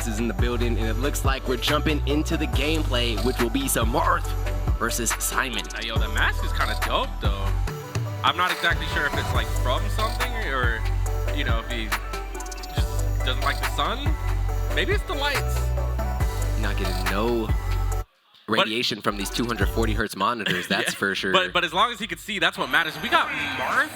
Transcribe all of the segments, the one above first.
Caius is in the building, and it looks like we're jumping into the gameplay, which will be some Marth versus Simon. Hey, yo, the mask is kind of dope, though. I'm not exactly sure if it's like from something or, you know, if he just doesn't like the sun. Maybe it's the lights. You're not getting no radiation from these 240 hertz monitors, that's for sure. But as long as he could see, that's what matters. We got Marth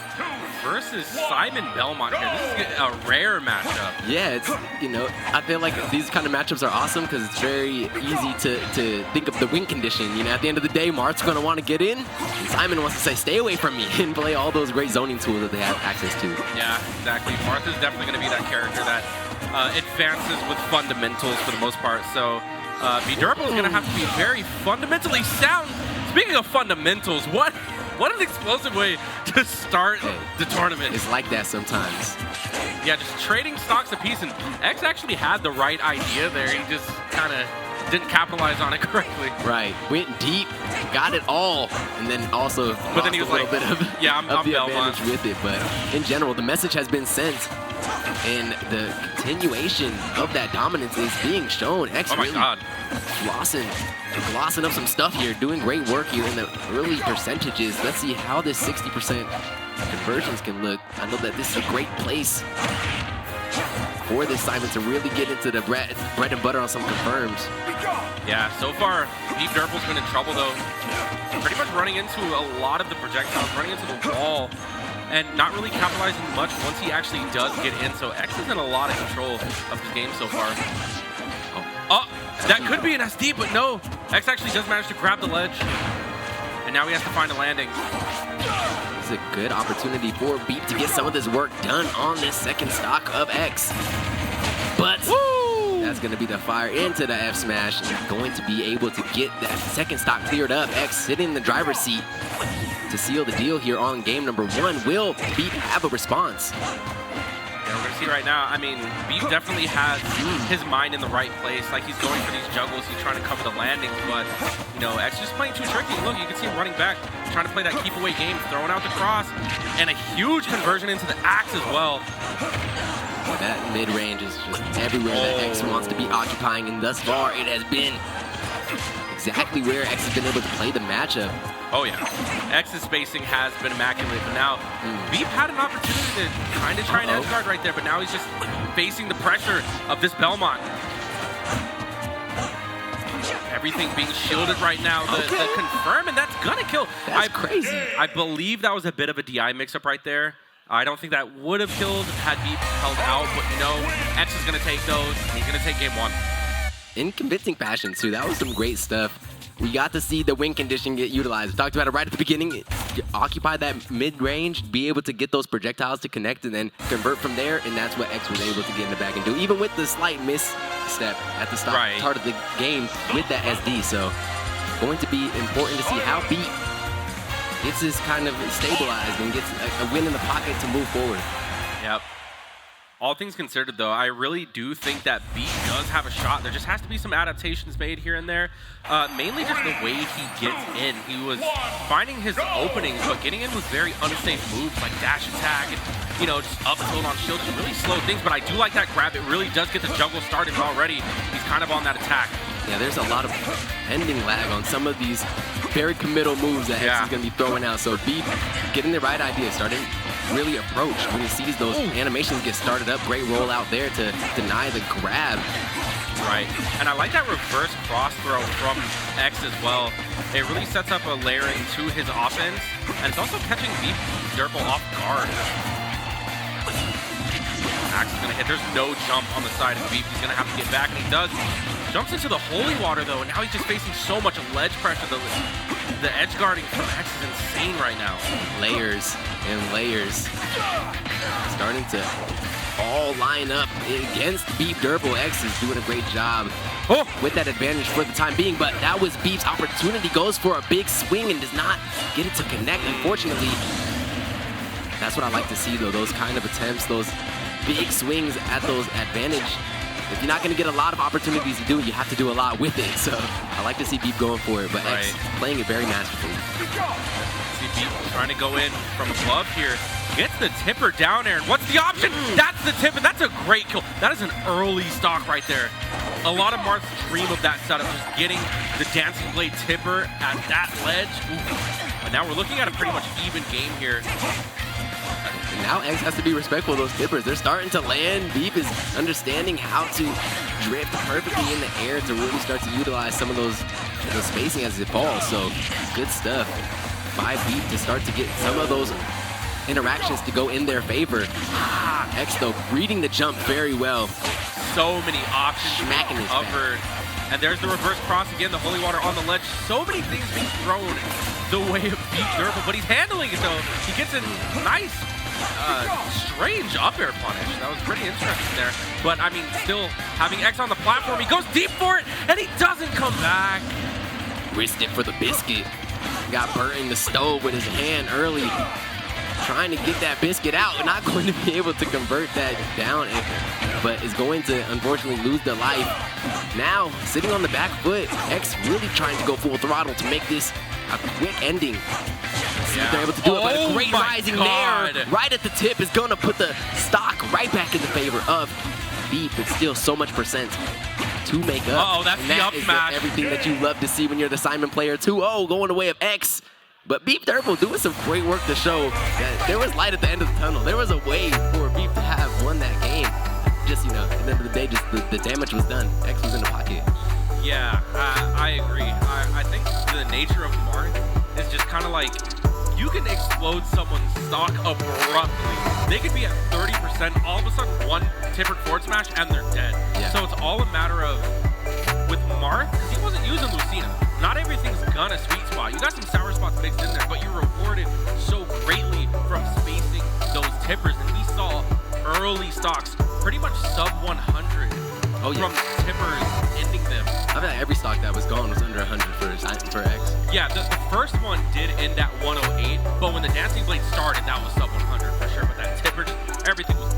versus Simon Belmont here. This is a rare matchup. Yeah, it's, you know, I feel like these kind of matchups are awesome because it's very easy to think of the win condition. You know, at the end of the day, Marth's going to want to get in, and Simon wants to say, stay away from me, and play all those great zoning tools that they have access to. Yeah, exactly. Marth is definitely going to be that character that advances with fundamentals for the most part. So VGBootCamp is going to have to be very fundamentally sound. Speaking of fundamentals, what an explosive way to start the tournament. It's like that sometimes. Yeah, just trading stocks apiece, and X actually had the right idea there. He just kind of didn't capitalize on it correctly. Right, went deep, got it all, and then also but then he was a little bit of, yeah, I'm the advantage with it. But in general, the message has been sent, and the continuation of that dominance is being shown. X oh my God. Glossing up some stuff here, doing great work here in the early percentages. Let's see how this 60% conversions can look. I know that this is a great place for this Simon to really get into the bread and butter on some confirms. Yeah, so far, VGBootCamp's been in trouble though. Pretty much running into a lot of the projectiles, running into the wall, and not really capitalizing much once he actually does get in. So X is in a lot of control of the game so far. Oh, that could be an SD, but no. X actually does manage to grab the ledge. And now he has to find a landing. It's a good opportunity for Beep to get some of this work done on this second stock of X. But that's going to be the fire into the F smash, and going to be able to get that second stock cleared up. X sitting in the driver's seat to seal the deal here on game number 1. Will Beep have a response? Yeah, we're going to see right now. I mean, Beep definitely has his mind in the right place. Like, he's going for these juggles. He's trying to cover the landings, but, you know, X just playing too tricky. Look, you can see him running back, trying to play that keep-away game, throwing out the cross, and a huge conversion into the axe as well. That mid-range is just everywhere that X wants to be occupying, and thus far, it has been exactly where X has been able to play the matchup. Oh yeah, X's spacing has been immaculate, but now Beep had an opportunity to kind of try an edge guard right there, but now he's just facing the pressure of this Belmont. Everything being shielded right now, the confirm, and that's gonna kill. That's crazy. I believe that was a bit of a DI mix-up right there. I don't think that would have killed had Beep held out, but no, X is gonna take those. He's gonna take game 1. In convincing fashion too, that was some great stuff. We got to see the win condition get utilized. We talked about it right at the beginning. Occupy that mid-range, be able to get those projectiles to connect, and then convert from there, and that's what X was able to get in the back and do, even with the slight misstep at the start of the game with that SD. So, going to be important to see how Beep gets this kind of stabilized and gets a win in the pocket to move forward. Yep. All things considered, though, I really do think that Beep does have a shot. There just has to be some adaptations made here and there. Mainly just the way he gets in. He was finding his openings, but getting in with very unsafe moves like dash attack and, you know, just up tilt on shield to really slow things. But I do like that grab. It really does get the juggle started already. He's kind of on that attack. Yeah, there's a lot of pending lag on some of these very committal moves that X is going to be throwing out. So Beep getting the right idea, starting really approach when he sees those animations get started up. Great roll out there to deny the grab. Right, and I like that reverse cross throw from X as well. It really sets up a layering to his offense, and it's also catching VGBootCamp off guard. Axe is going to hit. There's no jump on the side of Beep. He's going to have to get back, and he does. Jumps into the holy water, though, and now he's just facing so much ledge pressure. The edge guarding from X is insane right now. Layers and layers. Starting to all line up against VGBootCamp. X is doing a great job with that advantage for the time being, but that was Beep's opportunity. Goes for a big swing and does not get it to connect, unfortunately. That's what I like to see, though, those kind of attempts, those big swings at those advantage. If you're not going to get a lot of opportunities to do it, you have to do a lot with it. So I like to see Beep going for it, but X playing it very masterfully. See Beep trying to go in from above here. Gets the tipper down air. And what's the option? That's the tip, and that's a great kill. That is an early stock right there. A lot of Marths dream of that setup, just getting the Dancing Blade tipper at that ledge. Ooh. But now we're looking at a pretty much even game here. And now X has to be respectful of those tippers. They're starting to land. Beep is understanding how to drift perfectly in the air to really start to utilize some of those spacing as it falls. So good stuff by Beep to start to get some of those interactions to go in their favor. X though reading the jump very well. So many options Smacking his covered. And there's the reverse cross again, the holy water on the ledge. So many things being thrown the way of Beep Durable, but he's handling it though. He gets a nice, strange up air punish. That was pretty interesting there. But I mean, still having X on the platform, he goes deep for it, and he doesn't come back. Risked it for the biscuit. Got burnt in the stove with his hand early. Trying to get that biscuit out. Not going to be able to convert that down, but is going to unfortunately lose the life. Now, sitting on the back foot, X really trying to go full throttle to make this a quick ending. See if they're able to do it, but a great rising there right at the tip is going to put the stock right back in the favor of Beep, but still so much percent to make up. Uh-oh, that's the up smash. Everything that you love to see when you're the Simon player. 2-0 going the way of X. But Beep Durable doing some great work to show that there was light at the end of the tunnel. There was a way for Beep to have won that game. Just, you know, at the end of the day, just the damage was done. X was in the pocket. Yeah, I agree. I think the nature of Marth is just kind of like, you can explode someone's stock abruptly. They could be at 30%, all of a sudden one tippered forward smash and they're dead. Yeah. So it's all a matter of, with Marth, because he wasn't using Lucina, not everything's gonna sweet spot. You got some sour spots mixed in there, but you're rewarded so greatly from spacing those tippers. And we saw early stocks, pretty much sub 100 from tippers ending them. I feel like every stock that was gone was under 100 for X. Yeah, the first one did end at 108, but when the Dancing Blade started, that was sub 100 for sure. But that tipper, everything was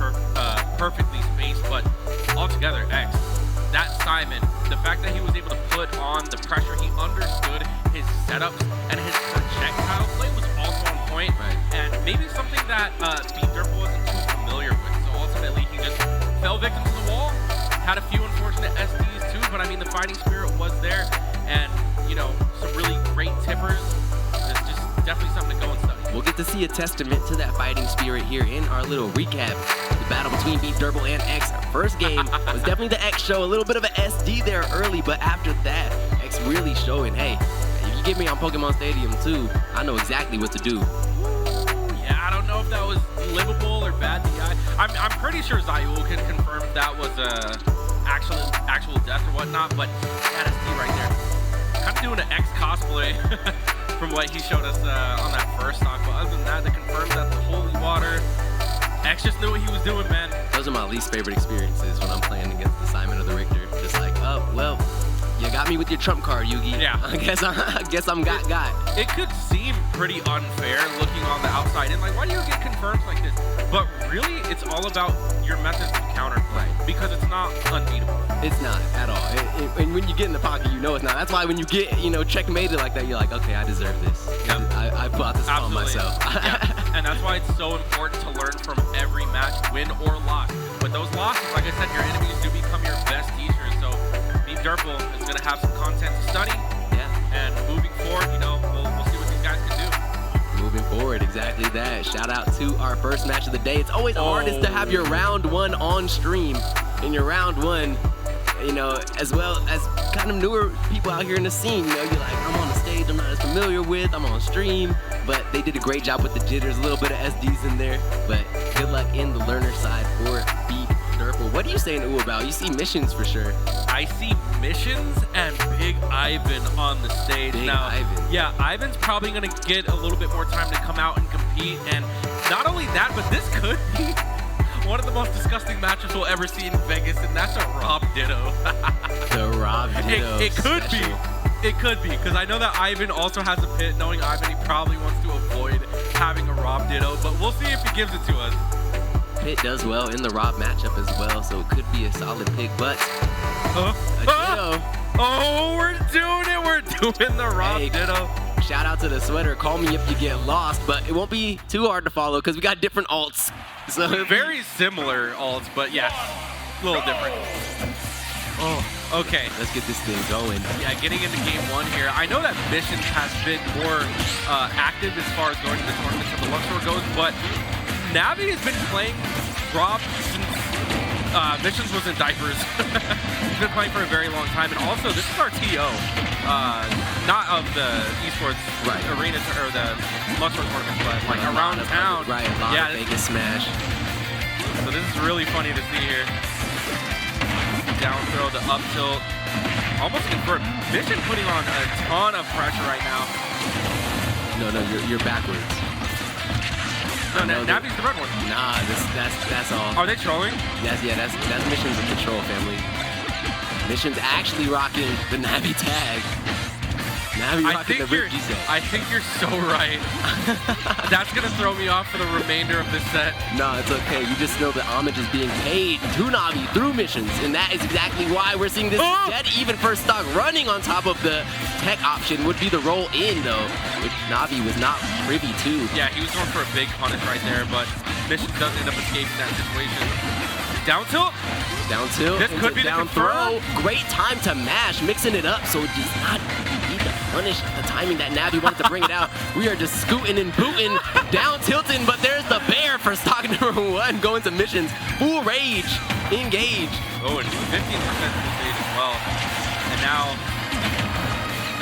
perfectly spaced. But altogether, X, that Simon, the fact that he was able to put on the pressure, he understood his setups, and his projectile play was also on point. Right. And maybe something that Beep Durable wasn't too familiar with. So ultimately, he just fell victim to the wall. Had a few unfortunate SDs too, but I mean, the fighting spirit was there, and you know, some really great tippers. It's just definitely something to go and study. We'll get to see a testament to that fighting spirit here in our little recap. The battle between Beep Durable and X. First game was definitely the X show. A little bit of an SD there early, but after that, X really showing, hey, if you get me on Pokemon Stadium 2, I know exactly what to do. Yeah, I don't know if that was livable or bad DI. I'm pretty sure Zayul can confirm if that was actual death or whatnot, but that SD right there. Kind of doing an X cosplay from what he showed us on that first stock, but other than that, to confirm that the holy water, X just knew what he was doing, man. Those are my least favorite experiences when I'm playing against the Simon or the Richter. Just like, oh, well, you got me with your trump card, Yugi. Yeah. I guess I'm got. It could seem pretty unfair looking on the outside and like, why do you get confirmed like this? But really, it's all about your methods of counterplay, Right. because it's not unbeatable. It's not at all. And when you get in the pocket, you know it's not. That's why when you get, you know, checkmated like that, you're like, okay, I deserve this. Yep. I bought this upon myself. Yeah. And that's why it's so important to learn from every match, win or loss. But those losses, like I said, your enemies do become your best teachers. So Beep Durable is going to have some content to study. Yeah. And moving forward, you know, we'll see what these guys can do. Moving forward, exactly that. Shout out to our first match of the day. It's always hardest to have your round one on stream. In your round one, you know, as well as kind of newer people out here in the scene, you know, you're like, I'm on the stage I'm not as familiar with, I'm on stream, but they did a great job with the jitters, a little bit of SDs in there, but good luck in the learner side for Beep Durable. What are you saying ooh about? You see Mishunz for sure. I see Mishunz and Big Ivan on the stage. Big now. Ivan. Yeah, Ivan's probably going to get a little bit more time to come out and compete, and not only that, but this could be one of the most disgusting matchups we'll ever see in Vegas, and that's a R.O.B Ditto. The R.O.B Ditto. It could special. be. It could be, because I know that Ivan also has a pit. Knowing Ivan, he probably wants to avoid having a R.O.B Ditto, but we'll see if he gives it to us. Pit does well in the R.O.B matchup as well, so it could be a solid pick, but a Ditto. Oh, we're doing it. We're doing the R.O.B Ditto. shout out to the sweater. Call me if you get lost, but it won't be too hard to follow because we got different alts. So very similar alts, but yeah, a little different. Oh, okay. Let's get this thing going. Yeah, getting into game 1 here. I know that Mishunz has been more active as far as going to the tournaments of the Luxor goes, but Navi has been playing R.O.B since Mishunz was in diapers. He's been playing for a very long time, and also this is our TO, not of the esports arena or the Luxor tournaments, but like around town. Right, a lot of Vegas Smash. So this is really funny to see here. Down throw, the up tilt, almost confirmed. Mishunz putting on a ton of pressure right now. No, you're backwards. No, Navi's the red one. Nah, that's all. Are they trolling? Yes, yeah, that's Mishunz with the troll family. Mishunz actually rocking the Navi tag. Navi rocking the Rip G set. I think you're so right. That's gonna throw me off for the remainder of this set. No, it's okay. You just know that homage is being paid to Navi through Mishunz, and that is exactly why we're seeing this dead even first stock running on top of the tech option would be the roll in though, which Navi was not privy to. Yeah, he was going for a big punish right there, but Mishunz does end up escaping that situation. Down tilt? Down tilt. This could be down the throw. Great time to mash, mixing it up so it does not need to punish the timing that Navi wanted to bring it out. We are just scooting and booting, down tilting, but there's the bear for stock number 1 going to Mishunz. Full rage, engage. Oh, and 15% to the stage as well. And now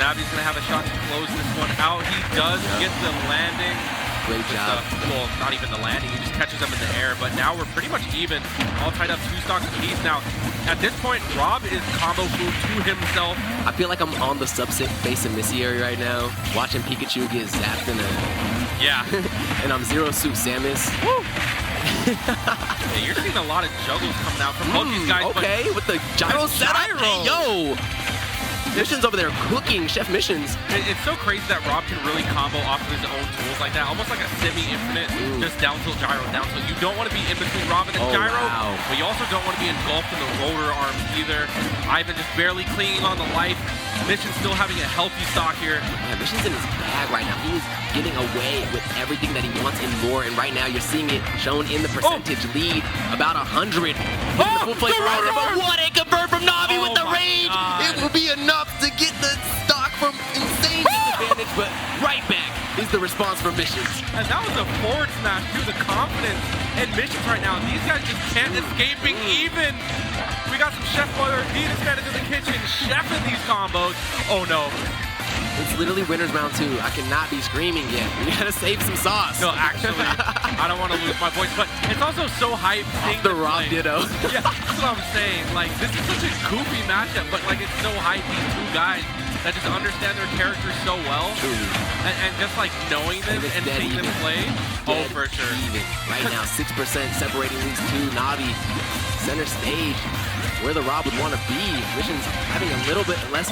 Navi's gonna have a shot to close this one out. He does get the landing. Great job. Well, not even the landing. He just catches them in the air. But now we're pretty much even. All tied up 2 stocks apiece. Now, at this point, R.O.B is combo food to himself. I feel like I'm on the subspace emissiary right now, watching Pikachu get zapped in a... Yeah. And I'm Zero Suit Samus. Woo! Yeah, you're seeing a lot of juggles coming out from both these guys. Okay, with the gyro setup. Hey, yo! Mishunz over there cooking, Chef Mishunz. It's so crazy that R.O.B can really combo off of his own tools like that, almost like a semi-infinite, just down tilt, gyro, down tilt. You don't want to be in between R.O.B and the gyro, but you also don't want to be engulfed in the rotor arms either. Ivan just barely clinging on the life. Mishunz still having a healthy stock here. Yeah, Mishunz in his bag right now. He is getting away with everything that he wants and more, and right now you're seeing it shown in the percentage lead, about 100. But what a convert from Navi with the rage! It will be enough to get the stock from insane disadvantage, but right back is the response from Mishunz. And that was a forward smash too, the confidence in Mishunz right now. These guys just can't escape being even. We got some Chef Mother, Venus man in the kitchen, chefing these combos. Oh no. It's literally winner's round 2. I cannot be screaming yet. We gotta save some sauce. No, actually, I don't want to lose my voice, but it's also so hype seeing the R.O.B ditto. Yeah, that's what I'm saying. Like, this is such a goofy matchup, but like, it's so hype. These 2 guys that just understand their characters so well, and just like knowing them and seeing them play. Oh, for sure. Even. Right now, 6% separating these 2. Navi, center stage, where the R.O.B would want to be. Mishunz having a little bit less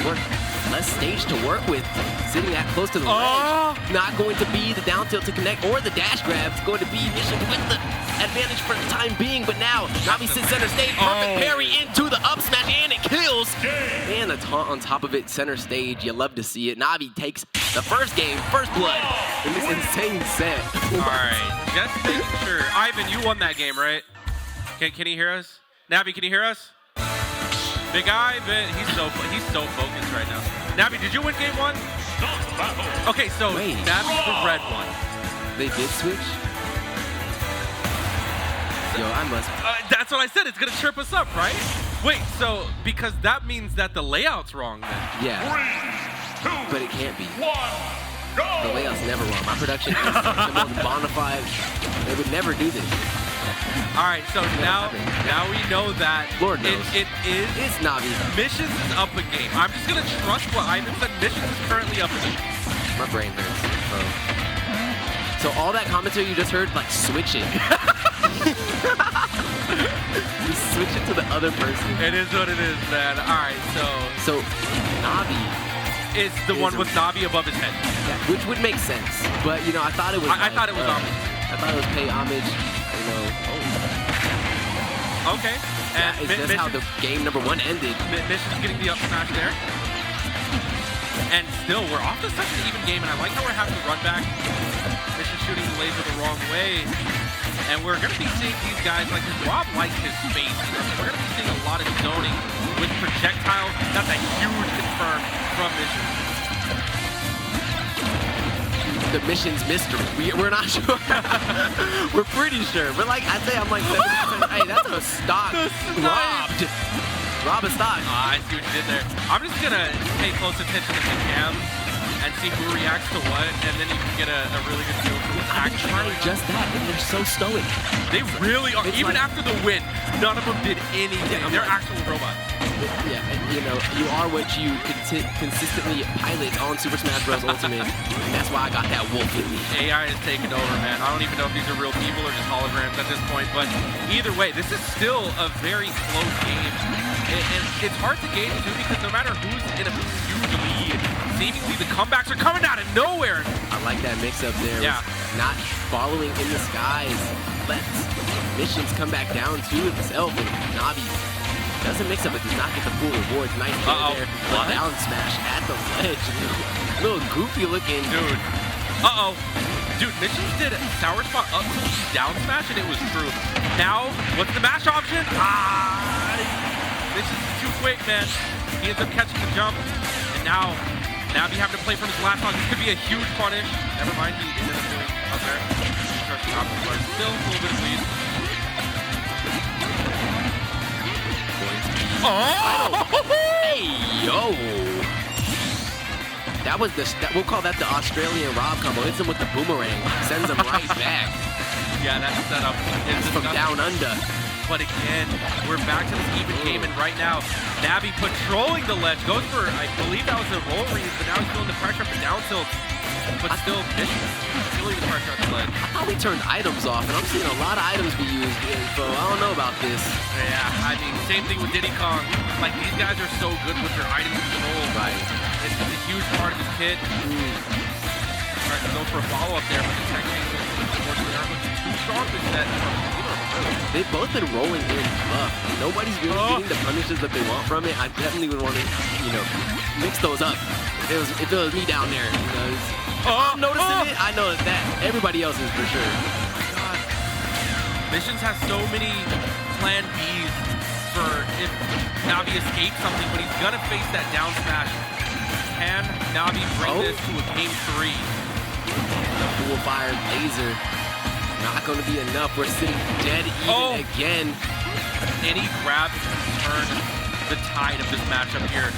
stage to work with, sitting that close to the ledge. Not going to be the down tilt to connect or the dash grab. It's going to be Mishunz with the advantage for the time being, but now Navi sits center stage, perfect parry into the up smash, and it kills. And a taunt on top of it, center stage. You love to see it. Navi takes the first game, first blood in this insane set. All right, just making sure. Ivan, you won that game, right? Can you hear us? Navi, can you hear us? Big Ivan, he's so focused right now. Navi, did you win game 1? Okay, so Navi's the red one. They did switch? Yo, I must... that's what I said. It's going to trip us up, right? Wait, so because that means that the layout's wrong then. Yeah. 3, 2, but it can't be. 1, go! The layout's never wrong. My production is the most bona fide. They would never do this. All right, so now we know that Lord knows. It's Navi. Mishunz is up a game. I'm just going to trust what Ivan said. Mishunz is currently up a game. My brain hurts, bro. So all that commentary you just heard, like, switch it. You switch it to the other person. It is what it is, man. All right, so Navi is the one with Navi above his head. Yeah, which would make sense. But, you know, I thought it was... I thought it was homage. I thought it was pay homage. Okay. And that's how the game number 1 ended. Mishunz getting the up smash there. And still, we're off to such an even game, and I like how we're having to run back. Mission shooting the laser the wrong way. And we're going to be seeing these guys, like, Rob likes his space. We're going to be seeing a lot of zoning with projectiles. That's a huge confirm from Mishunz. The Mission's mystery. We're not sure. We're pretty sure. But like I say, I'm like, hey, that's a stock robbed. Rob a stock. I see what you did there. I'm just going to pay close attention to the cam and see who reacts to what, and then you can get a really good feel for what's I'm actually trying going on. just that, and they're so stoic. They really are. It's Even like, after the win, none of them did anything. Yeah, They're like, actual robots. Yeah, and you know, you are what you consistently pilot on Super Smash Bros. Ultimate, and that's why I got that wolf in me. AI is taking over, man. I don't even know if these are real people or just holograms at this point, but either way, this is still a very close game. And it's hard to gauge too, because no matter who's in a huge lead, seemingly the comebacks are coming out of nowhere. I like that mix-up there. Yeah. Not following in the skies. Let's Missions come back down to himself, and Navi doesn't mix up, but does not get the full rewards. Nice play there. What? Down smash at the ledge. Little goofy looking. Dude. Dude, Missions did Sour Spot up to down smash, and it was true. Now, what's the mash option? Missions is too quick, man. He ends up catching the jump, and now Navi having to play from his last one. This could be a huge punish. Never mind, he ended up doing up there. Still a little bit of lead. Oh! Hey, yo! That was we'll call that the Australian Rob combo. Hits him with the boomerang, sends him right back. Yeah, that's set up. It's from down under. But again, we're back to this even game, and right now, Navi patrolling the ledge, goes for, I believe that was a roll read, but now he's feeling the pressure up the down tilt. But still, feeling the pressure up the ledge. I thought we turned items off, and I'm seeing a lot of items be used, so I don't know about this. Yeah, I mean, same thing with Diddy Kong. Like, these guys are so good with their item control. Right. It's a huge part of his kit. Trying to go for a follow-up there, but the tech changes, unfortunately, aren't looking too strong this set. They've both been rolling in buff. Nobody's really getting the punishes that they want from it. I definitely would want to, you know, mix those up. If it was me down there, you know, I'm noticing it. I know that everybody else is for sure. Oh my God. Missions has so many plan Bs for if Navi escapes something, but he's gonna face that down smash. Can Navi bring this to a game 3? The full fire laser. Not going to be enough. We're sitting dead even again. And he grabs to turn the tide of this matchup here.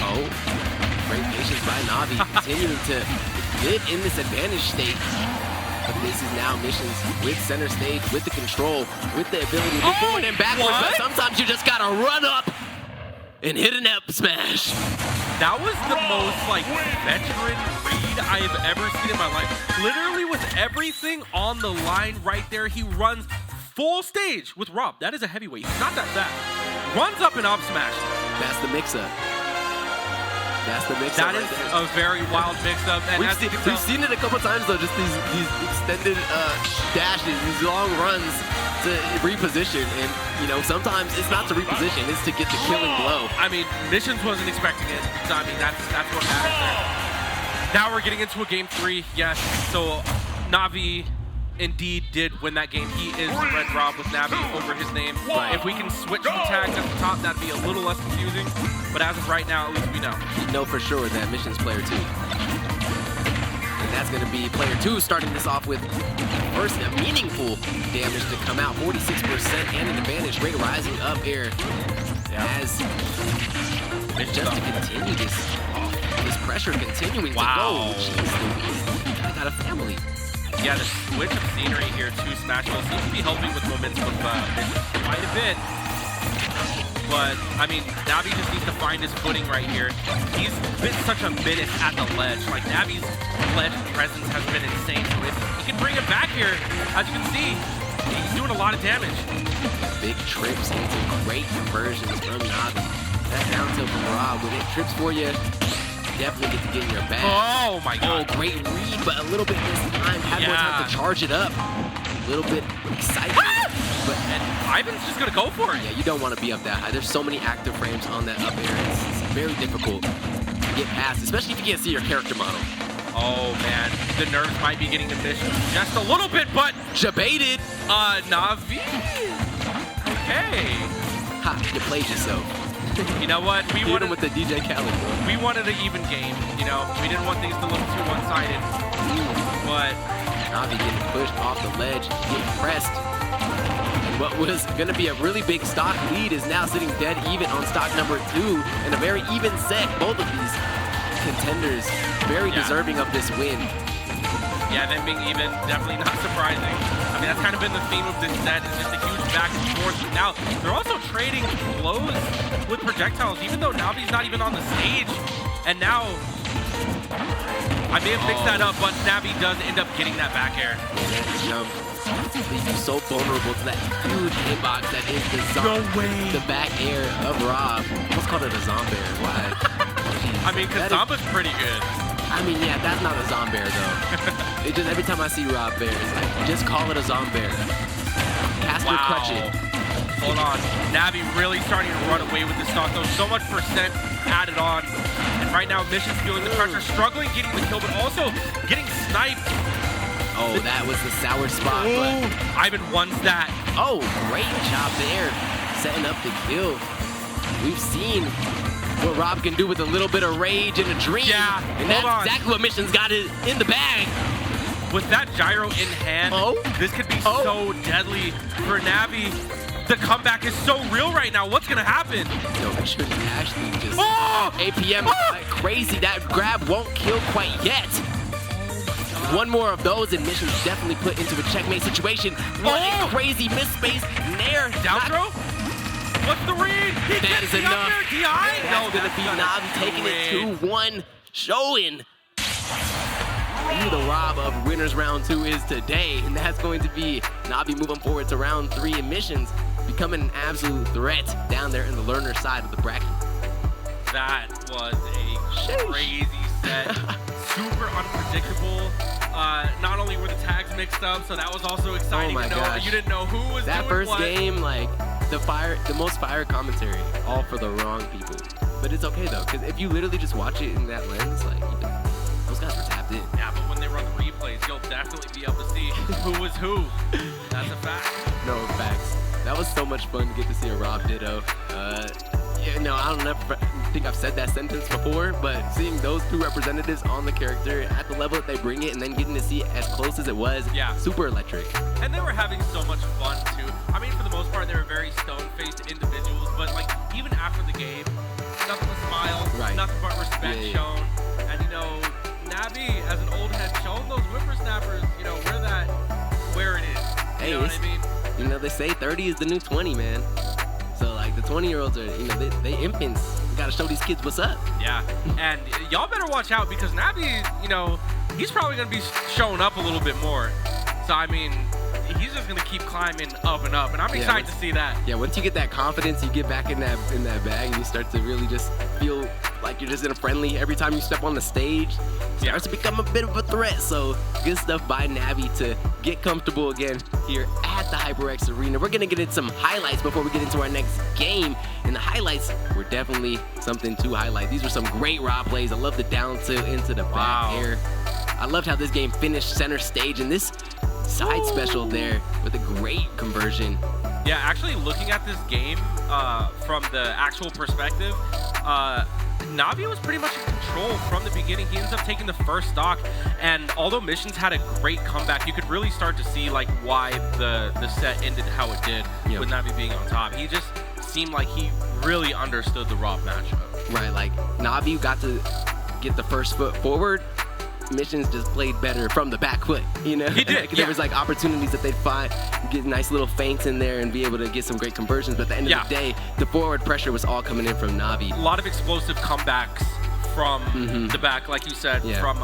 Oh, great patience by Navi, continuing to get in this advantage state. But this is now Missions with center stage, with the control, with the ability to move forward and backwards. But sometimes you just gotta run up and hit an up smash. That was the most, like, veteran read I have ever seen in my life. Literally with everything on the line right there, he runs full stage with Rob. That is a heavyweight. He's not that fast. Runs up and up smash. That's the mix-up. That's the mix-up. That is a very wild mix-up. And we've seen it a couple times, though, just these extended dashes, these long runs to reposition. And, you know, sometimes it's not to reposition, it's to get the killing blow. I mean, Missions wasn't expecting it. So, I mean, that's what matters there. Now we're getting into a game 3, yes. So Navi indeed did win that game. He is the Red Rob with Navi over his name. If we can switch the tags at the top, that'd be a little less confusing. But as of right now, at least we know. You know for sure that Mission's player 2. And that's going to be player 2 starting this off with first a meaningful damage to come out. 46% and an advantage rate rising up here. As just to continue this pressure continuing to go. Jeez Louise, I got a family. Yeah, the switch of scenery here to Smash Bros. Seems to be helping with momentum of quite a bit. But, I mean, Navi just needs to find his footing right here. He's been such a menace at the ledge. Like, Navi's ledge presence has been insane. So if he can bring it back here, as you can see, he's doing a lot of damage. Big trips into great conversions from Navi. That down tilt from Rob, when it trips for you, definitely get to get in your bag. Oh my God. Oh, great read, but a little bit this time. Had more time to charge it up. A little bit excited. But Ivan's just gonna go for it. Yeah, you don't want to be up that high. There's so many active frames on that up air. It's very difficult. to get past, especially if you can't see your character model. Oh man, the nerves might be getting the mission just a little bit, but Jebaited. Navi. Okay. Ha, you played yourself. You know what? We Hit wanted him with the DJ Khaled. we wanted an even game. You know, we didn't want things to look too one-sided. But Navi getting pushed off the ledge, getting pressed. And what was gonna be a really big stock lead is now sitting dead even on stock number 2 in a very even set. Both of these contenders very deserving of this win. yeah, them being even, definitely not surprising. I mean, that's kind of been the theme of this set, is just a huge back and forth. But now, they're also trading blows with projectiles, even though Navi's not even on the stage. And now, I may have mixed that up, but Navi does end up getting that back air. That jump leaves you so vulnerable to that huge hitbox that is the back air of R.O.B. Let's call it a zombie. Why? I mean, because Zamba's pretty good. I mean, yeah, that's not a zombie though. It just every time I see R.O.B bear, it's like, just call it a zombie. Caster clutch it. Hold on. Navi really starting to run away with this stock though. So much percent added on. And right now, Mishunz feeling the pressure, struggling getting the kill, but also getting sniped. Oh, that was the sour spot. But Ivan wants that. oh, great job there, setting up the kill. We've seen what R.O.B can do with a little bit of rage and a dream. Yeah, and that's exactly what Mishunz got in the bag. With that gyro in hand, this could be so deadly for Navi. The comeback is so real right now. What's gonna happen? No, Mishunz actually just APM like crazy. That grab won't kill quite yet. One more of those and Mishunz definitely put into a checkmate situation. What a crazy misspace. Nair. Down throw? What's the read? That is enough. DI? That's gonna be Navi taking it 2-1, showing who the R.O.B of winners round 2 is today, and that's going to be Navi moving forward to round 3 and Mishunz becoming an absolute threat down there in the learner side of the bracket. That was a crazy set. Super unpredictable. Not only were the tags mixed up, so that was also exciting to know that you didn't know who was that doing first what. game, like the most fire commentary, all for the wrong people. But it's okay though, because if you literally just watch it in that lens, like those guys were tapped in. Yeah, but when they run the replays, you'll definitely be able to see who was who. That's a fact. No, facts. That was so much fun to get to see a R.O.B ditto. Yeah, no, I don't ever think I've said that sentence before, but seeing those two representatives on the character at the level that they bring it and then getting to see it as close as it was, super electric. And they were having so much fun too. I mean, for the most part, they were very stone-faced individuals, but like even after the game, nothing but smiles, nothing but respect shown. And you know, Navi, as an old head, showing those whippersnappers, you know, where it is. You know what I mean? You know, they say 30 is the new 20, man. So like the 20-year-olds are, you know, they infants. We gotta show these kids what's up. Yeah, and y'all better watch out because Navi, you know, he's probably gonna be showing up a little bit more. So I mean, he's just gonna keep climbing up and up, and I'm excited to see that. Yeah, once you get that confidence, you get back in that bag, and you start to really just feel like you're just in a friendly. Every time you step on the stage, it starts to become a bit of a threat. So good stuff by Navi to get comfortable again here at the HyperX Arena. We're gonna get into some highlights before we get into our next game. And the highlights were definitely something to highlight. These were some great R.O.B plays. I love the down tilt into the back air. I loved how this game finished center stage, and this side special there with a great conversion. Yeah, actually looking at this game from the actual perspective, Navi was pretty much in control from the beginning. He ends up taking the first stock, and although Mishunz had a great comeback, you could really start to see like why the set ended how it did with Navi being on top. He just seemed like he really understood the R.O.B matchup. Right, like Navi got to get the first foot forward. Mishunz just played better from the back foot, you know? He did, There was like opportunities that they'd find, get nice little feints in there and be able to get some great conversions, but at the end of the day, the forward pressure was all coming in from Navi. A lot of explosive comebacks from the back, like you said, from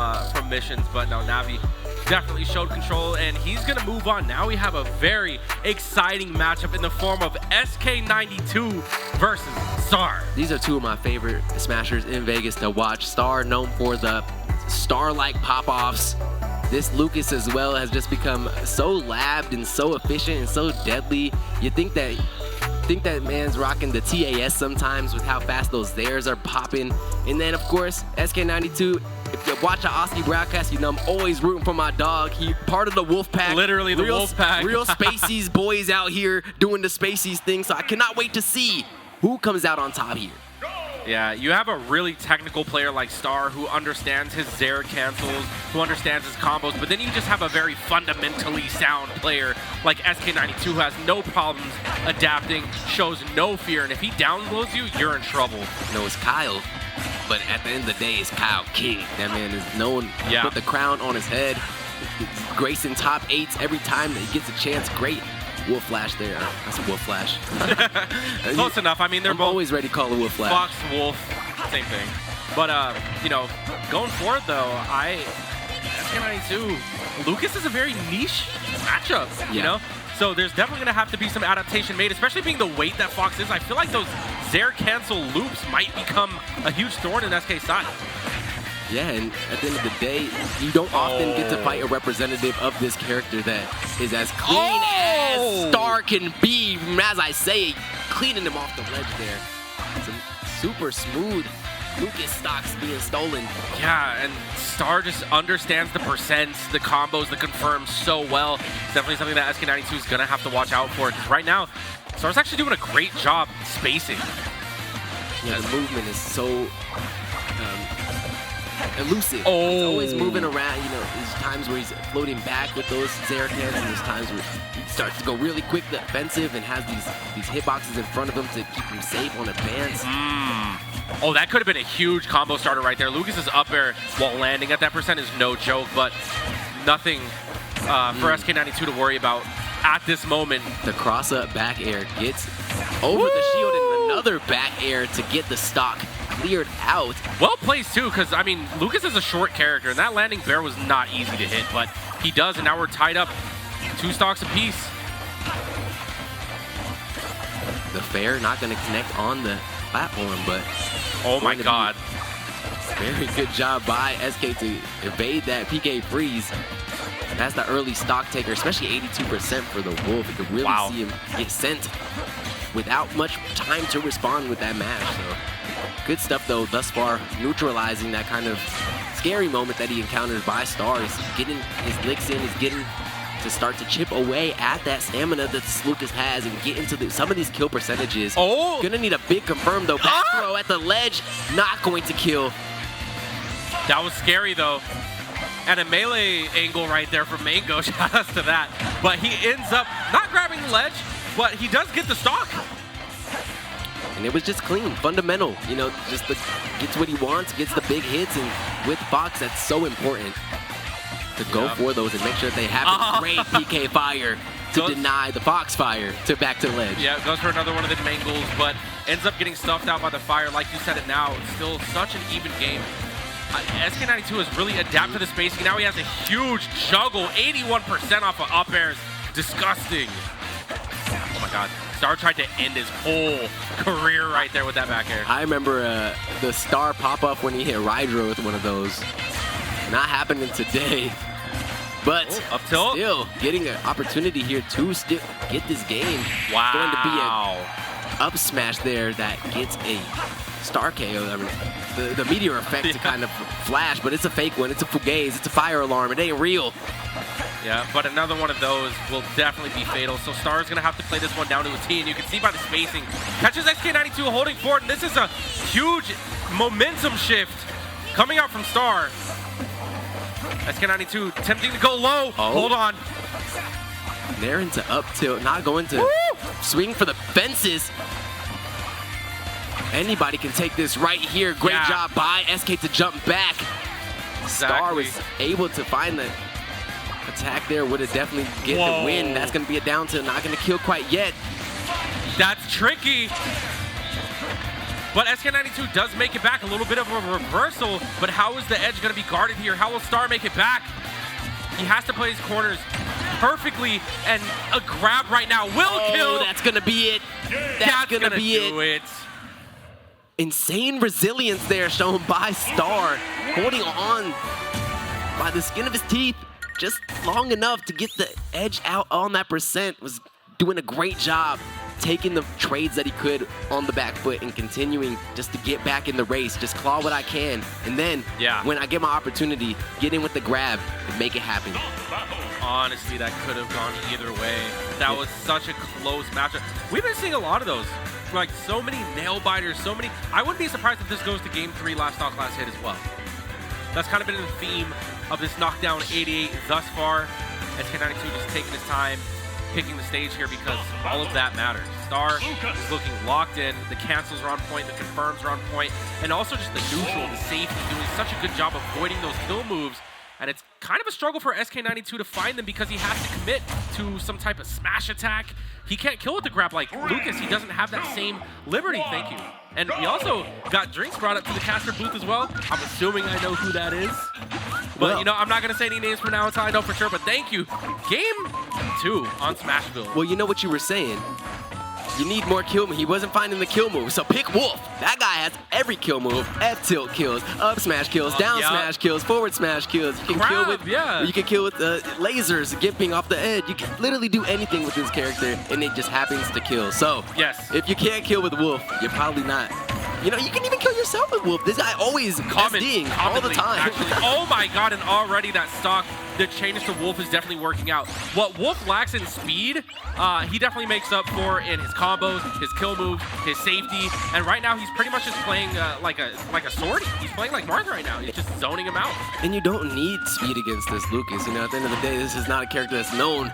Mishunz, but no, Navi definitely showed control, and he's gonna move on. Now we have a very exciting matchup in the form of SK92 versus Star. These are two of my favorite smashers in Vegas to watch. Star, known for the star-like pop-offs. This Lucas as well has just become so labbed and so efficient and so deadly. You think that think that man's rocking the TAS sometimes with how fast those theirs are popping. And then, of course, SK92. If you watch the Oski broadcast, you know I'm always rooting for my dog. He part of the wolf pack. Literally the wolf pack. Real Spaceys boys out here doing the Spaceys thing. So I cannot wait to see who comes out on top here. Yeah, you have a really technical player like Star who understands his Zair cancels, who understands his combos, but then you just have a very fundamentally sound player like SK92 who has no problems adapting, shows no fear, and if he downloads you, you're in trouble. No, it's Kyle, but at the end of the day, it's Kyle King. That man is known to put the crown on his head, gracing top 8s every time that he gets a chance. Great Wolf Flash there. That's a Wolf Flash. Close enough. I mean, they're both always ready to call a Wolf Flash. Fox, Wolf, same thing. But, you know, going forward, though, SK92, Lucas is a very niche matchup, you know? So there's definitely going to have to be some adaptation made, especially being the weight that Fox is. I feel like those Zair cancel loops might become a huge thorn in SK's side. Yeah, and at the end of the day, you don't often get to fight a representative of this character that is as clean as Star can be. As I say, cleaning him off the ledge there. Some super smooth Lucas stocks being stolen. Yeah, and Star just understands the percents, the combos, the confirms so well. It's definitely something that SK92 is going to have to watch out for, because right now, Star's actually doing a great job spacing. Yeah, the movement is so elusive. He's always moving around. You know, there's times where he's floating back with those Zair cans, and there's times where he starts to go really quick defensive and has these hitboxes in front of him to keep him safe on advance. Oh, that could have been a huge combo starter right there. Lucas's up air while landing at that percent is no joke, but nothing for SK92 to worry about at this moment. The cross-up back air gets over the shield and another back air to get the stock cleared out. Well placed too, because I mean, Lucas is a short character, and that landing bear was not easy to hit, but he does, and now we're tied up 2 stocks apiece. The fair not going to connect on the platform, but oh my god, very good job by SK to evade that PK freeze. That's the early stock taker, especially 82% for the Wolf. You can really see him get sent without much time to respond with that mash. So good stuff though thus far, neutralizing that kind of scary moment that he encounters by Star. He's getting his licks in, he's getting to start to chip away at that stamina that Lucas has and get into some of these kill percentages. Gonna need a big confirm though. Back throw at the ledge, not going to kill. That was scary though. And a melee angle right there from Mango, shout outs to that. But he ends up not grabbing the ledge, but he does get the stock. And it was just clean, fundamental, you know, just gets what he wants, gets the big hits, and with Fox, that's so important to go for those and make sure that they have a great PK fire to deny the Fox fire to back to the ledge. Yeah, goes for another one of the mangles, but ends up getting stuffed out by the fire. Like you said it now, it's still such an even game. SK92 has really adapted to the spacing. Now he has a huge juggle, 81% off of up airs. Disgusting. Oh my god. Star tried to end his whole career right there with that back air. I remember the Star pop-up when he hit Rydra with one of those. Not happening today. But up tilt. Still getting an opportunity here to still get this game. Wow. Going to be a up smash there that gets a Star KO. I mean, the meteor effect to kind of flash, but it's a fake one. It's a fugaze. It's a fire alarm. It ain't real. Yeah, but another one of those will definitely be fatal. So Star's going to have to play this one down to a T, and you can see by the spacing. Catches SK92 holding forward, and this is a huge momentum shift coming out from Star. SK92 attempting to go low. Hold on. They're into up tilt, not going to swing for the fences. Anybody can take this right here. Great job by SK to jump back. Star was able to find the attack there. Would have definitely get the win. That's going to be a down tilt. Not going to kill quite yet. That's tricky. But SK92 does make it back. A little bit of a reversal. But how is the edge going to be guarded here? How will Star make it back? He has to play his corners perfectly, and a grab right now will kill. That's going to be it. That's going to be it. Insane resilience there shown by Star, holding on by the skin of his teeth just long enough to get the edge out on that percent. Was doing a great job taking the trades that he could on the back foot and continuing just to get back in the race, just claw what I can, and then when I get my opportunity, get in with the grab and make it happen. Honestly, that could have gone either way. That was such a close matchup. We've been seeing a lot of those. Like, so many nail biters, so many. I wouldn't be surprised if this goes to game 3, last stock, last hit as well. That's kind of been the theme of this Knockdown 88 thus far. SK92 just taking his time, picking the stage here because all of that matters. Star is looking locked in. The cancels are on point, the confirms are on point, and also just the neutral, the safety, doing such a good job avoiding those kill moves. And it's kind of a struggle for SK92 to find them because he has to commit to some type of smash attack. He can't kill with the grab like Lucas. He doesn't have that same liberty, thank you. And we also got drinks brought up to the caster booth as well. I'm assuming I know who that is. But, you know, I'm not going to say any names for now until I know for sure. But thank you. Game 2 on Smashville. Well, you know what you were saying. You need more kill move. He wasn't finding the kill move, so pick Wolf. That guy has every kill move. F tilt kills, up smash kills, down smash kills, forward smash kills. You can kill with you can kill with lasers, gimping off the edge. You can literally do anything with this character, and it just happens to kill. So if you can't kill with Wolf, you're probably not. You know, you can even kill yourself with Wolf. This guy always SDing all the time. Oh my god, and already that stock, the change to Wolf is definitely working out. What Wolf lacks in speed, he definitely makes up for in his combos, his kill moves, his safety, and right now he's pretty much just playing like a sword. He's playing like Marth right now. He's just zoning him out. And you don't need speed against this Lucas. You know, at the end of the day, this is not a character that's known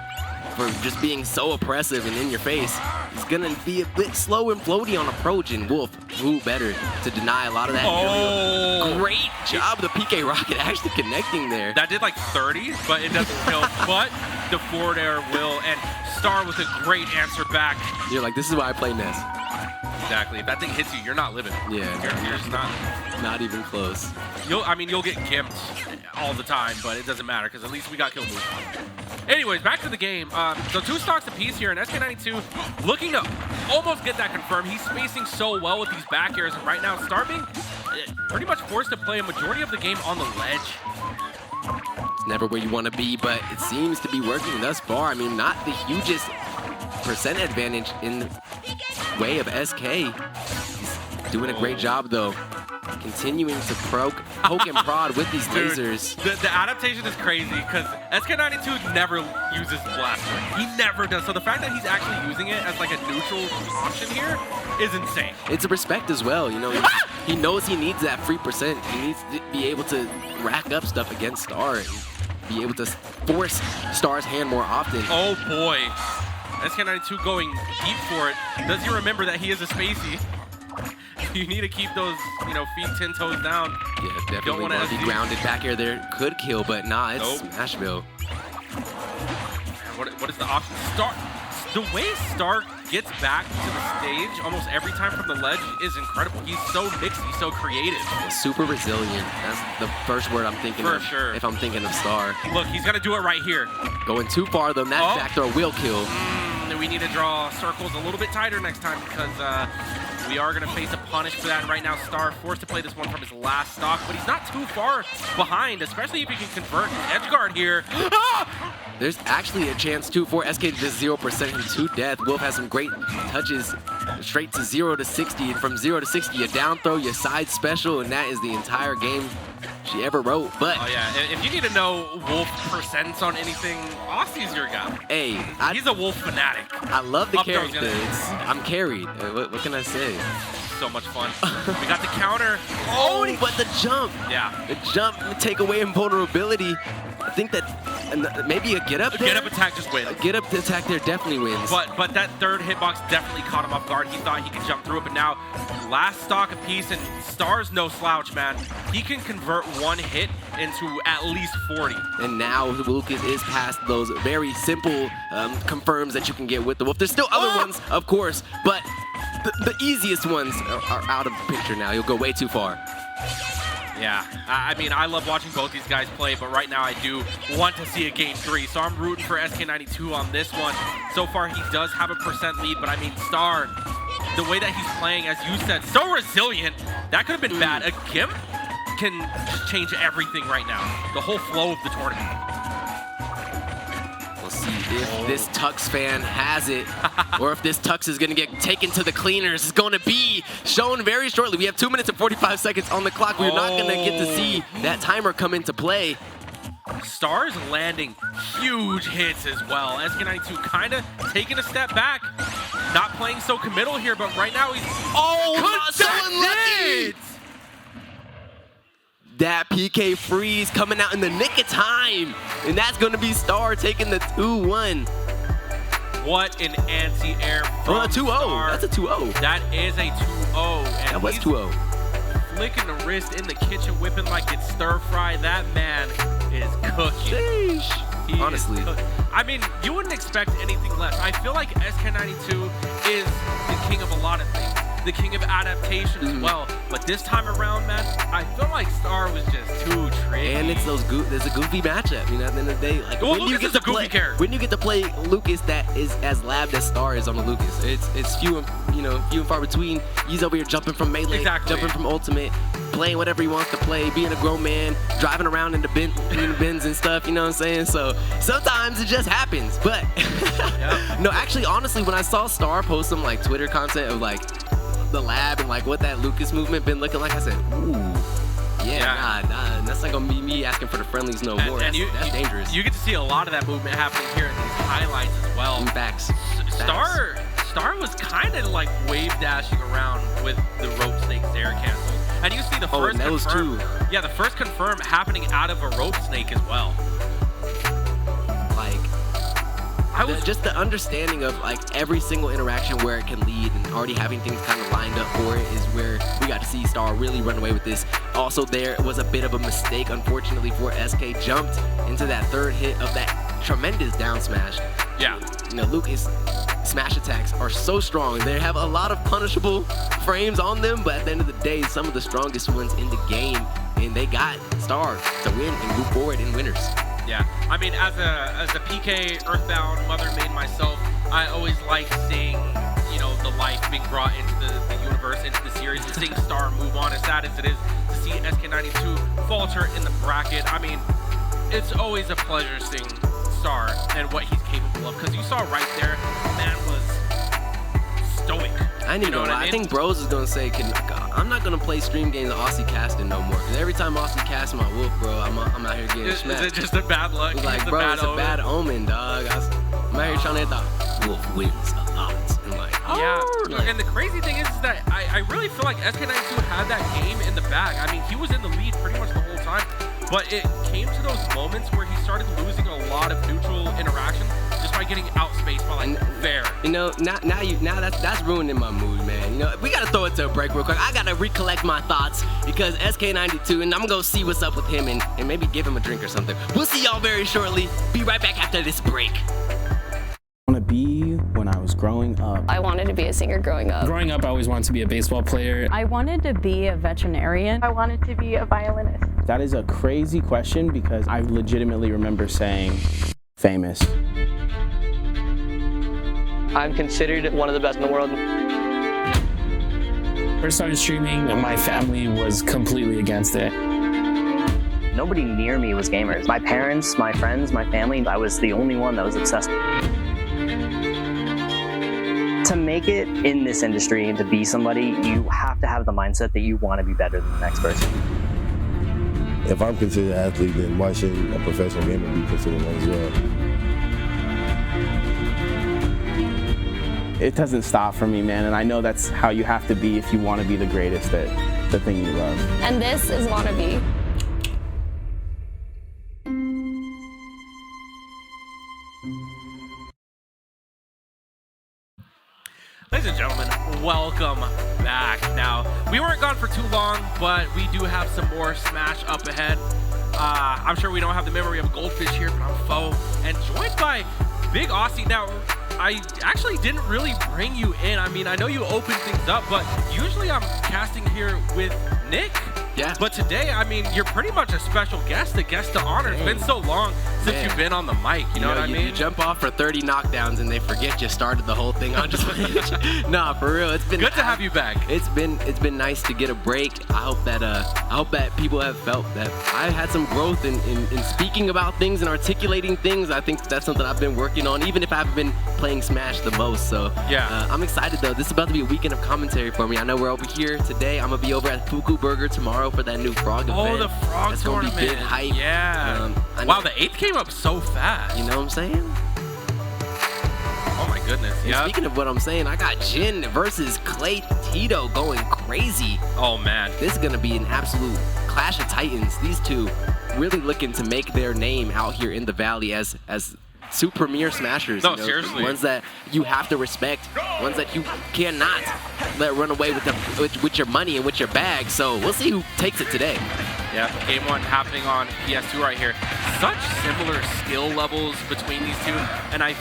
for just being so oppressive and in your face. He's gonna be a bit slow and floaty on approach, and Wolf, who better to deny a lot of that aerial. Great job, the PK Rocket actually connecting there. That did like 30, but it doesn't kill. But the forward air will, and Star with a great answer back. You're like, this is why I play Ness. Exactly. If that thing hits you, you're not living. Yeah, you're just not even close. You'll get gimped all the time, but it doesn't matter because at least we got kill moves. Anyways, back to the game. So 2 stocks apiece here, and SK92 looking to almost get that confirmed. He's spacing so well with these back airs, and right now Star being pretty much forced to play a majority of the game on the ledge. It's never where you want to be, but it seems to be working thus far. I mean, not the hugest percent advantage in the way of SK. He's doing a great job, though. Continuing to poke and prod with these lasers. The adaptation is crazy because SK92 never uses blaster. He never does. So the fact that he's actually using it as like a neutral option here is insane. It's a respect as well. You know, he knows he needs that free percent. He needs to be able to rack up stuff against Star and be able to force Star's hand more often. Oh boy. SK92 going deep for it. Does he remember that he is a spacey? You need to keep those, you know, feet 10 toes down. Yeah, definitely. Don't want to be grounded back here. There could kill, but nah, it's Smashville. What is the option? Star. The way Star gets back to the stage almost every time from the ledge is incredible. He's so mixed. He's so creative. Super resilient. That's the first word I'm thinking of. For sure. If I'm thinking of Star. Look, he's gonna do it right here. Going too far though. That back throw will kill. We need to draw circles a little bit tighter next time because we are going to face a punish for that. And right now, Star forced to play this one from his last stock, but he's not too far behind, especially if he can convert an edge guard here. There's actually a chance, too, for SK to just 0% him to death. Wolf has some great touches straight to 0 to 60. And from 0 to 60, your down throw, your side special, and that is the entire game she ever wrote. But if you need to know Wolf percents on anything, Aussie's your guy. Hey, he's a Wolf fanatic. I love the character. I'm carried. What can I say? So much fun. We got the counter. But the jump. Yeah. The jump take away invulnerability. I think that maybe a get up there. Get up attack just wins. A get up attack there definitely wins. But that third hitbox definitely caught him off guard. He thought he could jump through it, but now last stock apiece, and Star's no slouch, man. He can convert one hit into at least 40. And now Lucas is past those very simple confirms that you can get with the Wolf. There's still other ones, of course, but the easiest ones are out of the picture now. You'll go way too far. Yeah, I mean, I love watching both these guys play, but right now I do want to see a game 3, so I'm rooting for SK92 on this one. So far, he does have a percent lead, but I mean, Star, the way that he's playing, as you said, so resilient, that could have been bad. A Gimp can just change everything right now, the whole flow of the tournament. Well, see if this Tux fan has it, or if this Tux is going to get taken to the cleaners. It's going to be shown very shortly. We have 2 minutes and 45 seconds on the clock. We're not going to get to see that timer come into play. Star is landing huge hits as well. SK92 kind of taking a step back. Not playing so committal here, but right now he's... so unlucky! That PK freeze coming out in the nick of time. And that's going to be Star taking the 2-1. What an anti-air from a 2-0. Star. That's a 2-0. That is a 2-0. That was 2-0. Flicking the wrist in the kitchen, whipping like it's stir-fry. That man is cooking. Sheesh. Honestly. I mean, you wouldn't expect anything less. I feel like SK92 is the king of a lot of things. The king of adaptation as well. But this time around, man, I feel like Star was just too tricky. And it's there's a goofy matchup, you know, at the end of the day. Like, well, Lucas is a goofy character. When you get to play Lucas that is as labbed as Star is on the Lucas, it's few and far between. He's over here jumping from melee, jumping from ultimate, playing whatever he wants to play, being a grown man, driving around in the bins and stuff, you know what I'm saying? So sometimes it just happens. But no, actually, honestly, when I saw Star post some like Twitter content of like the lab and like what that Lucas movement been looking like, I said, ooh, nah, that's not gonna be me asking for the friendlies no more. That's dangerous. You get to see a lot of that movement happening here in these highlights as well. Facts. Star was kind of like wave dashing around with the rope snake Zare cancel. And you see the first confirm. Yeah, the first confirm happening out of a rope snake as well. Just the understanding of like every single interaction where it can lead and already having things kind of lined up for it is where we got to see Star really run away with this. Also, there was a bit of a mistake, unfortunately, for SK. Jumped into that third hit of that tremendous down smash. Yeah. You know, Lucas smash attacks are so strong. They have a lot of punishable frames on them, but at the end of the day, some of the strongest ones in the game, and they got Star to win and move forward in winners. Yeah, I mean, as a PK Earthbound mother maid myself, I always like seeing, you know, the life being brought into the universe, into the series, and seeing Star move on. As sad as it is to see SK92 falter in the bracket, I mean, it's always a pleasure seeing Star and what he's capable of, because you saw right there, man was stoic. I didn't know. I think Bros is gonna say, I'm not gonna play stream games of Aussie casting no more. Cause every time Aussie casts my wolf, bro, I'm out here getting smacked. Is it just a bad luck? It's like, bro, it's a bad omen, dog. I'm out here trying to hit the wolf wins a lot. And like, yeah. And the crazy thing is that I really feel like SK92 had that game in the bag. I mean, he was in the lead pretty much the whole time, but it came to those moments where he started losing a lot of neutral interaction just by getting outspaced by like fair. You know, now that's ruining my mood, man. You know, we gotta throw it to a break real quick. I gotta recollect my thoughts because SK92, and I'm gonna go see what's up with him and maybe give him a drink or something. We'll see y'all very shortly. Be right back after this break. I want to be when I was growing up. I wanted to be a singer growing up. Growing up, I always wanted to be a baseball player. I wanted to be a veterinarian. I wanted to be a violinist. That is a crazy question because I legitimately remember saying famous. I'm considered one of the best in the world. First started streaming, my family was completely against it. Nobody near me was gamers. My parents, my friends, my family, I was the only one that was obsessed. To make it in this industry and to be somebody, you have to have the mindset that you want to be better than the next person. If I'm considered an athlete, then why shouldn't a professional gamer be considered one as well? It doesn't stop for me, man, and I know that's how you have to be if you want to be the greatest at the thing you love. And this is Wannabe. Ladies and gentlemen, welcome back. Now, we weren't gone for too long, but we do have some more Smash up ahead. I'm sure we don't have the memory of a goldfish here, but I'm Foe, and joined by Big Aussie. Now, I actually didn't really bring you in. I mean, I know you open things up, but usually I'm casting here with Nick Yeah. But today, I mean, you're pretty much a special guest, a guest to honor. It's been so long since you've been on the mic. You know what I mean? You jump off for 30 knockdowns and they forget you started the whole thing on just Nah, for real. It's been good to have you back. It's been nice to get a break. I hope that people have felt that I had some growth in speaking about things and articulating things. I think that's something I've been working on, even if I haven't been playing Smash the most. So yeah, I'm excited though. This is about to be a weekend of commentary for me. I know we're over here today. I'm gonna be over at Fuku Burger tomorrow for that new Frog event. Oh, the Frog That's tournament. Gonna be big hype. Yeah. Wow, the 8th came up so fast. You know what I'm saying? Oh my goodness. Yeah. Speaking of what I'm saying, I got Jin versus Cley Tito going crazy. Oh man. This is gonna be an absolute clash of titans. These two really looking to make their name out here in the Valley as super premier smashers. No, seriously. Ones that you have to respect, ones that you cannot let run away with your money and with your bag. So we'll see who takes it today. Yeah, game 1 happening on PS2 right here. Such similar skill levels between these two, and I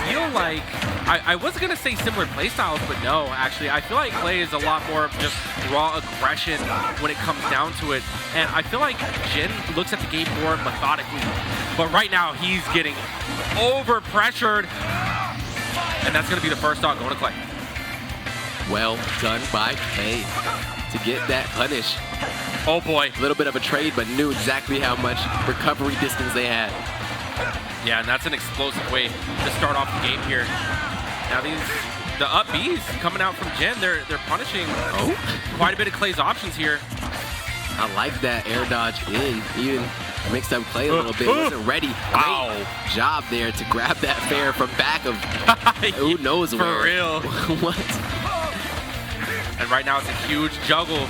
feel like I was gonna say similar playstyles, but no, actually, I feel like Cley is a lot more of just raw aggression when it comes down to it, and I feel like Jin looks at the game more methodically, but right now he's getting over pressured, and that's gonna be the first stock going to Cley. Well done by Cley to get that punish. Oh boy. A little bit of a trade, but knew exactly how much recovery distance they had. Yeah, and that's an explosive way to start off the game here. Now the up Bs coming out from Jin, they're punishing quite a bit of Clay's options here. I like that air dodge in, even mixed up Cley a little bit. Wasn't ready. Wow. Great job there to grab that fair from back of who knows where. For real. What? And right now it's a huge juggle.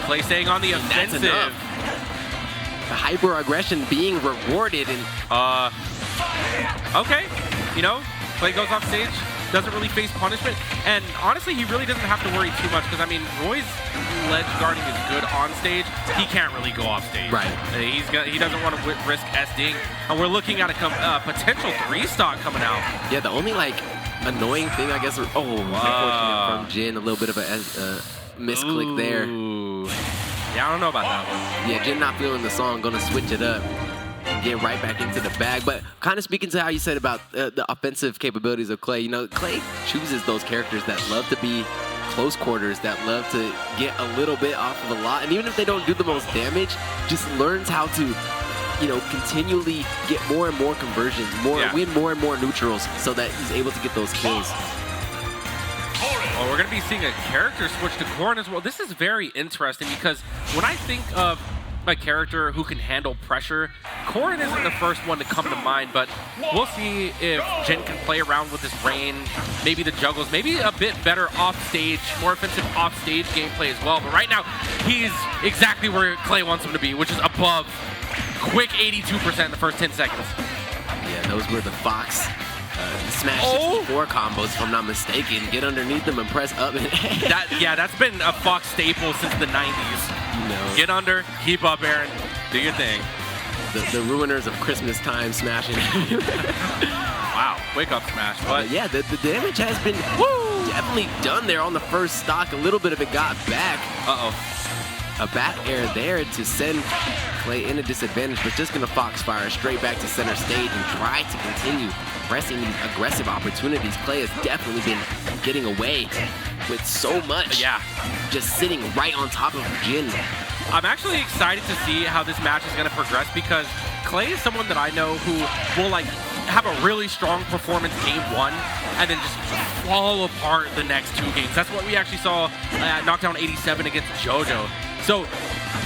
Cley staying on the offensive. The hyper aggression being rewarded, and okay, you know, Cley goes off stage, doesn't really face punishment, and honestly, he really doesn't have to worry too much because I mean, Roy's ledge guarding is good on stage. He can't really go off stage. Right. He doesn't want to risk SDing, and we're looking at a potential 3-stock coming out. Yeah, the only like annoying thing I guess. Unfortunate from Jin, a little bit of a misclick there. Yeah, I don't know about that one. Yeah, Jin not feeling the song, gonna switch it up and get right back into the bag. But kind of speaking to how you said about the offensive capabilities of Cley, you know, Cley chooses those characters that love to be close quarters, that love to get a little bit off of a lot. And even if they don't do the most damage, just learns how to, you know, continually get more and more conversions, win more and more neutrals so that he's able to get those kills. Well, we're going to be seeing a character switch to Corrin as well. This is very interesting because when I think of a character who can handle pressure, Corrin isn't the first one to come to mind, but we'll see if Jin can play around with his range, maybe the juggles, maybe a bit better off-stage, more offensive off-stage gameplay as well. But right now, he's exactly where Cley wants him to be, which is above quick 82% in the first 10 seconds. Yeah, those were the Fox Smash 64 combos, if I'm not mistaken. Get underneath them and press up. That's been a Fox staple since the 90s. You know. Get under, keep up, Aaron. Do your thing. The ruiners of Christmas time smashing. Wow, wake up smash. But yeah, the damage has been definitely done there on the first stock. A little bit of it got back. A back air there to send Cley in a disadvantage, but just gonna Foxfire straight back to center stage and try to continue pressing these aggressive opportunities. Cley has definitely been getting away with so much. Yeah. Just sitting right on top of Jin. I'm actually excited to see how this match is gonna progress because Cley is someone that I know who will like have a really strong performance game 1 and then just fall apart the next 2 games. That's what we actually saw at Knockdown 87 against JoJo. So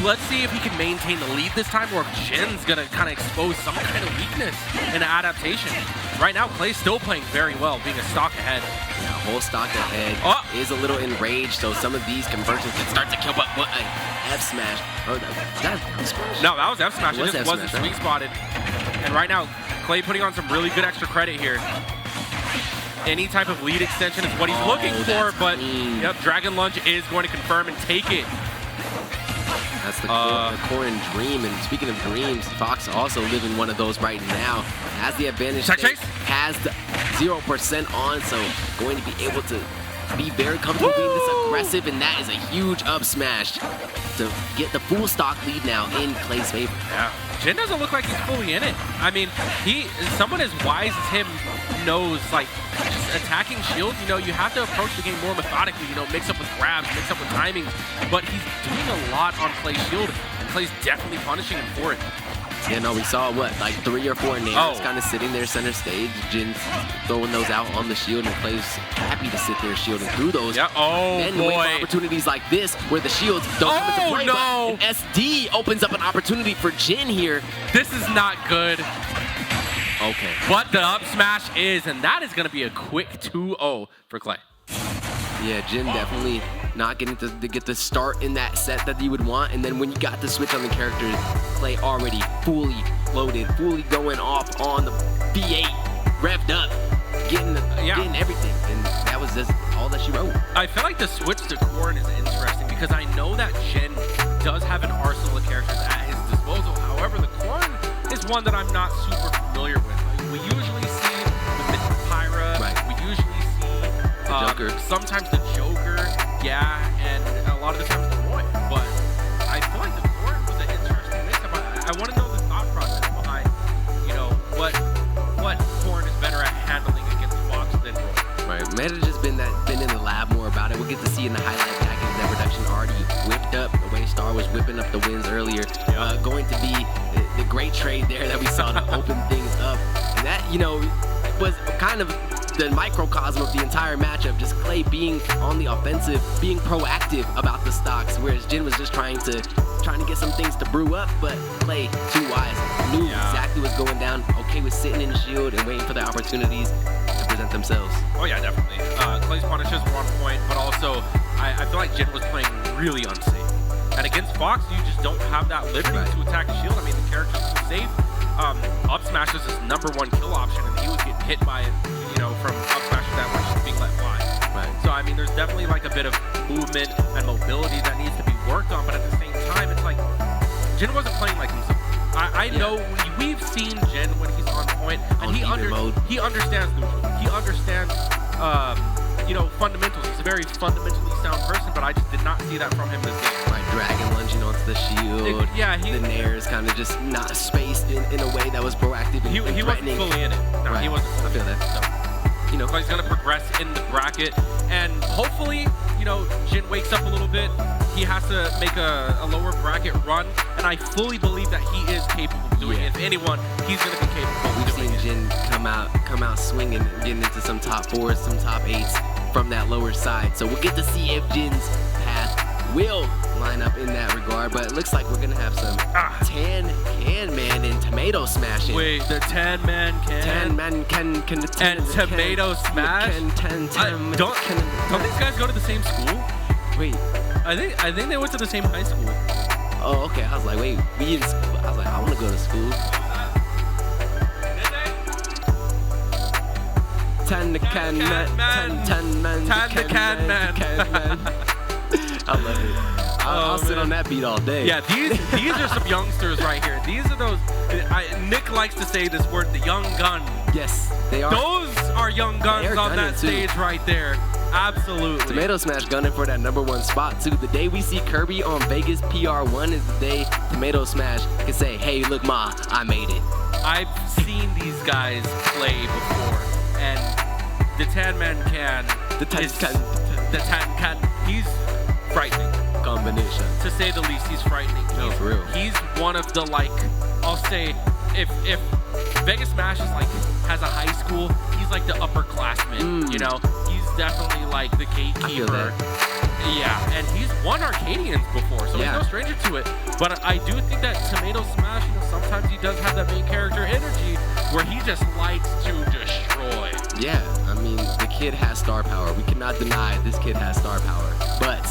let's see if he can maintain the lead this time or if Jin's gonna kind of expose some kind of weakness in adaptation. Right now, Clay's still playing very well, being a stock ahead. Yeah, a whole stock ahead. Is a little enraged, so some of these conversions can start to kill, but what a F smash. Oh, that F smash? No, that was F smash. It just wasn't F-smash, sweet spotted. And right now, Cley putting on some really good extra credit here. Any type of lead extension is what he's looking for, but yep, Dragon Lunge is going to confirm and take it. That's the Corrin dream, and speaking of dreams, Fox also living one of those right now. Has the advantage, has the 0% on, so going to be able to be very comfortable being this aggressive, and that is a huge up smash to get the full stock lead now in Clay's favor. Yeah. Jin doesn't look like he's fully in it. I mean, someone as wise as him knows, like, just attacking shields, you know, you have to approach the game more methodically, you know, mix up with grabs, mix up with timings, but he's doing a lot on Clay's shield, and Clay's definitely punishing him for it. Yeah, no, we saw, what, like 3 or 4 names kind of sitting there center stage. Jin's throwing those out on the shield, and Clay's happy to sit there shielding through those. Yeah, then wait for opportunities like this where the shields don't come into play. No. But an SD opens up an opportunity for Jin here. This is not good. Okay. But the up smash is, and that is going to be a quick 2-0 for Clay. Yeah, Jin definitely not getting to get the start in that set that you would want. And then when you got the switch on the characters, Clay already fully loaded, fully going off on the V8, revved up, getting everything. And that was just all that she wrote. I feel like the switch to Corrin is interesting because I know that Jin does have an arsenal of characters at his disposal. However, the Corrin is one that I'm not super familiar with. Like, we usually see the Mythra Pyra. Right. We usually see Joker. Sometimes the Joker, yeah, and a lot of the times the Roy. But I feel like the Corrin was an interesting mix-up. I want to know the thought process behind, you know, what Corrin is better at handling against Fox than Roy. Right, might have just been in the lab more about it. We'll get to see in the highlight package that production already whipped up the way Star was whipping up the wins earlier. Going to be the great trade there that we saw to open things up, and that, you know, was kind of the microcosm of the entire matchup. Just Clay being on the offensive, being proactive about the stocks, whereas Jin was just trying to get some things to brew up. But Clay, too wise, knew exactly what's going down. Okay with sitting in the shield and waiting for the opportunities to present themselves. Oh yeah, definitely. Clay's punishes were on point, but also I feel like Jin was playing really unsafe. And against Fox, you just don't have that liberty to attack a shield. I mean, the character's too safe. Up smash is his #1 kill option, and he was getting hit by it, you know, from up smashes that were just being let fly. Right. So I mean, there's definitely like a bit of movement and mobility that needs to be worked on, but at the same time, it's like Jin wasn't playing like himself. I know we've seen Jin when he's on point, and he understands neutral. He understands, you know, fundamentals. He's a very fundamentally sound person, but I just did not see that from him this game. Right, dragon lunging onto the shield. The Nair is kind of just not spaced in a way that was proactive and he wasn't threatening. fully in it. No, he wasn't fully I feel that. So, you know, Clay's going to progress in the bracket, and hopefully, you know, Jin wakes up a little bit. He has to make a lower bracket run, and I fully believe that he is capable of doing it. If anyone, he's going to be capable of We've doing seen it. Jin come out swinging and getting into some top 4s, some top 8s from that lower side. So we'll get to see if Jin's path will line up in that regard, but it looks like we're going to have some Tan Can Man and Tomato Smashing. Wait, the Tan Man Can? Tan Man Can and Tomato Smash? Don't these guys go to the same school? Wait. I think they went to the same high school. Oh, okay. I was like, wait, we in school. I was like, I want to go to school. Tan the Can Man. Tan the Can Man. I love it. I'll sit on that beat all day. Yeah, these are some youngsters right here. These are those. Nick likes to say this word, the young gun. Yes, they are. Those are young guns on that stage right there. Absolutely. Tomato Smash gunning for that #1 spot too. The day we see Kirby on Vegas PR1 is the day Tomato Smash can say, "Hey, look, ma, I made it." I've seen these guys play before, and the Tan Man Can. The Tan Can. He's frightening. Combination. To say the least, he's frightening. No, for real. He's one of the, like, I'll say, if Vegas Smash is like has a high school, he's like the upperclassman. You know, he's definitely like the gatekeeper. Yeah, and he's won Arcadians before, so he's no stranger to it. But I do think that Tomato Smash, you know, sometimes he does have that main character energy where he just likes to destroy. Yeah, I mean, the kid has star power. We cannot deny this kid has star power. But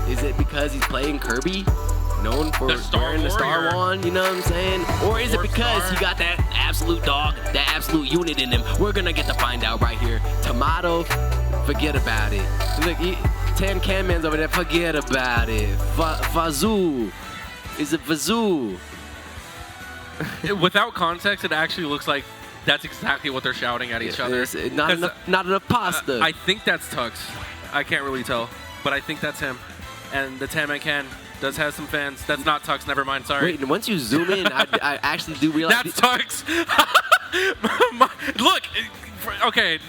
is it because he's playing Kirby, known for wearing the Star Wand, you know what I'm saying? Or is it because he got that absolute dog, that absolute unit in him? We're gonna get to find out right here. Tomato, forget about it. Look, Tan Can Man's over there, forget about it. Vazoo. Is it Vazoo? Without context, it actually looks like that's exactly what they're shouting at each other. Not enough pasta. I think that's Tux. I can't really tell, but I think that's him. And the 10-man can does have some fans. That's not Tux, never mind, sorry. Wait, once you zoom in, I actually do realize... That's Tux! Look, okay,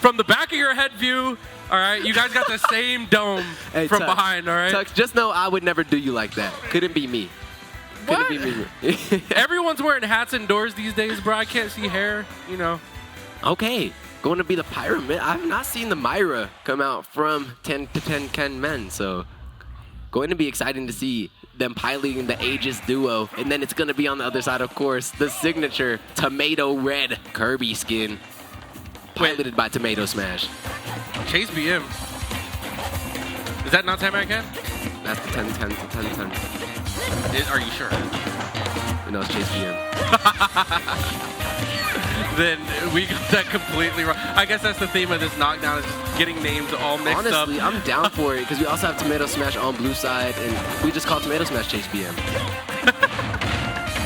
from the back of your head view, all right, you guys got the same dome Hey, from Tux, behind, all right? Tux, just know I would never do you like that. Couldn't be me. What? Couldn't be me. Everyone's wearing hats indoors these days, bro. I can't see hair, you know. Okay, going to be the Pyra. I've not seen the Myra come out from 10 to 10 Ken men, so going to be exciting to see them piloting the Aegis duo. And then it's going to be on the other side, of course, the signature tomato red Kirby skin, piloted by TOMATTOSMASH. ChaseBM. Is that not 10-man can? That's the 10, 10, 10, 10. Are you sure? No, it's ChaseBM. Then we got that completely wrong. I guess that's the theme of this knockdown, is just getting names all mixed up. Honestly, I'm down for it because we also have TOMATTOSMASH on blue side, and we just call TOMATTOSMASH ChaseBM.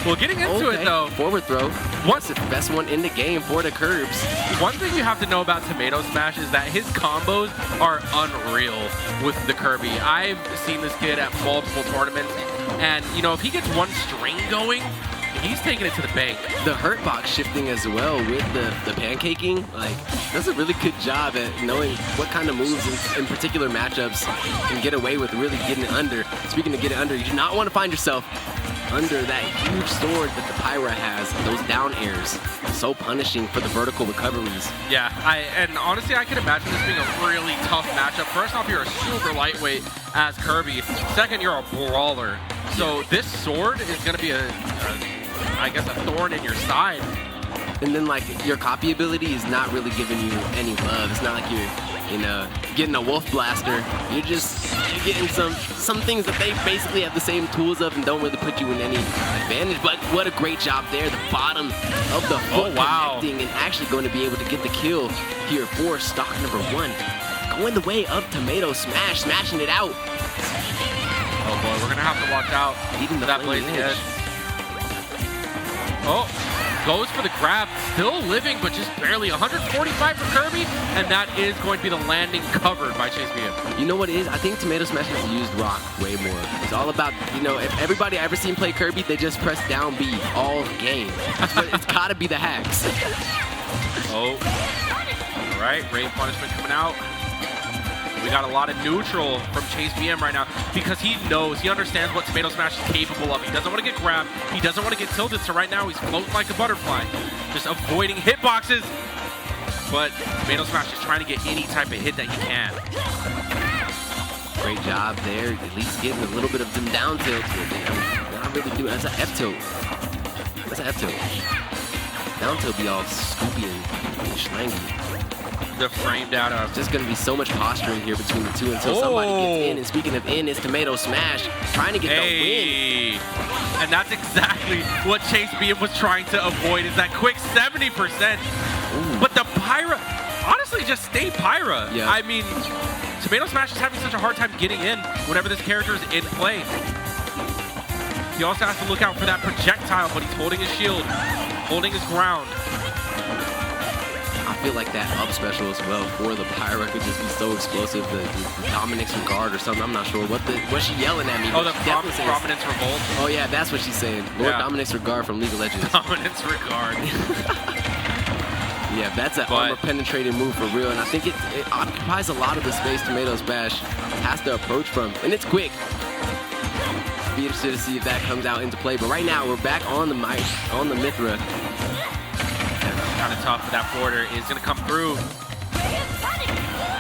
Well, getting into it though, forward throw. What's the best one in the game for the curbs? One thing you have to know about TOMATTOSMASH is that his combos are unreal with the Kirby. I've seen this kid at multiple tournaments, and you know, if he gets one string going, he's taking it to the bank. The hurt box shifting as well with the pancaking, like, does a really good job at knowing what kind of moves in particular matchups can get away with really getting it under. Speaking of getting under, you do not want to find yourself under that huge sword that the Pyra has, those down airs. So punishing for the vertical recoveries. Yeah, and honestly, I can imagine this being a really tough matchup. First off, you're a super lightweight as Kirby. Second, you're a brawler. So this sword is going to be I guess, a thorn in your side. And then, like, your copy ability is not really giving you any love. It's not like you're, you know, getting a wolf blaster. You're getting some things that they basically have the same tools of and don't really put you in any advantage. But what a great job there. The bottom of the foot connecting and actually going to be able to get the kill here for stock number 1. Going the way of TOMATTOSMASH, smashing it out. Oh boy, we're going to have to watch out. Eating that blazing edge. Oh, goes for the grab, still living, but just barely. 145 for Kirby, and that is going to be the landing covered by ChaseBM. You know what it is? I think TOMATTOSMASH has used rock way more. It's all about, you know, if everybody I ever seen play Kirby, they just press down B all game. That's what, it's gotta be the hacks. Oh, all right, Ray punishment coming out. We got a lot of neutral from ChaseBM right now because he knows, he understands what TOMATTOSMASH is capable of. He doesn't want to get grabbed. He doesn't want to get tilted. So right now he's floating like a butterfly, just avoiding hitboxes. But TOMATTOSMASH is trying to get any type of hit that he can. Great job there. At least getting a little bit of them down tilts. Not really doing. That's an F tilt. That's an F tilt. Down tilt be all scoopy and schlangy. The framed out of. There's going to be so much posturing here between the two until somebody gets in. And speaking of in, it's TOMATTOSMASH trying to get the win. And that's exactly what ChaseBM was trying to avoid, is that quick 70%. Ooh. But the Pyra, honestly, just stay Pyra. Yeah. I mean, TOMATTOSMASH is having such a hard time getting in whenever this character is in play. He also has to look out for that projectile, but he's holding his shield, holding his ground. I feel like that up special as well for the Pyra could just be so explosive. The Dominic's Regard or something. I'm not sure what's she yelling at me. Oh, the Prominence Revolt. Oh yeah, that's what she's saying. Lord Dominic's Regard from League of Legends. Dominance Regard. Yeah, that's an armor penetrating move for real, and I think it occupies a lot of the space TOMATTOSMASH has to approach from, and it's quick. Be interested to see if that comes out into play. But right now we're back on the Mythra. Kind of tough, but that forwarder is going to come through.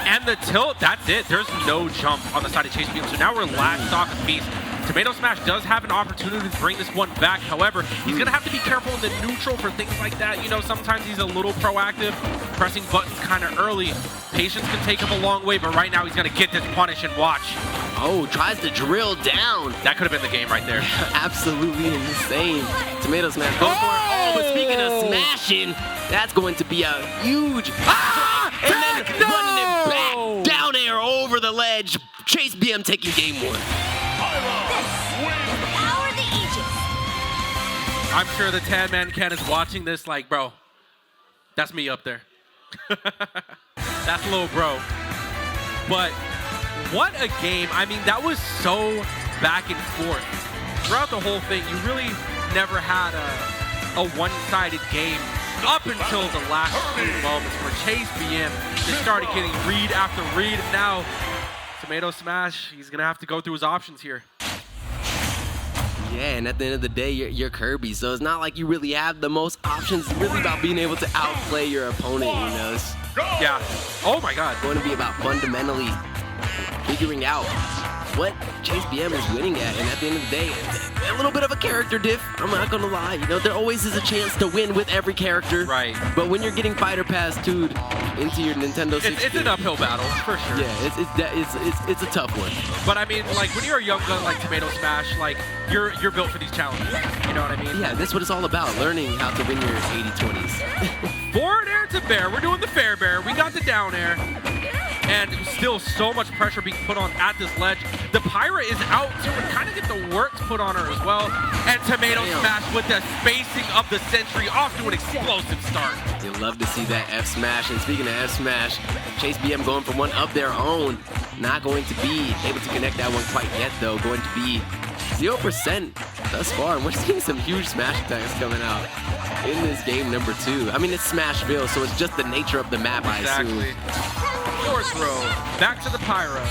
And the tilt, that's it. There's no jump on the side of ChaseBM. So now we're last stock of beast. TOMATTOSMASH does have an opportunity to bring this one back. However, he's going to have to be careful in the neutral for things like that. You know, sometimes he's a little proactive, pressing buttons kind of early. Patience can take him a long way, but right now he's going to get this punish and watch. Oh, tries to drill down. That could have been the game right there. Absolutely insane. TOMATTOSMASH goes for it. Oh, but speaking of smashing, that's going to be a huge... and then running it back. Down air over the ledge. ChaseBM taking game 1. I'm sure the 10-man Ken is watching this like, bro, that's me up there. That's little bro. but what a game. I mean, that was so back and forth. Throughout the whole thing, you really never had a one-sided game up until the last few moments where ChaseBM just started getting read after read, and now TOMATTOSMASH, he's going to have to go through his options here. Yeah, and at the end of the day, you're Kirby, so it's not like you really have the most options. It's really about being able to outplay your opponent, you know? It's Yeah. Oh my God. going to be about fundamentally figuring out what ChaseBM is winning at, and at the end of the day, a little bit of a character diff. I'm not gonna lie. You know, there always is a chance to win with every character. Right. But when you're getting Fighter Pass 2'd into your Nintendo 60, It's an uphill battle, for sure. Yeah, it's a tough one. But I mean, like, when you're a young gun like TOMATTOSMASH, like, you're built for these challenges. You know what I mean? Yeah, that's what it's all about, learning how to win your 80-20s. Forward air to bear. We're doing the fair bear. We got the down air. And still so much pressure being put on at this ledge. The Pyra is out to kind of get the work put on her as well. And TOMATTOSMASH with the spacing of the century off to an explosive start. You love to see that F smash. And speaking of F smash, ChaseBM going for one of their own. Not going to be able to connect that one quite yet though. Going to be 0% thus far. And we're seeing some huge smash attacks coming out in this game number 2. I mean, it's Smashville, so it's just the nature of the map, I assume. Fourth row, back to the Pyra.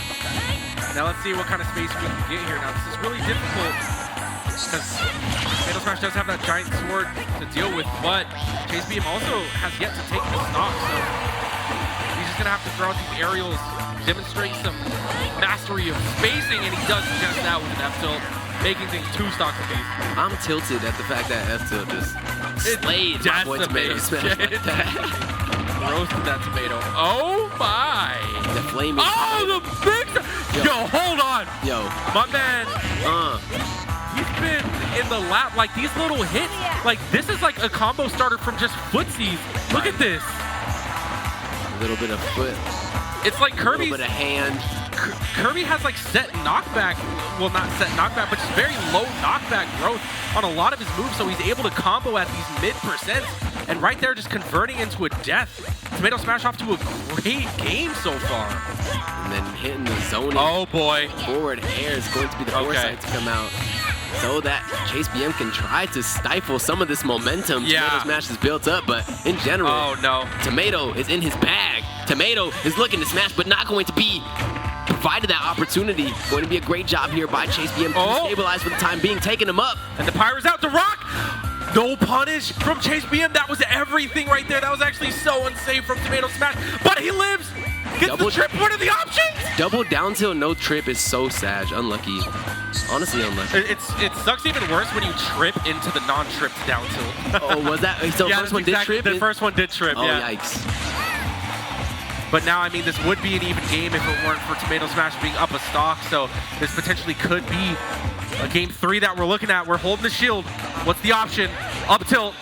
Now let's see what kind of space we can get here. Now this is really difficult because TOMATTOSMASH does have that giant sword to deal with, but ChaseBM also has yet to take the stock, so he's just gonna have to throw out these aerials, demonstrate some mastery of spacing, and he does just that with an F-tilt, making things 2 stocks apiece. I'm tilted at the fact that F-tilt just slayed my boy TOMATTOSMASH like that. Roasted that tomato. Oh my! The flaming. Oh, the big. Yo, hold on. Yo, my man. He's been in the lap. Like these little hits. Like this is like a combo starter from just footsies. Look at this. A little bit of foot. It's like Kirby's. A little bit of hand. Kirby has like set knockback. Well, not set knockback, but just very low knockback growth on a lot of his moves. So he's able to combo at these mid-percents. And right there, just converting into a death. TOMATTOSMASH off to a great game so far. And then hitting the zoning. Oh boy. Forward air is going to be the foresight to come out. So that ChaseBM can try to stifle some of this momentum TOMATTOSMASH has built up. But in general, oh no. Tomato is in his bag. Tomato is looking to smash, but not going to be provided that opportunity. Going to be a great job here by ChaseBM to stabilize for the time being, taking him up. And the Pyra's out to rock. No punish from ChaseBM. That was everything right there. That was actually so unsafe from TOMATTOSMASH. But he lives. Gets the trip. What are the options? Double down tilt, no trip is so sad. Unlucky. Honestly, unlucky. It sucks even worse when you trip into the non-tripped down tilt. Oh, was that? So yeah, first one did trip? The first one did trip, oh, yeah. Yikes. But now, I mean, this would be an even game if it weren't for TOMATTOSMASH being up a stock. So this potentially could be a game 3 that we're looking at. We're holding the shield. What's the option? Up tilt.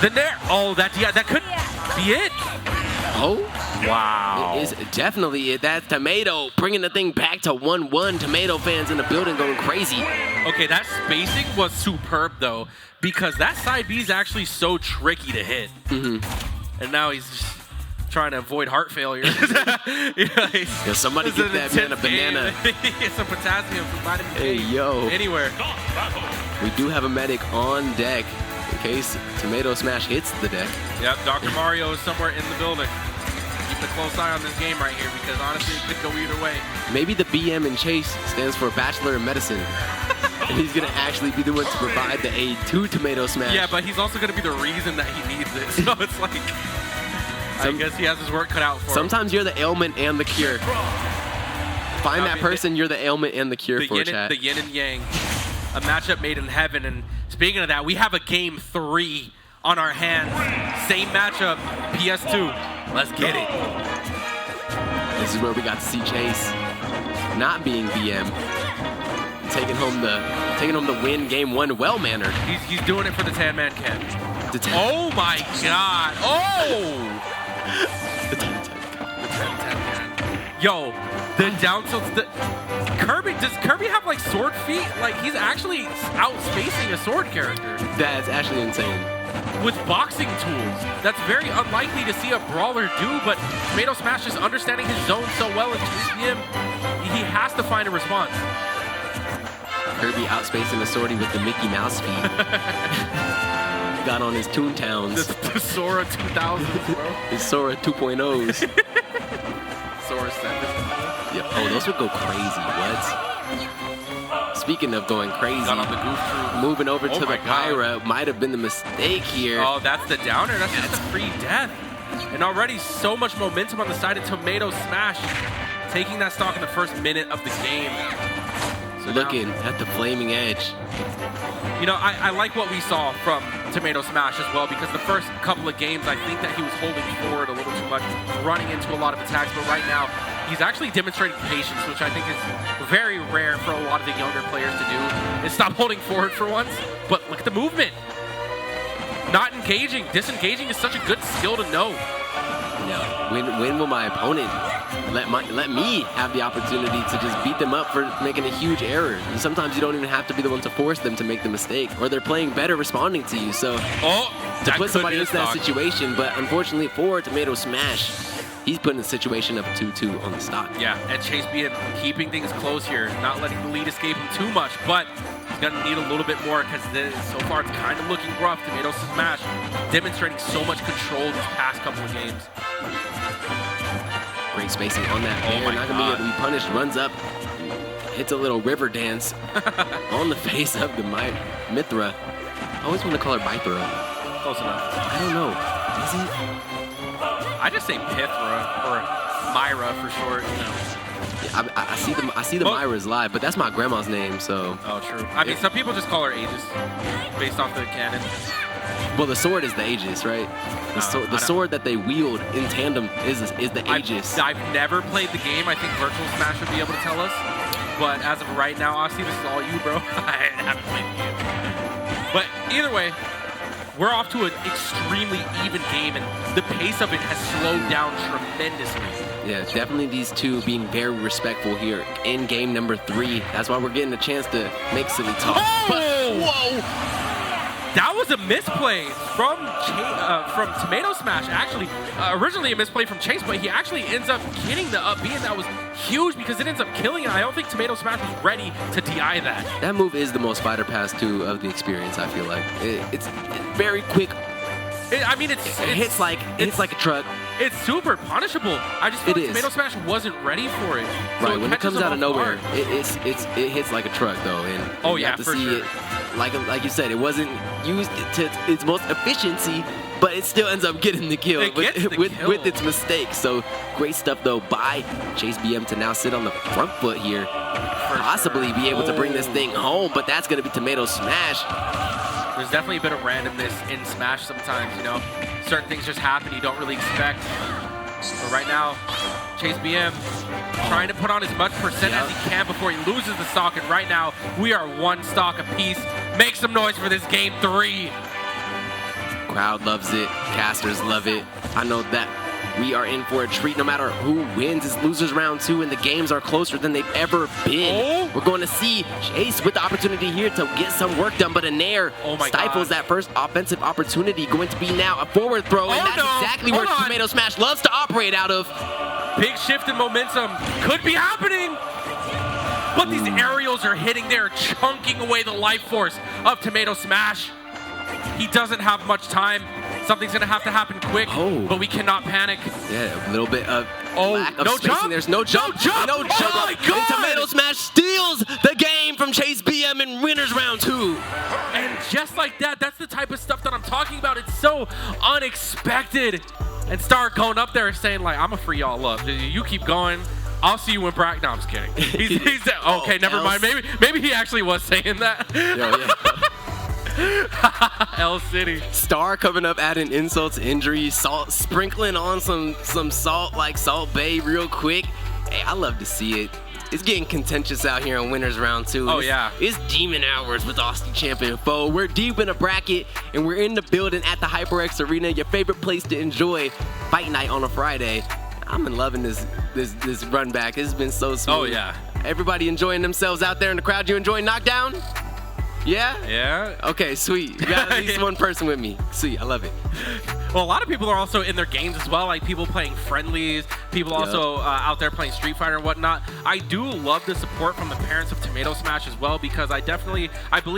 The nair. Oh, that could be it. Oh. Wow. It is definitely it. That's Tomato bringing the thing back to 1-1. Tomato fans in the building going crazy. Okay, that spacing was superb, though, because that side B is actually so tricky to hit. And now he's just trying to avoid heart failure. Somebody get that man a banana. Get some potassium from vitamin Hey, K. yo. Anywhere. We do have a medic on deck in case TOMATTOSMASH hits the deck. Yep, Dr. Mario is somewhere in the building. Keep a close eye on this game right here because honestly, it could go either way. Maybe the BM in Chase stands for Bachelor in Medicine. And he's going to actually be the one to provide the aid to TOMATTOSMASH. Yeah, but he's also going to be the reason that he needs it. So it's like, I guess he has his work cut out for him. Sometimes you're the ailment and the cure. Find that person, you're the ailment and the cure for chat. The yin and yang. A matchup made in heaven. And speaking of that, we have a game 3 on our hands. Same matchup, PS2. Let's get it. This is where we got to see Chase not being BM. Taking home the win, game 1, well-mannered. He's doing it for the Tan-Man Cat. Oh my god. Oh! The Tan-Man. Yo, the down tilts. Kirby, does Kirby have like sword feet? Like he's actually outspacing a sword character. That's actually insane. with boxing tools. That's very unlikely to see a brawler do, but TOMATTOSMASH is understanding his zone so well in ChaseBM, he has to find a response. Kirby outspacing the Sortie with the Mickey Mouse feed. Got on his Toontowns. The Sora 2000s, bro. His Sora 2.0s. Sora 7. Yep. Oh, those would go crazy. What? Speaking of going crazy, Got on the goof troop. moving over to the my God. Pyra might have been the mistake here. Oh, that's the downer. That's just a free death. And already so much momentum on the side of TOMATTOSMASH, taking that stock in the first minute of the game. So Looking now, at the flaming edge. you know, I like what we saw from TOMATTOSMASH as well, because the first couple of games, I think that he was holding forward a little too much, running into a lot of attacks, but right now, he's actually demonstrating patience, which I think is very rare for a lot of the younger players to do, is stop holding forward for once. But look at the movement. Not engaging. Disengaging is such a good skill to know. Yeah. When will my opponent let me have the opportunity to just beat them up for making a huge error? And sometimes you don't even have to be the one to force them to make the mistake, or they're playing better responding to you. So to put somebody into that situation, but unfortunately for TOMATTOSMASH, he's put in a situation of 2-2 on the stock. Yeah, and ChaseBM keeping things close here, not letting the lead escape him too much, but he's going to need a little bit more because so far it's kind of looking rough. TOMATTOSMASH demonstrating so much control these past couple of games. Great spacing on that. Oh my not going to be able to be punished. Runs up, hits a little river dance on the face of the Mythra. I always want to call her Mythra. Close enough. I don't know. Is it? I just say Pyra or Myra for short. You know. Yeah, I see the Myras live, but that's my grandma's name, so. Oh, true. I mean, some people just call her Aegis based off the canon. Well, the sword is the Aegis, right? The sword that they wield in tandem is the Aegis. I've never played the game. I think Virtual Smash would be able to tell us. But as of right now, Aussie, this is all you, bro. I haven't played the game. But either way, we're off to an extremely even game, and the pace of it has slowed down tremendously. Yeah, definitely these two being very respectful here in game number 3. That's why we're getting a chance to make silly talk. Oh! But, whoa! That was a misplay from TOMATTOSMASH. Actually, originally a misplay from Chase, but he actually ends up getting the up B, and that was huge because it ends up killing it. I don't think TOMATTOSMASH was ready to DI that. That move is the most fighter pass 2 of the experience, I feel like. It's very quick. It hits like a truck. It's super punishable. I just feel like TOMATTOSMASH wasn't ready for it. Right, when it comes out of nowhere, it hits like a truck though, and you have to see it. Like you said, it wasn't used to its most efficiency, but it still ends up getting the kill with its mistakes. So great stuff though by ChaseBM to now sit on the front foot here, possibly be able to bring this thing home. But that's going to be TOMATTOSMASH. There's definitely a bit of randomness in Smash sometimes, you know. Certain things just happen you don't really expect. But right now, ChaseBM trying to put on as much percent as he can before he loses the stock. And right now, we are 1 stock apiece. Make some noise for this game 3. Crowd loves it. Casters love it. I know that we are in for a treat no matter who wins. It's losers round 2, and the games are closer than they've ever been. We're going to see Chase with the opportunity here to get some work done, but a nair stifles that first offensive opportunity. Going to be now a forward throw, and that's exactly where TOMATTOSMASH loves to operate out of. Big shift in momentum could be happening. But these aerials are hitting. They're chunking away the life force of TOMATTOSMASH. He doesn't have much time. Something's going to have to happen quick, but we cannot panic. Yeah, a little bit of lack of spacing. Jump. There's no jump. No jump. Oh my God. And TOMATTOSMASH steals the game from ChaseBM in winners round 2. And just like that, that's the type of stuff that I'm talking about. It's so unexpected. And Stark going up there saying, like, I'm going to free y'all up. You keep going. I'll see you when Brack. No, I'm just kidding. He's okay, never mind. Maybe he actually was saying that. L City. Star coming up adding insult to injury, sprinkling on some salt like Salt Bay real quick. Hey, I love to see it. It's getting contentious out here in winners round 2. It's demon hours with Austin Champion Foe. We're deep in a bracket, and we're in the building at the HyperX Arena, your favorite place to enjoy fight night on a Friday. I'm loving this run back. It's been so smooth. Oh yeah. Everybody enjoying themselves out there in the crowd. You enjoying Knockdown? Yeah? Yeah. Okay, sweet. You got at least one person with me. Sweet, I love it. Well, a lot of people are also in their games as well, like people playing friendlies, people also out there playing Street Fighter and whatnot. I do love the support from the parents of TOMATTOSMASH as well, because I believe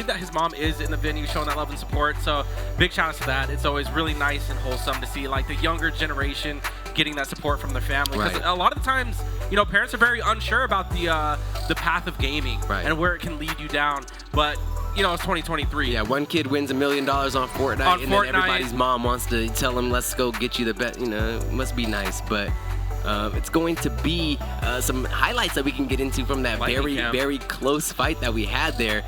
that his mom is in the venue showing that love and support, so big shout out to that. It's always really nice and wholesome to see like the younger generation getting that support from their family, because a lot of the times, you know, parents are very unsure about the path of gaming and where it can lead you down, but you know, it's 2023. Yeah, one kid wins $1 million on Fortnite, and then everybody's mom wants to tell him, let's go get you the best, you know, it must be nice, but it's going to be some highlights that we can get into from that very close fight that we had there.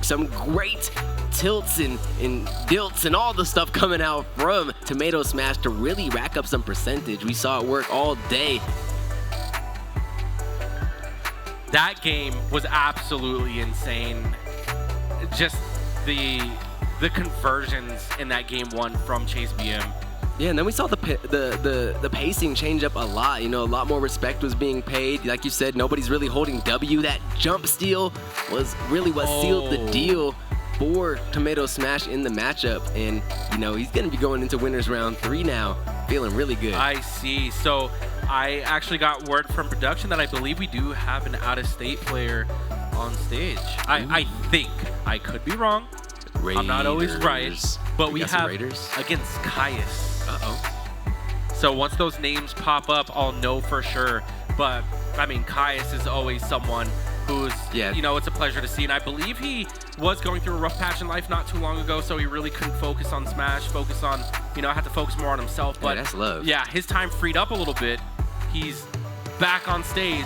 Some great tilts and dilts and all the stuff coming out from TOMATTOSMASH to really rack up some percentage. We saw it work all day. That game was absolutely insane. Just the conversions in that game one from ChaseBM. Yeah, and then we saw the pacing change up a lot. You know, a lot more respect was being paid. Like you said, nobody's really holding W. That jump steal was really what sealed the deal for TOMATTOSMASH in the matchup. And, you know, he's going to be going into winners round 3 now, feeling really good. I see. So I actually got word from production that I believe we do have an out-of-state player on stage. I think. I could be wrong. Raiders. I'm not always right. But we have Raiders against Caius. Uh-oh. So once those names pop up, I'll know for sure. But, I mean, Caius is always someone who's, you know, it's a pleasure to see. And I believe he was going through a rough patch in life not too long ago, so he really couldn't focus on Smash, focus on, you know, had to focus more on himself. But that's love. Yeah, his time freed up a little bit. He's back on stage.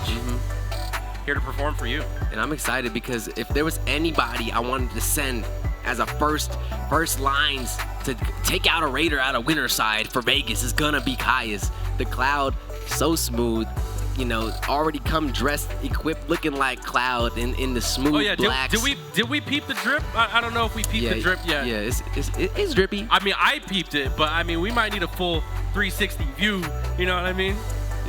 Here to perform for you. And I'm excited because if there was anybody I wanted to send as a first lines to take out a Raider out of winner side for Vegas, is gonna be Caius. The Cloud, so smooth, you know, already come dressed, equipped, looking like Cloud in the smooth blacks. Did we peep the drip? I don't know if we peeped the drip yet. Yeah, it's drippy. I mean, I peeped it, but I mean, we might need a full 360 view. You know what I mean?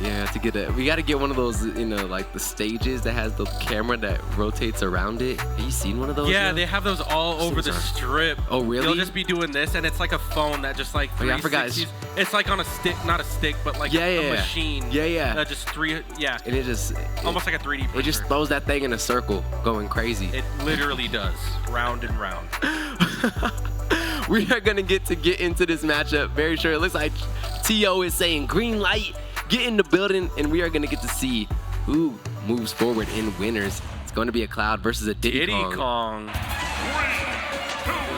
Yeah, we got to get one of those, you know, like the stages that has the camera that rotates around it. Have you seen one of those? Yeah, they have those all over the strip. Oh, really? They'll just be doing this, and it's like a phone that just like 360s. I forgot. It's like on a stick, not a stick, but like a machine. Yeah. Just And it just almost like a 3D printer. It just throws that thing in a circle, going crazy. It literally does, round and round. We are gonna get into this matchup very sure. It looks like T.O. is saying green light. Get in the building, and we are going to get to see who moves forward in winners. It's going to be a Cloud versus a Diddy Kong. What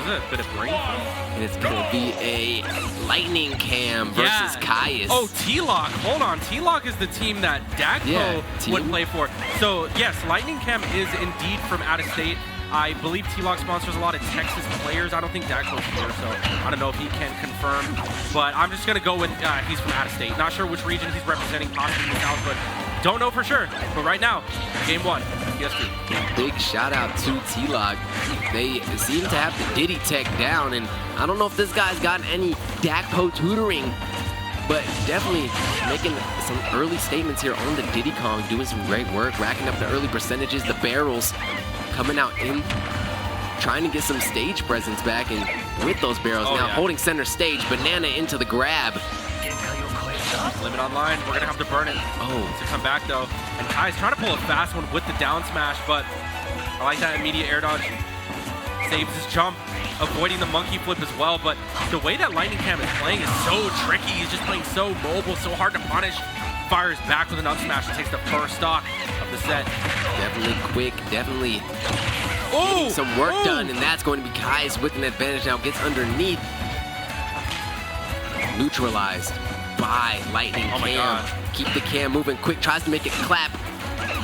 is it? A bit of brain fog? And it's going to be a LightningCam versus Caius. Oh, T-Lock. Hold on. T-Lock is the team that Dagpo would play for. So, yes, LightningCam is indeed from out of state. I believe T-Lock sponsors a lot of Texas players. I don't think Dagpo's here, so I don't know if he can confirm. But I'm just going to go with he's from out of state. Not sure which region he's representing, possibly the South, but don't know for sure. But right now, game 1, PS2. Big shout out to T-Lock. They seem to have the Diddy tech down, and I don't know if this guy's gotten any Dagpo tutoring, but definitely making some early statements here on the Diddy Kong, doing some great work, racking up the early percentages, the barrels coming out in, trying to get some stage presence back, and with those barrels holding center stage, Banana into the grab. Limit online, we're gonna have to burn it to come back though. And Kai's trying to pull a fast one with the down smash, but I like that immediate air dodge. Saves his jump, avoiding the monkey flip as well, but the way that LightningCam is playing is so tricky. He's just playing so mobile, so hard to punish. Fires back with an up smash and takes the first stock of the set. Definitely quick, definitely getting some work done, and that's going to be Caius with an advantage now. Gets underneath. Neutralized by LightningCam. Oh my God. Keep the cam moving quick, tries to make it clap.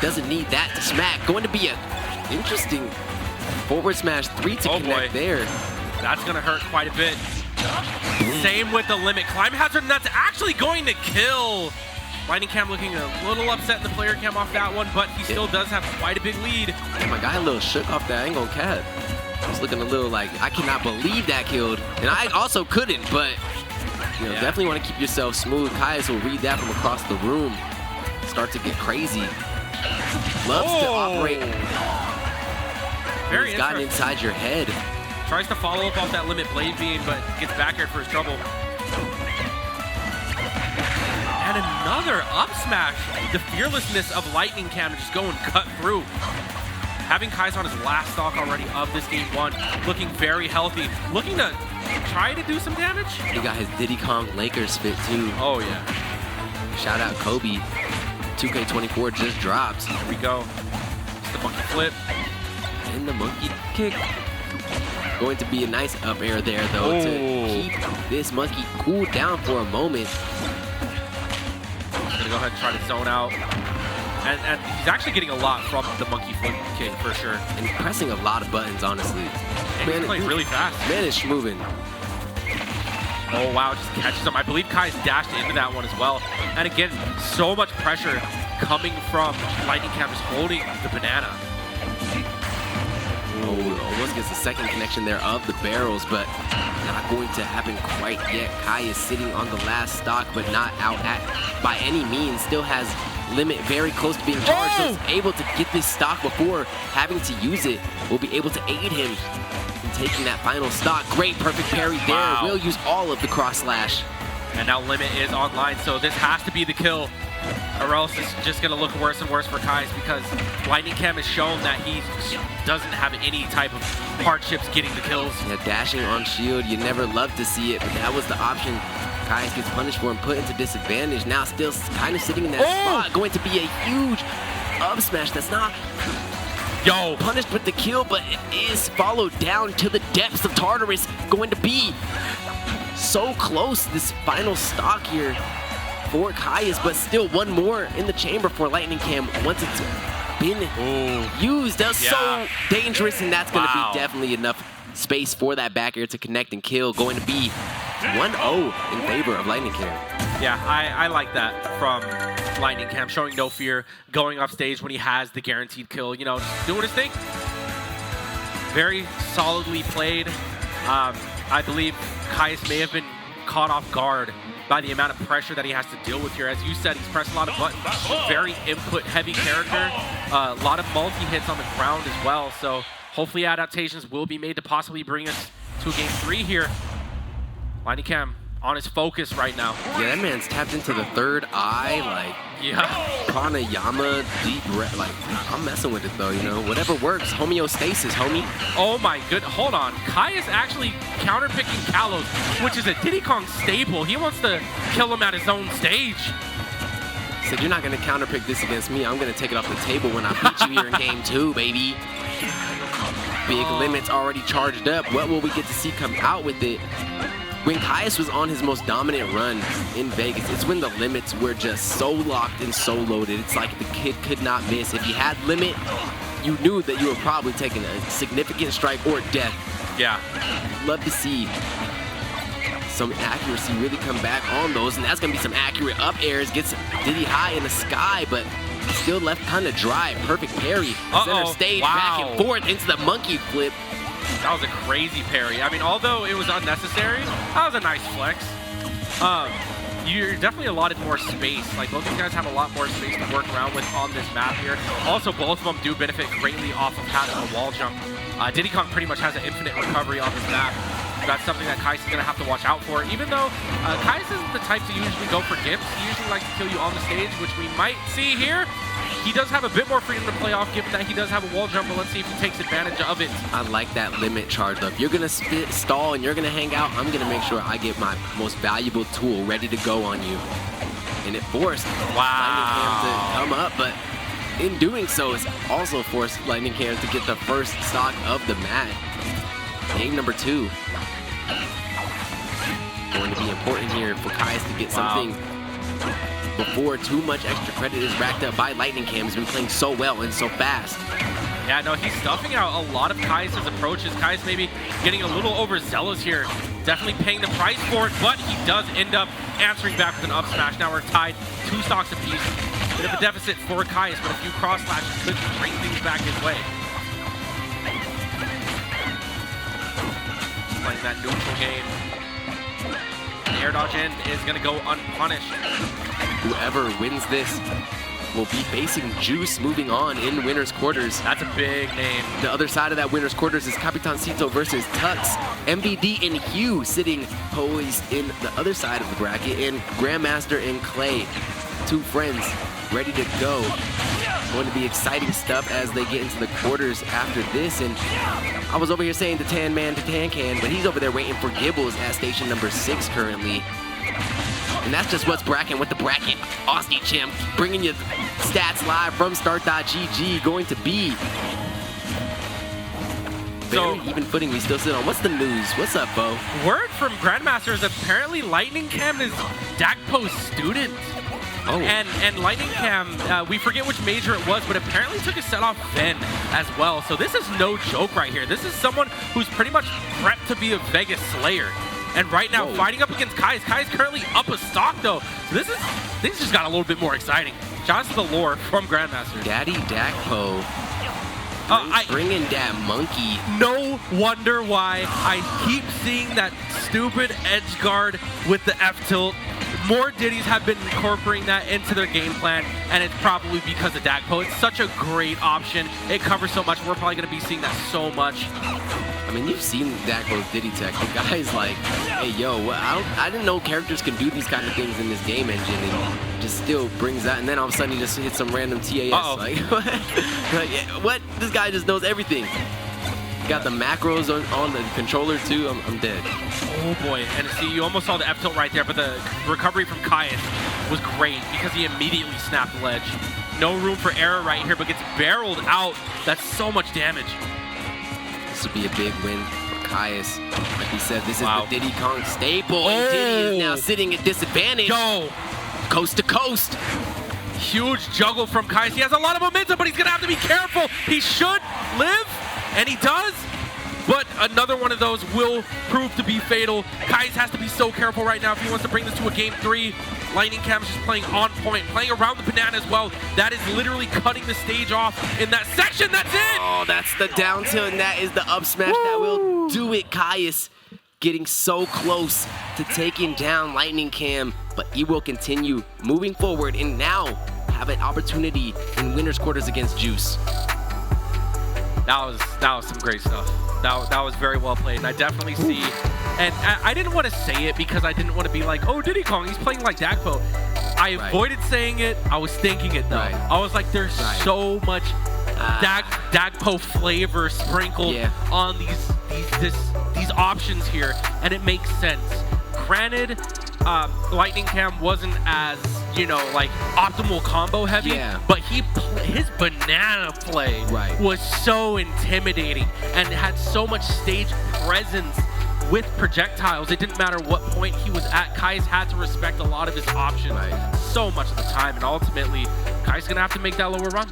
Doesn't need that to smack. Going to be a interesting forward smash 3 to connect there. That's going to hurt quite a bit. Same with the limit climb hazard, and that's actually going to kill. LightningCam looking a little upset in the player cam off that one, but he still does have quite a big lead. Yeah, my guy a little shook off that angle cat. He's looking a little like, I cannot believe that killed. And I also couldn't, but you know, definitely want to keep yourself smooth. Caius will read that from across the room. Start to get crazy. Loves to operate. Very He's gotten interesting. inside your head. Tries to follow up off that limit blade beam, but gets back aired for his trouble. And another up smash. The fearlessness of LightningCam to just go and cut through. Having Caius on his last stock already of this game 1, looking very healthy, looking to try to do some damage. He got his Diddy Kong Lakers fit too. Oh yeah. Shout out Kobe. 2K24 just dropped. Here we go. It's the monkey flip. And the monkey kick. Going to be a nice up air there though to keep this monkey cooled down for a moment. Gonna go ahead and try to zone out. And he's actually getting a lot from the monkey flip kick for sure. And pressing a lot of buttons, honestly. And he's playing really fast. Man is moving. Oh wow, just catches him. I believe Caius dashed into that one as well. And again, so much pressure coming from LightningCam just holding the banana. Oh, almost gets the second connection there of the barrels, but not going to happen quite yet. Caius sitting on the last stock, but not out at by any means. Still has limit very close to being charged, so he's able to get this stock before having to use it. Will be able to aid him in taking that final stock. Great, perfect parry there. Wow. Will use all of the cross slash. And now limit is online, so this has to be the kill. Or else it's just going to look worse and worse for Caius because LightningCam has shown that he doesn't have any type of hardships getting the kills. Yeah, dashing on shield, you never love to see it, but that was the option. Caius gets punished for and put into disadvantage. Now still kind of sitting in that spot. Going to be a huge up smash that's not punished with the kill, but it is followed down to the depths of Tartarus. Going to be so close, this final stock here for Caius, but still one more in the chamber for LightningCam once it's been used. That's so dangerous, and that's going to be definitely enough space for that back air to connect and kill. Going to be 1-0 in favor of LightningCam. Yeah, I like that from LightningCam, showing no fear, going off stage when he has the guaranteed kill, you know, just doing his thing. Very solidly played. I believe Caius may have been caught off guard by the amount of pressure that he has to deal with here. As you said, he's pressed a lot of buttons. Very input-heavy character. A lot of multi-hits on the ground as well. So hopefully adaptations will be made to possibly bring us to game 3 here. LightningCam on his focus right now. Yeah, that man's tapped into the third eye, like, pranayama, deep breath. Like, I'm messing with it though, you know, whatever works. Homeostasis, homie. Oh my goodness, hold on. Caius actually counterpicking Kalos, which is a Diddy Kong staple. He wants to kill him at his own stage. Said, you're not gonna counterpick this against me. I'm gonna take it off the table when I beat you here in game 2, baby. Big limits already charged up. What will we get to see come out with it? When Caius was on his most dominant run in Vegas, it's when the limits were just so locked and so loaded. It's like the kid could not miss. If you had limit, you knew that you were probably taking a significant strike or death. Yeah. Love to see some accuracy really come back on those, and that's gonna be some accurate up airs. Gets Diddy high in the sky, but still left kind of dry. Perfect parry. Center stage, back and forth into the monkey flip. That was a crazy parry. I mean, although it was unnecessary, that was a nice flex. You're definitely allotted more space. Like, both these guys have a lot more space to work around with on this map here. Also, both of them do benefit greatly off of having a wall jump. Diddy Kong pretty much has an infinite recovery on this map. That's something that Caius is going to have to watch out for. Even though Caius isn't the type to usually go for dips, he usually likes to kill you on the stage, which we might see here. He does have a bit more freedom to play off, given that he does have a wall jump, but let's see if he takes advantage of it. I like that limit charge up. You're gonna stall and you're gonna hang out. I'm gonna make sure I get my most valuable tool ready to go on you. And it forced LightningCam to come up, but in doing so, it's also forced LightningCam to get the first stock of the mat. Game number 2. Going to be important here for Caius to get something before too much extra credit is racked up by LightningCam. Has been playing so well and so fast. Yeah, no, he's stuffing out a lot of Caius' approaches. Caius maybe getting a little overzealous here. Definitely paying the price for it, but he does end up answering back with an up smash. Now we're tied 2 stocks apiece. Bit of a deficit for Caius, but a few cross slashes could bring things back his way. Playing that neutral game. The air dodge in is going to go unpunished. Whoever wins this will be facing Juice moving on in winner's quarters. That's a big name. The other side of that winner's quarters is Capitancito versus Tux. MVD and Hugh sitting poised in the other side of the bracket, and Grandmaster and Cley, two friends ready to go. Going to be exciting stuff as they get into the quarters after this. And I was over here saying the tan man to tan can, but he's over there waiting for Gibbles at station number 6 currently. And that's just what's bracket with the bracket. Aussie Champ bringing you stats live from start.gg. Going to be very even footing we still sit on. What's the news? What's up, Bo? Word from Grandmaster is apparently LightningCam is Dakpo's student. Oh. And LightningCam, we forget which major it was, but apparently took a set off Ven as well. So this is no joke right here. This is someone who's pretty much prepped to be a Vegas Slayer. And right now, fighting up against Caius. Caius currently up a stock though. So things just got a little bit more exciting. Shout out to the lore from Grandmaster. Daddy Dakpo. Bringing that monkey. No wonder why I keep seeing that stupid edge guard with the F tilt. More Diddies have been incorporating that into their game plan, and it's probably because of Dakpo. It's such a great option. It covers so much. We're probably going to be seeing that so much. I mean, you've seen Dakpo's Diddy tech. The guy's like, hey, yo, I didn't know characters can do these kind of things in this game engine, and just still brings that, and then all of a sudden he just hits some random TAS. Like, what? This guy just knows everything. Got the macros on the controller too. I'm dead. Oh boy, and see, you almost saw the F tilt right there, but the recovery from Caius was great because he immediately snapped the ledge. No room for error right here, but gets barreled out. That's so much damage. This would be a big win for Caius. Like he said, this is the Diddy Kong staple, and Diddy is now sitting at disadvantage. Yo, coast to coast. Huge juggle from Caius. He has a lot of momentum, but he's gonna have to be careful. He should live. And he does, but another one of those will prove to be fatal. Caius has to be so careful right now if he wants to bring this to a game 3. LightningCam is just playing on point, playing around the banana as well. That is literally cutting the stage off in that section. That's it! Oh, that's the down tilt, and that is the up smash that will do it. Caius getting so close to taking down LightningCam, but he will continue moving forward and now have an opportunity in winner's quarters against Juice. That was some great stuff. That was very well played, and I definitely see. And I didn't want to say it because I didn't want to be like, oh, Diddy Kong, he's playing like Dakpo. I avoided saying it. I was thinking it though. I was like, there's so much Dakpo flavor sprinkled on these options here, and it makes sense. Granted, LightningCam wasn't as, you know, like optimal combo heavy, but his banana play was so intimidating and had so much stage presence with projectiles. It didn't matter what point he was at. Caius had to respect a lot of his options so much of the time, and ultimately Caius gonna have to make that lower run.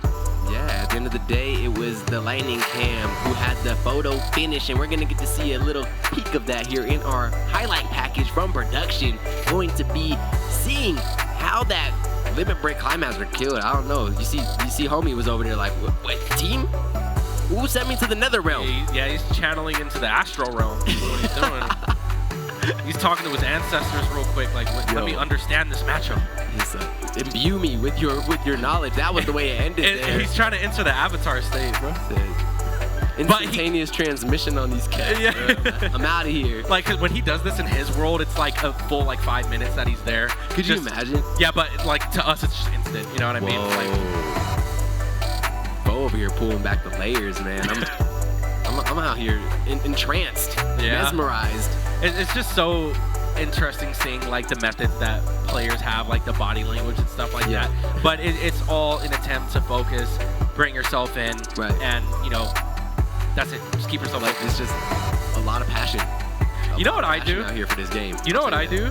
Yeah, at the end of the day, it was the LightningCam who had the photo finish, and we're going to get to see a little peek of that here in our highlight package from production. Going to be seeing how that limit break Climaxer killed. I don't know. You see homie was over there like, what team? Who sent me to the nether realm? Yeah, he's channeling into the astral realm. That's what he's doing. He's talking to his ancestors real quick, like, let me understand this matchup. He's imbue me with your knowledge. That was the way it ended. He's trying to enter the avatar state, bro. Instantaneous transmission on these cats. I'm out of here. Like, when he does this in his world, it's like a full 5 minutes that he's there. Could you imagine? Yeah, but like to us, it's just instant. You know what I mean? Like, Bo over here pulling back the layers, man. I'm out here entranced, mesmerized. It's just so interesting seeing like the methods that players have, like the body language and stuff like that. But it's all an attempt to focus, bring yourself in, and you know, that's it. Just keep yourself focused. It's just a lot of passion. You know what I do out here for this game? You know what I do?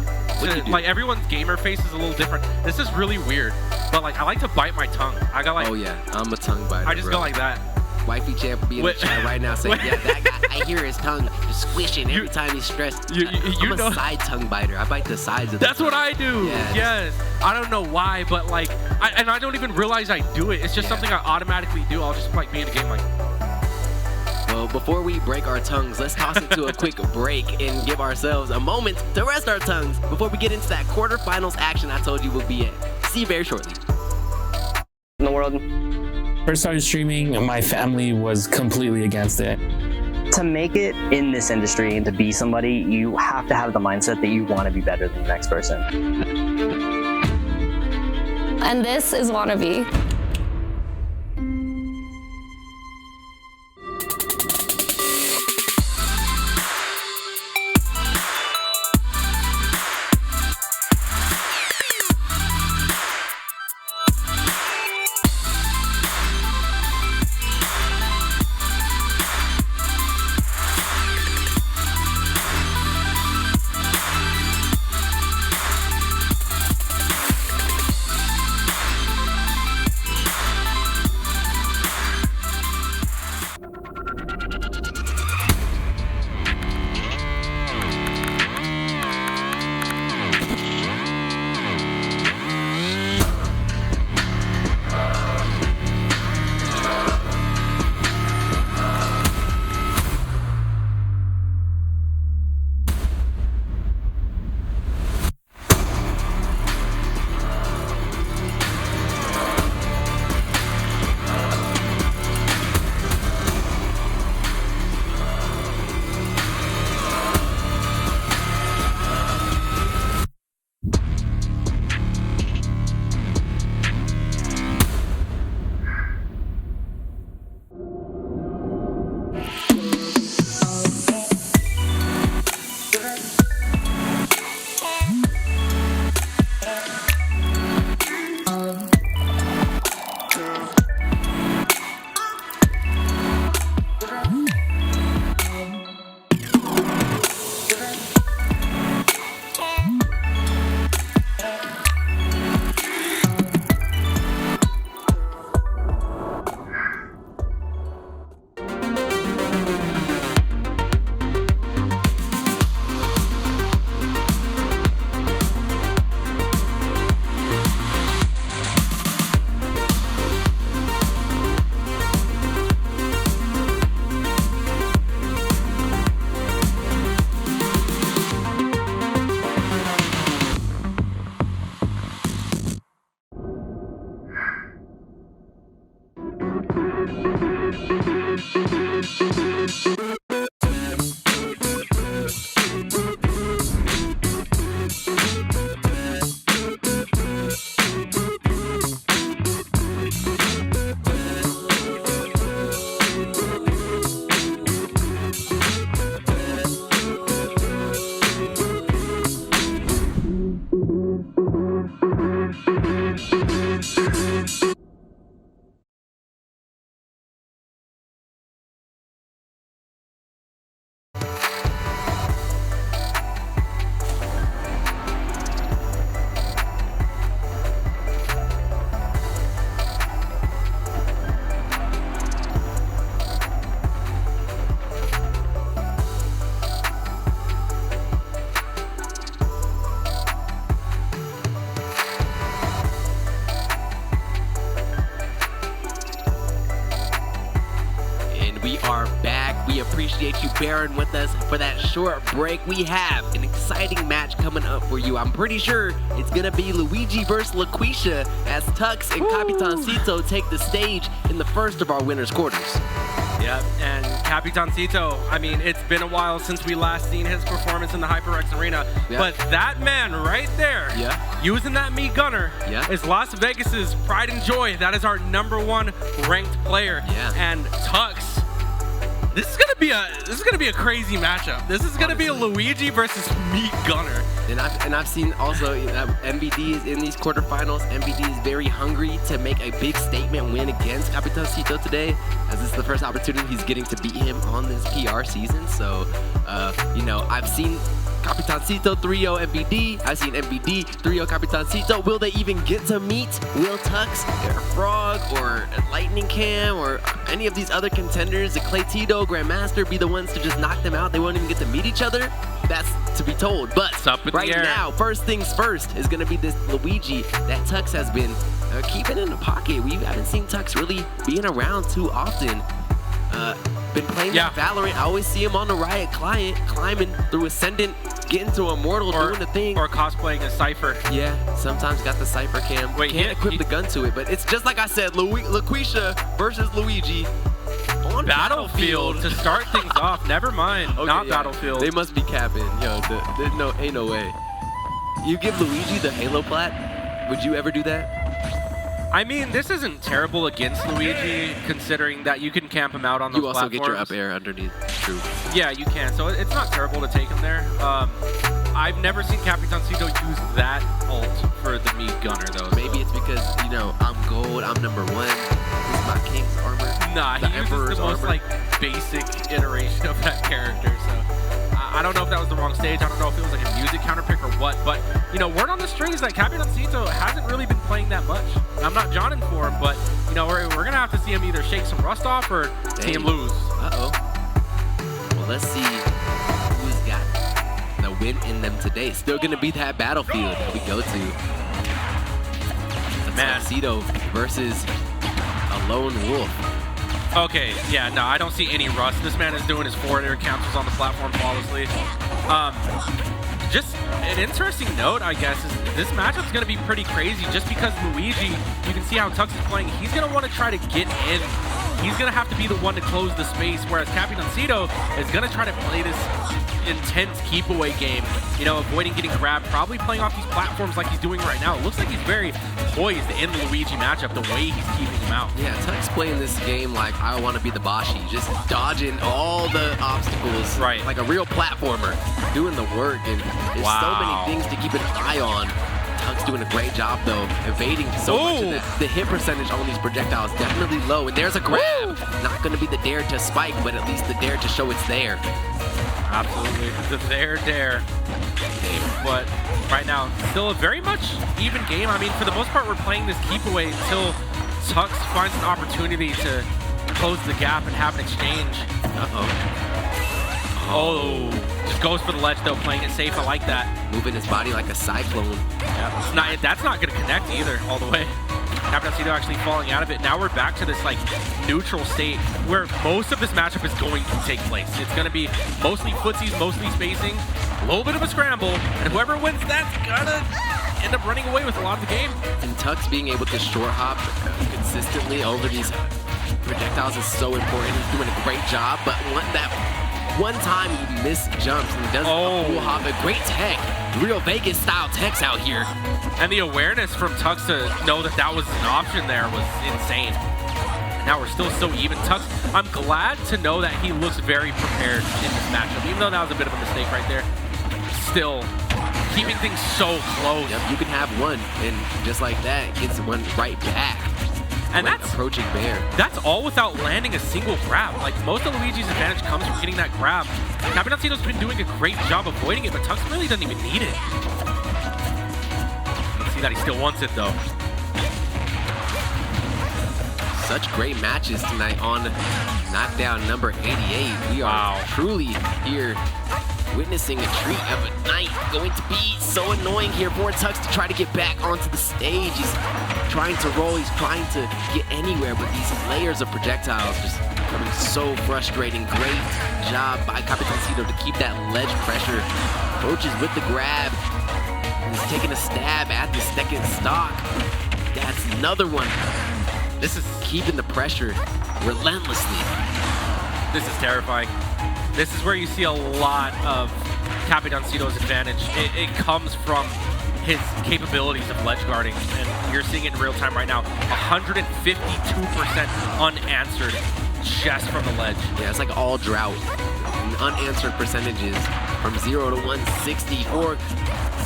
Like everyone's gamer face is a little different. This is really weird, but like I like to bite my tongue. I got like, oh yeah, I'm a tongue biter. I just go like that. Wifey Champ be in the chat right now saying, yeah, that guy, I hear his tongue just squishing every time he's stressed. I'm a side tongue biter. I bite the sides of the tongue. What I do. Yes. I don't know why, but like, I don't even realize I do it. It's just something I automatically do. I'll just like be in a game like. Well, before we break our tongues, let's toss it to a quick break and give ourselves a moment to rest our tongues before we get into that quarterfinals action I told you we'll be at. See you very shortly. world. First started streaming, my family was completely against it. To make it in this industry and to be somebody, you have to have the mindset that you want to be better than the next person. And this is Wannabe. We are back. We appreciate you bearing with us for that short break. We have an exciting match coming up for you. I'm pretty sure it's going to be Luigi versus LaQuisha as Tux and Capitancito take the stage in the first of our winners' quarters. Yeah, and Capitancito, I mean, it's been a while since we last seen his performance in the HyperX Arena, but that man right there, using that meat gunner, is Las Vegas's pride and joy. That is our #1 ranked player, and Tux. This is gonna be a crazy matchup. This is gonna be a Luigi versus meat gunner. And I've seen also MBD is in these quarterfinals. MBD is very hungry to make a big statement win against Capitancito today, as this is the first opportunity he's getting to beat him on this PR season. So, you know, I've seen Capitancito 3-0 MBD. I've seen MBD 3-0 Capitancito. Will they even get to meet Will Tux or Frog or LightningCam or any of these other contenders? The Cley, Grandmaster be the ones to just knock them out? They won't even get to meet each other? That's to be told. But right now, first things first is going to be this Luigi that Tux has been keeping in the pocket. We haven't seen Tux really being around too often. Been playing Valorant. I always see him on the Riot client, climbing through Ascendant, getting to Immortal, doing the thing. Or cosplaying a Cypher. Yeah, sometimes got the Cypher cam. Wait, can't equip the gun to it, but it's just like I said, LaQuisha versus Luigi on Battlefield to start things off. Never mind, okay, not yeah. Battlefield. They must be capping. Yo, ain't no way. You give Luigi the Halo plat? Would you ever do that? I mean, this isn't terrible against Luigi, considering that you can camp him out on those You also platforms. get your up air underneath. True. Yeah, you can. So it's not terrible to take him there. I've never seen Capitancito use that ult for the meat gunner, though. Maybe it's because, you know, I'm gold, I'm #1. This is my king's armor. Nah, he uses the most, like, basic iteration of that character, so... I don't know if that was the wrong stage. I don't know if it was like a music counterpick or what, but, you know, word on the street is that Capitancito hasn't really been playing that much. I'm not Johning for him, but, you know, we're going to have to see him either shake some rust off or see him lose. Uh-oh. Well, let's see who's got the win in them today. Still going to be that Battlefield that we go to. Capitancito versus a lone wolf. Okay, yeah, no, I don't see any rust. This man is doing his forward air counters on the platform flawlessly. Just an interesting note, I guess, is this matchup's going to be pretty crazy just because Luigi, you can see how Tux is playing. He's going to want to try to get in. He's going to have to be the one to close the space, whereas Capitancito is going to try to play this intense keep away game, you know, avoiding getting grabbed, probably playing off these platforms like he's doing right now. It looks like he's very poised in the Luigi matchup, the way he's keeping him out. Yeah, Tux playing this game like I want to be the Bashi, just dodging all the obstacles, right? Like a real platformer, doing the work, and there's so many things to keep an eye on. Tux doing a great job though, evading so much of that. The hit percentage on these projectiles definitely low, and there's a grab. Not going to be the dare to spike, but at least the dare to show it's there. Absolutely, the dare. But right now, still a very much even game. I mean, for the most part, we're playing this keep away until Tux finds an opportunity to close the gap and have an exchange. Oh, just goes for the ledge though, playing it safe. I like that. Moving his body like a cyclone. Yeah, that's not going to connect either all the way. Capitancito actually falling out of it. Now we're back to this like neutral state where most of this matchup is going to take place. It's going to be mostly footsies, mostly spacing, a little bit of a scramble, and whoever wins that's going to end up running away with a lot of the game. And Tux being able to short hop consistently over these projectiles is so important. He's doing a great job, but one time he missed jumps and does a cool hop, a great tech. Real Vegas style techs out here. And the awareness from Tux to know that that was an option there was insane. And now we're still so even. Tux, I'm glad to know that he looks very prepared in this matchup, even though that was a bit of a mistake right there. Still, keeping things so close. Yep, you can have one, and just like that, gets one right back. And that's approaching bear. That's all without landing a single grab. Like, most of Luigi's advantage comes from getting that grab. Capitancito's been doing a great job avoiding it, but Tux really doesn't even need it. You can see that he still wants it, though. Such great matches tonight on Knockdown number 88. We are truly here witnessing a treat of a night. Going to be so annoying here for Tux to try to get back onto the stage. He's trying to roll, he's trying to get anywhere, but these layers of projectiles just becoming so frustrating. Great job by Capitancito to keep that ledge pressure. Approaches with the grab. He's taking a stab at the second stock. That's another one. This is keeping the pressure relentlessly. This is terrifying. This is where you see a lot of Capitancito's advantage. It comes from his capabilities of ledge guarding, and you're seeing it in real time right now. 152% unanswered just from the ledge. Yeah, it's like all drought. And unanswered percentages from 0 to 160 for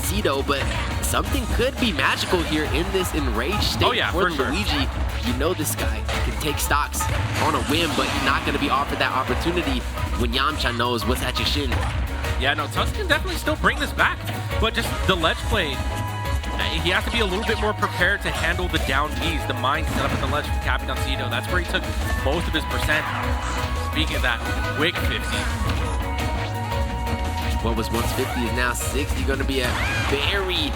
Cito, but something could be magical here in this enraged state for Luigi. You know this guy can take stocks on a whim, but he's not going to be offered that opportunity when Yamcha knows what's at your shin. Yeah, no, Tux can definitely still bring this back, but just the ledge play, he has to be a little bit more prepared to handle the down Bs, the mine set up at the ledge from Capitancito. That's where he took most of his percent. Speaking of that, quick 50. What was once 50 is now 60. Going to be a very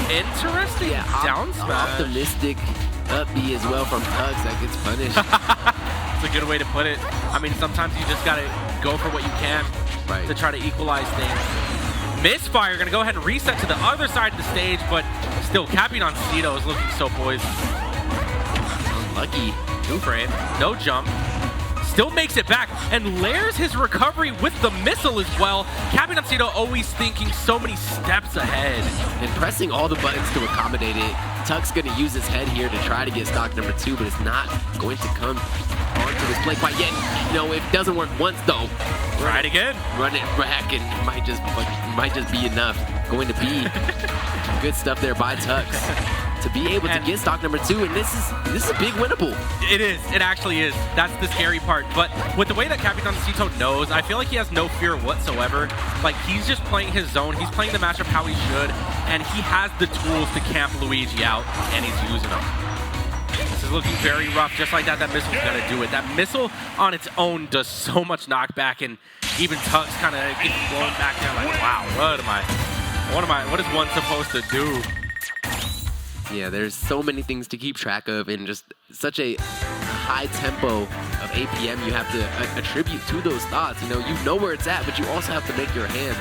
interesting down smash. Optimistic up B as well from Tux that gets punished. It's a good way to put it. I mean, sometimes you just got to go for what you can to try to equalize things. misfire. Gonna go ahead and reset to the other side of the stage, but still, Capitancito is looking so poised. Unlucky. Two frame, no jump. Still makes it back and layers his recovery with the missile as well. Capitancito always thinking so many steps ahead. And pressing all the buttons to accommodate it. Tuck's going to use his head here to try to get stock number 2, but it's not going to come onto his play quite yet. You know, if it doesn't work once, though, try it again. Run it back, and it might just be enough. Going to be good stuff there by Tux to be able to get stock number 2, and this is a big winnable. It is. It actually is. That's the scary part. But with the way that Capitancito knows, I feel like he has no fear whatsoever. Like, he's just playing his zone. He's playing the matchup how he should, and he has the tools to camp Luigi out, and he's using them. This is looking very rough. Just like that, that missile's gonna do it. That missile on its own does so much knockback, and even Tux kind of gets blown back down. Like, wow, what is one supposed to do? Yeah, there's so many things to keep track of, and just such a high tempo of APM you have to attribute to those thoughts. You know where it's at, but you also have to make your hands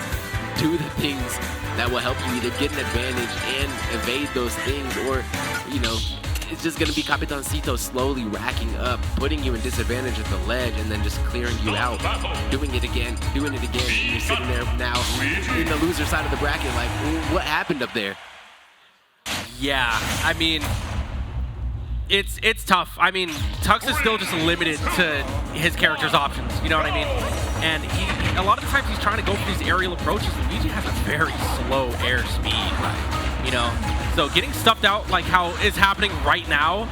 do the things that will help you either get an advantage and evade those things, or, you know, it's just going to be Capitancito slowly racking up, putting you in disadvantage at the ledge, and then just clearing you out, doing it again, and you're sitting there now in the loser side of the bracket like, what happened up there? Yeah, I mean, it's tough. I mean, Tux is still just limited to his character's options, you know what I mean? And a lot of the times he's trying to go for these aerial approaches. Luigi has a very slow air speed, you know? So getting stuffed out like how is happening right now,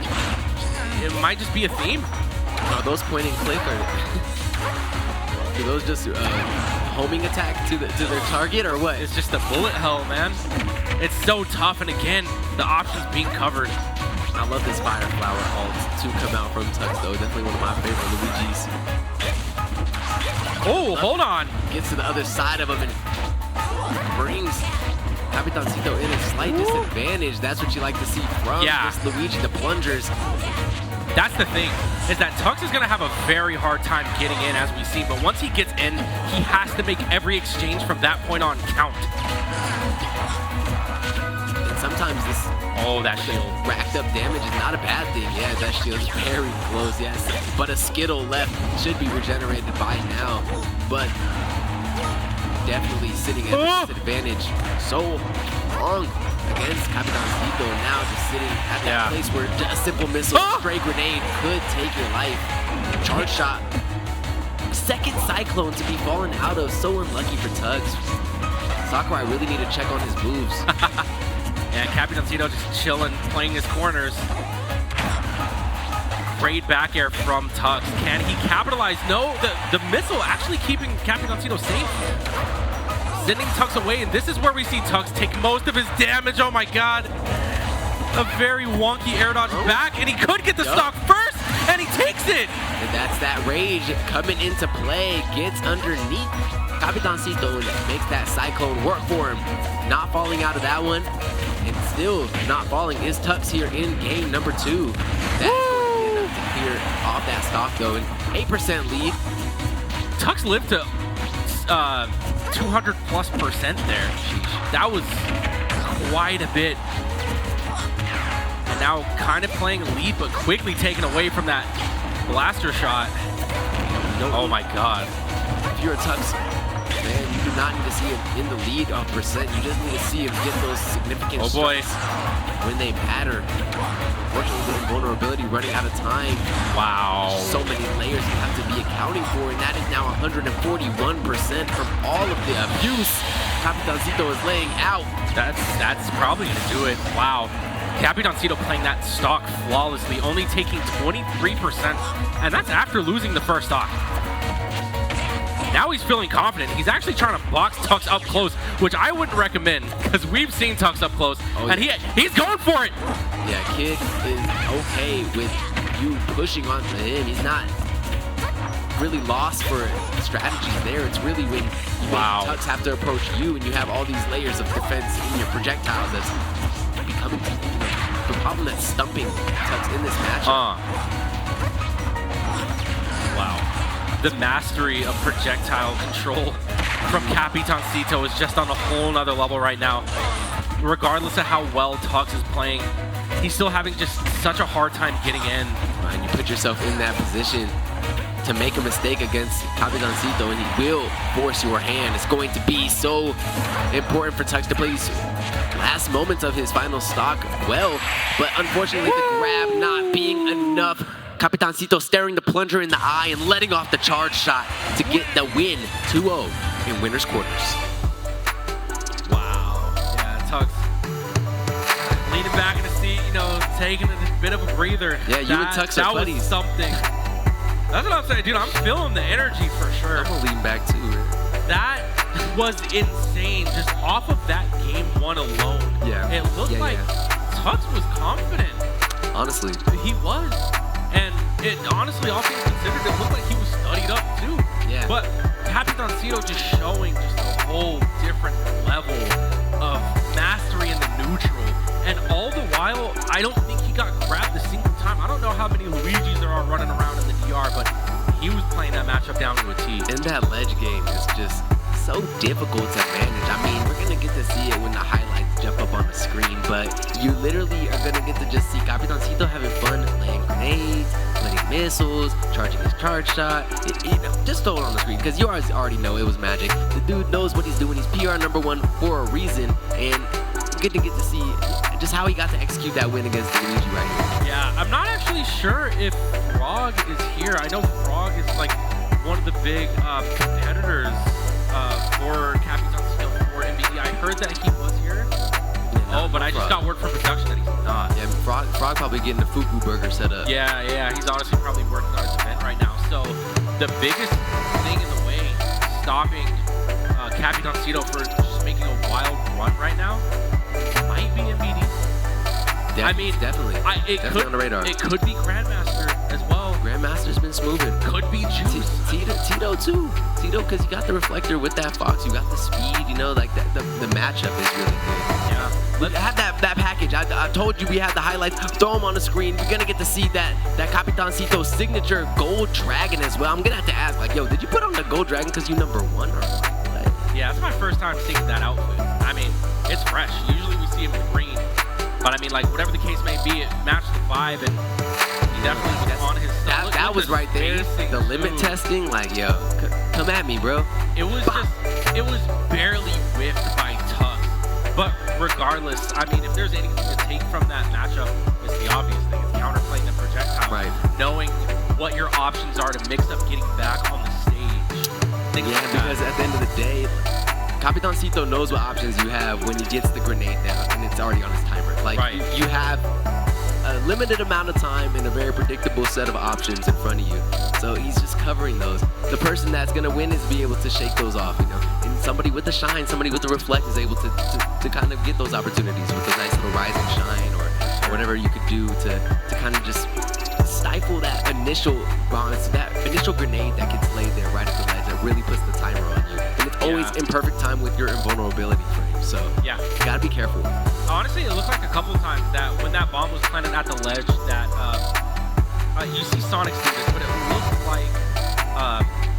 it might just be a theme. Are those point and click, or do those just homing attack to their target, or what? It's just a bullet hell, man. It's so tough, and again, the options being covered. I love this Fire Flower ult to come out from Tux, though. Definitely one of my favorite Luigis. Oh, hold on. Gets to the other side of him and brings Capitancito in a slight disadvantage. That's what you like to see from this Luigi, the plungers. That's the thing, is that Tux is going to have a very hard time getting in, as we see. But once he gets in, he has to make every exchange from that point on count. And sometimes this that shield racked up damage is not a bad thing. Yeah, that shield's very close, yes. But a Skittle left should be regenerated by now. But definitely sitting at a disadvantage so long against Capitancito, now just sitting at that place where a simple missile, stray grenade could take your life. Charge shot. Second Cyclone to be fallen out of. So unlucky for Tux. Sakurai really need to check on his moves. Yeah, Capitancito just chilling, playing his corners. Great back air from Tux. Can he capitalize? No, the missile actually keeping Capitancito safe. Sending Tux away, and this is where we see Tux take most of his damage. Oh my god. A very wonky air dodge back, and he could get the stock first, and he takes it! And that's that rage coming into play. Gets underneath Capitancito and makes that Cyclone work for him. Not falling out of that one, and still not falling is Tux here in game number 2. That's enough to clear off that stock though, and 8% lead. Tux lived to 200+% there. That was quite a bit. And now kind of playing lead, but quickly taken away from that blaster shot. Oh my god. If you're a Tux man, you do not need to see him in the lead of percent. You just need to see him get those significant shots when they matter. Unfortunately, the vulnerability running out of time. Wow. So many layers you have to be accounting for, and that is now 141% from all of the abuse Capitancito is laying out. That's probably going to do it. Wow. Capitancito playing that stock flawlessly, only taking 23%, and that's after losing the first stock. Now he's feeling confident. He's actually trying to box Tux up close, which I wouldn't recommend, because we've seen Tux up close, and he's going for it. Yeah, Kid is okay with you pushing onto him. He's not really lost for strategies there. It's really when you make Tux have to approach you, and you have all these layers of defense in your projectile that's becoming the problem that's stumping Tux in this matchup. Wow. The mastery of projectile control from Capitancito is just on a whole nother level right now. Regardless of how well Tux is playing, he's still having just such a hard time getting in. And you put yourself in that position to make a mistake against Capitancito, and he will force your hand. It's going to be so important for Tux to play these last moments of his final stock well, but unfortunately the grab not being enough. Capitancito staring the plunger in the eye and letting off the charge shot to get the win 2-0 in winner's quarters. Wow. Yeah, Tux leaning back in the seat, you know, taking a bit of a breather. Yeah, you and Tux are buddies. That was something. That's what I'm saying, dude. I'm feeling the energy for sure. I'm gonna lean back too, man. That was insane, just off of that game one alone. Yeah. It looked like Tux was confident. Honestly. He was. And it honestly, all things considered, it looked like he was studied up too. Yeah. But Capitancito just showing just a whole different level of mastery in the neutral. And all the while, I don't think he got grabbed a single time. I don't know how many Luigis there are running around in the DR, but he was playing that matchup down to a T. And that ledge game is just so difficult to manage. I mean, we're going to get to see it when the highlights jump up on the screen, but you literally are going to get to just see Capitancito having fun laying grenades, putting missiles, charging his charge shot. You know, just throw it on the screen, because you already know it was magic. The dude knows what he's doing. He's PR #1 for a reason, and good to get to see just how he got to execute that win against Luigi right here. Yeah, I'm not actually sure if Frog is here. I know Frog is like one of the big competitors for Capitancito for MBE. I heard that he was here. Yeah, but I just got word from production that he's not. Yeah, Frog probably getting the Fufu burger set up. Yeah, he's honestly probably working on his event right now. So the biggest thing in the way stopping Capitancito for just making a wild run right now might be MBD. I mean, definitely on the radar. It could be Grandmaster as well. Grandmaster's been smoothing. Could be Juice. Tito too. Tito, because you got the reflector with that Fox. You got the speed. You know, like that. The matchup is really good. Yeah. Let's have that package. I told you we had the highlights. Throw them on the screen. We're gonna get to see that Capitancito signature gold dragon as well. I'm gonna have to ask, like, yo, did you put on the gold dragon because you #1 or what? Yeah, it's my first time seeing that outfit. I mean, it's fresh. Usually we see him in green. But I mean, like, whatever the case may be, it matched the vibe, and he definitely was on his stuff. That was right there. The limit testing, like, yo, come at me, bro. It was barely whiffed by Tux. But regardless, I mean, if there's anything to take from that matchup, it's the obvious thing. It's counterplaying the projectile. Right. Knowing what your options are to mix up getting back on the stage. Because at the end of the day, Capitancito knows what options you have when he gets the grenade down and it's already on his timer. Like, you have a limited amount of time and a very predictable set of options in front of you. So he's just covering those. The person that's going to win is be able to shake those off, you know. And somebody with the shine, somebody with the reflect is able to kind of get those opportunities with a nice little rising shine or whatever you could do to kind of just stifle that initial bonus, that initial grenade that gets laid there right at the ledge that really puts the timer on you. And it's always in perfect time with your invulnerability frame. So you gotta be careful. Honestly, it looked like a couple of times that when that bomb was planted at the ledge that you see Sonic do this, but it looked like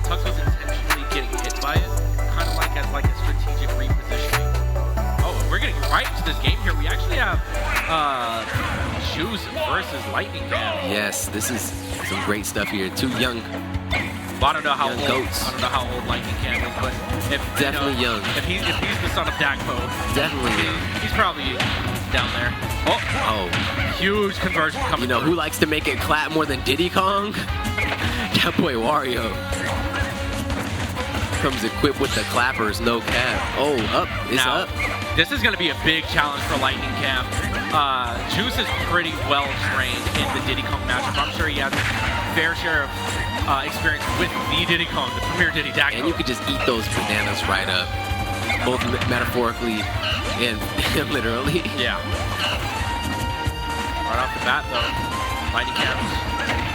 Tux was intentionally getting hit by it, kind of like as like a strategic repositioning. Oh, we're getting right into this game here. We actually have Juice versus LightningCam. Yes, this is some great stuff here. Two young. Well, I don't know how old. Goats. I don't know how old LightningCam is, but if definitely young. If he's the son of Dakpo, definitely young. He's probably down there. Oh, huge conversion coming. You know who likes to make it clap more than Diddy Kong? That boy Wario. Comes equipped with the clappers, no cap. Oh, it's up. This is going to be a big challenge for LightningCam. Juice is pretty well trained in the Diddy Kong matchup. I'm sure he has a fair share of experience with the Diddy Kong, the premier Diddy Dakpo. And you could just eat those bananas right up, both metaphorically and literally. Yeah. Right off the bat, though, LightningCam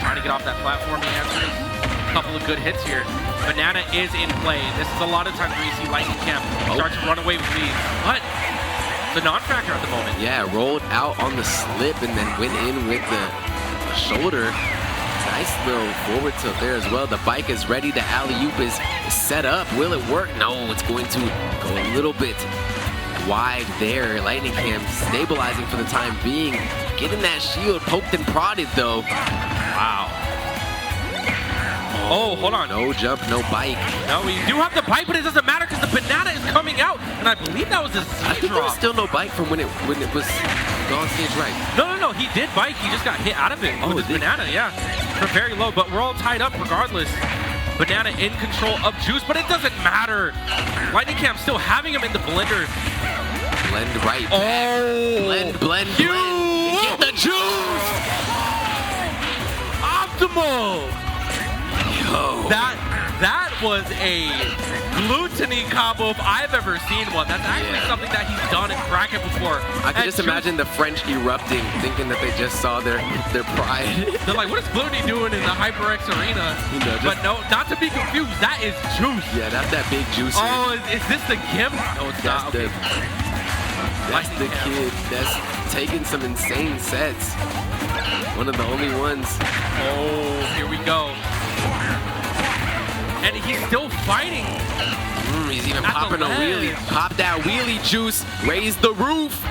trying to get off that platform. He answers a couple of good hits here. Banana is in play. This is a lot of times where you see LightningCam start to run away with leads, but the non-fractor at the moment. Yeah, rolled out on the slip and then went in with the shoulder. Nice little forward tilt there as well. The bike is ready. The alley-oop is set up. Will it work? No, it's going to go a little bit wide there. LightningCam stabilizing for the time being. Getting that shield poked and prodded though. Wow. Oh, hold on. No jump, no bike. No, we do have the bike, but it doesn't matter because the banana is coming out. And I believe that was a Z I think there was drop. still no bike from when it was on stage right. No, he did bike. He just got hit out of it with his banana, yeah. For very low, but we're all tied up regardless. Banana in control of Juice, but it doesn't matter. LightningCam still having him in the blender. Blend right back. Oh! Blend. Get the Juice! Optimal! Yo. That was a gluttony combo if I've ever seen one. That's actually something that he's done in bracket before. I can just imagine the French erupting, thinking that they just saw their pride. They're like, what is Gluttony doing in the HyperX arena? You know, But no, not to be confused, that is Juice. Yeah, that's that big Juice. Oh, is this the Gimp? No, it's not. Okay. That's the kid that's taking some insane sets. One of the only ones. Oh, here we go. And he's still fighting. He's even popping a wheelie. Pop that wheelie, Juice. Raise the roof.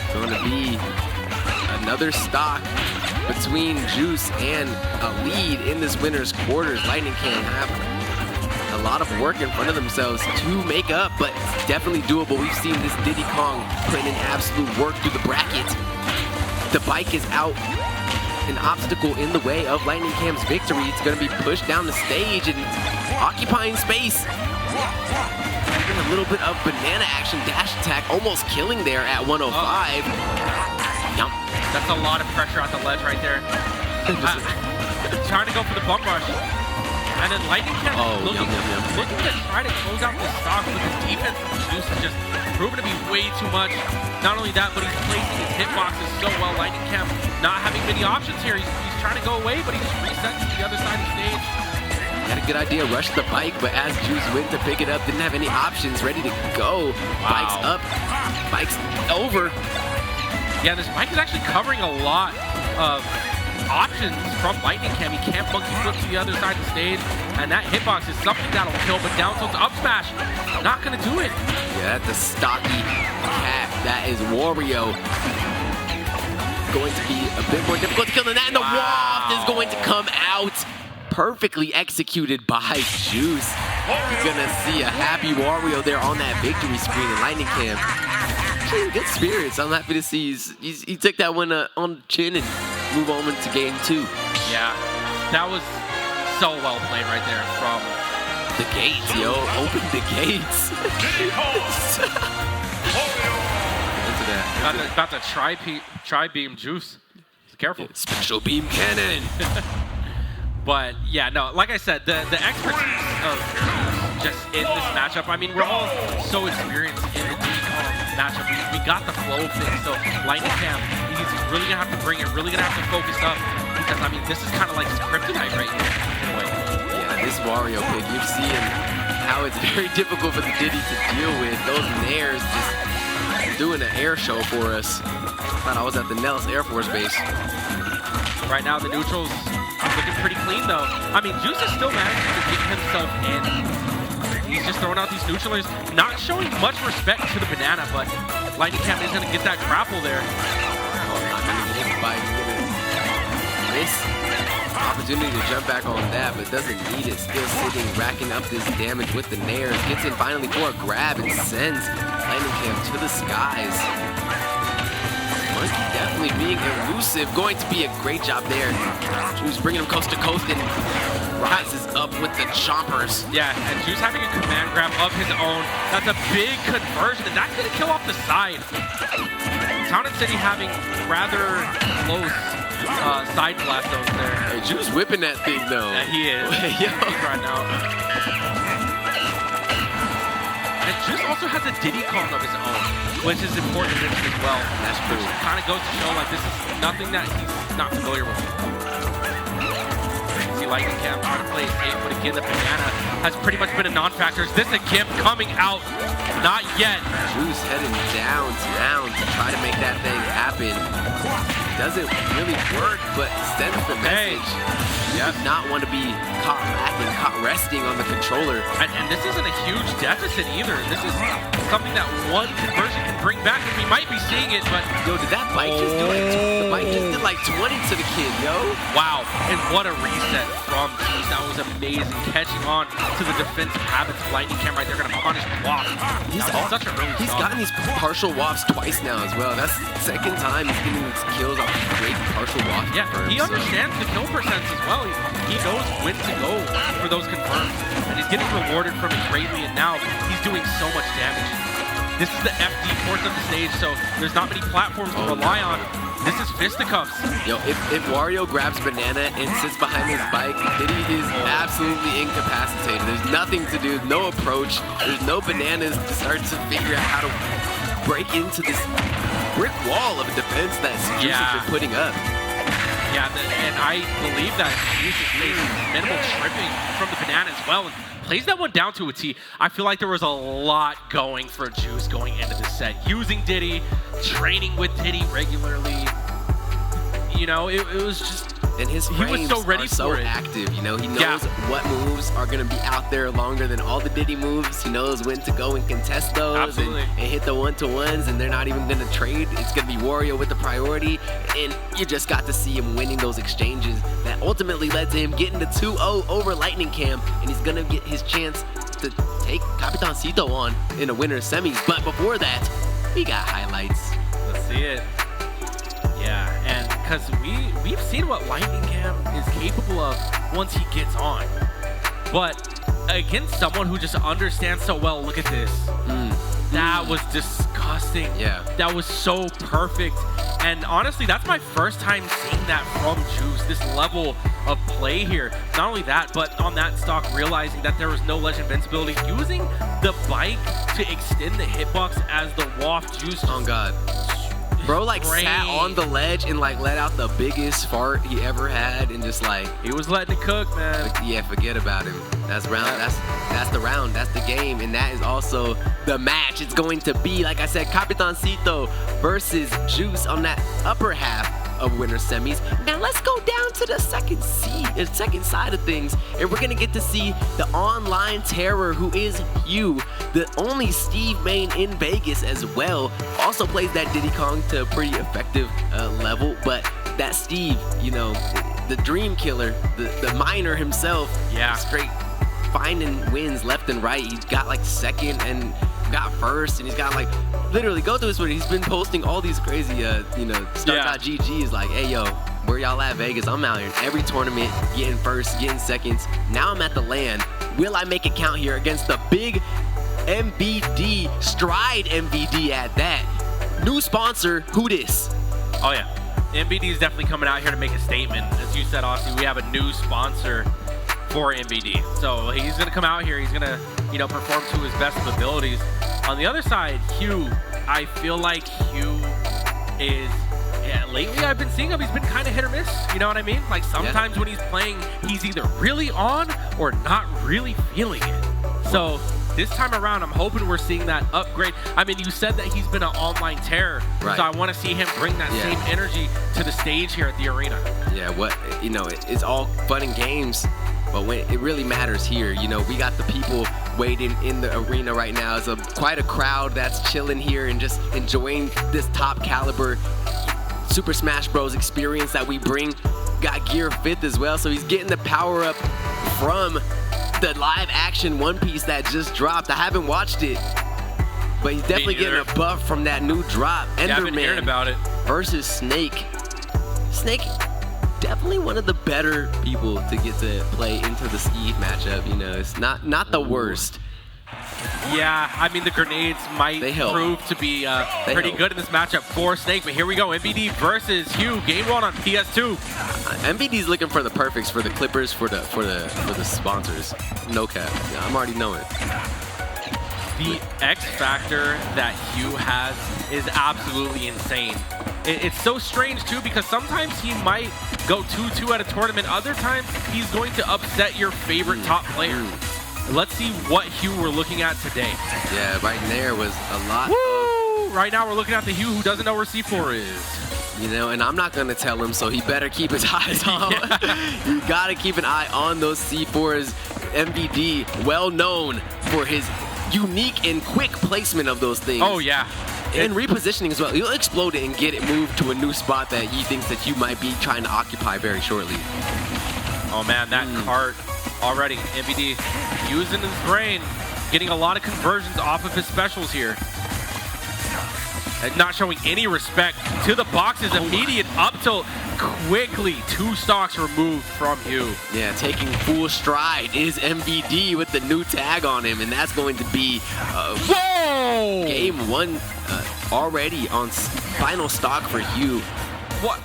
It's going to be another stock between Juice and a lead in this winner's quarters. LightningCam have a lot of work in front of themselves to make up, but it's definitely doable. We've seen this Diddy Kong putting in absolute work through the bracket. The bike is out. An obstacle in the way of LightningCam's victory. It's going to be pushed down the stage and occupying space. Even a little bit of banana action, dash attack, almost killing there at 105. Yum. That's a lot of pressure on the ledge right there. Trying to go for the bump rush. And then LightningCam looking to try to close out this stock, but the defense of Juice is just proven to be way too much. Not only that, but he's placing his hitboxes so well. LightningCam not having many options here. He's trying to go away, but he just resets to the other side of the stage. Had a good idea, rushed the bike, but as Juice went to pick it up, didn't have any options, ready to go. Wow. Bike's up, bike's over. Yeah, this bike is actually covering a lot of options from LightningCam. He can't monkey flip to the other side of the stage, and that hitbox is something that'll kill, but down tilt's up smash, not gonna do it. Yeah, that's a stocky cat. That is Wario. Going to be a bit more difficult to kill than that, and the waft is going to come out. Perfectly executed by Juice. You're gonna see a happy Wario there on that victory screen in LightningCam. Actually, good spirits. I'm happy to see he took that one on the chin and move on into game 2. Yeah, that was so well played right there from the gates, yo. Open the gates. Into that. About to try beam Juice. Careful. Special beam cannon. But yeah, no, like I said, the expertise of just in this matchup, I mean, we're all so experienced in the Diddy Kong matchup. We got the flow of things, so LightningCam, he's really gonna have to bring it, really gonna have to focus up, because I mean, this is kind of like his kryptonite right here, in a way. Yeah, this Wario pick, you're seeing how it's very difficult for the Diddy to deal with. Those nairs just doing an air show for us. Thought I was at the Nellis Air Force Base. Right now, the neutrals looking pretty clean, though. I mean, Juice is still managing to get himself in. He's just throwing out these neutralers, not showing much respect to the banana, but LightningCam is going to get that grapple there. Oh, not going to get hit by miss. Opportunity to jump back on that, but doesn't need it. Still sitting, racking up this damage with the nairs. Gets in finally for a grab and sends LightningCam to the skies. Monkey definitely being elusive. Going to be a great job there. Juice bringing him coast to coast and rises up with the chompers. Yeah, and Juice having a command grab of his own. That's a big conversion, and that's going to kill off the side. Town and City having rather close side blast over there. Hey, Juice whipping that thing though. Yeah, he is. He's right now. And Juice also has a Diddy Kong of his own, which is important to him as well. That's true. Which kind of goes to show like this is nothing that he's not familiar with. See LightningCam trying to play it safe, but again the banana has pretty much been a non-factor. Is this a Gimp coming out? Not yet. Juice heading downtown to try to make that thing happen. doesn't really work, but sends the message. You do not want to be caught lacking, caught resting on the controller. And this isn't a huge deficit either. This is something that one conversion can bring back, and we might be seeing it, but... Yo, did that bike just do like... The bike just did like 20 to the kid, yo. Wow, and what a reset from Juice. That was amazing. Catching on to the defensive habits of LightningCam right there, going to punish Wop. He's gotten these partial Wops twice now as well. That's the second time he's getting these kills off great partial Wops. Yeah, he understands the kill percents as well. He knows when to go for those confirms, and he's getting rewarded from it greatly, and now he's doing so much damage. This is the FD portion of the stage, so there's not many platforms to rely on. This is fisticuffs. Yo, if Wario grabs Banana and sits behind his bike, Diddy is absolutely incapacitated. There's nothing to do, no approach. There's no bananas to start to figure out how to break into this brick wall of defense that Juice has been putting up. Yeah, and I believe that Juice is facing minimal tripping from the banana as well, and plays that one down to a T. I feel like there was a lot going for Juice going into this set. Using Diddy, training with Diddy regularly. You know, it was just... And his frames are so active, you know? He knows what moves are going to be out there longer than all the Diddy moves. He knows when to go and contest those and hit the one-to-ones, and they're not even going to trade. It's going to be Wario with the priority, and you just got to see him winning those exchanges that ultimately led to him getting the 2-0 over LightningCam, and he's going to get his chance to take Capitancito on in a winner's semis. But before that, we got highlights. Let's see it. Yeah, and because we've seen what LightningCam is capable of once he gets on. But against someone who just understands so well, look at this. That was disgusting. Yeah. That was so perfect. And honestly, that's my first time seeing that from Juice, this level of play here. Not only that, but on that stock, realizing that there was no ledge invincibility, using the bike to extend the hitbox as the waft Juice. Oh, God. Bro, like, sat on the ledge and, like, let out the biggest fart he ever had and just, like... He was letting it cook, man. Yeah, forget about him. That's round. That's the round. That's the game. And that is also the match. It's going to be, like I said, Capitancito versus Juice on that upper half of winner semis. Now let's go down to the second side of things, and we're gonna get to see the online terror who is Hugh, the only Steve main in Vegas as well. Also plays that Diddy Kong to a pretty effective level, but that Steve, you know, the dream killer, the miner himself, straight finding wins left and right. He's got like second and got first, and he's got like literally go through his Twitter. He's been posting all these crazy, you know, Start.GG is like, hey yo, where y'all at Vegas? I'm out here in every tournament, getting first, getting seconds. Now I'm at the LAN. Will I make it count here against the big MVD, Stride MVD at that? New sponsor, who this? Oh yeah, MVD is definitely coming out here to make a statement. As you said, Austin, we have a new sponsor for MVD. So he's gonna come out here, he's gonna, you know, perform to his best of abilities. On the other side, Hugh, I feel like Hugh is, lately I've been seeing him, he's been kind of hit or miss, you know what I mean? Like sometimes when he's playing, he's either really on or not really feeling it. So this time around, I'm hoping we're seeing that upgrade. I mean, you said that he's been an online terror, so I want to see him bring that same energy to the stage here at the arena. Yeah, you know, it's all fun and games, but when it really matters here, you know, we got the people waiting in the arena right now. It's quite a crowd that's chilling here and just enjoying this top caliber Super Smash Bros. Experience that we bring. Got Gear 5th as well, so he's getting the power up from the live action One Piece that just dropped. I haven't watched it, but he's definitely getting a buff from that new drop. I've been hearing about it. Versus Snake. Snake, definitely one of the better people to get to play into the Steve matchup. You know, it's not the worst. Yeah, I mean, the grenades might prove to be pretty good in this matchup for Snake, but here we go. MVD versus Hugh, game 1 on PS2. MVD's looking for the perfects for the Clippers, for the sponsors. No cap. Yeah, I'm already knowing. The X factor that Hugh has is absolutely insane. It's so strange too, because sometimes he might go 2-2 at a tournament. Other times he's going to upset your favorite top player. Let's see what Hugh we're looking at today. Yeah, right there was a lot. Woo! Right now we're looking at the Hugh who doesn't know where C4 is. You know, and I'm not going to tell him, so he better keep his eyes on. You got to keep an eye on those C4s. MVD, well known for his unique and quick placement of those things. Oh, yeah. And repositioning as well. You'll explode it and get it moved to a new spot that he thinks that you might be trying to occupy very shortly. Oh, man, that cart already. MVD using his brain, getting a lot of conversions off of his specials here. And not showing any respect to the box's immediate up tilt. Quickly, 2 stocks removed from you. Yeah, taking full stride is MVD with the new tag on him, and that's going to be whoa! Game 1 already on final stock for Hugh. What?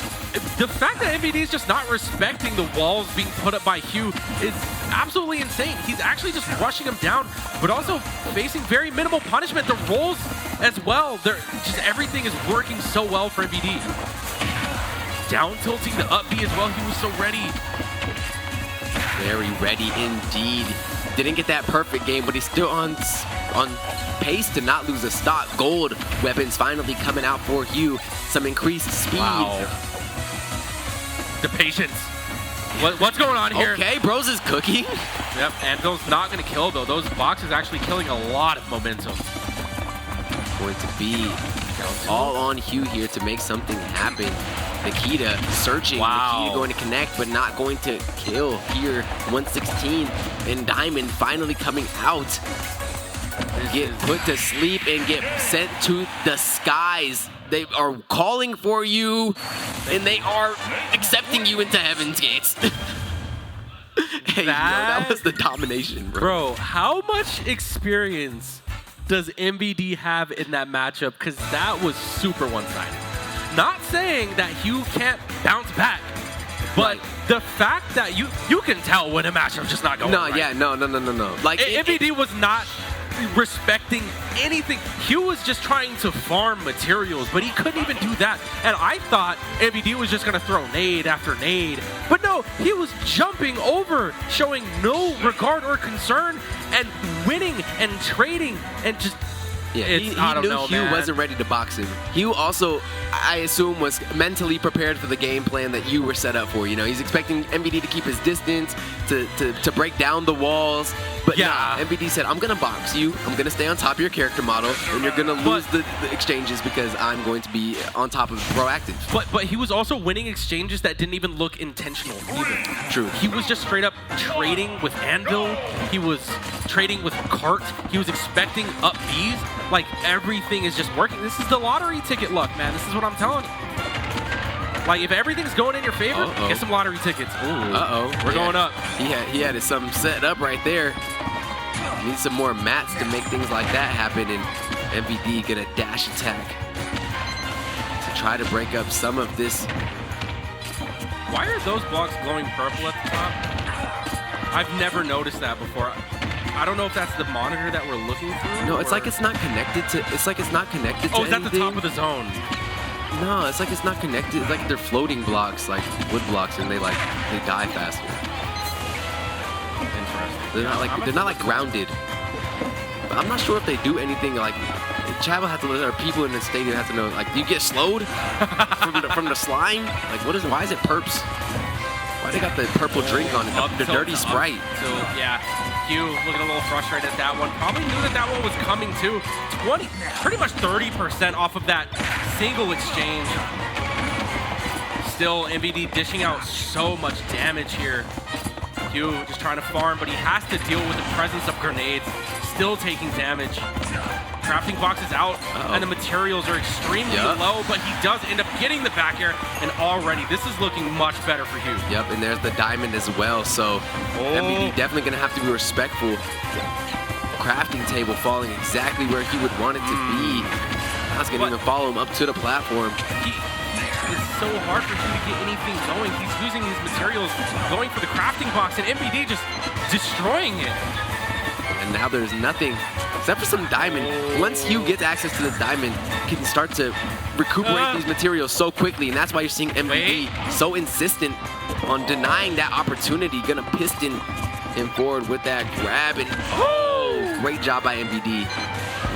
The fact that MVD is just not respecting the walls being put up by Hugh is absolutely insane. He's actually just rushing him down, but also facing very minimal punishment. The rolls as well. Just everything is working so well for MVD. Down tilting the up B as well. He was so ready. Very ready indeed. Didn't get that perfect game, but he's still on pace to not lose a stock. Gold weapons finally coming out for Hugh. Some increased speed. Wow. The patience. What's going on here? Okay, Bros is cooking. Yep, Anvil's not going to kill, though. Those boxes actually killing a lot of momentum. Going to be all on Hugh here to make something happen. Nikita searching. Wow. Nikita going to connect, but not going to kill here. 116, and Diamond finally coming out. Get put to sleep and get sent to the skies. They are calling for you, and they are accepting you into Heaven's Gates. Hey, that was the domination, bro. Bro, how much experience does MVD have in that matchup? Because that was super one-sided. Not saying that Hugh can't bounce back, but the fact that you can tell when a matchup's just not going right. Yeah, no. Like MVD was not respecting anything. Hugh was just trying to farm materials, but he couldn't even do that. And I thought MVD was just going to throw nade after nade. But no, he was jumping over, showing no regard or concern, and winning and trading and just... Yeah, he knew Hugh wasn't ready to box him. Hugh also, I assume, was mentally prepared for the game plan that you were set up for. You know, he's expecting MVD to keep his distance, to break down the walls. But yeah, MVD said, I'm going to box you. I'm going to stay on top of your character model, and you're going to lose the exchanges because I'm going to be on top of proactive. But he was also winning exchanges that didn't even look intentional either. True. He was just straight up trading with Anvil. He was trading with Cart. He was expecting up Bs. Like, everything is just working. This is the lottery ticket luck, man. This is what I'm telling you. Like, if everything's going in your favor, get some lottery tickets. Ooh. We're going up. He had some set up right there. Need some more mats to make things like that happen, and MVD gonna dash attack to try to break up some of this. Why are those blocks glowing purple at the top? I've never noticed that before. I don't know if that's the monitor that we're looking through. No, it's like it's not connected to. It's like it's not connected to. Oh, is that the top of the zone? No, it's like it's not connected. It's like they're floating blocks, like wood blocks, and they die faster. Interesting. They're not like grounded. But I'm not sure if they do anything like. Chavo has to know, or people in the stadium have to know. Like, do you get slowed from the slime? Like, what is it? Why is it perps? Why they got the purple drink on it? The dirty Sprite. So yeah, Hugh looking a little frustrated at that one. Probably knew that one was coming too. 20, pretty much 30% off of that single exchange. Still, MVD dishing out so much damage here. Hugh just trying to farm, but he has to deal with the presence of grenades. Still taking damage. Crafting box is out, and the materials are extremely low, but he does end up getting the back air, and already this is looking much better for Hugh. Yep, and there's the diamond as well, so MVD definitely going to have to be respectful. Crafting table falling exactly where he would want it to be. That's going to even follow him up to the platform. It's so hard for Hugh to get anything going. He's using these materials, going for the crafting box, and MVD just destroying it. And now there's nothing except for some diamond. Once Hugh gets access to the diamond, he can start to recuperate these materials so quickly, and that's why you're seeing MVD so insistent on denying that opportunity. Gonna piston him forward with that grab, and great job by MVD.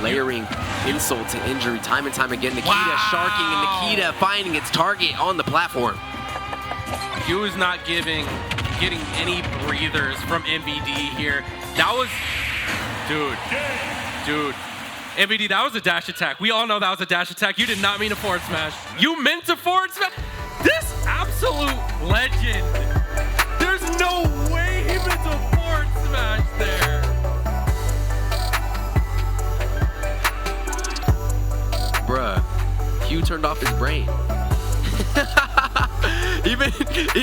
layering insult to injury time and time again. Nikita sharking and Nikita finding its target on the platform. He was not getting any breathers from MVD here. That was, dude. MVD, that was a dash attack. We all know that was a dash attack. You did not mean a forward smash. You meant to forward smash. This absolute legend. There's no way he meant to forward smash there. Bruh, Hugh turned off his brain. Even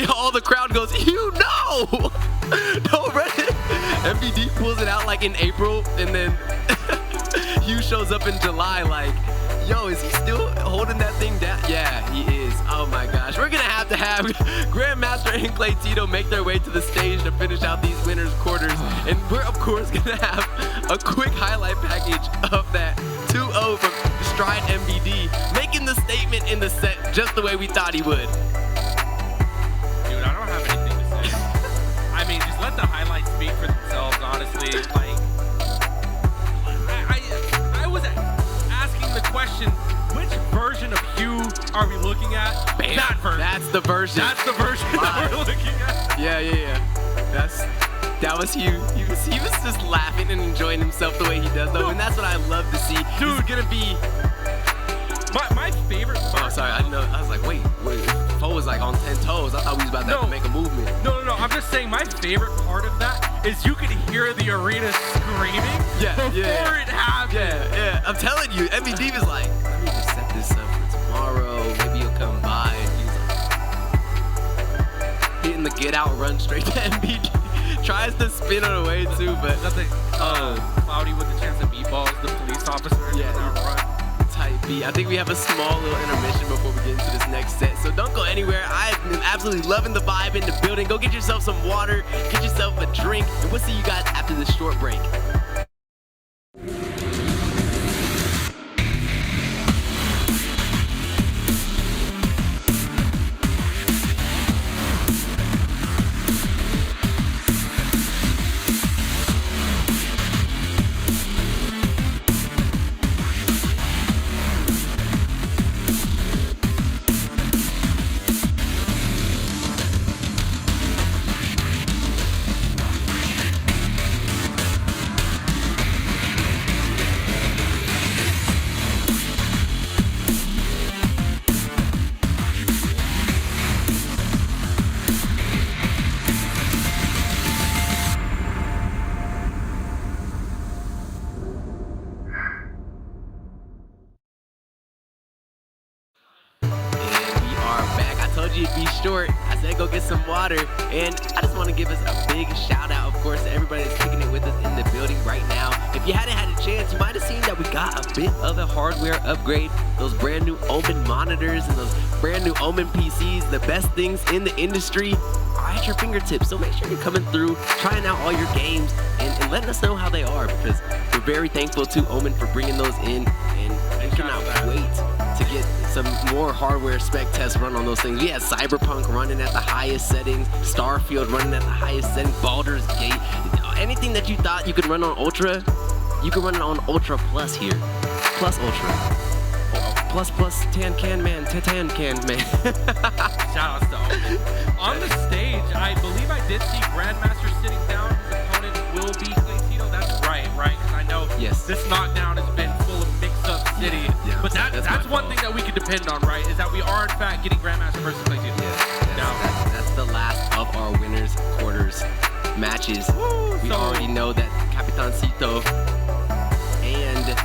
all the crowd goes, Hugh, no! No, run it. MVD pulls it out like in April, and then Hugh shows up in July like, yo, is he still holding that thing down? Yeah, he is. Oh my gosh. We're gonna have Grandmaster and Claytito make their way to the stage to finish out these winners quarters. And we're of course gonna have a quick highlight package of that 2-0 from Stride MVD, making the statement in the set just the way we thought he would. Dude, I don't have anything to say. I mean, just let the highlights speak for themselves, honestly. Like, I was asking the question, which version of Hugh are we looking at? Bam. That version. That's the version. That's the version that we're looking at. Yeah. That was Hugh. He was just laughing and enjoying himself the way he does, though, and that's what I love to see. Dude, he's gonna be my favorite part. Oh, sorry, I didn't know. I was like, wait. Foe was like on 10 toes. I thought we was about to have to make a movement. No. I'm just saying my favorite part of that is you could hear the arena screaming before it happened. Yeah. I'm telling you, MVD was like, let me just set this up for tomorrow. Maybe he'll come by. And he's like, hitting the get out run straight to MVD. Tries to spin it away too, but nothing. Cloudy with the chance to meatballs the police officer. That run. Type B. I think we have a small little intermission before we get into this next set, so don't go anywhere. I've been absolutely loving the vibe in the building. Go get yourself some water, get yourself a drink, and we'll see you guys after this short break. Short. I said go get some water, and I just want to give us a big shout out, of course, to everybody that's kicking it with us in the building right now. If you hadn't had a chance, you might have seen that we got a bit of a hardware upgrade. Those brand new Omen monitors and those brand new Omen PCs, the best things in the industry are at your fingertips. So make sure you're coming through, trying out all your games, and letting us know how they are, because we're very thankful to Omen for bringing those in, and I cannot wait to get some more hardware spec tests run on those things. We had Cyberpunk running at the highest settings, Starfield running at the highest setting, Baldur's Gate. Anything that you thought you could run on Ultra, you can run it on Ultra Plus here. Plus Ultra. Plus Tan Can Man. Shout outs to Omen. On the stage, I believe I did see Grandmaster sitting down. His opponent will be Claytito. That's right? Because I know this knockdown has been full of mix-up city. Yeah, but that's one thing that we can depend on, right? Is that we are in fact getting Grandmaster versus Claytito. That's the last of our winners quarters matches. We already know that Capitancito and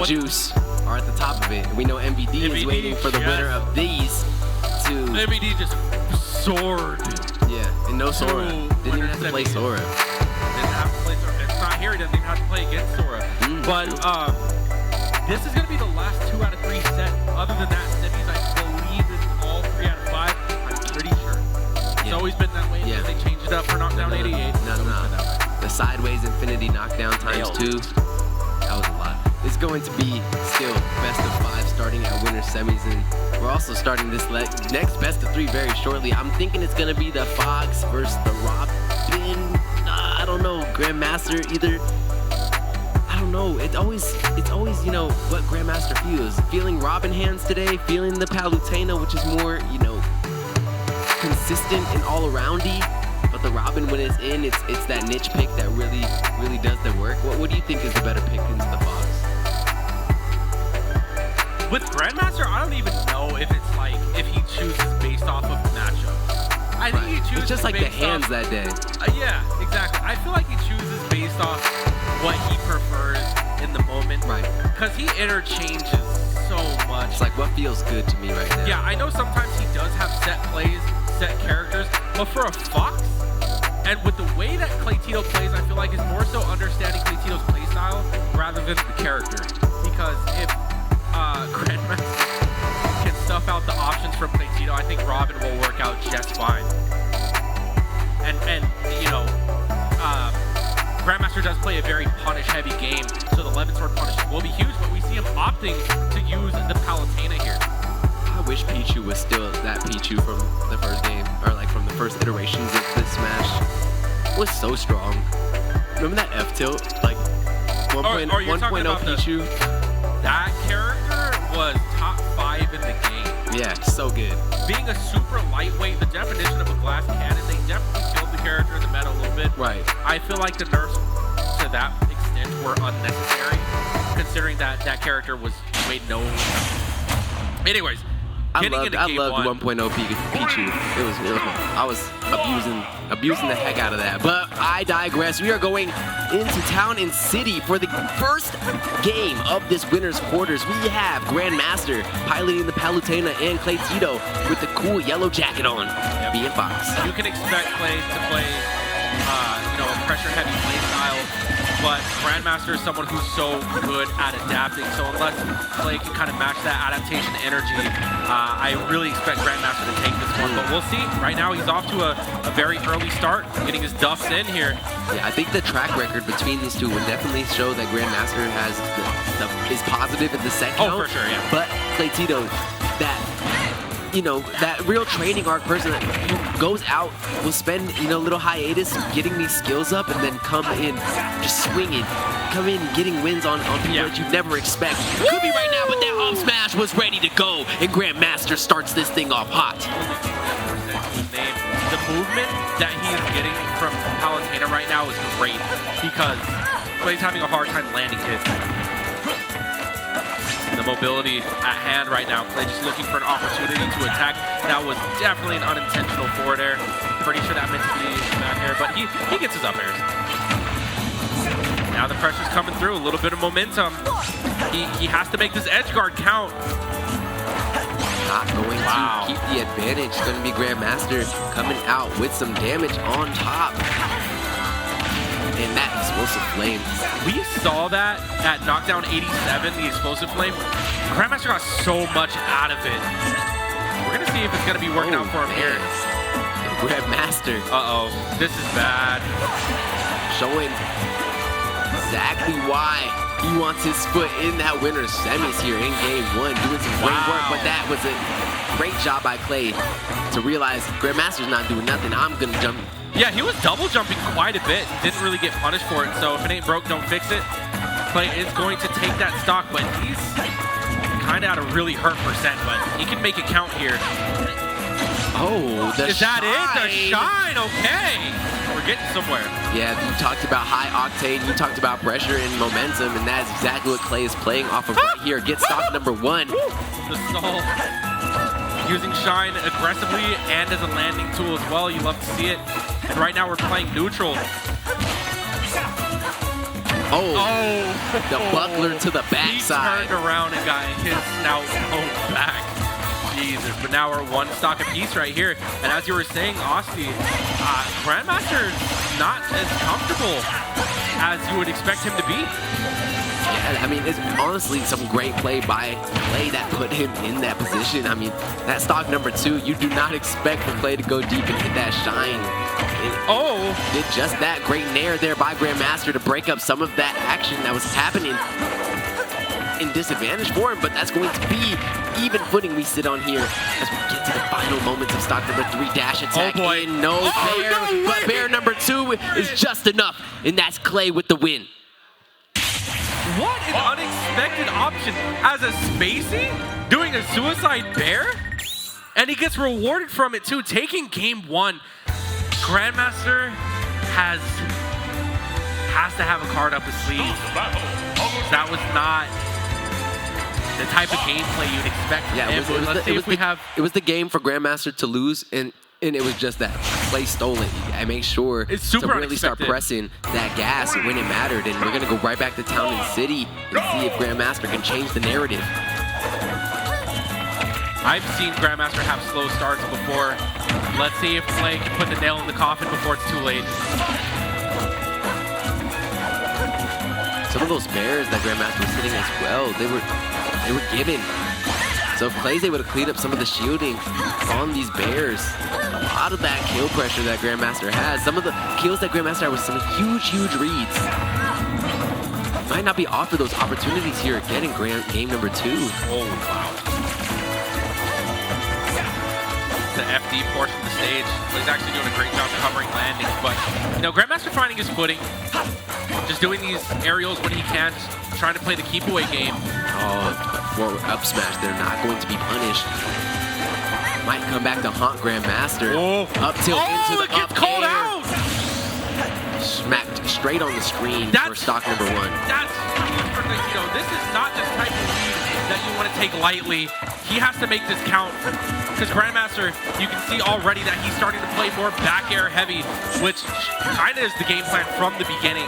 Juice are at the top of it. We know MVD is waiting for the winner of these two. MVD just soared. Yeah, and no Sora. Didn't even have to play Sora. Didn't have to play Sora. It's not here. He doesn't even have to play against Sora. But this is going to be the last 2 out of 3 set. Other than that, semis, I believe it's all 3 out of 5. I'm pretty sure. It's always been that way until they changed it up for Knockdown 88. No. The sideways infinity knockdown times 2. That was a lot. It's going to be still best of 5 starting at winner semis, and we're also starting this next best of 3 very shortly. I'm thinking it's going to be the Fox versus the Robin. I don't know, Grandmaster either. I don't know. It's always, you know, what Grandmaster feels. Feeling Robin hands today, feeling the Palutena, which is more, you know, consistent and all-aroundy. But the Robin, when it's in, it's that niche pick that really does the work. What do you think is the better pick into the box? With Grandmaster, I don't even know if it's like, if he chooses based off of matchup. I think he chooses It's just like the hands off, that day. Yeah, exactly. I feel like he chooses based off what he prefers in the moment. Right. Because he interchanges so much. It's like what feels good to me right now. Yeah, I know sometimes he does have set plays, set characters, but for a Fox, and with the way that Claytito plays, I feel like it's more so understanding Claytito's playstyle rather than the character. Because if Grandmaster can stuff out the options from Claytito, I think Robin will work out just fine. And you know, Grandmaster does play a very punish-heavy game, so the 11-sword punish will be huge, but we see him opting to use the Palutena here. I wish Pichu was still that Pichu from the first game, or like from the first iterations of this Smash. It was so strong. Remember that F tilt? Like 1.0 Pichu? That character was top 5 in the game. Yeah, so good. Being a super lightweight, the definition of a glass cannon, they definitely killed the character in the meta a little bit. Right. I feel like the nerfs to that extent were unnecessary, considering that that character was made known. Anyways, I loved 1.0 Pichu. It was real. I was abusing the heck out of that. But I digress. We are going into Town and City for the first game of this winner's quarters. We have Grandmaster piloting the Palutena and Claytito with the cool yellow jacket on. Being Fox. You can expect Cley to play, you know, a pressure-heavy play style. But Grandmaster is someone who's so good at adapting, so unless Cley can kind of match that adaptation energy, I really expect Grandmaster to take this one, but we'll see. Right now, he's off to a very early start, getting his duffs in here. Yeah, I think the track record between these two would definitely show that Grandmaster has is positive in the set count. Oh, for sure, yeah. But Claytito, you know, that real training arc person that goes out, will spend, you know, a little hiatus getting these skills up and then come in just swinging, come in getting wins on people that you'd never expect. Could be right now, but that up smash was ready to go, and Grandmaster starts this thing off hot. The movement that he is getting from Palutena right now is great because Clay's having a hard time landing hits. The mobility at hand right now. Cley just looking for an opportunity to attack. That was definitely an unintentional forward air. Pretty sure that meant to be back air, but he gets his up airs. Now the pressure's coming through. A little bit of momentum. He has to make this edge guard count. Not going to keep the advantage. It's going to be Grandmaster coming out with some damage on top. And that explosive flame. We saw that at Knockdown 87, the explosive flame. Grandmaster got so much out of it. We're going to see if it's going to be working out for him here. Grandmaster. Uh-oh. This is bad. Showing exactly why he wants his foot in that winner's semis here in game one. Doing some great work, but that was a great job by Cley to realize Grandmaster's not doing nothing. I'm going to jump. Yeah, he was double jumping quite a bit. Didn't really get punished for it. So if it ain't broke, don't fix it. Cley is going to take that stock, but he's kind of at a really hurt percent, but he can make it count here. Oh, the Is that it? The shine, okay. We're getting somewhere. Yeah, you talked about high octane, you talked about pressure and momentum, and that is exactly what Cley is playing off of right here. Get stock number one. The stall. Using shine aggressively and as a landing tool as well. You love to see it. And right now we're playing neutral. The buckler to the backside. He turned around and got his snout back. Jesus, but now we're one stock apiece right here. And as you were saying, Austin, Grandmaster's not as comfortable as you would expect him to be. Yeah, I mean, it's honestly some great play by Cley that put him in that position. I mean, that stock number two, you do not expect for Cley to go deep and hit that shine. Did just that. Great nair there by Grandmaster to break up some of that action that was happening in disadvantage for him, but that's going to be even footing we sit on here as we get to the final moments of stock number three. Dash attack in, no bear, but bear number two is just enough, and that's Cley with the win. What an unexpected option. As a Spacey doing a suicide bear? And he gets rewarded from it too, taking game 1. Grandmaster has to have a card up his sleeve. That was not the type of gameplay you'd expect from him. It was the game for Grandmaster to lose, and it was just that Cley stole it. I made sure it's super to really start pressing that gas when it mattered, and we're gonna go right back to Town and City and see if Grandmaster can change the narrative. I've seen Grandmaster have slow starts before. Let's see if Cley can put the nail in the coffin before it's too late. Some of those bears that Grandmaster was hitting as well, they were given. So if Clay's able to clean up some of the shielding on these bears, a lot of that kill pressure that Grandmaster has, some of the kills that Grandmaster had with some huge reads, might not be offered those opportunities here again in game number 2. Oh, wow. The FD portion of the stage. He's actually doing a great job covering landings, but you know, Grandmaster finding his footing, just doing these aerials when he can, just trying to play the keep away game. Oh, for up smash, they're not going to be punished. Might come back to haunt Grandmaster. Up tilt into the up called air. out. Smacked straight on the screen for stock number 1. That's you know, this is not this type of lead that you want to take lightly. He has to make this count. Because Grandmaster, you can see already that he's starting to play more back air heavy, which kind of is the game plan from the beginning.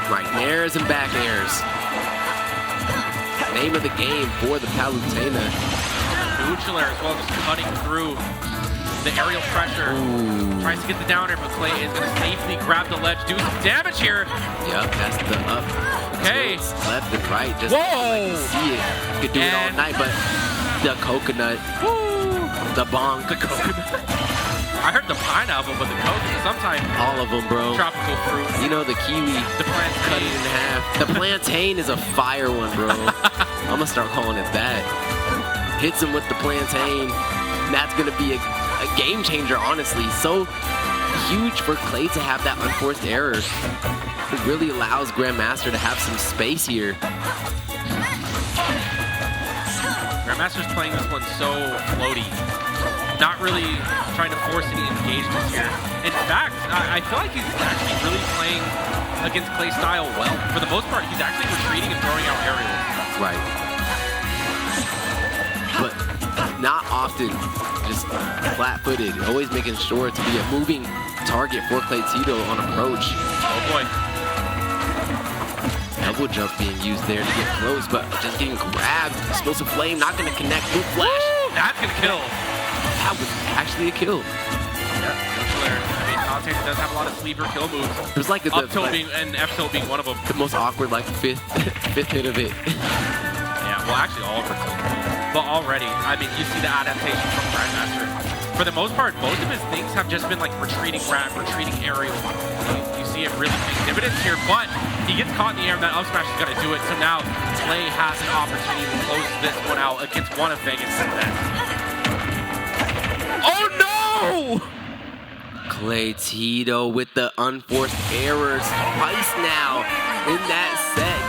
Right, airs and back airs. Name of the game for the Palutena. Neutral air as well, just cutting through the aerial pressure. Ooh. Tries to get the down air, but Cley is going to safely grab the ledge, do some damage here. Yep, that's the up. Okay. Left and right, just whoa! Like you see it. You could do it all night, but the coconut. Woo! The bonk. The coconut. I heard the pineapple, but the coconut, sometimes. All of them, bro. Tropical fruit. You know, the kiwi. The plantain. Cut it in half. The plantain is a fire one, bro. I'm going to start calling it that. Hits him with the plantain. That's going to be a game changer, honestly. So huge for Cley to have that unforced error. It really allows Grandmaster to have some space here. Grandmaster's playing this one so floaty. Not really trying to force any engagements here. In fact, I feel like he's actually really playing against Clay's style well. For the most part, he's actually retreating and throwing out aerials. Right. But not often, just flat-footed. Always making sure to be a moving target for Capitancito on approach. Oh boy. Elbow jump being used there to get close, but just getting grabbed. Explosive Flame not going to connect with Flash. Woo! That's going to kill. That was actually a kill. Yeah, I mean, Palutena does have a lot of sleeper kill moves. It was like up tilt being and F tilt being one of them. The most awkward, like fifth hit of it. Yeah, well, actually all of it. But already, I mean, you see the adaptation from Grandmaster. For the most part, most of his things have just been like retreating grab, retreating aerial. You see it really paying dividends here, but he gets caught in the air and that up smash is going to do it. So now Cley has an opportunity to close this one out against one of Vegas' best. Oh no! Capitancito with the unforced errors twice now in that set.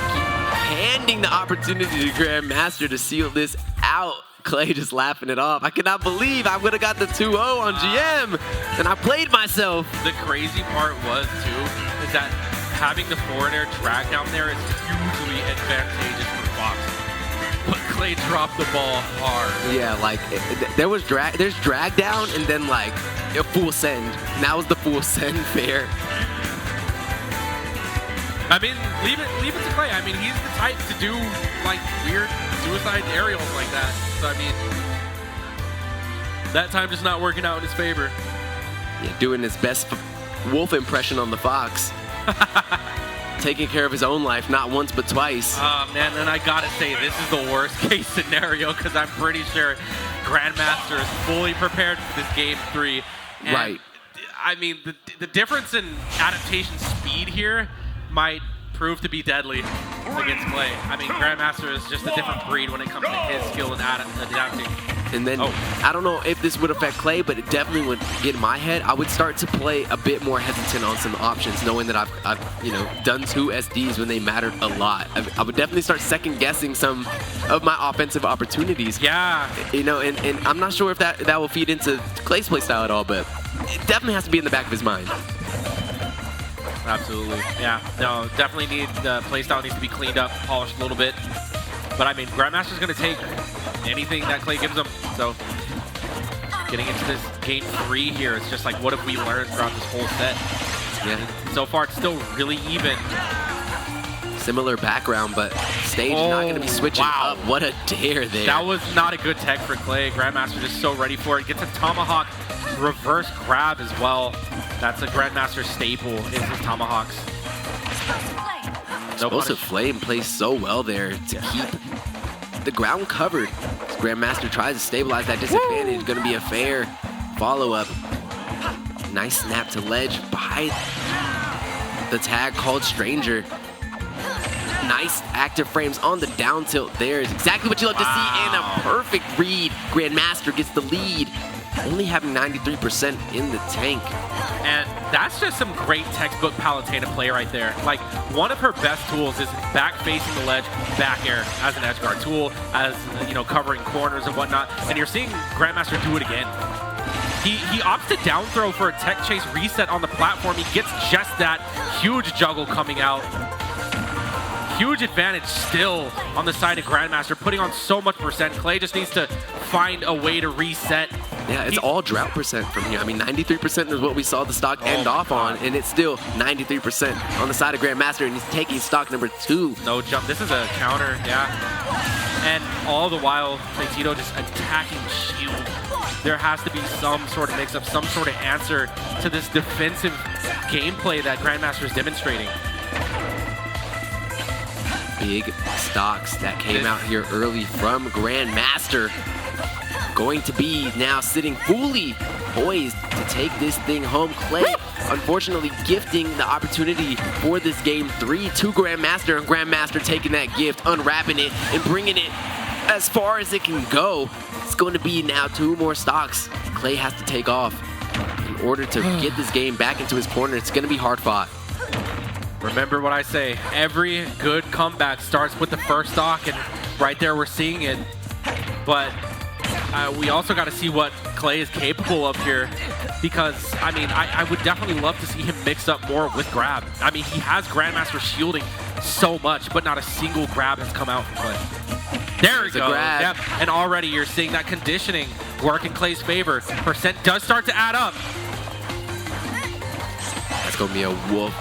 Handing the opportunity to Grandmaster to seal this out. Cley just laughing it off. I cannot believe I would have got the 2-0 on GM, and I played myself. The crazy part was, too, is that having the forward air drag down there is hugely advantageous for Fox. But Cley dropped the ball hard. Yeah, like, there's drag down, and then, like, a full send. And that was the full send fair. I mean, leave it to Cley. I mean, he's the type to do, like, weird suicide aerials like that. So, I mean, that time just not working out in his favor. Yeah, doing his best wolf impression on the Fox. Taking care of his own life, not once but twice. Oh, man, and I gotta say, this is the worst case scenario because I'm pretty sure Grandmaster is fully prepared for this game 3. And, right. I mean, the difference in adaptation speed here might prove to be deadly against Cley. I mean, Grandmaster is just a different breed when it comes to his skill in adapting. And then I don't know if this would affect Cley, but it definitely would get in my head. I would start to play a bit more hesitant on some options, knowing that I've you know, done 2 SDs when they mattered a lot. I would definitely start second guessing some of my offensive opportunities. Yeah. You know, and I'm not sure if that will feed into Clay's play style at all, but it definitely has to be in the back of his mind. Absolutely. Yeah. No, definitely the playstyle needs to be cleaned up, polished a little bit. But I mean, Grandmaster's going to take anything that Cley gives him. So getting into this game 3 here, it's just like, what have we learned throughout this whole set? Yeah. So far, it's still really even. Similar background, but stage not going to be switching up. What a dare there. That was not a good tech for Cley. Grandmaster just so ready for it. Gets a tomahawk reverse grab as well. That's a Grandmaster staple in his tomahawks. Explosive Flame plays so well there to keep the ground covered. As Grandmaster tries to stabilize that disadvantage. Going to be a fair follow-up. Nice snap to ledge by the tag called Stranger. Nice active frames on the down tilt there is exactly what you love to see, and a perfect read. Grandmaster gets the lead, only having 93% in the tank. And that's just some great textbook Palutena play right there. Like, one of her best tools is back facing the ledge, back air as an edge guard tool, as, you know, covering corners and whatnot. And you're seeing Grandmaster do it again. He opts to down throw for a tech chase reset on the platform. He gets just that huge juggle coming out. Huge advantage still on the side of Grandmaster, putting on so much percent. Cley just needs to find a way to reset. Yeah, it's all drought percent from here. I mean, 93% is what we saw the stock end off on, and it's still 93% on the side of Grandmaster, and he's taking stock number 2. No jump. This is a counter, yeah. And all the while, Capitancito just attacking shield. There has to be some sort of mix-up, some sort of answer to this defensive gameplay that Grandmaster is demonstrating. Big stocks that came out here early from Grandmaster. Going to be now sitting fully poised to take this thing home. Cley, unfortunately, gifting the opportunity for this game 3 to Grandmaster, and Grandmaster taking that gift, unwrapping it, and bringing it as far as it can go. It's going to be now 2 more stocks Cley has to take off in order to get this game back into his corner. It's going to be hard fought. Remember what I say, every good comeback starts with the first stock, and right there we're seeing it. But we also got to see what Cley is capable of here, because, I mean, I would definitely love to see him mix up more with grab. I mean, he has Grandmaster shielding so much, but not a single grab has come out from Cley. There we go. Yep. And already you're seeing that conditioning work in Clay's favor. Percent does start to add up. That's going to be a woof.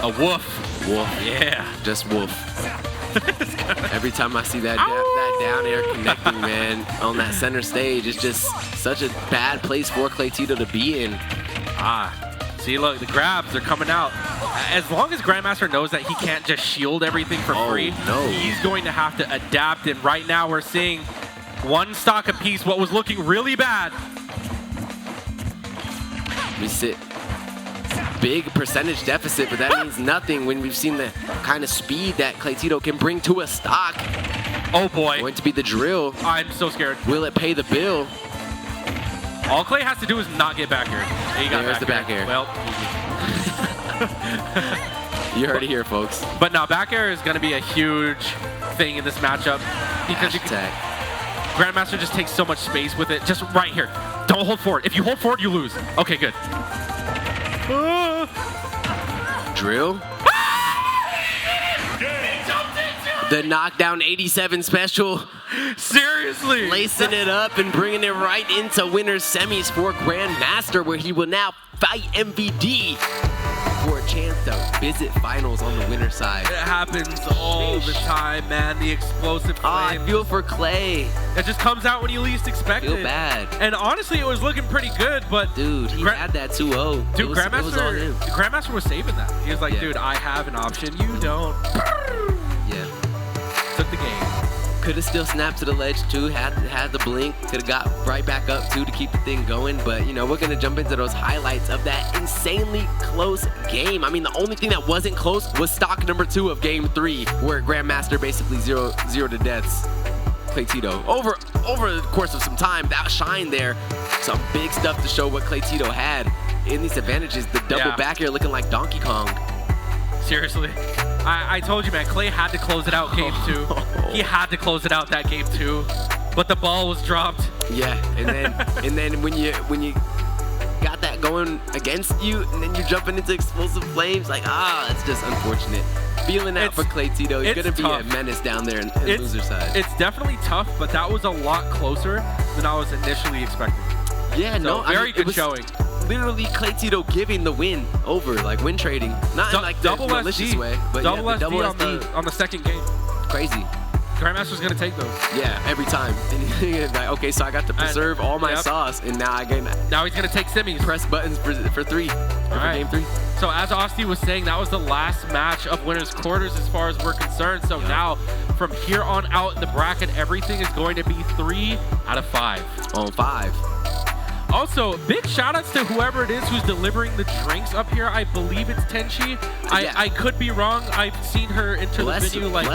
A woof. Woof. Yeah. Just woof. Every time I see that down air connecting, man, on that center stage, it's just such a bad place for Capitancito to be in. See, look, the grabs are coming out. As long as Grandmaster knows that he can't just shield everything for free, he's going to have to adapt. And right now we're seeing 1 stock apiece, what was looking really bad. We sit big percentage deficit, but that means nothing when we've seen the kind of speed that Capitancito can bring to a stock. Oh boy. Going to be the drill. I'm so scared. Will it pay the bill? All Cley has to do is not get back here. He got There's the back air. Well, you heard it here, folks. But now back air is going to be a huge thing in this matchup, because Grandmaster just takes so much space with it. Just right here. Don't hold forward. If you hold forward, you lose. Okay, good. Drill. The Knockdown 87 special. Seriously. Lacing it up and bringing it right into winner's semis for Grandmaster, where he will now fight MVD for a chance to visit finals on the winner's side. It happens all the time, man. The explosive flame. I feel for Cley. It just comes out when you least expect it. I feel bad. And honestly, it was looking pretty good, but dude, he had that 2-0. Dude, Grandmaster was saving that. He was like, dude, I have an option. You don't. Yeah. Took the game. Could have still snapped to the ledge too, had the blink, could have got right back up too to keep the thing going. But you know, we're gonna jump into those highlights of that insanely close game. I mean, the only thing that wasn't close was stock number 2 of game 3, where Grandmaster basically zero to deaths. Claytito. Over the course of some time, that shine there, some big stuff to show what Claytito had in these advantages. The double back air looking like Donkey Kong. Seriously. I told you, man, Cley had to close it out game 2. He had to close it out that game 2. But the ball was dropped. Yeah, and then when you got that going against you, and then you're jumping into explosive flames, like it's just unfortunate. Feeling that for Claytito, he's gonna be a menace down there in loser side. It's definitely tough, but that was a lot closer than I was initially expecting. Yeah, so very good showing. Literally Claytito giving the win over, like win trading, not in like the malicious way, but double SD on the second game. Crazy. Grandmaster's gonna take those. Yeah, every time. And he's like, okay, so I got to preserve all my sauce, and now now he's gonna take semis. Press buttons for 3. All right. Game 3. So as Osti was saying, that was the last match of winners quarters as far as we're concerned. So now from here on out in the bracket, everything is going to be 3 out of 5. On 5. Also, big shout outs to whoever it is who's delivering the drinks up here. I believe it's Tenchi. I could be wrong. I've seen her enter the venue like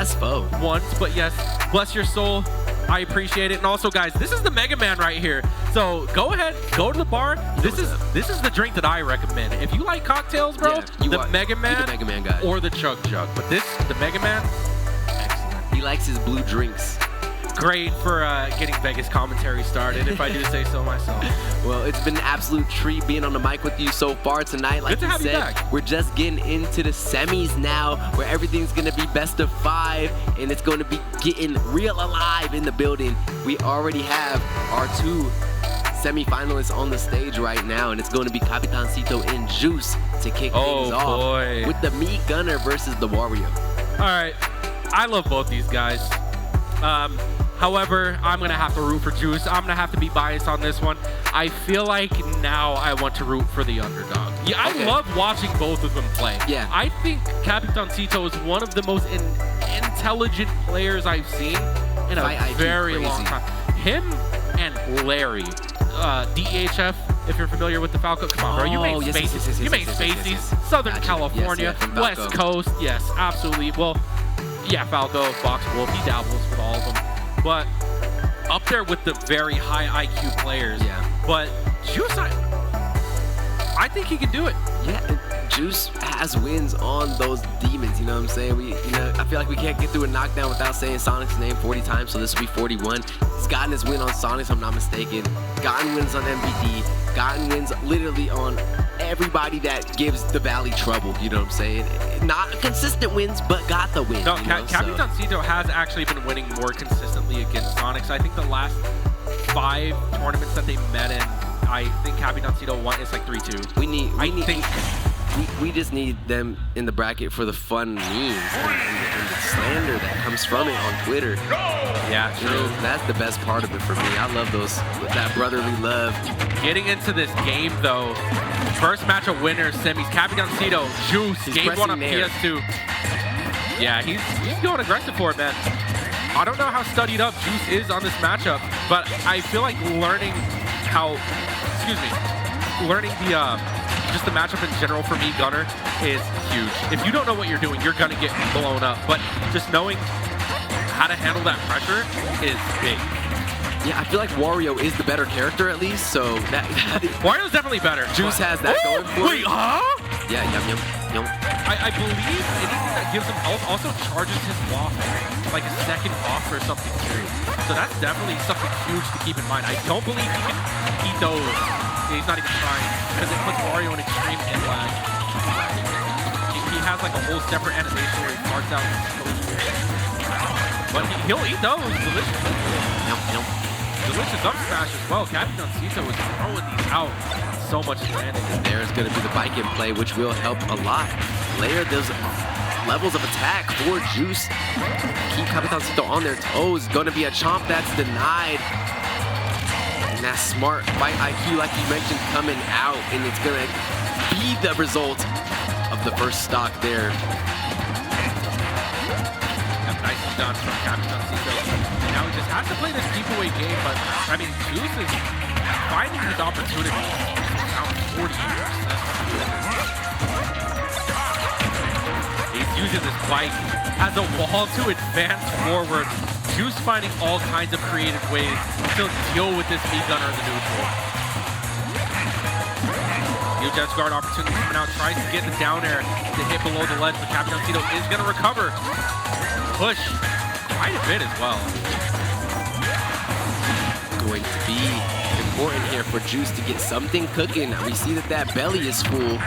once, but yes, bless your soul. I appreciate it. And also, guys, this is the Mega Man right here. So go ahead, go to the bar. This is the drink that I recommend. If you like cocktails, bro, the Mega Man guy or the Chug Jug. But the Mega Man, excellent. He likes his blue drinks. Great for getting Vegas commentary started, if I do say so myself. Well, it's been an absolute treat being on the mic with you so far tonight. Like you said, we're just getting into the semis now, where everything's going to be best of 5, and it's going to be getting real alive in the building. We already have our 2 semi-finalists on the stage right now, and it's going to be Capitancito and Juice to kick things off with the Meat Gunner versus the Wario. All right. I love both these guys. However, I'm going to have to root for Juice. I'm going to have to be biased on this one. I feel like now I want to root for the underdog. Yeah, I love watching both of them play. Yeah. I think Capitancito is one of the most intelligent players I've seen in a very long time. Him and Larry, DHF, if you're familiar with the Falco. Come on, bro. You made spaces. You made spaces. Southern California, West Coast. Yes, absolutely. Well, yeah, Falco, Fox Wolf, he dabbles with all of them. But up there with the very high IQ players. Yeah. But Juice, I think he can do it. Yeah, Juice has wins on those demons, you know what I'm saying? I feel like we can't get through a knockdown without saying Sonic's name 40 times, so this will be 41. He's gotten his win on Sonic, if I'm not mistaken. Gotten wins on MVD. Gotten wins literally on everybody that gives the Valley trouble, you know what I'm saying? Not consistent wins, but got the win. No, Capitancito has actually been winning more consistently against Sonic. So I think the last 5 tournaments that they met in, I think Capitancito won. It's like 3-2. We just need them in the bracket for the fun memes and the slander that comes from it on Twitter. Yeah, true. That's the best part of it for me. I love that brotherly love. Getting into this game, though, first match of winners, semis, Capitancito, Juice, game 1 on PS2. Yeah, he's going aggressive for it, man. I don't know how studied up Juice is on this matchup, but I feel like learning just the matchup in general for me, Gunner, is huge. If you don't know what you're doing, you're gonna get blown up. But just knowing how to handle that pressure is big. Yeah, I feel like Wario is the better character at least, so Wario's definitely better. Juice has that going for Wait, huh? Yeah, yum. I believe anything that gives him health also charges his waft like a second off or something serious. So that's definitely something huge to keep in mind. I don't believe he can eat those. He's not even trying, because it puts Wario in extreme hit lag. He has like a whole separate animation where he starts out but he'll eat those. Delicious. Delicious up smash as well. Capitancito is throwing these out. So much landing. And there's going to be the bike in play, which will help a lot. Layer those levels of attack for Juice. Keep Capitancito on their toes. Going to be a chomp that's denied. And that smart fight IQ, like you mentioned, coming out, and it's gonna be the result of the first stock there. Nicely done from Capitancito. Now he just has to play this keep away game, but I mean, Juice is finding his opportunity. Around 40%. He's using this bike as a wall to advance forward. Juice finding all kinds of creative ways to deal with this meat gunner in the neutral. Huge edge guard opportunity coming out, tries to get the down air to hit below the ledge, but Capitancito is going to recover. Push quite a bit as well. Going to be important here for Juice to get something cooking. We see that that belly is full.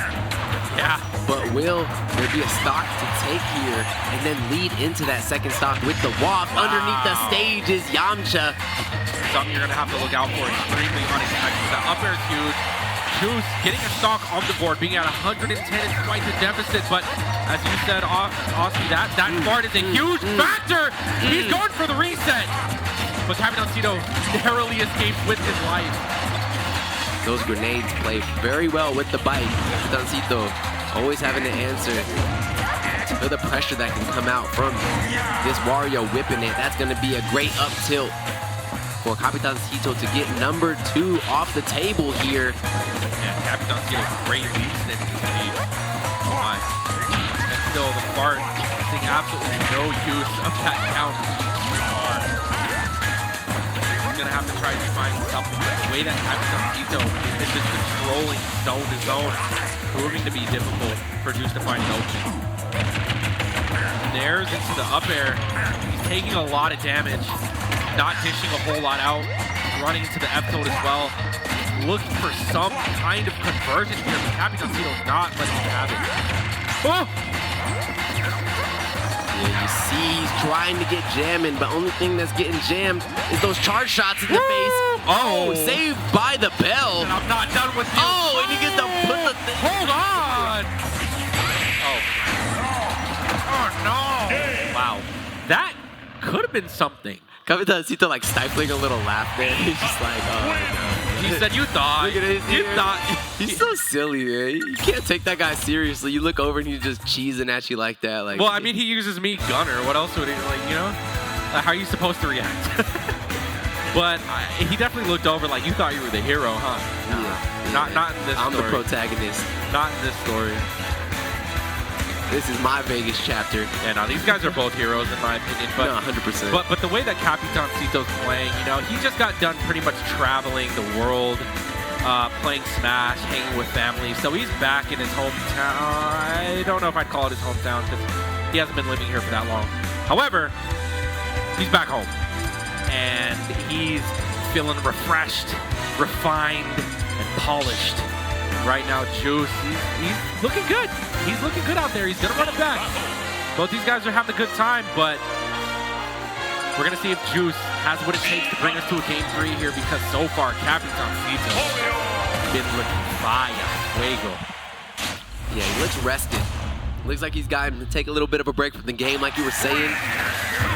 Yeah. But will there be a stock to take here and then lead into that second stock with the waft? Wow. Underneath the stage is Yamcha. Something you're going to have to look out for. Extremely unexpected. The up air is huge. Juice getting a stock on the board, being at 110 is quite the deficit, but as you said, Austin, that guard is a huge factor. He's going for the reset, but Capitancito narrowly escapes with his life. Those grenades play very well with the bite. Capitancito always having to answer to the pressure that can come out from this Wario whipping it. That's going to be a great up tilt for Capitancito to get number 2 off the table here. Yeah, Capitancito great lead snip in this lead. Oh my. And still the fart seeing absolutely no use of that count. He's gonna have to try to find something. The way that Capitancito is just controlling zone to zone, proving to be difficult for Juice to find an opening. There's into the up air. He's taking a lot of damage. Not dishing a whole lot out, running into the F tilt as well. Looking for some kind of conversion here, but Capitancito's not letting him have it. Oh! Yeah, you see he's trying to get jamming, but only thing that's getting jammed is those charge shots in the face. Oh, saved by the bell. And I'm not done with you. Oh, and he gets to put the thing. Hold on! Oh no! Wow. That could have been something. Capitancito like stifling a little laugh there. He's just like, oh no. He said, you thought. Look at his You ear. thought. He's so silly, man. You can't take that guy seriously. You look over and he's just cheesing at you like that. Like, Well, I mean, he uses me gunner. What else would he, like, you know? How are you supposed to react? But he definitely looked over like, you thought you were the hero, huh? yeah. Not in this I'm story. the protagonist. Not in this story. This is my Vegas chapter. Yeah, no, these guys are both heroes in my opinion. But, No, 100%. But the way that Capitancito's playing, you know, he just got done pretty much traveling the world, playing Smash, hanging with family. So he's back in his hometown. I don't know if I'd call it his hometown because he hasn't been living here for that long. However, he's back home. And he's feeling refreshed, refined, and polished. Right now, Juice, he's looking good. He's looking good out there. He's going to run it back. Both these guys are having a good time, but we're going to see if Juice has what it takes to bring us to a game 3 here because so far, Capitancito been looking fire. Fuego. Yeah, he looks rested. Looks like he's gotten to take a little bit of a break from the game, like you were saying.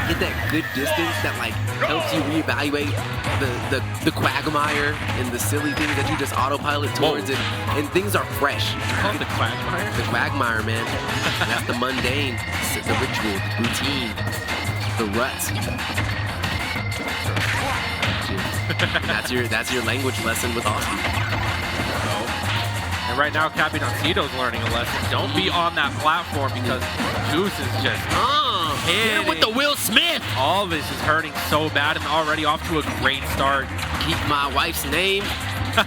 Get that good distance that like helps you reevaluate the quagmire and the silly things that you just autopilot towards, and things are fresh. Call it the quagmire? The quagmire, man. That's the mundane, the ritual, the routine, the ruts. That's your language lesson with Austin. And right now, Capitancito's learning a lesson. Don't be on that platform because Juice is just hit him with the Will Smith. All this is hurting so bad and already off to a great start. Keep my wife's name. Oh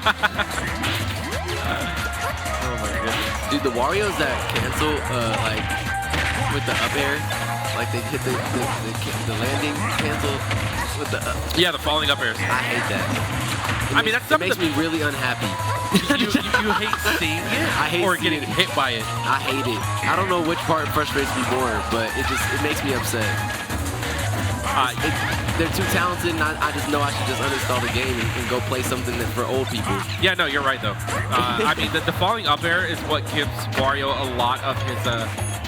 my goodness. Dude, the Warriors that cancel like with the up air, like they hit the landing cancel with the Yeah, the falling up airs. I hate that. I mean, that's something that makes me really unhappy. you hate seeing it I hate or seeing getting it. hit by it. I hate it. I don't know which part frustrates me more, but it makes me upset. They're too talented, and I just know I should just uninstall the game and go play something that for old people. Yeah, no, you're right though. I mean, the falling up air is what gives Wario a lot of his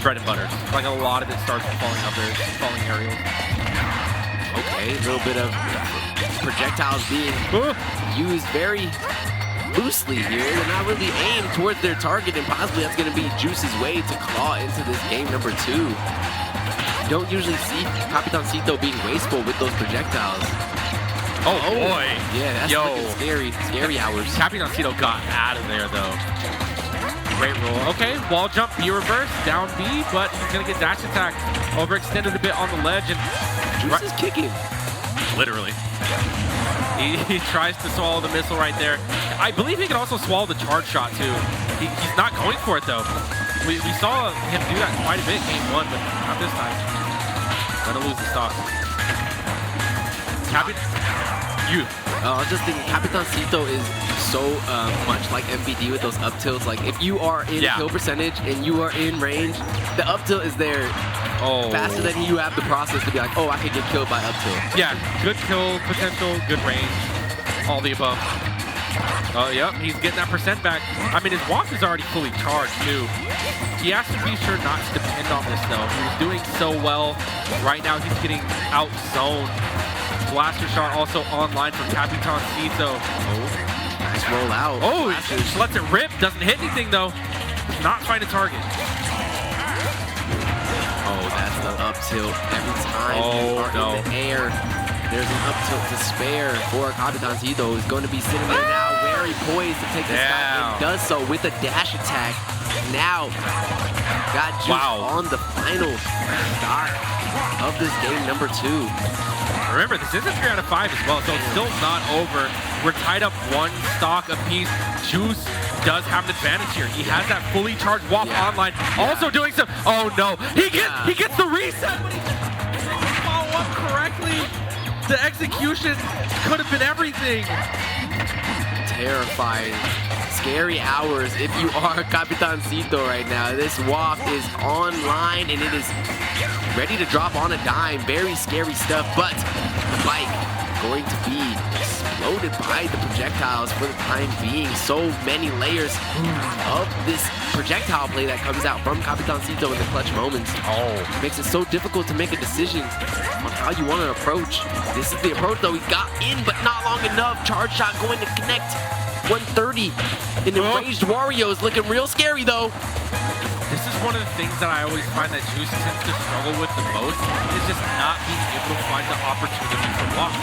bread and butter. Like a lot of it starts with falling up airs, falling aerials. Okay, a little bit of projectiles being used very loosely here. They're not really aimed towards their target, and possibly that's going to be Juice's way to claw into this game number 2. Don't usually see Capitancito being wasteful with those projectiles. Oh boy. Yeah, that's looking scary. Scary hours. Capitancito got out of there though. Great roll. Okay, wall jump, B reverse, down B, but he's going to get dash attack. Overextended a bit on the ledge. And Juice is kicking. Literally. He tries to swallow the missile right there. I believe he can also swallow the charge shot too. He's not going for it though. We saw him do that quite a bit game 1, but not this time. Gonna lose the stock. I was just thinking, Capitancito is so much like MVD with those up tilts. Like, if you are in kill percentage and you are in range, the up tilt is there faster than you have the process to be like, oh, I could get killed by up tilt. Yeah, good kill potential, good range, all the above. Oh, yep, he's getting that percent back. I mean, his walk is already fully charged, too. He has to be sure not to depend on this, though. He was doing so well. Right now, he's getting out-zoned. Blaster shot also online from Capitancito. Oh, nice roll out. Oh, he just lets it rip. Doesn't hit anything, though. Does not find a target. Oh, that's the up tilt. Every time you are in the air, there's an up tilt to spare for Capitancito, who's going to be sitting there now, very poised to take the stock, and does so with a dash attack. Now, got Juice on the final stock of this game number 2. Remember, this is a 3 out of 5 as well, so it's still not over. We're tied up 1 stock apiece. Juice does have an advantage here. He has that fully charged WAP online. Also doing some. Oh no, he gets the reset, but he doesn't follow up correctly. The execution could have been everything. Terrifying. Scary hours if you are Capitancito right now. This WAP is online and it is ready to drop on a dime. Very scary stuff, but the bike going to be exploded by the projectiles for the time being. So many layers of this projectile play that comes out from Capitancito in the clutch moments. Oh, makes it so difficult to make a decision on how you want to approach. This is the approach though. He got in, but not long enough. Charge shot going to connect. 130 in the ranged Wario is looking real scary though. This is one of the things that I always find that Juice tends to struggle with the most, is just not being able to find the opportunity to walk.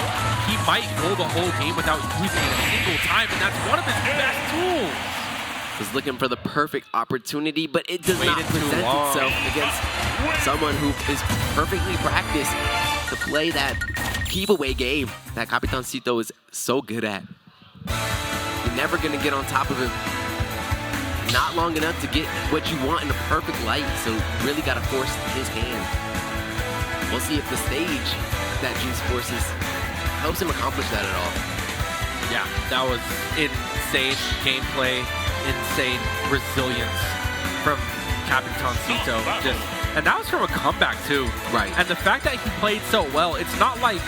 He might go the whole game without using it a single time, and that's one of his best tools. Was looking for the perfect opportunity, but it does not present itself against someone who is perfectly practiced to play that keep away game that Capitancito is so good at. You're never gonna get on top of him. Not long enough to get what you want in a perfect light, so really gotta force his hand. We'll see if the stage that Juice forces helps him accomplish that at all. Yeah, that was insane gameplay, insane resilience from Capitancito. And that was from a comeback too. Right. And the fact that he played so well, it's not like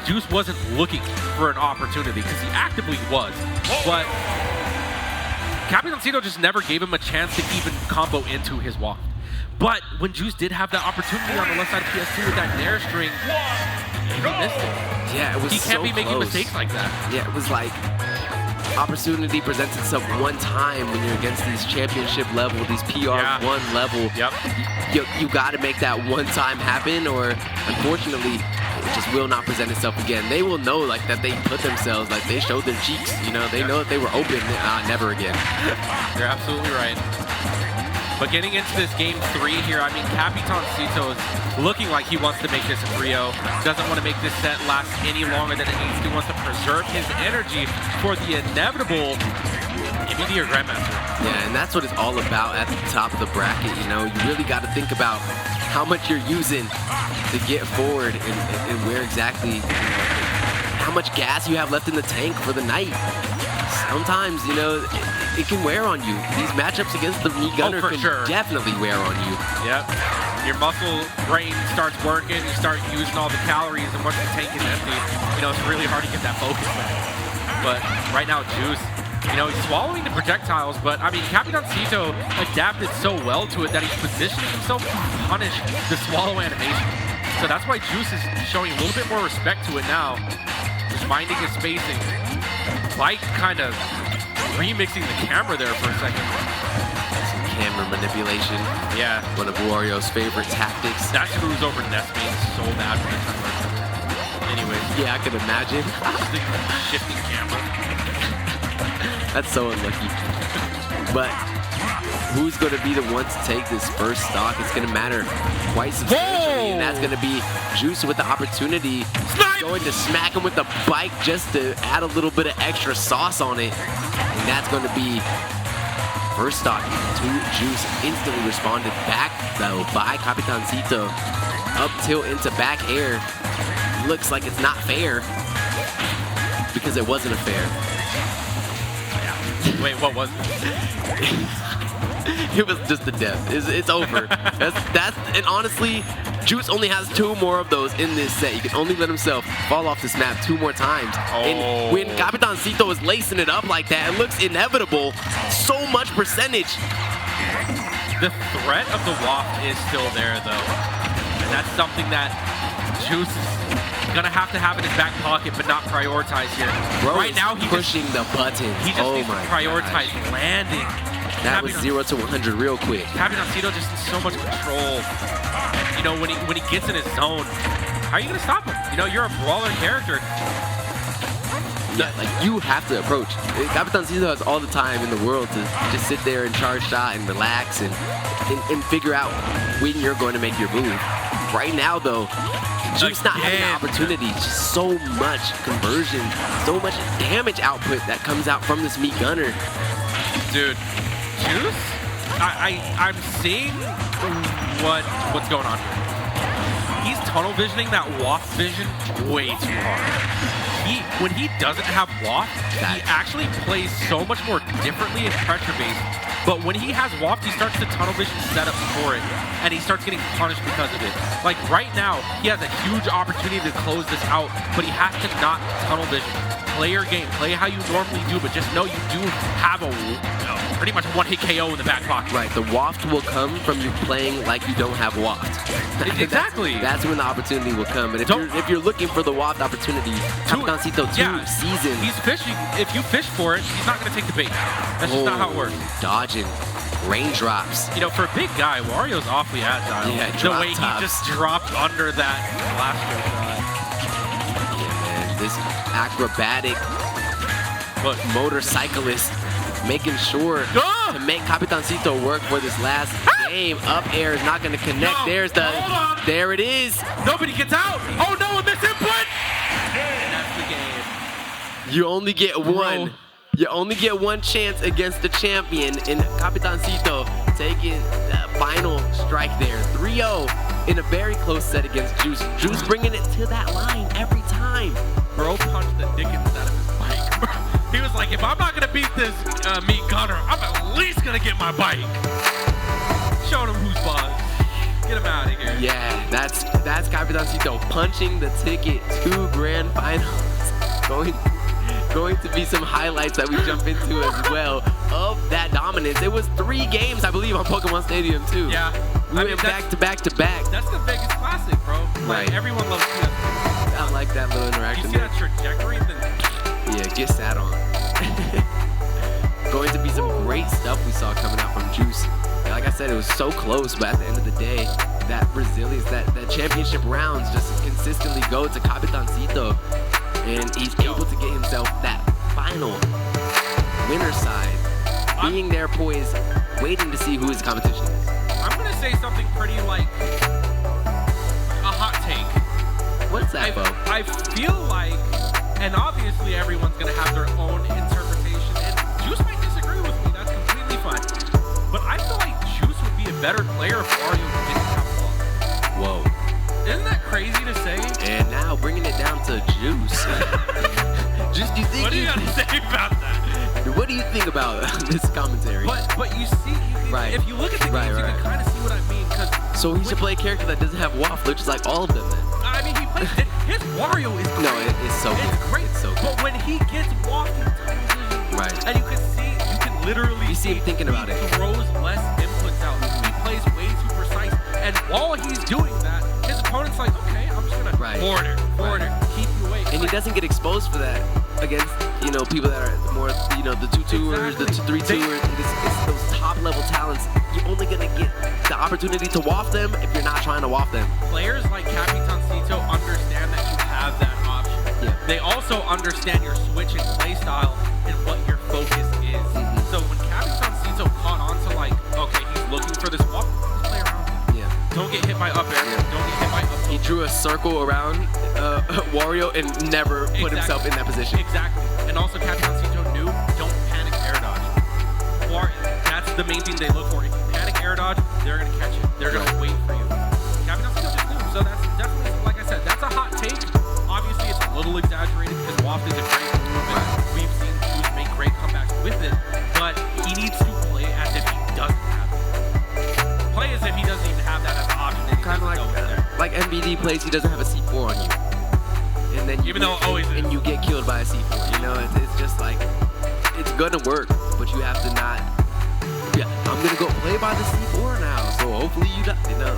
Juice wasn't looking for an opportunity, because he actively was. But Capitancito just never gave him a chance to even combo into his walk. But when Juice did have that opportunity on the left side of PS2 with that Nair string, he missed it. Yeah, it was He can't so be making close. mistakes like that. Yeah, it was like opportunity presents itself one time when you're against these championship level, these PR1 level. Yep. You got to make that one time happen, or unfortunately, it just will not present itself again. They will know like that they put themselves, like they showed their cheeks, you know, they know that they were open, never again. You're absolutely right. But getting into this game 3 here, I mean, Capitancito is looking like he wants to make this a 3-0. Doesn't want to make this set last any longer than it needs to. Wants to preserve his energy for the inevitable immediate Grandmaster. Yeah, and that's what it's all about at the top of the bracket, you know. You really got to think about how much you're using to get forward and where exactly, how much gas you have left in the tank for the night. Sometimes, you know, it can wear on you. These matchups against the knee gunner can definitely wear on you. Yep. Your muscle brain starts working, you start using all the calories, and once the tank is empty, you know, it's really hard to get that focus back. But right now, Juice, you know, he's swallowing the projectiles, but I mean, Capitancito adapted so well to it that he's positioning himself to punish the swallow animation. So that's why Juice is showing a little bit more respect to it now. Just minding his spacing. Like kind of remixing the camera there for a second. Some camera manipulation. Yeah. One of Wario's favorite tactics. That screws over Nesby so bad for the timer. Anyways. Yeah, I can imagine. Shifting camera. That's so unlucky. But who's going to be the one to take this first stock? It's going to matter quite substantially, and that's going to be Juice with the opportunity. Going to smack him with the bike just to add a little bit of extra sauce on it. And that's going to be first stock to Juice. Instantly responded back, though, by Capitancito. Up tilt into back air. Looks like it's not fair because it wasn't a fair. Wait, what was it? It was just a death. It's over. That's and honestly, Juice only has 2 more of those in this set. He can only let himself fall off this map 2 more times. And when Capitancito is lacing it up like that, it looks inevitable. So much percentage. The threat of the waft is still there, though. And that's something that Juice is gonna have to have in his back pocket, but not prioritize here. Bro, right now, he's pushing the button. He just needs to prioritize landing. That was 0 to 100 real quick. Capitancito just in so much control. And, you know, when he gets in his zone, how are you gonna stop him? You know, you're a brawler character. Yeah, like you have to approach. Capitancito has all the time in the world to just sit there and charge shot and relax and figure out when you're going to make your move. Right now, though, Juice not having an opportunity. Just so much conversion, so much damage output that comes out from this meat gunner. Dude, Juice? I'm seeing what's going on here. He's tunnel visioning that waft vision way too hard. When he doesn't have waft, he actually plays so much more differently in pressure base. But when he has waft, he starts to tunnel vision setups for it, and he starts getting punished because of it. Like right now, he has a huge opportunity to close this out, but he has to not tunnel vision. Play your game, play how you normally do, but just know you do have a pretty much one-hit KO in the back pocket. Right, the waft will come from you playing like you don't have waft. Exactly. That's when the opportunity will come. And if you're looking for the waft opportunity, Capitancito sees him. He's fishing. If you fish for it, he's not going to take the bait. That's just not how it works. Dodging. Raindrops. You know, for a big guy, Wario's awfully agile. Yeah, the way he just dropped under that blaster shot. Yeah, man. This acrobatic motorcyclist making sure to make Capitancito work for this last game. Up air is not going to connect. No, there it is. Nobody gets out. Oh no, with this input. And that's the game. You only get one. You only get one chance against the champion, and Capitancito taking that final strike there. 3-0 in a very close set against Juice. Juice bringing it to that line every time. Bro punched the dickens out of his bike. He was like, if I'm not going to beat this meat gunner, I'm at least going to get my bike. Showing him who's boss. Get him out of here. Yeah, that's Capitancito punching the ticket to grand finals. Going to be some highlights that we jump into as well of that dominance. It was 3 games, I believe, on Pokemon Stadium too. Yeah. We went back to back to back. That's the Vegas Classic, bro. Like, everyone loves that. I like that little interaction. You see that trajectory? Yeah, get sat on. Going to be some great stuff we saw coming out from Juice. Like I said, it was so close, but at the end of the day, that resilience, that championship rounds just consistently go to Capitancito. And he's able to get himself that final winner side, being there poised, waiting to see who his competition is. I'm going to say something pretty like a hot take. What's that, Bo? I feel like, and obviously everyone's going to have their own interpretation, and Juice might disagree with me, that's completely fine. But I feel like Juice would be a better player if Wario didn't have luck. Whoa. Isn't that crazy to say? And now bringing it down to Juice. Juice, do you think? What do you got to say about that? What do you think about this commentary? But you see, if you look at the games, you can kind of see what I mean. So he should play a character that doesn't have waft, which is like all of them then. I mean, he plays his Wario is great. No, it's so good. It's great. It's so good. But when he gets waft in tunnel vision, and you can literally see him thinking about it. He throws less inputs out. He plays way too precise. And while he's doing that, his opponent's like, okay, I'm just gonna border, keep you away. And he doesn't get exposed for that against, people that are more, the 2-2ers, the 3-2ers. It's those top level talents. You're only gonna get the opportunity to waft them if you're not trying to waft them. Players like Capitancito understand that you have that option. Yeah. They also understand your switch and play style and what your focus is. So when Capitancito Don't get hit by up air. Don't get hit by up He drew a circle around Wario and never put himself in that position. Exactly. And also Capitancito knew, don't panic air dodge. That's the main thing they look for. If you panic air dodge, they're going to catch it. They're going to wait for you. Capitancito just knew. So that's definitely, like I said, that's a hot take. Obviously, it's a little exaggerated because Waft is a great movement. We've seen Juice make great comebacks with it, but he needs to play as if he doesn't have it. Play as if he doesn't even have that as an option. Kind of like MBD plays, he doesn't have a C4 on you. And then even though it always is. And you get killed by a C4, you know, it's just like, it's gonna work, but you have to not, I'm gonna go play by the C4 now, so hopefully you know,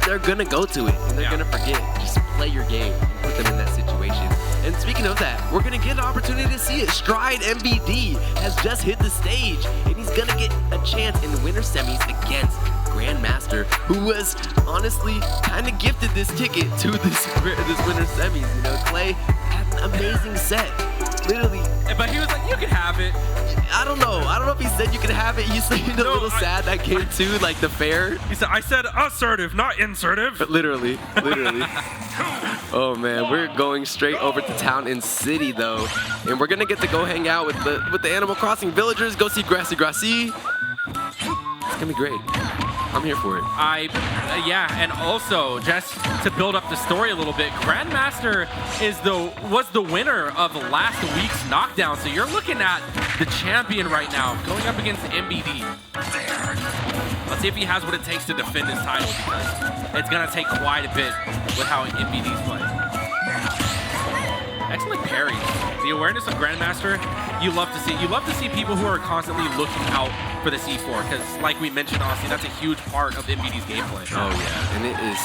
they're gonna go to it, and they're gonna forget. Just play your game and put them in that situation. And speaking of that, we're gonna get an opportunity to see it. Stride MBD has just hit the stage, and he's gonna get a chance in the winter semis against Grandmaster, who was honestly kind of gifted this ticket to this winter semis. You know, Cley had an amazing set, literally. But he was like, you can have it. I don't know if he said you can have it. He seemed a little sad that game too, like the fair. He said, I said assertive, not insertive. But literally. Oh man, we're going straight over to Town and City though, and we're gonna get to go hang out with the Animal Crossing villagers. Go see Grassy. It's gonna be great. I'm here for it. Yeah, and also just to build up the story a little bit, Grandmaster was the winner of last week's Knockdown, so you're looking at the champion right now going up against MBD. Let's see if he has what it takes to defend his title, because it's gonna take quite a bit with how MBD's playing. Excellent parry. The awareness of Grandmaster, you love to see. You love to see people who are constantly looking out for the C4, because like we mentioned, honestly, that's a huge part of MBD's gameplay. Oh yeah, and it is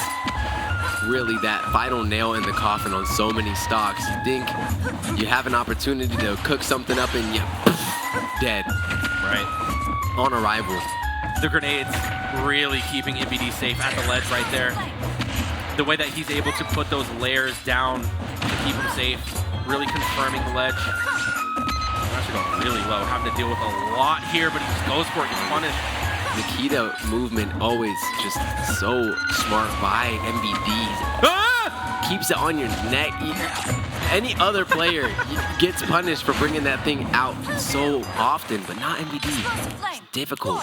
really that final nail in the coffin on so many stocks. You think you have an opportunity to cook something up and you dead. Right. On arrival. The grenades really keeping MBD safe at the ledge right there. The way that he's able to put those layers down to keep him safe, really confirming the ledge. Actually going really low, having to deal with a lot here, but he just goes for it, gets punished. Nikita movement always just so smart by MBD. Ah! Keeps it on your neck. Any other player gets punished for bringing that thing out so often, but not MBD. It's difficult.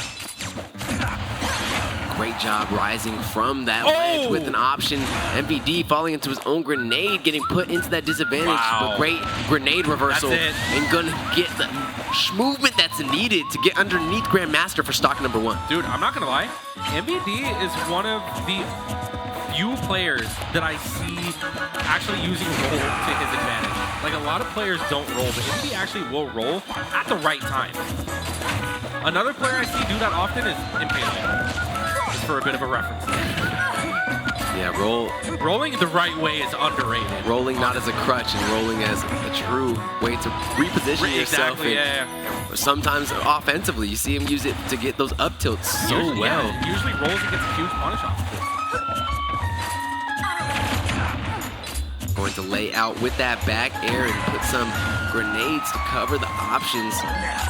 Great job rising from that ledge with an option. MBD falling into his own grenade, getting put into that disadvantage. Wow. But great grenade reversal. And gonna get the movement that's needed to get underneath Grandmaster for stock number 1. Dude, I'm not gonna lie. MBD is one of the few players that I see actually using roll to his advantage. Like, a lot of players don't roll, but MBD actually will roll at the right time. Another player I see do that often is Impale. Just for a bit of a reference. Yeah, rolling the right way is underrated. Rolling not as a crutch, and rolling as a true way to reposition yourself. Exactly, Sometimes offensively, you see him use it to get those up tilts so usually, well. Yeah, usually rolls and gets a huge punish off of it. Going to lay out with that back air and put some grenades to cover the options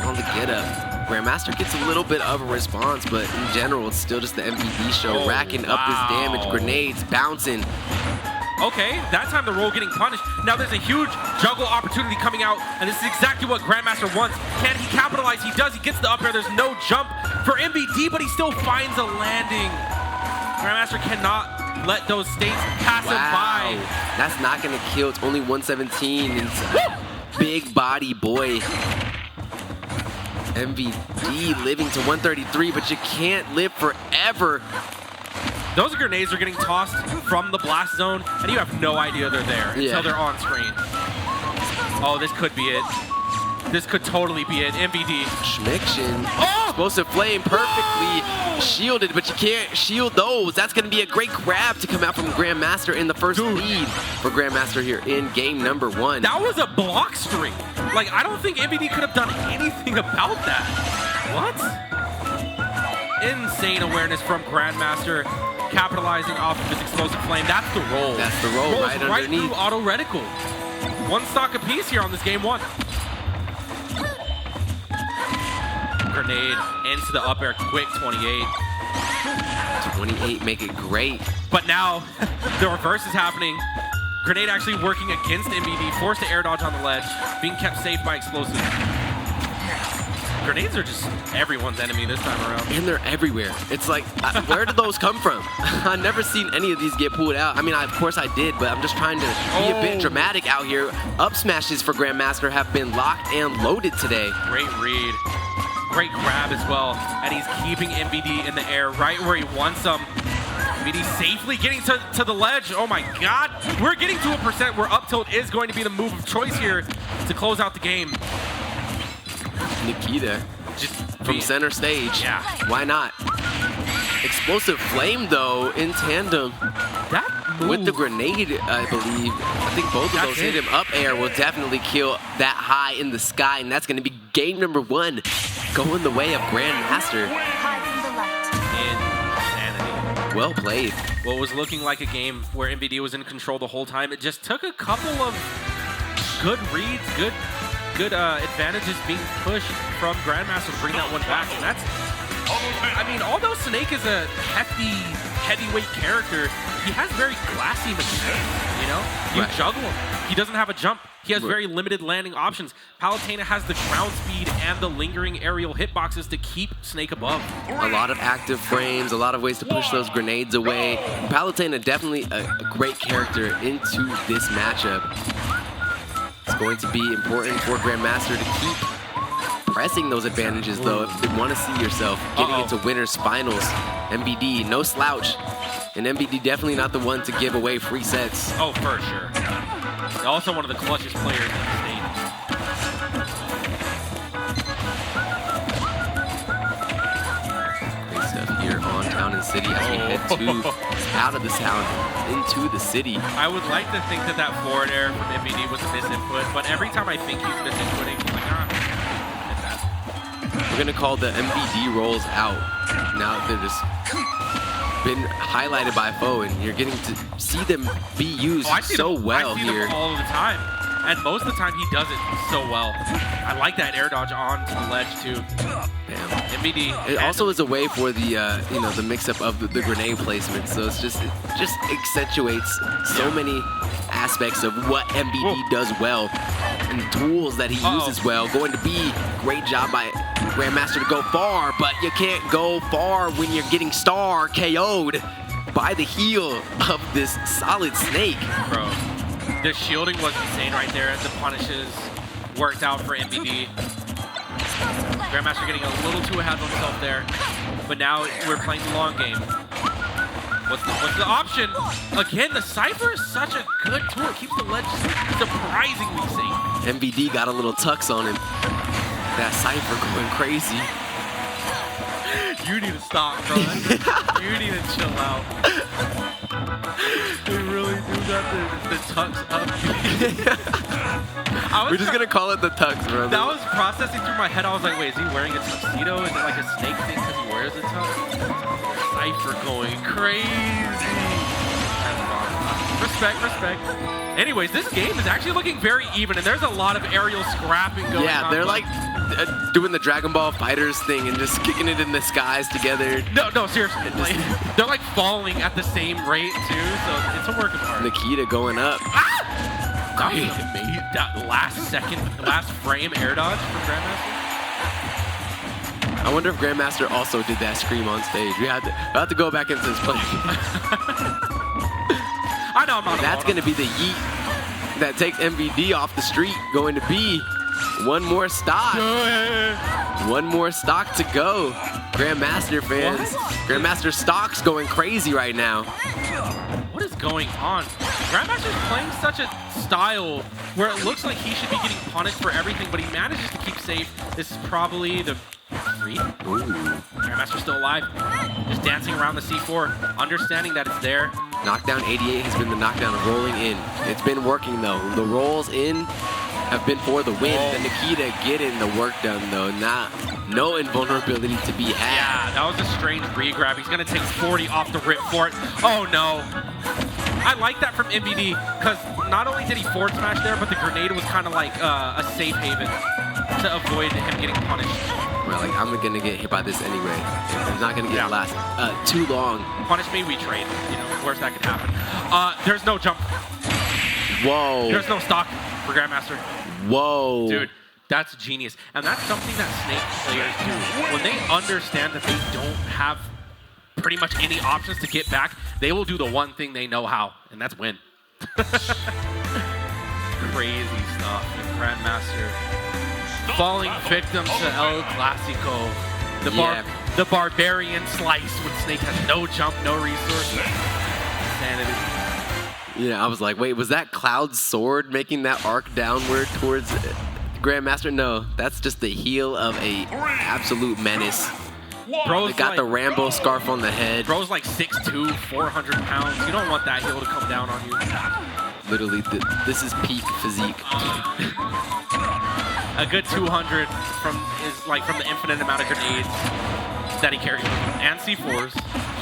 on the get up. Grandmaster gets a little bit of a response, but in general, it's still just the MBD show, racking up his damage, grenades bouncing. Okay, that time the roll getting punished. Now there's a huge juggle opportunity coming out, and this is exactly what Grandmaster wants. Can he capitalize? He does. He gets the up air. There's no jump for MBD, but he still finds a landing. Grandmaster cannot let those states pass him by. That's not going to kill. It's only 117. It's a big body boy. MBD living to 133, but you can't live forever. Those grenades are getting tossed from the blast zone, and you have no idea they're there until they're on screen. Oh, this could be it. This could totally be it. MBD. Schmiction. Explosive flame perfectly shielded, but you can't shield those. That's going to be a great grab to come out from Grandmaster in the first lead for Grandmaster here in game number 1. That was a block string. Like, I don't think MBD could have done anything about that. What? Insane awareness from Grandmaster, capitalizing off of his explosive flame. That's the roll. That's the roll, right underneath. Through auto reticle. One stock apiece here on this game 1. Grenade into the up air, quick 28. 28, make it great. But now, the reverse is happening. Grenade actually working against MVD, forced to air dodge on the ledge, being kept safe by explosives. Grenades are just everyone's enemy this time around. And they're everywhere. It's like, where did those come from? I've never seen any of these get pulled out. I mean, of course I did, but I'm just trying to be a bit dramatic out here. Up smashes for Grandmaster have been locked and loaded today. Great read. Great grab as well. And he's keeping MVD in the air right where he wants him. MVD safely getting to the ledge. Oh my god. We're getting to a percent where up tilt is going to be the move of choice here to close out the game. Nikita just from center stage. Yeah. Why not? Explosive flame though in tandem. That move. With the grenade, I believe. I think both of those hit him. Up air will definitely kill that high in the sky, and that's going to be game number 1 going the way of Grandmaster. Insanity. Well played. What was looking like a game where MVD was in control the whole time, it just took a couple of good reads, good advantages being pushed from Grandmaster to bring that one back. And that's, I mean, although Snake is a hefty, heavyweight character, he has very classy mechanics, you know? You juggle him. He doesn't have a jump. He has very limited landing options. Palutena has the ground speed and the lingering aerial hitboxes to keep Snake above. A lot of active frames, a lot of ways to push those grenades away. Palutena definitely a great character into this matchup. It's going to be important for Grandmaster to keep pressing those advantages, though, if you want to see yourself getting into winners finals. MVD, no slouch. And MVD definitely not the one to give away free sets. Oh, for sure. Also one of the clutchest players in the state. Great stuff here on Town and City as we head out of the town into the city. I would like to think that that forward air from MVD was a misinput, but every time I think he's misinputting, I'm like, We're going to call the MVD rolls out. Now they're just been highlighted by foe, and you're getting to see them be used so well here. I see them all the time, and most of the time he does it so well. I like that air dodge onto the ledge too. Damn. MVD. It also is a way for the you know, the mix-up of the grenade placement, so it's just accentuates so many aspects of what MVD does well and the tools that he uses well. Going to be great job by Grandmaster to go far, but you can't go far when you're getting star KO'd by the heel of this solid Snake. Bro, the shielding was insane right there. The punishes worked out for MVD. Grandmaster getting a little too ahead of himself there, but now we're playing the long game. What's the option? Again, the Cypher is such a good tool. It keeps the ledge surprisingly safe. MVD got a little tux on him. That Cypher going crazy. You need to stop, bro. You need to chill out. We really do got the tux up. We're just going to call it the tux, bro. That was processing through my head. I was like, wait, is he wearing a tuxedo? Is it like a snake thing because he wears a tux? Cypher going crazy. Respect. Anyways, this game is actually looking very even, and there's a lot of aerial scrapping going on. Yeah, they're like doing the Dragon Ball Fighters thing and just kicking it in the skies together. No, seriously. They're like falling at the same rate, too, so it's a work of art. Nikita going up. That was amazing. That last frame air dodge for Grandmaster. I wonder if Grandmaster also did that scream on stage. We have to go back into this play. I know I'm not. That's going to be the yeet that takes MVD off the street. Going to be one more stock. One more stock to go. Grandmaster fans. Grandmaster stock's going crazy right now. What is going on? Grandmaster's playing such a style where it looks like he should be getting punished for everything, but he manages to keep safe. This is probably the 3. Grandmaster's still alive. Just dancing around the C4, understanding that it's there. Knockdown 88 has been the knockdown of rolling in. It's been working though. The rolls in have been for the win. The Nikita getting the work done though. No invulnerability to be had. Yeah, that was a strange re-grab. He's gonna take 40 off the rip for it. Oh no. I like that from MVD, because not only did he forward smash there, but the grenade was kind of like a safe haven to avoid him getting punished. Well, like, I'm gonna get hit by this anyway. I'm not gonna get last too long. Punish me, we trade. You know, worst that could happen. There's no jump. Whoa. There's no stock for Grandmaster. Whoa. Dude, that's genius. And that's something that Snake players do. When they understand that they don't have pretty much any options to get back, they will do the one thing they know how, and that's win. Crazy stuff. And Grandmaster falling victim to El Clasico. The barbarian slice when Snake has no jump, no resources. Insanity. Yeah, I was like, wait, was that Cloud's sword making that arc downward towards Grandmaster? No, that's just the heel of a absolute menace. Bro's got the Rambo scarf on the head. Bro's like 6'2", 400 pounds. You don't want that heel to come down on you. Literally, this is peak physique. A good 200 from the infinite amount of grenades that he carries with him, and C4s.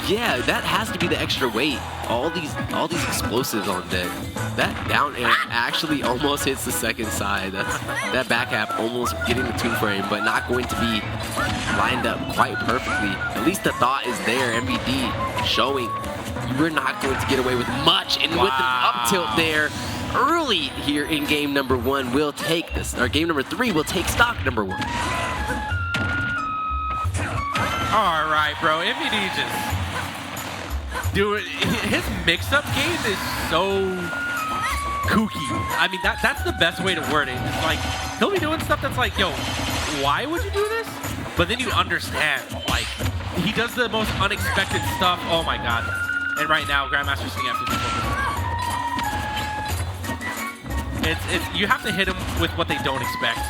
Yeah, that has to be the extra weight. All these explosives on deck. That down air actually almost hits the second side. That back half almost getting the two frame, but not going to be lined up quite perfectly. At least the thought is there. MVD showing you're not going to get away with much, and with an up tilt there early here in game number 1, we'll take this, or game number 3 will take stock number 1. All right, bro. MVD just dude, his mix-up game is so kooky. I mean, that's the best way to word it. It's like he'll be doing stuff that's like, yo, why would you do this? But then you understand, like, he does the most unexpected stuff. Oh my god. And right now, Grandmaster's sitting at 54%. You have to hit him with what they don't expect.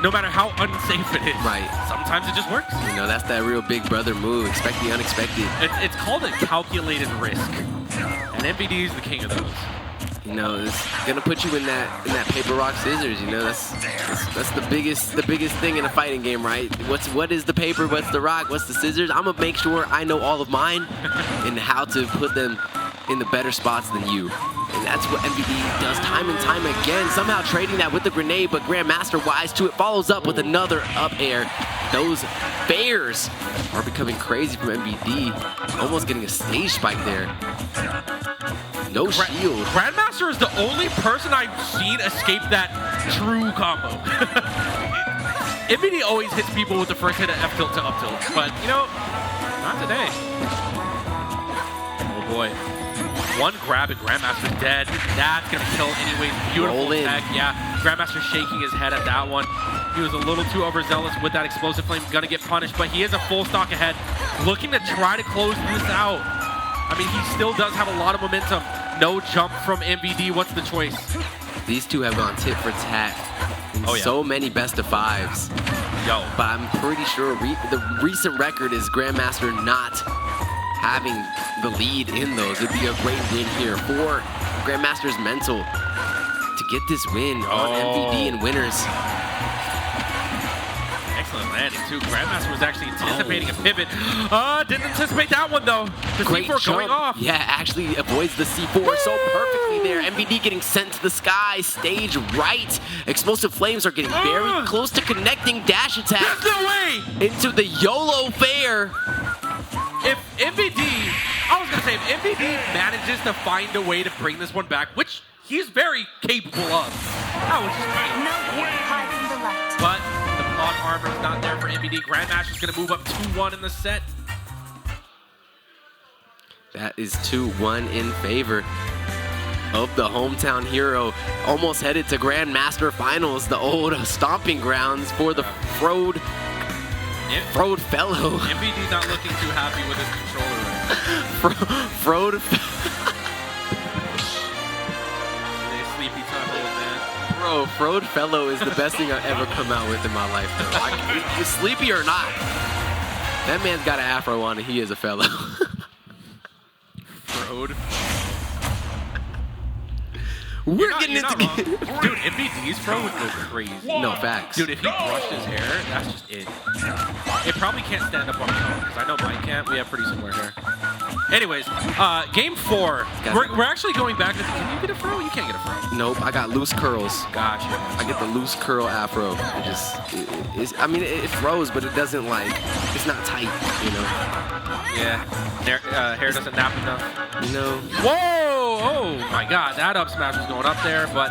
No matter how unsafe it is. Right. Sometimes it just works. You know, that's that real big brother move. Expect the unexpected. It's called a calculated risk. And MVD is the king of those. You know, it's gonna put you in that paper rock scissors. You know, that's the biggest thing in a fighting game, right? What is the paper? What's the rock? What's the scissors? I'm gonna make sure I know all of mine and how to put them in the better spots than you. And that's what MVD does time and time again. Somehow trading that with the grenade, but Grandmaster wise to it follows up with another up air. Those bears are becoming crazy from MVD. Almost getting a stage spike there. No shield. Grandmaster is the only person I've seen escape that true combo. MVD always hits people with the first hit of F tilt to up tilt, but you know, not today. Oh boy. One grab and Grandmaster's dead. That's gonna kill anyways. Beautiful tech. Yeah, Grandmaster shaking his head at that one. He was a little too overzealous with that explosive flame. Gonna get punished, but he is a full stock ahead. Looking to try to close this out. I mean, he still does have a lot of momentum. No jump from MVD. What's the choice? These two have gone tit for tat in so many best of 5s. Yo. But I'm pretty sure the recent record is Grandmaster not having the lead in those. It'd be a great win here for Grandmaster's mental to get this win on MVD and winners. Excellent landing too. Grandmaster was actually anticipating a pivot. Didn't anticipate that one though. The Great C4 jump. going off. Yeah, actually avoids the C4 so perfectly there. MVD getting sent to the sky, stage right. Explosive flames are getting very close to connecting. Dash attack. There's no way! Into the YOLO fair. If MVD, I was gonna say, if MVD manages to find a way to bring this one back, which he's very capable of, that was just great. But the plot armor is not there for MVD. Grandmaster's gonna move up 2-1 in the set. That is 2-1 in favor of the hometown hero. Almost headed to Grandmaster Finals, the old stomping grounds for the Frode fellow. MVD's not looking too happy with his controller right Frode. Sleepy time, old man. Bro, Frode fellow is the best thing I've ever come out with in my life, though. Sleepy or not, that man's got an afro on and he is a fellow. Frode. We're getting into dude, MVD's pro would go crazy. No, facts. Dude, if he brushed his hair, that's just it. It probably can't stand up on its own, because I know mine can't. We have pretty similar hair. Anyways, game 4. We're actually going back. Can you get a fro? You can't get a fro. Nope, I got loose curls. Gotcha. I get the loose curl afro. I mean, it froze, but it doesn't like, it's not tight, you know? Yeah, hair doesn't nap enough. You know? Whoa! Oh my god, that up smash was going up there, but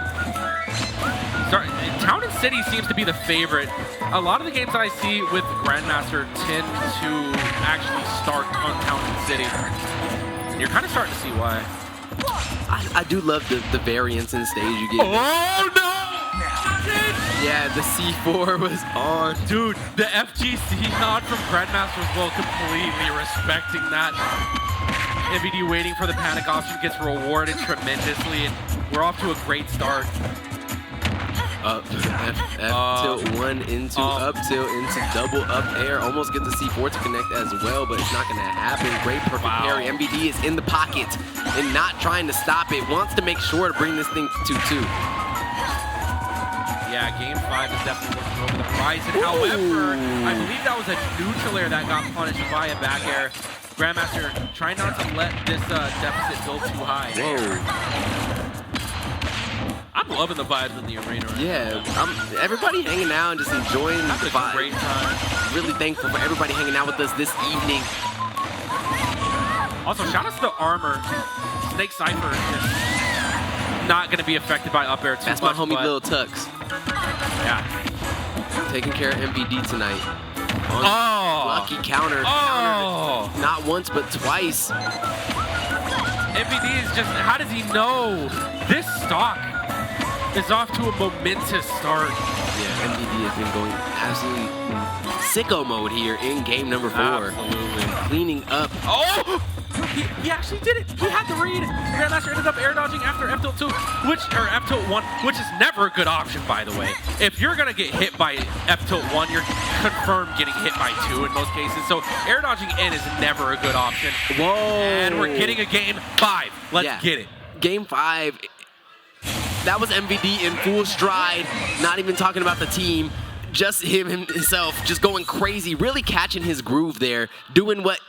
Town and City seems to be the favorite. A lot of the games that I see with Grandmaster tend to actually start on Town and City. And you're kind of starting to see why. I do love the variance in stage you get. Oh no! Yeah, the C4 was on. Dude, the FGC nod from Grandmaster as well, completely respecting that. MVD waiting for the panic option, gets rewarded tremendously, and we're off to a great start. Up, tilt 1 into up tilt into double up air. Almost get the C4 to connect as well, but it's not going to happen. Great perfect parry. MVD is in the pocket and not trying to stop it. Wants to make sure to bring this thing to 2. Yeah, game 5 is definitely looking over the horizon. However, I believe that was a neutral air that got punished by a back air. Grandmaster trying not to let this deficit build too high. Whoa. I'm loving the vibes in the arena right now. Yeah, everybody hanging out and just enjoying the vibe. Great time. Really thankful for everybody hanging out with us this evening. Also, shout out to the armor. Snake Cypher is not going to be affected by up air too much. That's my homie Lil Tux. Yeah. Taking care of MVD tonight. Lucky counter. Not once, but twice. MVD is just, how does he know? This stock is off to a momentous start. Yeah, MVD has been going absolutely sicko mode here in game number 4. Absolutely. Cleaning up. Oh! He actually did it. He had the read. Grandmaster ended up air dodging after F tilt 2, or F tilt 1, which is never a good option, by the way. If you're gonna get hit by F tilt 1, you're confirmed getting hit by 2 in most cases. So air dodging in is never a good option. Whoa! And we're getting a game 5. Let's get it. Game 5. That was MVD in full stride. Not even talking about the team. Just him himself, just going crazy, really catching his groove there, doing what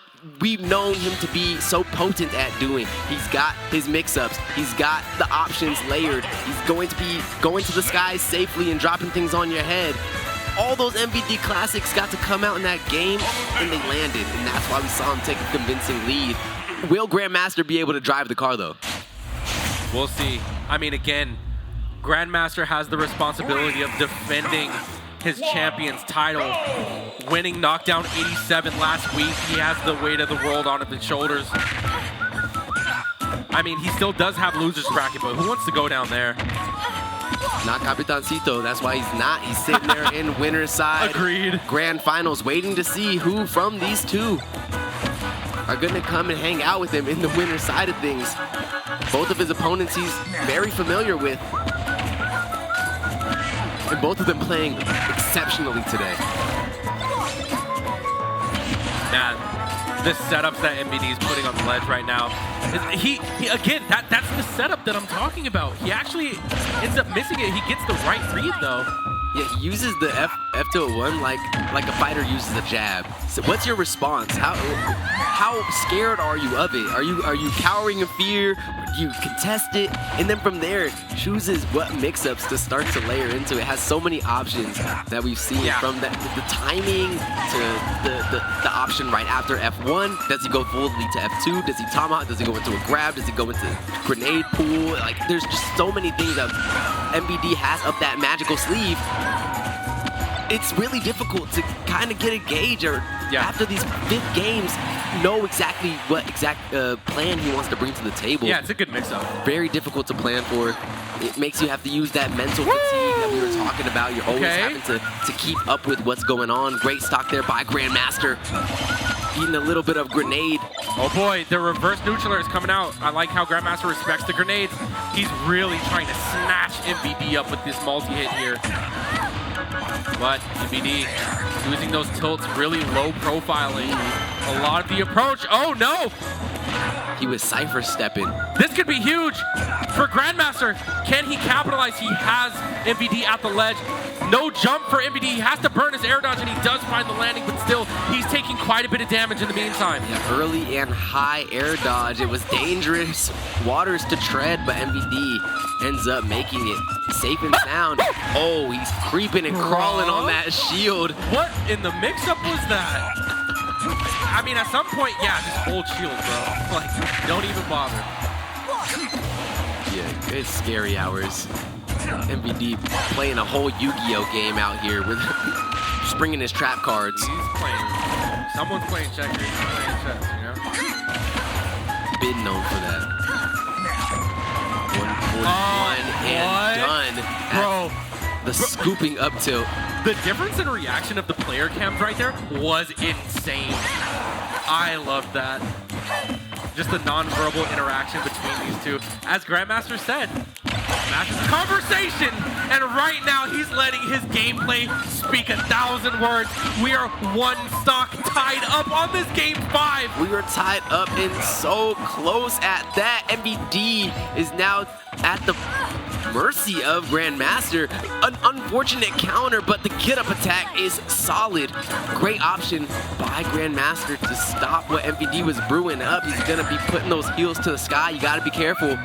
we've known him to be so potent at doing. He's got his mix-ups. He's got the options layered. He's going to be going to the skies safely and dropping things on your head. All those MVD classics got to come out in that game, and they landed, and that's why we saw him take a convincing lead. Will Grandmaster be able to drive the car, though? We'll see. I mean, again, Grandmaster has the responsibility of defending his champion's title, winning Knockdown 87 last week. He has the weight of the world on his shoulders. I mean, he still does have loser's bracket, but who wants to go down there? Not Capitancito. That's why he's not. He's sitting there in winner's side. Agreed. Grand finals, waiting to see who from these two are going to come and hang out with him in the winner's side of things. Both of his opponents he's very familiar with. And both of them playing exceptionally today. Man, the setups that MVD is putting on the ledge right now. He again, that's the setup that I'm talking about. He actually ends up missing it. He gets the right read though. Yeah, he uses the F tilt 1 like a fighter uses a jab. So what's your response? How scared are you of it? Are you cowering in fear? Or do you contest it? And then from there, chooses what mix-ups to start to layer into. It has so many options that we've seen, from the timing to the option right after F1. Does he go fully to F2? Does he tomahawk? Does he go into a grab? Does he go into grenade pool? Like, there's just so many things that MVD has up that magical sleeve. It's really difficult to kind of get a gauge, or after these 5th games, know exactly what plan he wants to bring to the table. Yeah, it's a good mix-up. Very difficult to plan for. It makes you have to use that mental fatigue that we were talking about. You're always having to keep up with what's going on. Great stock there by Grandmaster. Eating a little bit of grenade. Oh boy, the reverse neutral is coming out. I like how Grandmaster respects the grenades. He's really trying to snatch MVD up with this multi-hit here. But MVD using those tilts, really low profiling. A lot of the approach. Oh no! He was Cypher stepping. This could be huge for Grandmaster. Can he capitalize? He has MVD at the ledge. No jump for MVD. He has to burn his air dodge, and he does find the landing, but still, he's taking quite a bit of damage in the meantime. Yeah, early and high air dodge. It was dangerous waters to tread, but MVD ends up making it safe and sound. Oh, he's creeping and crawling on that shield. What in the mix-up was that? I mean, at some point, yeah, just hold shield, bro. Like, don't even bother. Yeah, it's scary hours. MVD playing a whole Yu-Gi-Oh game out here with springing his trap cards. He's playing. Someone's playing checkers. He's playing chess, you know? Been known for that. 141 and done. Bro. The scooping up tilt. The difference in reaction of the player cams right there was insane. I loved that. Just the non-verbal interaction between these two. As Grandmaster said, matches conversation, and right now he's letting his gameplay speak 1,000 words. We are one stock tied up on this game 5. We were tied up and so close at that. MVD is now at the mercy of Grandmaster. An unfortunate counter, but the get-up attack is solid. Great option by Grandmaster to stop what MVD was brewing up. He's gonna be putting those heels to the sky. You gotta be careful.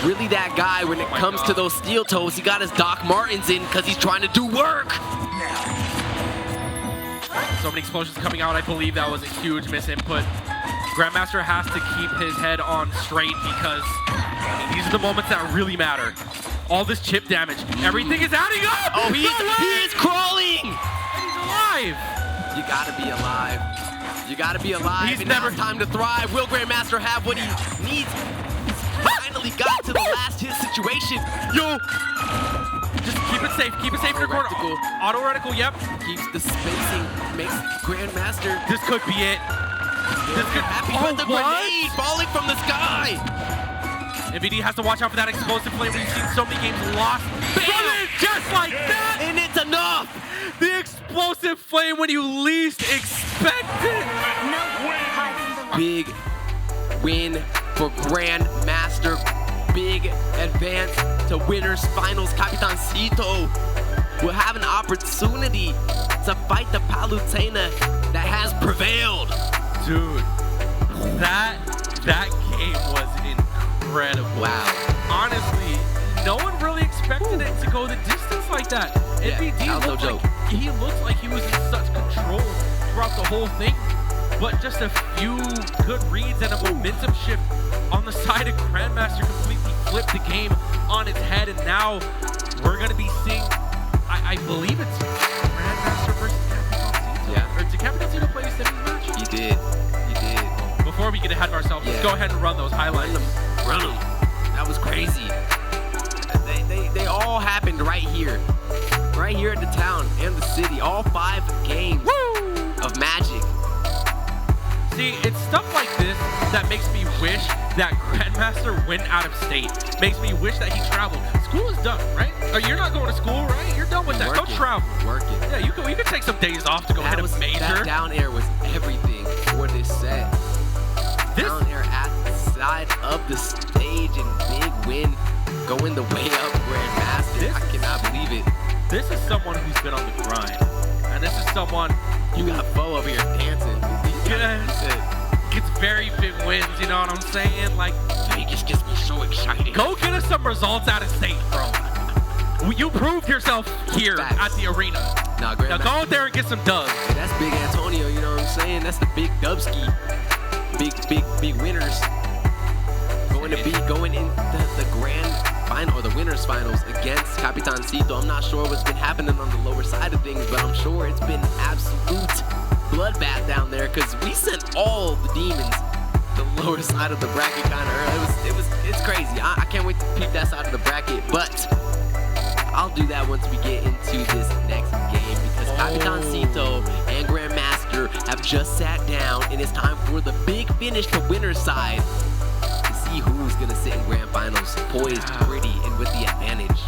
Really that guy when it comes to those steel toes. He got his Doc Martens in because he's trying to do work. So many explosions coming out. I believe that was a huge misinput. Grandmaster has to keep his head on straight because these are the moments that really matter. All this chip damage, everything is adding up. Oh, he is crawling. And he's alive. You gotta be alive. You gotta be alive. He's and never now it's time to thrive. Will Grandmaster have what he needs? Finally got to the last hit situation. Yo! Just keep it safe. Keep it safe in your corner. Auto reticle, yep. Keeps the spacing. Makes Grandmaster. This could be it. This could happy with the grenade falling from the sky. MVD has to watch out for that explosive flame. We've seen so many games lost. Bam! Just like that! And it's enough! The explosive flame when you least expect it. Big win for Grandmaster. Big advance to winners finals. Capitancito will have an opportunity to fight the Palutena that has prevailed. Dude, that game was incredible. Wow. Honestly, no one really expected it to go the distance like that. Yeah, MVD that was no joke. He looked like he was in such control throughout the whole thing. But just a few good reads and a momentum shift on the side of Grandmaster completely flipped the game on its head. And now we're going to be seeing, I believe it's Grandmaster versus Capitancito. Yeah. Or did Capitancito play a semis match? He did. Before we get ahead of ourselves, let's go ahead and run those highlights. Run them. That was crazy. They all happened right here. Right here at the town and the city. All 5 games of Magic. See, it's stuff like this that makes me wish that Grandmaster went out of state. Makes me wish that he traveled. School is done, right? You're not going to school, right? You're done with that. Go travel. Working. Yeah, you could take some days off to go hit a major. That down air was everything for this set. Down air at the side of the stage and big win going the way of Grandmaster. I cannot believe it. This is someone who's been on the grind. And this is someone you got Bo over here dancing. Gets very big wins, you know what I'm saying? Like, Vegas gets me so excited. Go get us some results out of state, bro. You proved yourself here at the arena. Now go out there and get some dubs. Hey, that's Big Antonio, you know what I'm saying? That's the big dubski. Big winners. Going in the grand final or the winners finals against Capitancito. I'm not sure what's been happening on the lower side of things, but I'm sure it's been absolute bloodbath down there because we sent all the demons the lower side of the bracket kind of early. It's crazy. I can't wait to peep that side of the bracket, but I'll do that once we get into this next game because Capitancito and Grandmaster have just sat down and it's time for the big finish to winner's side to see who's gonna sit in grand finals poised, pretty, and with the advantage.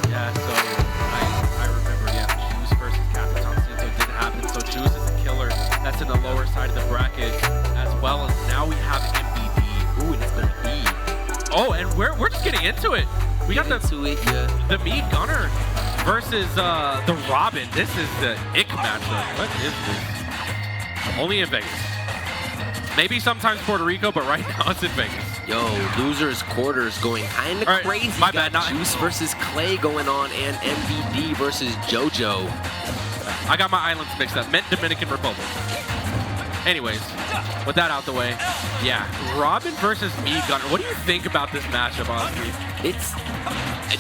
Yeah, so I remember, Juice versus Capitancito did happen. So Juice is a killer. That's in the lower side of the bracket, as well as now we have MVD gonna be. Oh, and we're just getting into it. We got the Mead Gunner versus the Robin. This is the ick matchup. What is this? Only in Vegas. Maybe sometimes Puerto Rico, but right now it's in Vegas. Yo, losers quarters going kind of crazy. My bad. Juice versus Cley going on, and MVD versus JoJo. I got my islands mixed up. Meant Dominican Republic. Anyways, with that out the way, yeah, Robin versus Mead Gunner. What do you think about this matchup, honestly? It's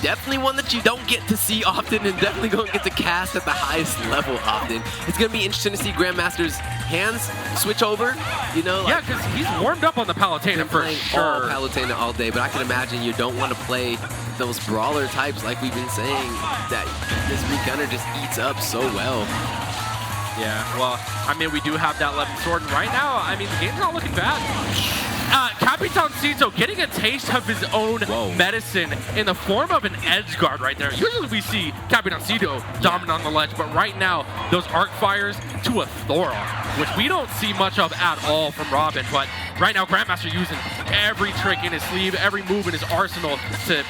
definitely one that you don't get to see often, and definitely don't get to cast at the highest level often. It's gonna be interesting to see Grandmaster's hands switch over. You know, like, yeah, because he's warmed up on the Palutena for sure. All Palutena all day, but I can imagine you don't want to play those brawler types like we've been saying. That this Mead Gunner just eats up so well. Yeah, well, I mean, we do have that 11 sword, and right now, I mean, the game's not looking bad. Capitancito getting a taste of his own medicine in the form of an edge guard right there. Usually we see Capitancito dominant on the ledge, but right now, those arc fires to a Thoron, which we don't see much of at all from Robin, but right now, Grandmaster using every trick in his sleeve, every move in his arsenal to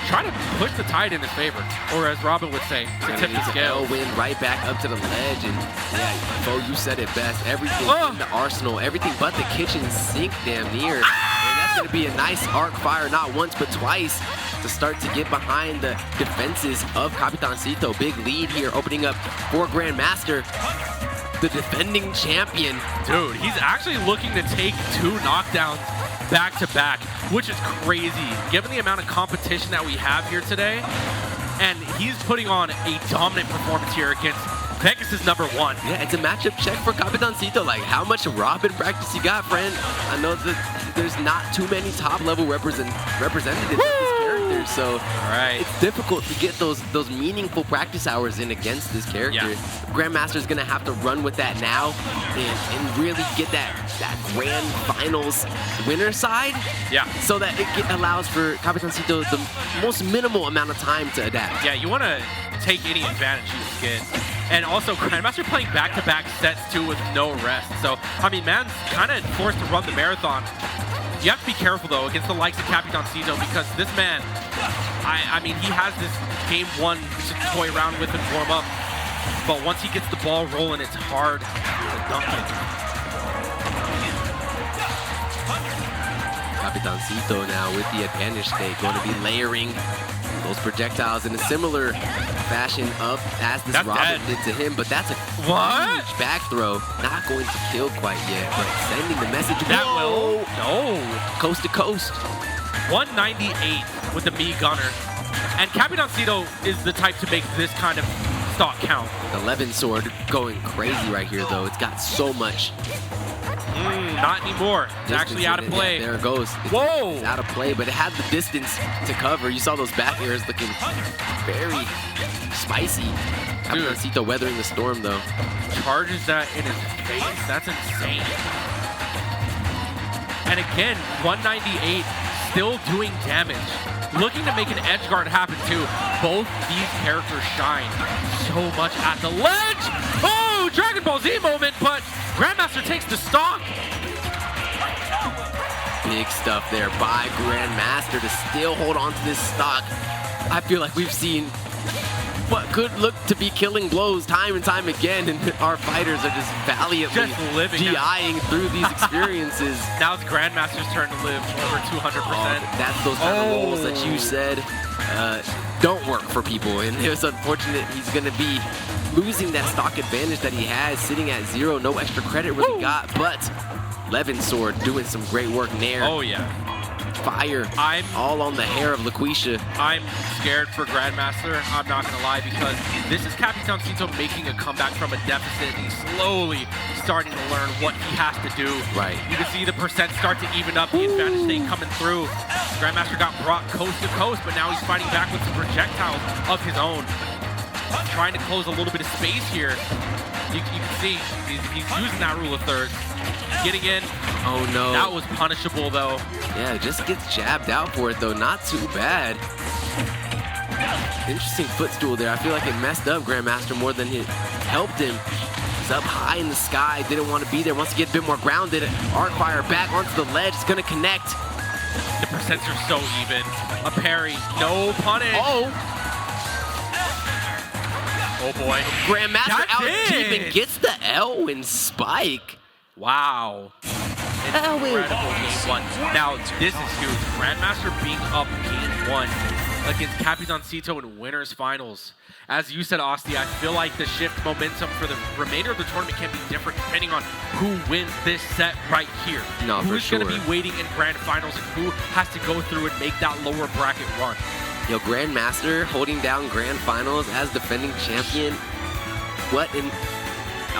try to push the tide in his favor, or as Robin would say, to tip the scale. Win right back up to the ledge, and yeah, Bo, you said it best. Everything in the arsenal, everything but the kitchen sink damn near. And that's going to be a nice arc fire, not once but twice, to start to get behind the defenses of Capitancito. Big lead here, opening up for Grandmaster, the defending champion. Dude, he's actually looking to take 2 knockdowns back-to-back, which is crazy, given the amount of competition that we have here today. And he's putting on a dominant performance here against Vegas' #1. Yeah, it's a matchup check for Capitancito. Like, how much Robin practice you got, friend? I know that there's not too many top-level representatives of this character, so it's difficult to get those meaningful practice hours in against this character. Yeah. Grandmaster's gonna have to run with that now and really get that grand finals winner side. Yeah. So that it allows for Capitancito the most minimal amount of time to adapt. Yeah, you want to take any advantage you can get. And also, Grandmaster playing back-to-back sets too with no rest. So, I mean, man's kind of forced to run the marathon. You have to be careful, though, against the likes of Capitancito, because this man, I mean, he has this game 1 to toy around with and warm up. But once he gets the ball rolling, it's hard to dunk it. Capitancito now with the advantage state, going to be layering those projectiles in a similar fashion up as this Robin did to him, but that's a huge back throw. Not going to kill quite yet, but sending the message. That will. No. Coast to coast. 198 with the Mead Gunner. And Capitancito is the type to make this kind of stock count. 11 sword going crazy right here, though. It's got so much. Not anymore. It's actually out of play. Yeah, there it goes. It's out of play, but it had the distance to cover. You saw those back airs looking very spicy. Capitancito weathering the storm, though. Charges that in his face. That's insane. And again, 198 still doing damage. Looking to make an edge guard happen, too. Both these characters shine so much at the ledge. Oh, Dragon Ball Z moment, but Grandmaster takes the stock. Big stuff there by Grandmaster to still hold on to this stock. I feel like we've seen what could look to be killing blows time and time again, and our fighters are just valiantly DIing through these experiences. Now it's Grandmaster's turn to live over 200%. That's those kind of rolls that you said don't work for people, and it was unfortunate he's going to be losing that stock advantage that he has, sitting at 0, no extra credit really got, but Levin Sword doing some great work there. Oh yeah. Fire all on the hair of LaQuisha. I'm scared for Grandmaster, I'm not going to lie, because this is Capitancito making a comeback from a deficit. He's slowly starting to learn what he has to do. Right. You can see the percent start to even up, the advantage state coming through. Grandmaster got brought coast to coast, but now he's fighting back with some projectiles of his own. Trying to close a little bit of space here. You can see he's using that rule of thirds. Getting in. Oh no. That was punishable though. Yeah, just gets jabbed out for it though. Not too bad. Interesting footstool there. I feel like it messed up Grandmaster more than it helped him. He's up high in the sky. Didn't want to be there. Wants to get a bit more grounded. Arc fire back onto the ledge. It's going to connect. sets are so even. A parry, no punish. Oh! Oh boy. Grandmaster That's out it. deep and gets the Elwin spike. Wow. Incredible game one. Now, this is huge. Grandmaster being up game one against Capitancito in winners finals. As you said, Asti, I feel like the shift momentum for the remainder of the tournament can be different depending on who wins this set right here. No, for Who's sure. going to be waiting in grand finals and who has to go through and make that lower bracket run. Yo, Grandmaster holding down grand finals as defending champion. What an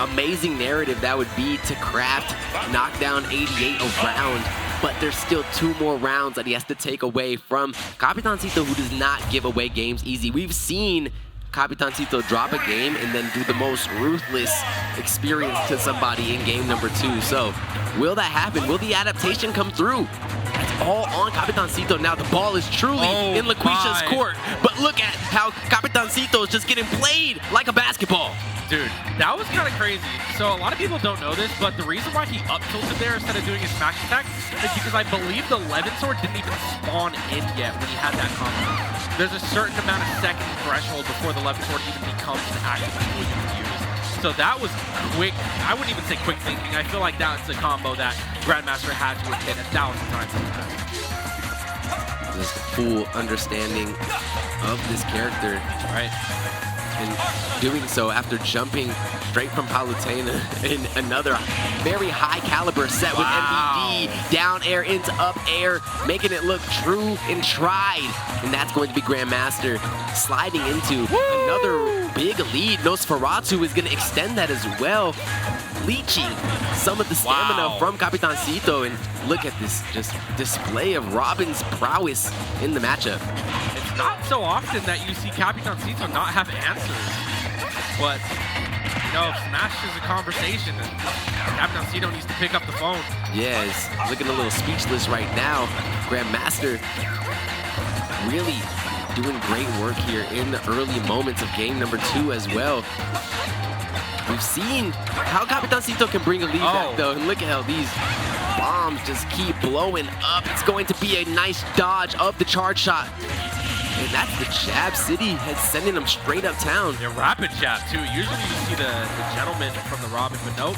amazing narrative that would be to craft Knockdown 88 around. But there's still 2 more rounds that he has to take away from Capitancito, who does not give away games easy. We've seen Capitancito drop a game and then do the most ruthless experience to somebody in game number 2. So will that happen? Will the adaptation come through? It's all on Capitancito now. The ball is truly in LaQuisha's court. But look at how Capitancito is just getting played like a basketball. Dude, that was kind of crazy. So a lot of people don't know this, but the reason why he up tilted there instead of doing his smash attack is because I believe the 11 sword didn't even spawn in yet when he had that combo. There's a certain amount of second threshold before the 11 sword even becomes an active tool you can use. So that was quick. I wouldn't even say quick thinking. I feel like that's a combo that Grandmaster had to have hit 1,000 times. Just full understanding of this character. Right. And doing so after jumping straight from Palutena in another very high caliber set with MVD, down air into up air, making it look true and tried. And that's going to be Grandmaster sliding into another big lead. Nosferatu is going to extend that as well, leeching some of the stamina from Capitancito. And look at this just display of Robin's prowess in the matchup. It's not so often that you see Capitancito not have answers. But, you know, Smash is a conversation, and Capitancito needs to pick up the phone. Yeah, he's looking a little speechless right now. Grandmaster really doing great work here in the early moments of game number 2 as well. We've seen how Capitancito can bring a lead back, though, and look at how these bombs just keep blowing up. It's going to be a nice dodge of the charge shot. And that's the Jab City head sending them straight uptown. Yeah, rapid jab, too. Usually you see the gentleman from the Robin, but nope.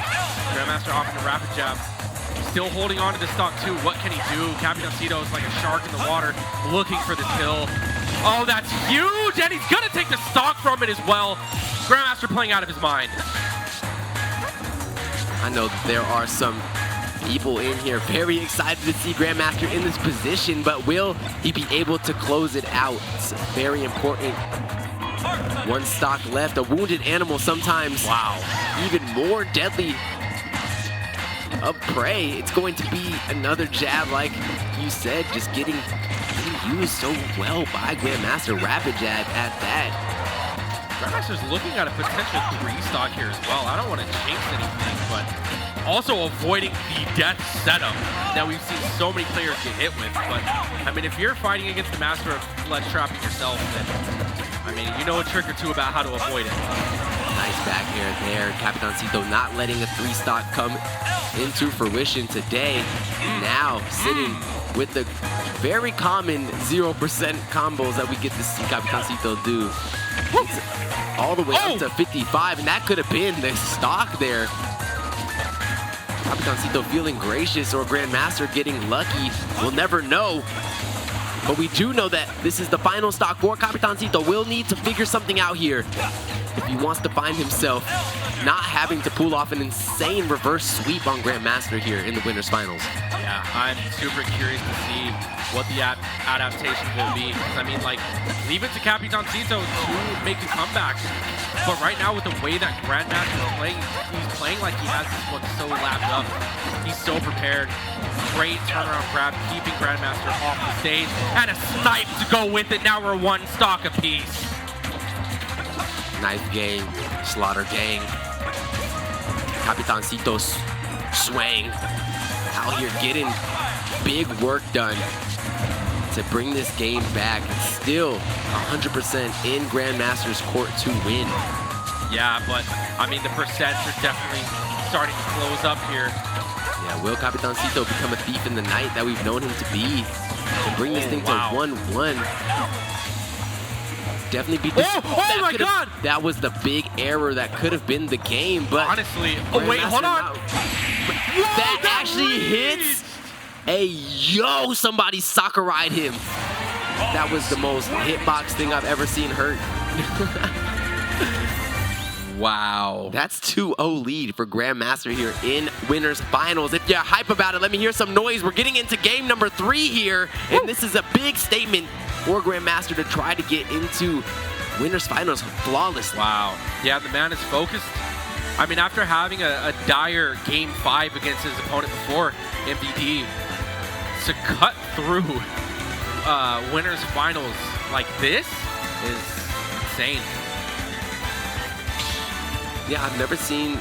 Grandmaster offering a rapid jab. Still holding on to the stock, too. What can he do? Capitancito is like a shark in the water, looking for the kill. Oh, that's huge! And he's going to take the stock from it as well. Grandmaster playing out of his mind. I know there are some people in here very excited to see Grandmaster in this position, but will he be able to close it out? It's very important. 1 stock left. A wounded animal sometimes even more deadly of prey. It's going to be another jab, like you said, just getting used so well by Grandmaster. Rapid jab at that. Grandmaster's looking at a potential 3-stock here as well. I don't want to jinx anything, but also avoiding the death setup that we've seen so many players get hit with. But, I mean, if you're fighting against the master of ledge trapping yourself, then, I mean, you know a trick or two about how to avoid it. Nice back air there. Capitancito not letting a 3-stock come into fruition today. Now sitting with the very common 0% combos that we get to see Capitancito do. All the way up to 55, and that could have been the stock there. Capitancito feeling gracious or Grandmaster getting lucky. We'll never know. But we do know that this is the final stock for Capitancito. Will need to figure something out here if he wants to find himself not having to pull off an insane reverse sweep on Grandmaster here in the winners finals. Yeah, I'm super curious to see what the adaptation will be. I mean, like, leave it to Capitancito to make a comeback. But right now, with the way that Grandmaster is playing, he's playing like he has this one so lapped up. He's so prepared. Great turnaround grab, keeping Grandmaster off the stage. And a snipe to go with it. Now we're 1 stock apiece. Knife gang, slaughter gang. Capitancito swang out here getting big work done to bring this game back. It's still 100% in Grandmaster's court to win. Yeah, but I mean, the percents are definitely starting to close up here. Yeah, will Capitancito become a thief in the night that we've known him to be? And bring this thing to 1-1. Definitely beat this. Oh my God! That was the big error that could have been the game, but honestly, oh wait, hold on. That actually hits. Hey, yo, somebody soccer ride him. That was the most hitbox thing I've ever seen hurt. Wow. That's 2-0 lead for Grandmaster here in Winners Finals. If you're hype about it, let me hear some noise. We're getting into game number 3 here, and this is a big statement for Grandmaster to try to get into Winners Finals flawlessly. Wow. Yeah, the man is focused. I mean, after having a dire Game 5 against his opponent before, MVD, to cut through Winners Finals like this is insane. Yeah, I've never seen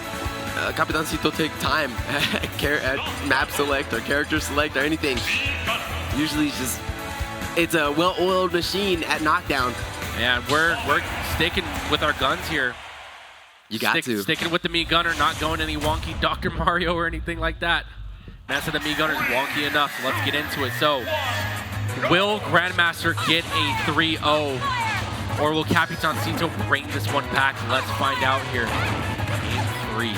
Capitancito take time at map select or character select or anything. Usually it's a well-oiled machine at Knockdown. And we're sticking with our guns here. You got to. Sticking with the Mii Gunner, not going any wonky Dr. Mario or anything like that. Master the Mii Gunner is wonky enough, so let's get into it. So, will Grandmaster get a 3-0, or will Capitancito bring this one back? Let's find out here. Game 3.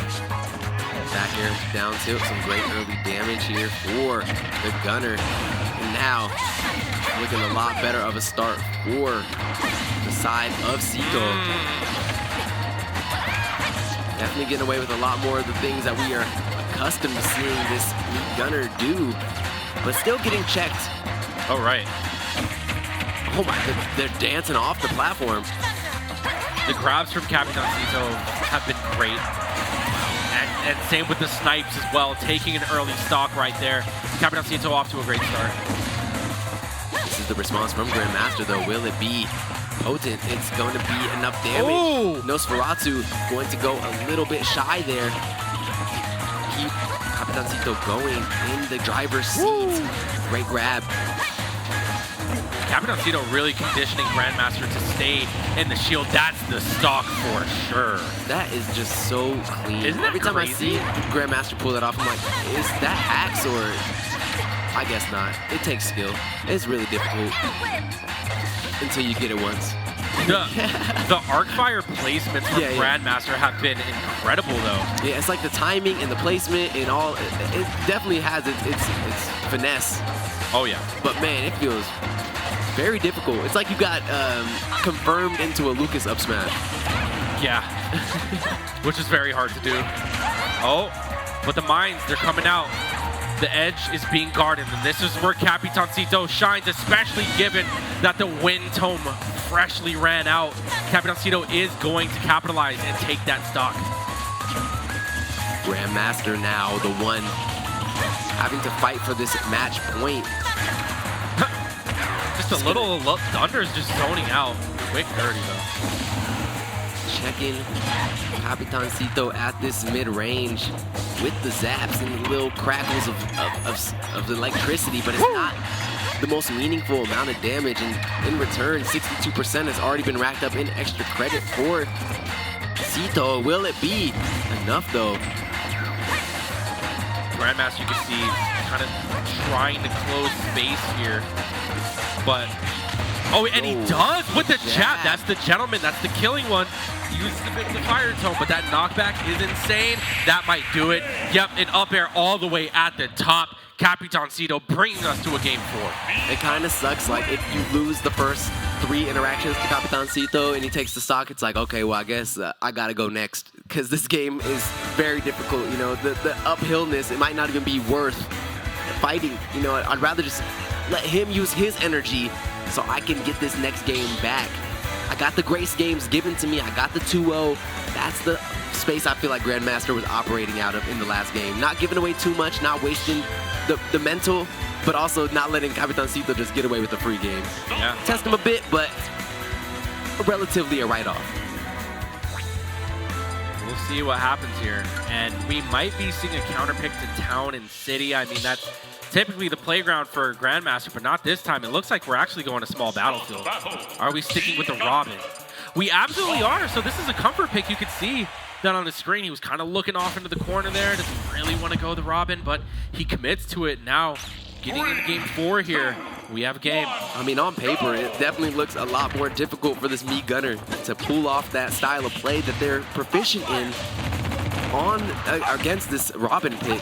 Back air down tilt, some great early damage here for the Gunner. And now, looking a lot better of a start for the side of Cito. Definitely getting away with a lot more of the things that we are accustomed to seeing this Gunner do, but still getting checked. Oh, right. Oh my, they're dancing off the platform. The grabs from Capitancito have been great. And same with the snipes as well, taking an early stock right there. Capitancito off to a great start. This is the response from Grandmaster though. Will it be potent? It's going to be enough damage. Ooh. Nosferatu going to go a little bit shy there. Keep Capitancito going in the driver's seat. Woo. Great grab. Capitancito really conditioning Grandmaster to stay in the shield. That's the stock for sure. That is just so clean. Isn't that Every time crazy? I see Grandmaster pull that off, I'm like, is that hacks or... I guess not. It takes skill. It's really difficult until you get it once. The Arcfire placements from Grandmaster have been incredible, though. Yeah, it's like the timing and the placement and all. It definitely has its finesse. Oh, yeah. But, man, it feels very difficult. It's like you got confirmed into a Lucas up smash. Yeah. Which is very hard to do. Oh, but the mines, they're coming out. The edge is being guarded, and this is where Capitancito shines, especially given that the Wind Tome freshly ran out. Capitancito is going to capitalize and take that stock. Grandmaster now, the one having to fight for this match point. Just a little Thunder's just zoning out. Quick 30 though. Checking Capitancito at this mid-range with the zaps and the little crackles of the electricity, but it's not the most meaningful amount of damage. And in return, 62% has already been racked up in extra credit for Cito. Will it be enough though? Grandmaster, you can see, kind of trying to close space here, but and he does with the jab. That's the gentleman. That's the killing one. Uses the fire tone, but that knockback is insane. That might do it. Yep, an up air all the way at the top. Capitancito bringing us to a game 4. It kind of sucks. Like if you lose the first 3 interactions to Capitancito and he takes the stock, it's like, okay, well, I guess I gotta go next because this game is very difficult. You know, the uphillness, it might not even be worth fighting. You know, I'd rather just let him use his energy so I can get this next game back. I got the Grace games given to me. I got the 2-0. That's the space I feel like Grandmaster was operating out of in the last game. Not giving away too much, not wasting the mental, but also not letting Capitancito just get away with the free game. Yeah. Test him a bit, but relatively a write-off. We'll see what happens here. And we might be seeing a counter pick to Town and City. I mean, that's typically the playground for Grandmaster, but not this time. It looks like we're actually going to small battlefield. Are we sticking with the Robin? We absolutely are. So this is a comfort pick. You could see that on the screen. He was kind of looking off into the corner there. Doesn't really want to go the Robin, but he commits to it now. Getting into game 4 here. We have a game. I mean, on paper, it definitely looks a lot more difficult for this Mii Gunner to pull off that style of play that they're proficient in against this Robin pick.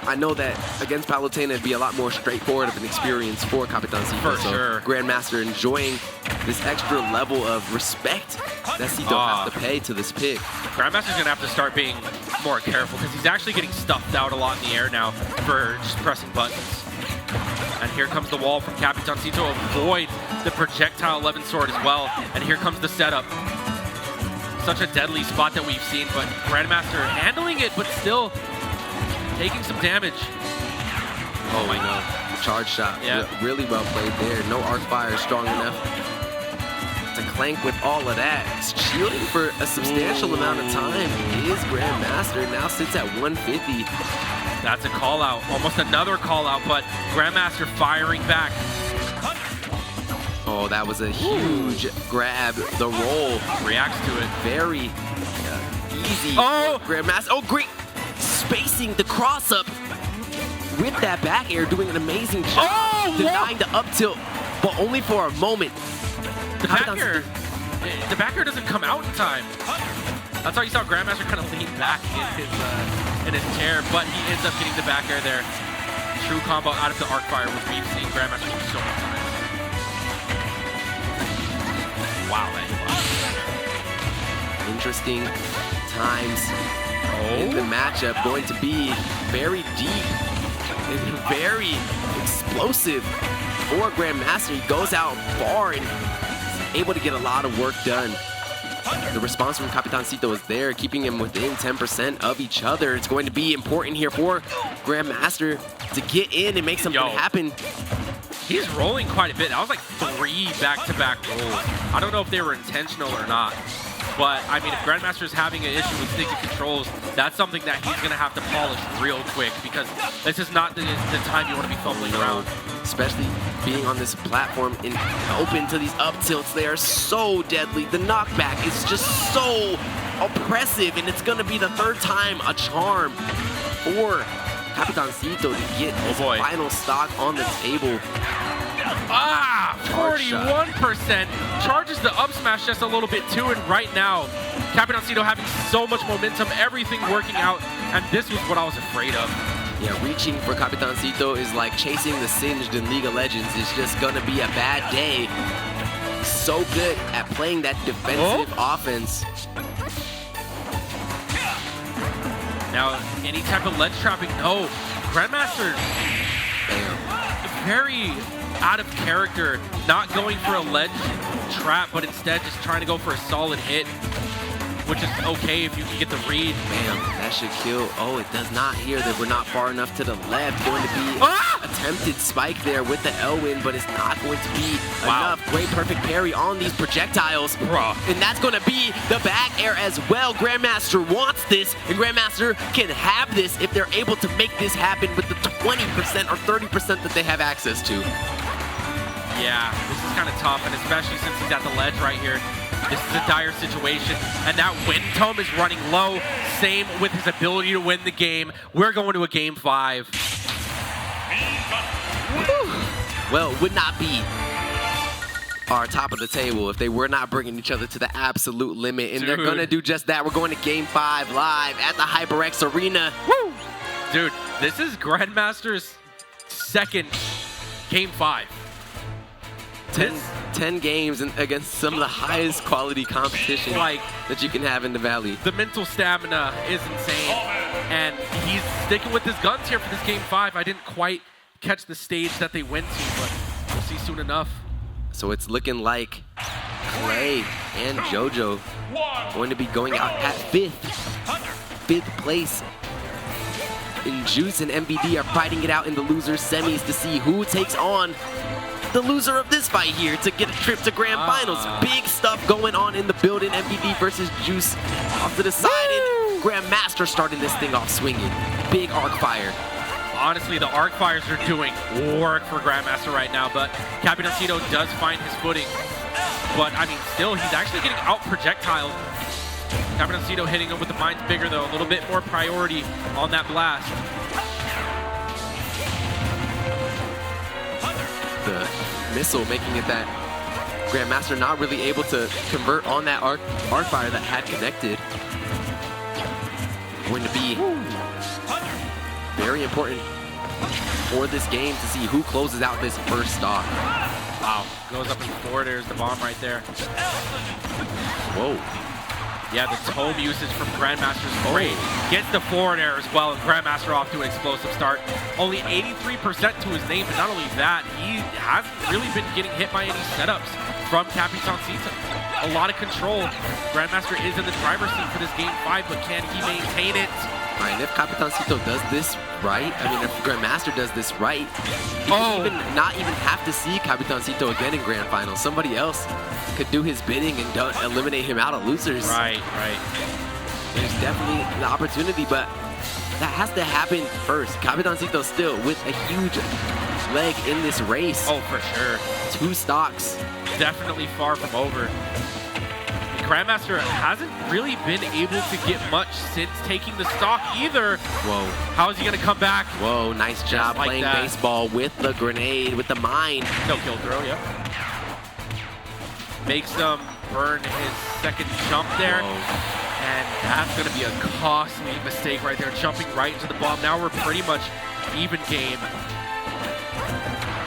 I know that against Palutena, it'd be a lot more straightforward of an experience for Capitancito. For sure. Grandmaster enjoying this extra level of respect that Cito has to pay to this pick. Grandmaster's gonna have to start being more careful because he's actually getting stuffed out a lot in the air now for just pressing buttons. And here comes the wall from Capitancito. Avoid the projectile 11 sword as well. And here comes the setup. Such a deadly spot that we've seen, but Grandmaster handling it, but still taking some damage. Oh my god. Charge shot. Yeah. Really well played there. No arc fire strong enough to clank with all of that. Shielding for a substantial amount of time is Grandmaster. Now sits at 150. That's a call out. Almost another call out, but Grandmaster firing back. Oh, that was a huge grab. The roll Reacts to it. very easy. Oh! Grandmaster. Oh, great. Spacing the cross up with that back air, doing an amazing job. Oh, denying the up tilt, but only for a moment. The back air doesn't come out in time. That's how you saw Grandmaster kind of lean back in his chair, but he ends up getting the back air there. True combo out of the arc fire, which we've seen Grandmaster do so many times. Wow, that Interesting times in the matchup, going to be very deep and very explosive for Grandmaster. He goes out far and is able to get a lot of work done. The response from Capitancito is there, keeping him within 10% of each other. It's going to be important here for Grandmaster to get in and make something happen. He's rolling quite a bit. That was like 3 back-to-back rolls. I don't know if they were intentional or not. But, I mean, if Grandmaster is having an issue with sticky controls, that's something that he's going to have to polish real quick because this is not the time you want to be fumbling around. Especially being on this platform and open to these up tilts. They are so deadly. The knockback is just so oppressive, and it's going to be the 3rd time a charm for Capitancito to get his final stock on the table. 41%. Charges the up smash just a little bit too, and right now, Capitancito having so much momentum, everything working out, and this was what I was afraid of. Yeah, reaching for Capitancito is like chasing the Singed in League of Legends. It's just gonna be a bad day. So good at playing that defensive offense. Now, any type of ledge trapping, no. Grandmaster, very out of character, not going for a ledge trap, but instead just trying to go for a solid hit, which is okay if you can get the read. Bam, that should kill. Oh, it does not here. That we're not far enough to the left. Going to be attempted spike there with the Elwin, but it's not going to be enough. Great perfect parry on these projectiles. And that's going to be the back air as well. Grandmaster wants this, and Grandmaster can have this if they're able to make this happen with the 20% or 30% that they have access to. Yeah, this is kind of tough, and especially since he's at the ledge right here. This is a dire situation, and that wind tome is running low. Same with his ability to win the game. We're going to a game 5. Well, it would not be our top of the table if they were not bringing each other to the absolute limit, and they're going to do just that. We're going to game 5 live at the HyperX Arena. Woo! Dude, this is Grandmaster's 2nd game 5. 10 games against some of the highest quality competition that you can have in the Valley. The mental stamina is insane, and he's sticking with his guns here for this game 5. I didn't quite catch the stage that they went to, but we'll see soon enough. So it's looking like Cley and JoJo going to be going out at 5th place. And Juice and MVD are fighting it out in the losers semis to see who takes on the loser of this fight here to get a trip to grand finals. Big stuff going on in the building. MVD versus Juice off to the side, and Grandmaster starting this thing off swinging. Big arc fire. Honestly, the arc fires are doing work for Grandmaster right now, but Capitancito does find his footing. But, I mean, still, he's actually getting out projectiled. Capitancito hitting him with the Mind's Bigger, though. A little bit more priority on that blast. missile, making it that Grandmaster not really able to convert on that arc fire that had connected. Going to be very important for this game to see who closes out this first stock. Wow, goes up in forward. There's the bomb right there. Whoa. Yeah, the tome usage from Grandmaster is great. Gets the forward air as well, and Grandmaster off to an explosive start. Only 83% to his name, but not only that, he hasn't really been getting hit by any setups from Capitancito. A lot of control. Grandmaster is in the driver's seat for this game 5, but can he maintain it? All right, if Capitancito does this right, I mean, if Grandmaster does this right, he could not even have to see Capitancito again in Grand Finals. Somebody else could do his bidding and eliminate him out of losers. Right, right. There's definitely the opportunity, but that has to happen first. Capitancito still with a huge leg in this race. Oh, for sure. 2 stocks. Definitely far from over. Grandmaster hasn't really been able to get much since taking the stock either. Whoa. How is he going to come back? Whoa, nice job like playing that. baseball with the grenade, with the mine. No kill throw, yep. Makes him burn his second jump there. Whoa. And that's going to be a costly mistake right there, jumping right into the bomb. Now we're pretty much even game.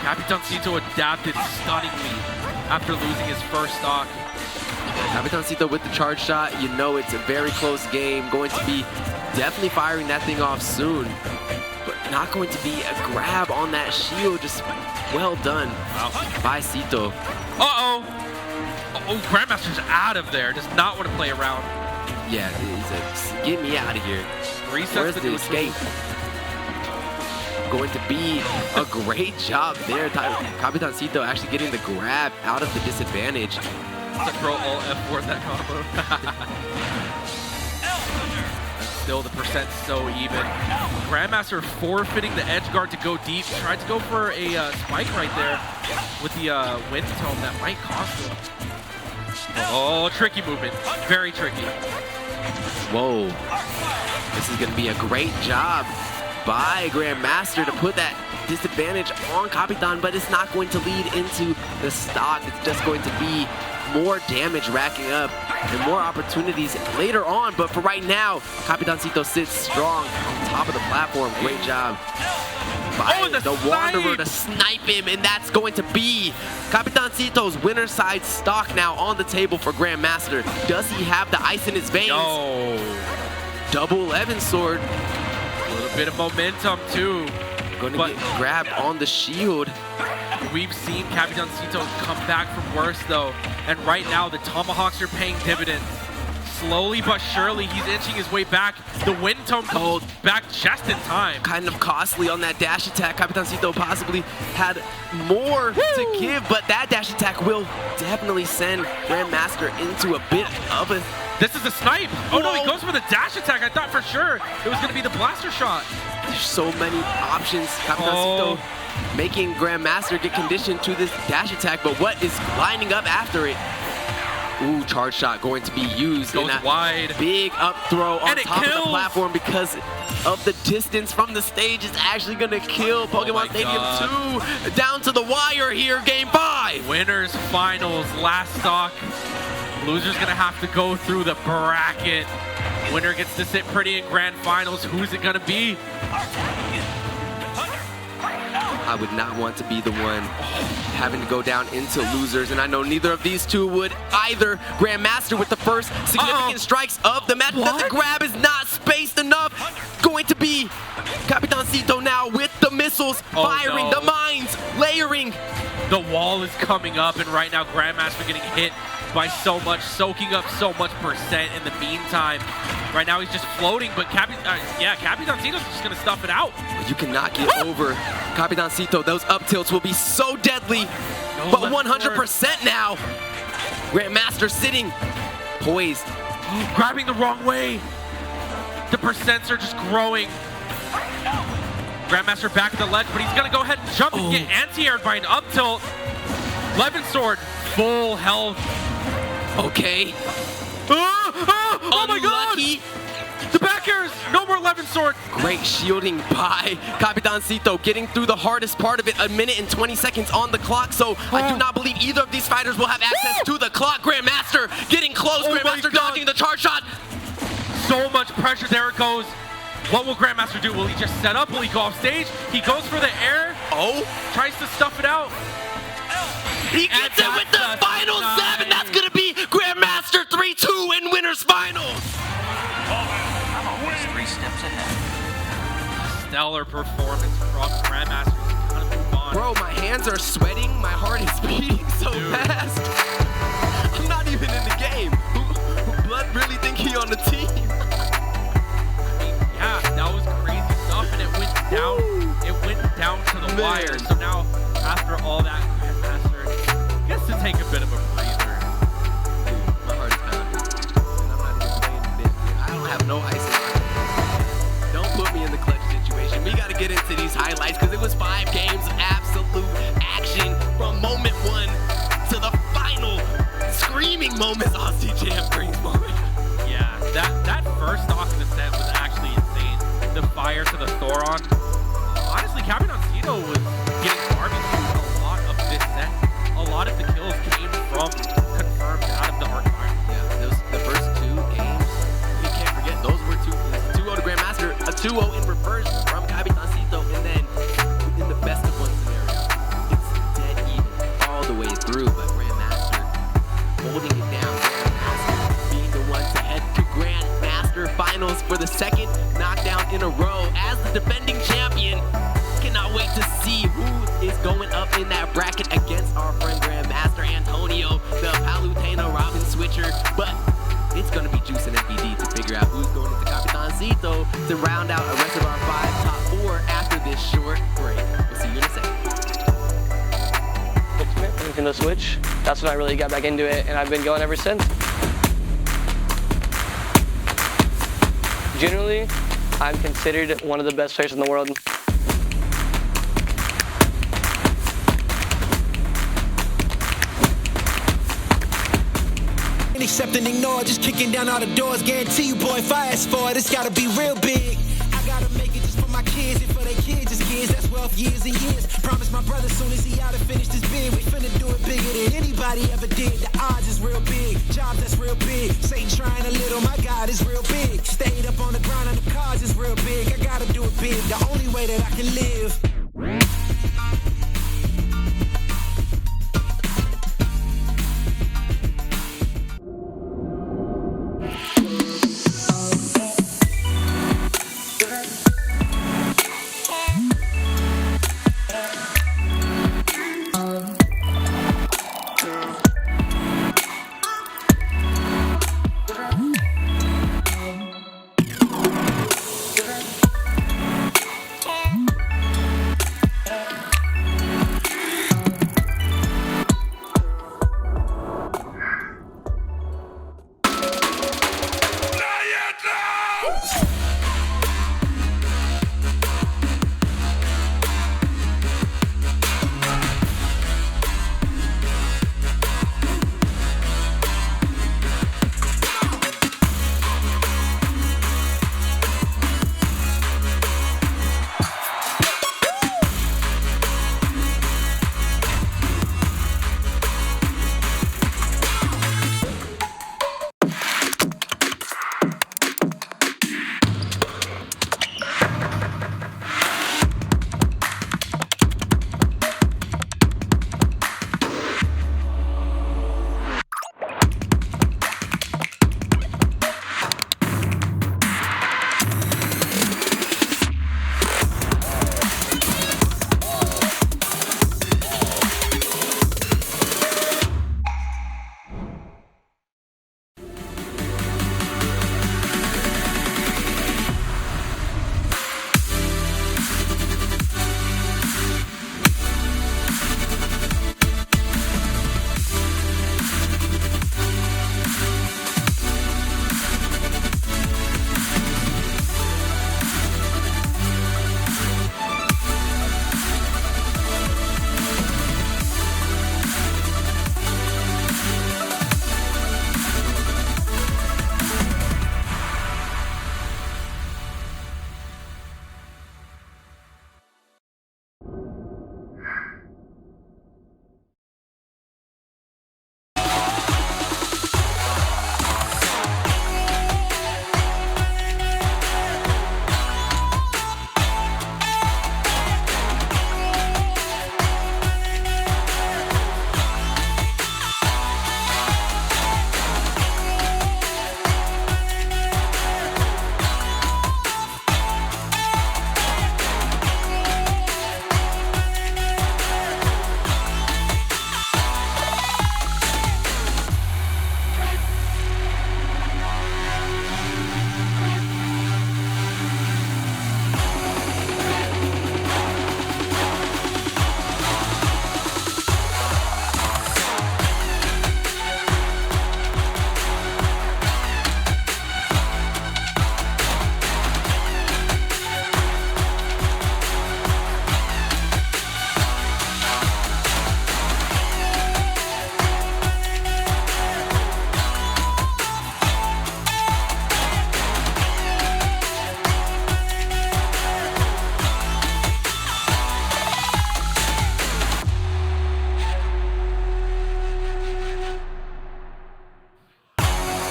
Capitancito adapted stunningly after losing his first stock. Capitancito with the charge shot, you know it's a very close game. Going to be definitely firing that thing off soon, but not going to be a grab on that shield. Just well done by Cito. Uh-oh. Oh, Grandmaster's out of there. Does not want to play around. Yeah, he's like, get me out of here. Where's the escape? Going to be a great job there. Capitancito actually getting the grab out of the disadvantage. Control Alt F4 that combo. Still, the percent's so even. Grandmaster forfeiting the edge guard to go deep. Tried to go for a spike right there with the wind tome that might cost him. Oh, tricky movement. Very tricky. Whoa. This is going to be a great job by Grandmaster to put that disadvantage on Capitan, but it's not going to lead into the stock. It's just going to be more damage racking up and more opportunities later on. But for right now, Capitancito sits strong on top of the platform. Great job by the Wanderer to snipe him, and that's going to be Capitancito's winner side stock now on the table for Grandmaster. Does he have the ice in his veins? No. Double 11 sword. A little bit of momentum too. Going to get grabbed on the shield. We've seen Capitancito come back from worse though, and right now the Tomahawks are paying dividends. Slowly but surely, he's inching his way back. The wind tome comes back just in time. Kind of costly on that dash attack. Capitancito possibly had more to give, but that dash attack will definitely send Grandmaster into a bit of a... This is a snipe. Oh no, he goes for the dash attack. I thought for sure it was going to be the blaster shot. There's so many options. Capitancito making Grandmaster get conditioned to this dash attack, but what is lining up after it? Ooh, charge shot going to be used. Goes wide. Big up throw on top kills. of the platform because of the distance from the stage. Is actually going to kill Pokemon Stadium 2. Down to the wire here, game 5. Winners finals, last stock. Loser's going to have to go through the bracket. Winner gets to sit pretty in grand finals. Who's it going to be? I would not want to be the one having to go down into losers, and I know neither of these two would either. Grandmaster with the first significant strikes of the match. But the grab is not spaced enough. Going to be Capitancito now with the missiles, firing the mines, layering. The wall is coming up, and right now Grandmaster getting hit by so much, soaking up so much percent in the meantime. Right now he's just floating, but Capitancito's just gonna stuff it out. You cannot get over Capitancito. Those up tilts will be so deadly, but 100% now. Grandmaster sitting poised. Grabbing the wrong way. The percents are just growing. Grandmaster back at the ledge, but he's gonna go ahead and jump and get anti-aired by an up tilt. Levin sword, full health. Okay. Oh my god! The back airs! No more 11 sword. Great shielding by Capitancito, getting through the hardest part of it. 1 minute and 20 seconds on the clock, so I do not believe either of these fighters will have access to the clock. Grandmaster getting close. Grandmaster dodging the charge shot. So much pressure. There it goes. What will Grandmaster do? Will he just set up? Will he go off stage? He goes for the air. Oh, Tries to stuff it out. he gets it with the final 7. That's going to be Grandmaster 3-2 in winners finals. I'm always 3 steps ahead. Stellar performance from Grandmaster. He's gonna move on. Bro, my hands are sweating. My heart is beating so fast. I'm not even in the game. Blood really think he on the team. Yeah, that was crazy stuff, and it went down. It went down to the wire. So now, after all that, Grandmaster gets to take a bit of a breather. Dude, my heart is pounding. And I'm not even playing this. I don't have no ice in my hands. Don't put me in the clutch situation. We got to get into these highlights because it was 5 games of absolute action from moment 1 to the final screaming moments. Aussie Jam brings moment. Yeah, that first stock in the set was actually insane. The fire to the Thoron. Honestly, Capitancito was getting barbecued a lot of this set. A lot of the kills came from confirmed out of the arc fire. Yeah, the first 2 games, you can't forget, those were 2-0 to Grandmaster, a 2-0 in reverse from Capitancito, and then in the best of 1 scenario, it's dead even all the way through, but Grandmaster holding it down. Grandmaster being the one to head to Grandmaster finals for the 2nd knockdown in a row as the defending champion. Cannot wait to see who is going up in that bracket against our friend Grandmaster Antonio, the Palutena Robin switcher. But it's going to be Juice and MPD to figure out who's going into Capitancito to round out the rest of our 5 top 4 after this short break. We'll see you in a second. Nintendo Switch. That's when I really got back into it, and I've been going ever since. Generally, I'm considered one of the best players in the world. Accept and ignore, just kicking down all the doors. Guarantee you, boy, if I ask for it, it's gotta be real big. I gotta make it just for my kids, and for their kids, it's kids. That's 12 years and years. Promise my brother soon as he out and finished his bid, we finna do it bigger than anybody ever did. The odds is real big, jobs that's real big. Satan trying a little, my God is real big. Stayed up on the grind on the cars is real big. I gotta do it big, the only way that I can live.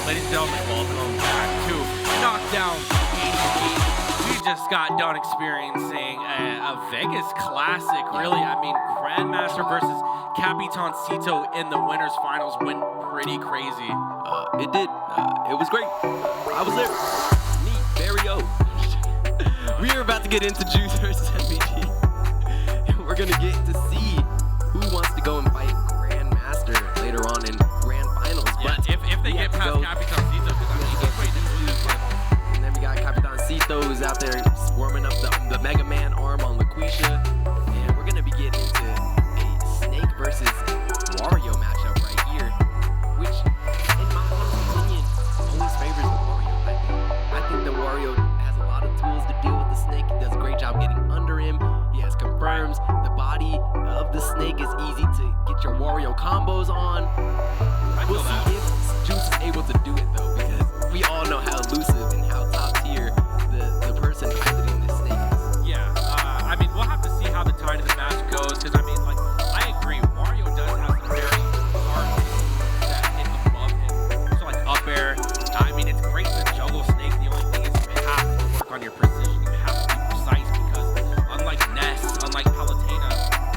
Ladies and gentlemen, welcome back to Knockdown. We just got done experiencing a Vegas classic, really. I mean, Grandmaster versus Capitancito in the winners finals went pretty crazy. It did. It was great. I was there. Me, Mario. We are about to get into Juice versus MVD. And we're going to get to see who wants to go and fight Grandmaster later on in Grand Finals. Yeah, but if they get past Capitancito, because I mean, he's great to do this level. And then we got Capitancito who's out there swarming up the Mega Man arm on Laquisha. And we're going to be getting into a Snake versus Wario matchup right here, which, in my humble opinion, always favors the Wario. I think the Wario has a lot of tools to deal with the Snake. He does a great job getting under him. He has confirms. The body of the Snake is easy to get your Wario combos on. We'll see if Juice is able to do it though, because we all know how elusive and how top tier the person piloting this Snake is. Yeah, I mean, we'll have to see how the tide of the match goes, because I mean, like, I agree, Wario does have some very hard moves that hit above him. So like up air, I mean, it's great to juggle Snake. The only thing is you have to work on your precision. You have to be precise, because unlike Ness, unlike Palutena,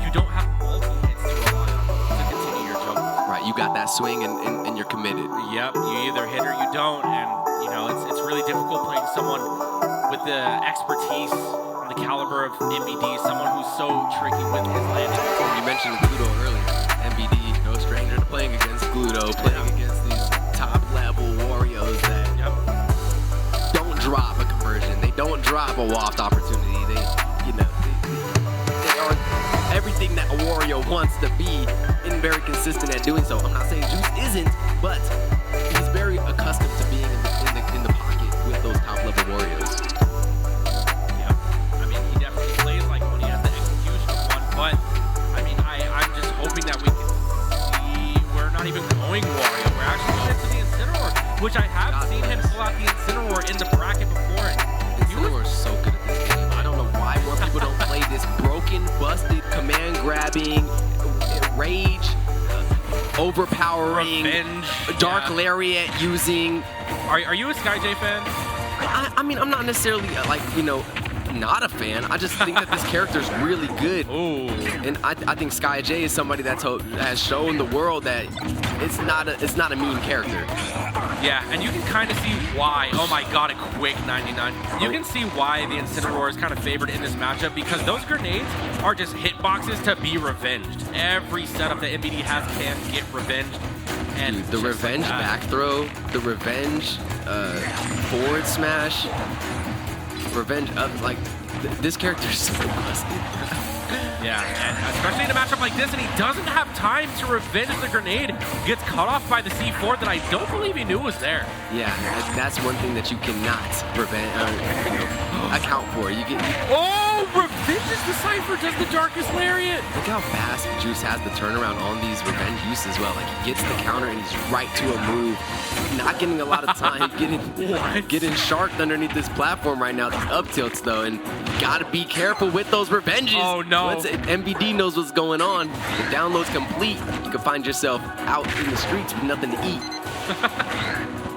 you don't have multi-hits to rely on to continue your juggle. Right, you got that swing and you're committed. Yep, you either hit or you don't, and you know it's really difficult playing someone with the expertise and the caliber of MVD, someone who's so tricky with his landing. You mentioned Gluto earlier. MVD, no stranger to playing against Gluto, playing against these top-level Warios that don't drop a conversion. They don't drop a waft opportunity. They are everything that a Wario wants to be, and very consistent at doing so. I'm not saying Juice isn't, but he's very accustomed to being in the pocket with those top-level Warios. Yeah, I mean, he definitely plays like when he has the execution of one, but I mean, I'm just hoping that we can see we're not even going Wario. We're actually going into the Incineroar, which I have seen him pull out the Incineroar in the bracket before. And Incineroar is so good at this game. I don't know why more people don't play this broken, busted, command-grabbing, rage, overpowering, Revenge, dark lariat using. Are you a SkyJ fan? I mean, I'm not necessarily not a fan. I just think that this character is really good. Ooh. And I think SkyJ is somebody that has shown the world that it's not a mean character. Yeah, and you can kind of see why. Oh my god, a quick 99. You can see why the Incineroar is kind of favored in this matchup, because those grenades are just hitboxes to be revenged. Every setup that MVD has can get revenged. And dude, the revenge back throw, the revenge forward smash, revenge up, this character is so busted. Yeah, and especially in a matchup like this, and he doesn't have time to revenge the grenade. Gets cut off by the C4 that I don't believe he knew was there. Yeah, that's one thing that you cannot account for. Revenge's the Cypher does the darkest lariat. Look how fast Juice has the turnaround on these revenge use as well. Like, he gets the counter and he's right to a move. Not getting a lot of time, getting sharked underneath this platform right now. These up tilts though, and you gotta be careful with those revenges. Oh no. Once MVD knows what's going on, the download's complete, you can find yourself out in the streets with nothing to eat.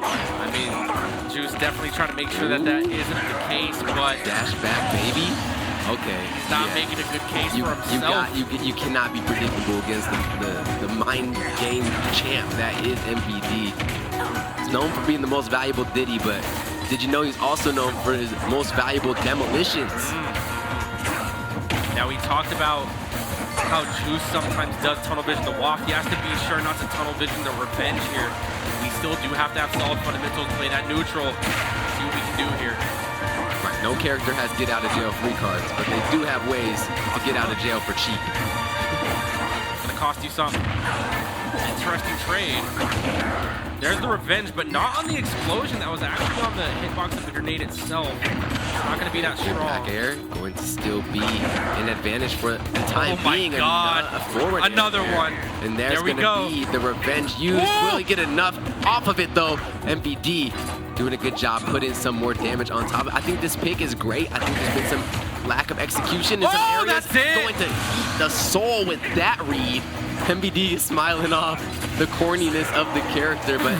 I mean, Juice definitely trying to make sure that isn't the case, but dash back, baby. Okay. He's not making a good case for himself. You cannot be predictable against the mind game champ that is MVD. He's known for being the most valuable Diddy, but did you know he's also known for his most valuable demolitions? Now, we talked about how Juice sometimes does tunnel vision the waft. He has to be sure not to tunnel vision the revenge here. We still do have to have solid fundamentals, play that neutral, see what we can do here. Right, no character has get out of jail free cards, but they do have ways to get out of jail for cheap. It's gonna cost you something. Interesting trade. There's the revenge, but not on the explosion. That was actually on the hitbox of the grenade itself. It's not going to be that strong. Back air going to still be an advantage for the time being. Oh my god. A forward Another air. One. And there's going to be the revenge used. Will he get enough off of it though? MVD doing a good job putting some more damage on top. I think this pick is great. I think there's been some lack of execution in some areas. That's it. Going to eat the soul with that read. MBD is smiling off the corniness of the character, but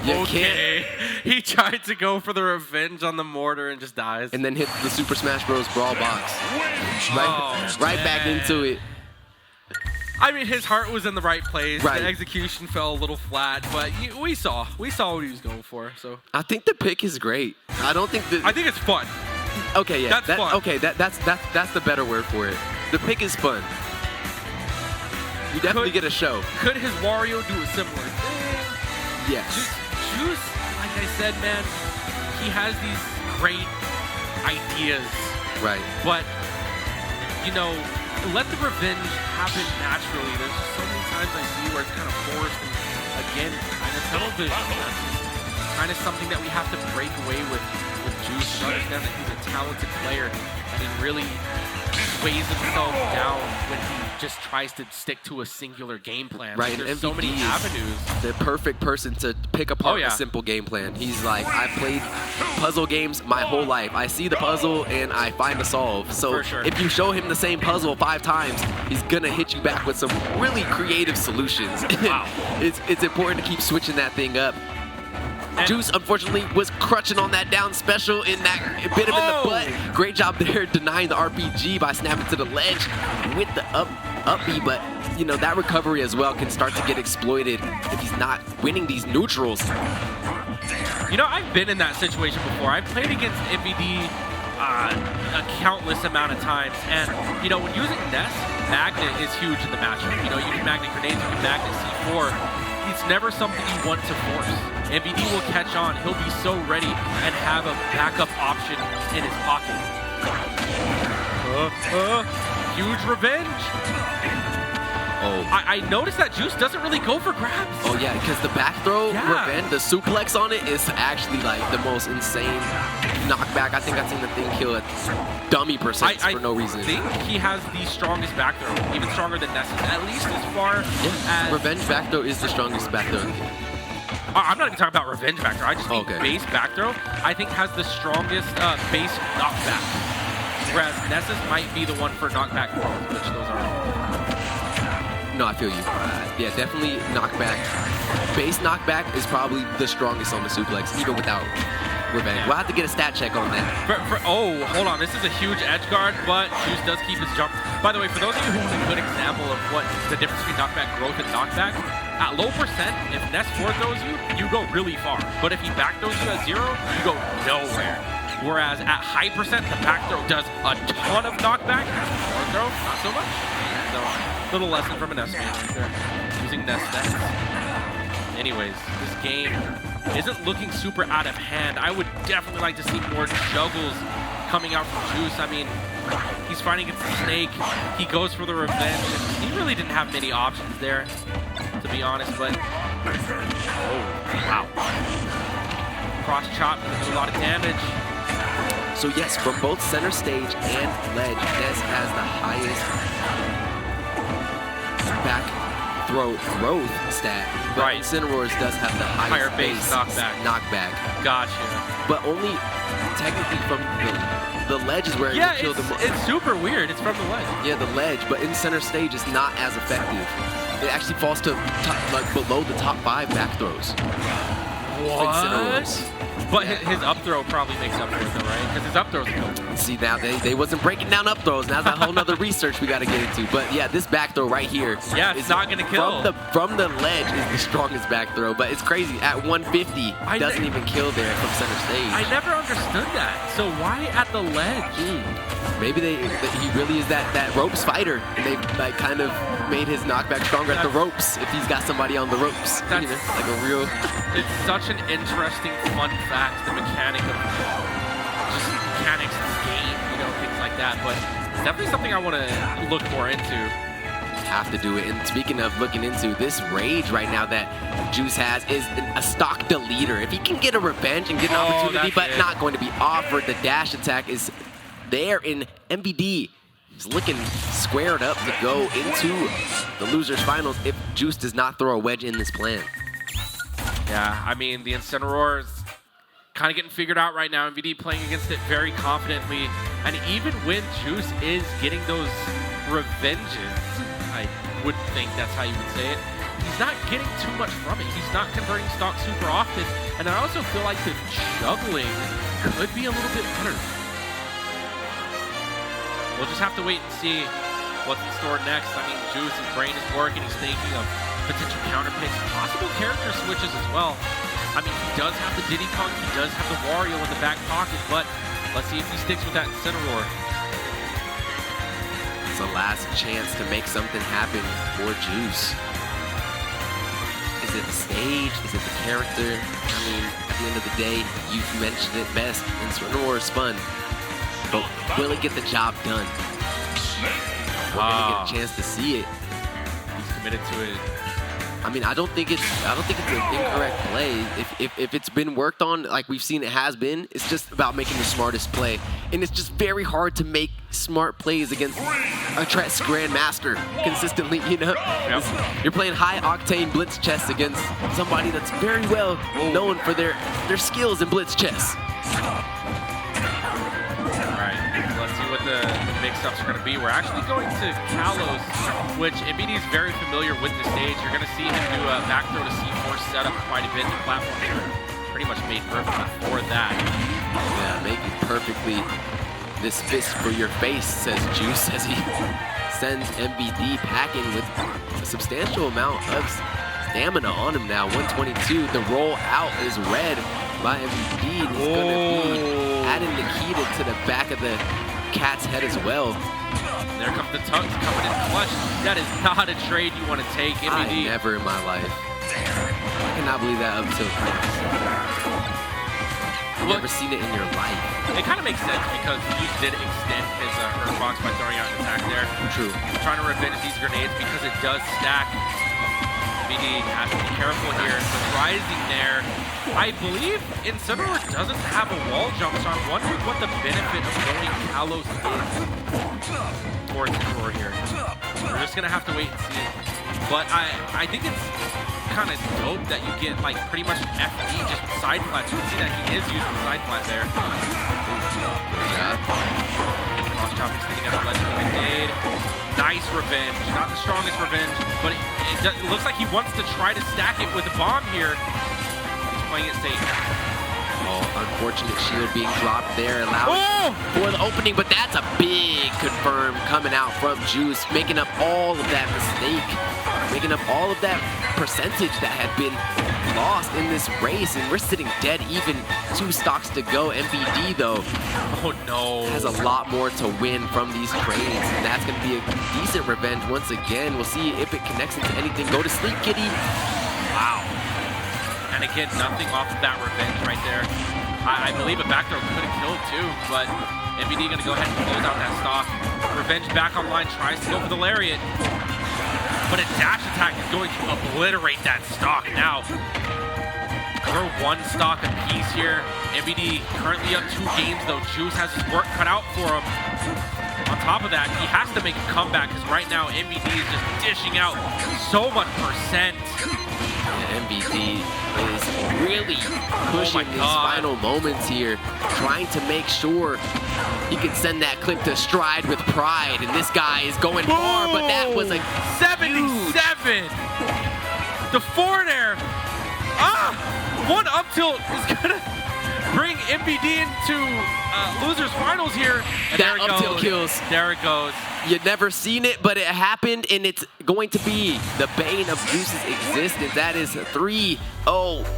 you can't. He tried to go for the revenge on the mortar and just dies. And then hit the Super Smash Bros. Brawl box. Right back into it. I mean, his heart was in the right place. Right. The execution fell a little flat, but we saw what he was going for. So I think the pick is great. I think it's fun. Okay, yeah, that's fun. Okay, that's the better word for it. The pick is fun. You definitely get a show. Could his Wario do a similar thing? Yes. Juice, like I said, man, he has these great ideas. Right. But, you know, let the revenge happen naturally. There's just so many times I see where it's kind of forced. And again, kind of tunnel vision. That's kind of something that we have to break away with Juice and understand that he's a talented player and he really weighs himself down when he just tries to stick to a singular game plan. Right, There's and so many MVP avenues. is the perfect person to pick apart a simple game plan. He's like, I played puzzle games my whole life. I see the puzzle and I find a solve. So if you show him the same puzzle 5 times, he's gonna hit you back with some really creative solutions. Wow. It's important to keep switching that thing up. And Juice, unfortunately, was crutching on that down special and that bit him in the butt. Great job there denying the RPG by snapping to the ledge with the up B, but you know, that recovery as well can start to get exploited if he's not winning these neutrals. You know, I've been in that situation before. I've played against MVD a countless amount of times, and you know, when using Ness, Magnet is huge in the matchup. You know, you can Magnet grenades, you can Magnet C4. It's never something you want to force. MVD will catch on. He'll be so ready and have a backup option in his pocket. Huge revenge. Oh. I noticed that Juice doesn't really go for grabs. Oh yeah, because the back throw revenge, the suplex on it is actually like the most insane knockback. I think I've seen the thing kill a dummy percent for no reason. I think he has the strongest back throw, even stronger than Ness's, at least as far as... Revenge back throw is the strongest back throw. I'm not even talking about revenge back throw. I just mean base back throw. I think has the strongest base knockback. Whereas Ness's might be the one for knockback throws, which those are. No, I feel you. Yeah, definitely knockback. Base knockback is probably the strongest on the suplex, even without revenge. Yeah. We'll have to get a stat check on that. Oh, hold on. This is a huge edge guard, but Juice does keep his jump. By the way, for those of you who want a good example of what the difference between knockback growth and knockback, at low percent, if Ness forward throws you, you go really far. But if he back throws you at 0, you go nowhere. Whereas at high percent, the back throw does a ton of knockback. Forward throw, not so much. So, little lesson from an S man right there. Using Ness stats. Anyways, this game isn't looking super out of hand. I would definitely like to see more juggles coming out from Juice. I mean, he's fighting against the Snake. He goes for the revenge. And he really didn't have many options there, to be honest, but... Oh, wow. Cross chop does a lot of damage. So yes, from both center stage and ledge, Ness has the highest back throw growth stat. But Incineroar does have the highest base knockback. Gotcha. But only technically from the ledge is where you kill the most. It's super weird. It's from the ledge. Yeah, the ledge, but in center stage it's not as effective. It actually falls to below the top 5 back throws. What? But his up throw probably makes up for it though, right? Because his up throw's good. See, now they wasn't breaking down up throws. Now that's a whole nother research we got to get into. But yeah, this back throw right here is not going to kill. From the ledge is the strongest back throw. But it's crazy. At 150, doesn't even kill there from center stage. I never understood that. So why at the ledge? Maybe he really is that ropes fighter. And they like kind of made his knockback stronger at the ropes if he's got somebody on the ropes. That's like a real... It's such an interesting, fun fact, the mechanic of just mechanics of the game, you know, things like that. But it's definitely something I want to look more into. Have to do it. And speaking of looking into, this rage right now that Juice has is a stock deleter. If he can get a revenge and get an opportunity, but not going to be offered, the dash attack is there in MBD. He's looking squared up to go into the losers finals if Juice does not throw a wedge in this plan. Yeah, I mean, the Incineroar is kind of getting figured out right now. MVD playing against it very confidently. And even when Juice is getting those revenges, would think that's how you would say it. He's not getting too much from it. He's not converting stock super often. And I also feel like the juggling could be a little bit better. We'll just have to wait and see what's in store next. I mean, Juice's brain is working. He's thinking of potential counter picks, possible character switches as well. I mean, he does have the Diddy Kong, he does have the Wario in the back pocket, but let's see if he sticks with that Incineroar. It's a last chance to make something happen for Juice. Is it the stage? Is it the character? I mean, at the end of the day, you mentioned it best. Incineroar is fun, but will it get the job done? We're gonna get a chance to see it. He's committed to it. I mean, I don't think it's an incorrect play. If it's been worked on like we've seen it has been, it's just about making the smartest play. And it's just very hard to make smart plays against a Tress Grandmaster consistently, you know? Yep. You're playing high octane blitz chess against somebody that's very well known for their skills in blitz chess. Let's see what the mix-ups are going to be. We're actually going to Kalos, which MBD is very familiar with the stage. You're going to see him do a back throw to C4 setup quite a bit. The platform here pretty much made perfectly for that. Yeah, making perfectly. This fist for your face, says Juice, as he sends MBD packing with a substantial amount of stamina on him now. 122. The roll out is read by MBD. And he's going to be adding Nikita to the back of the cat's head as well. There comes the Tugs coming in clutch. That is not a trade you want to take, MBD. Never in my life. I cannot believe that up until I've never seen it in your life. It kind of makes sense because he did extend his Earth Box by throwing out an attack there. True. Trying to revenge these grenades because it does stack. MBD has to be careful here. The rising there. I believe Incineroar doesn't have a wall jump, so I'm wondering what the benefit of going Kalos is for Incineroar here. We're just going to have to wait and see. But I think it's kind of dope that you get like pretty much FE just side flat. You can see that he is using side flat there. Cross chopping sticking out a legendary grenade. Nice revenge. Not the strongest revenge, but it looks like he wants to try to stack it with a bomb here. Playing it safe. Oh, unfortunate shield being dropped there, allowing for the opening, but that's a big confirm coming out from Juice, making up all of that mistake, making up all of that percentage that had been lost in this race, and we're sitting dead even. 2 stocks to go. MBD, though, has a lot more to win from these trades, and that's going to be a decent revenge once again. We'll see if it connects into anything. Go to sleep, kitty. Wow. And again, nothing off of that revenge right there. I believe a back throw could have killed too, but MBD going to go ahead and close out that stock. Revenge back online, tries to go for the lariat, but a dash attack is going to obliterate that stock. Now, we're 1 stock apiece here. MBD currently up 2 games though. Juice has his work cut out for him. On top of that, he has to make a comeback because right now MBD is just dishing out so much percent. MBD is really pushing these final moments here, trying to make sure he can send that clip to stride with pride, and this guy is going far, but that was a 77! The forward air! One up tilt is gonna bring MBD into losers finals here. And that up tilt kills. There it goes. You've never seen it, but it happened, and it's going to be the bane of Juice's existence. That is 3-0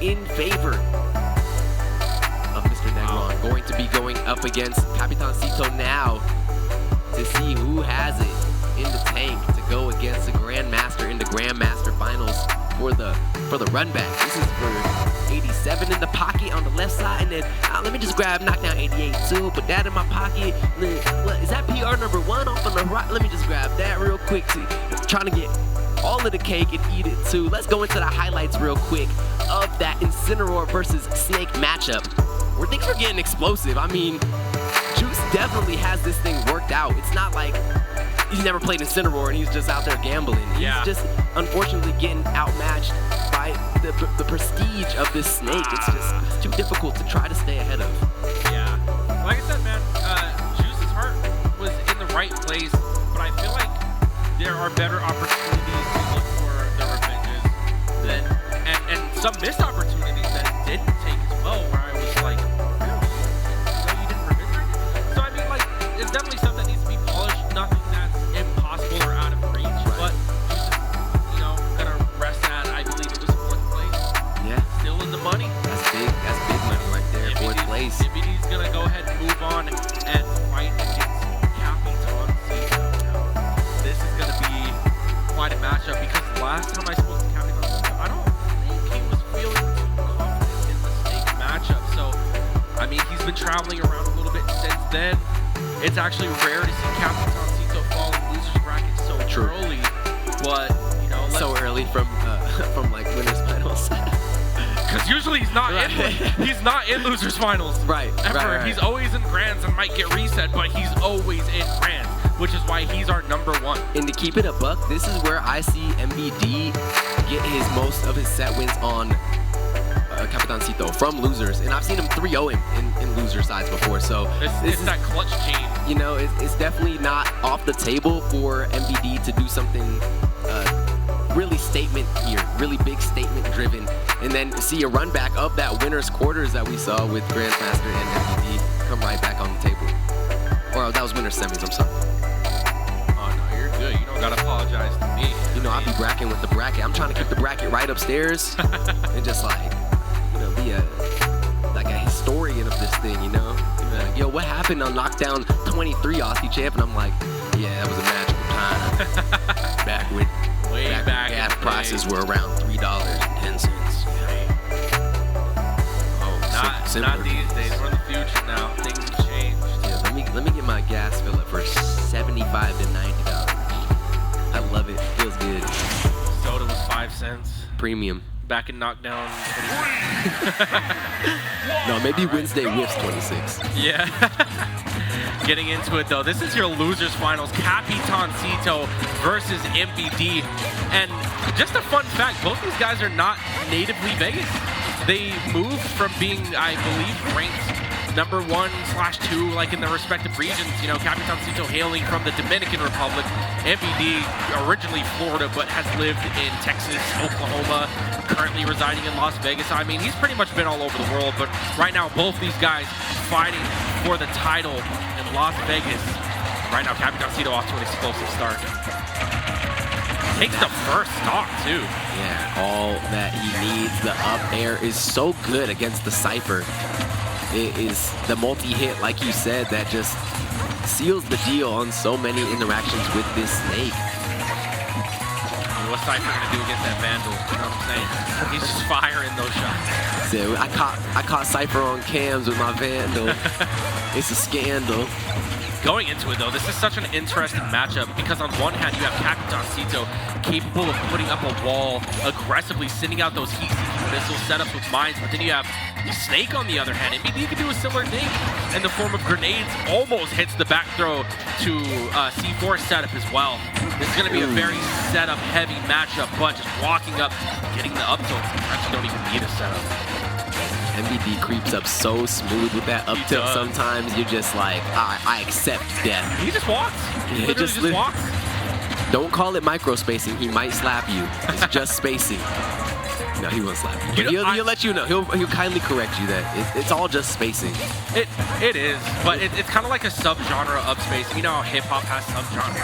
in favor of Mr. Negron. Going to be going up against Capitancito now to see who has it in the tank to go against the Grandmaster in the Grandmaster finals for the run back. This is for 87 in the pocket on the left side, and then let me just grab Knockdown 88 too, put that in my pocket. Is that PR number 1 off on the right? Let me just grab that real quick too. Trying to get all of the cake and eat it too. Let's go into the highlights real quick of that Incineroar versus Snake matchup, where things are getting explosive. I mean, Juice definitely has this thing worked out. It's not like he's never played Incineroar and he's just out there gambling. He's just unfortunately getting outmatched by the prestige of this Snake. It's too difficult to try to stay ahead of. Yeah. Like I said, man, Juice's heart was in the right place, but I feel like there are better opportunities to look for the revenges than, and some missed opportunities that didn't take as well, where I was like, really? No, you didn't revenge it? So I mean, like, it's definitely stuff that needs to be polished. Nothing that's impossible or out of reach, but just, you know, gonna rest at, I believe it was 4th place. Yeah. Still in the money. That's big money right there. 4th place. Diddy's gonna go ahead and move on and fight against Capitancito. This is gonna be quite a matchup because last time I spoke to Capitancito, I don't think he was feeling too confident in the snake matchup. So, I mean, he's been traveling around a little bit since then. It's actually rare to see Capitancito fall in losers bracket so early, but you know, so early from like winners finals. Because usually he's not in losers finals. Right. Ever. Right. He's always in grands and might get reset, but he's always in grands, which is why he's our #1. And to keep it a buck, this is where I see MVD get most of his set wins on Capitancito from losers, and I've seen him 3-0 in loser sides before. So it's that clutch chain. You know, it's definitely not off the table for MVD to do something really statement here, really big statement driven, and then see a run back of that winner's quarters that we saw with Grandmaster and MVD come right back on the table. Or that was winner's semis, I'm sorry. Oh no, you're good. You don't gotta apologize to me. You know, I'll be bracking with the bracket. I'm trying to keep the bracket right upstairs and just like, you know, be a historian of this thing, you know? Like, yo, what happened on Knockdown 23 Aussie champ? And I'm like, yeah, that was a magical time. back when gas prices were around $3.10. Oh, not these days. We're in the future now. Things have changed. Yeah, let me get my gas fill up for $75 to $90. I love it. Feels good. Soda was 5 cents. Premium. Back in Knockdown. No, maybe Wednesday whiffs 26. Yeah. Getting into it though, this is your losers finals, Capitancito versus MVD. And just a fun fact, both these guys are not natively Vegas. They moved from being, I believe, ranked #1/2, like in their respective regions. You know, Capitancito hailing from the Dominican Republic, MVD originally Florida, but has lived in Texas, Oklahoma, currently residing in Las Vegas. I mean, he's pretty much been all over the world, but right now, both these guys fighting for the title in Las Vegas. Right now, Capitancito off to an explosive start. Takes the first stock, too. Yeah, all that he needs. The up air is so good against the Cypher. It is the multi-hit, like you said, that just seals the deal on so many interactions with this snake. What's Cypher gonna do against that Vandal? You know what I'm saying? He's just firing those shots. So I caught Cypher on cams with my Vandal. It's a scandal. Going into it though, this is such an interesting matchup because on one hand you have Capitancito capable of putting up a wall, aggressively sending out those heat-seeking missile setups with mines, but then you have Snake on the other hand, and maybe he can do a similar thing in the form of grenades. Almost hits the back throw to C4 setup as well. This is going to be a very setup-heavy matchup, but just walking up, getting the up tilt, you actually don't even need a setup. MVD creeps up so smooth with that up tilt. Sometimes you're just like, I accept death. He just walks. He literally just walks. Don't call it micro spacing. He might slap you. It's just spacing. No, he won't slap you. He'll let you know. He'll kindly correct you that it's all just spacing. It is, but it's kind of like a sub-genre of spacing. You know how hip-hop has sub-genres?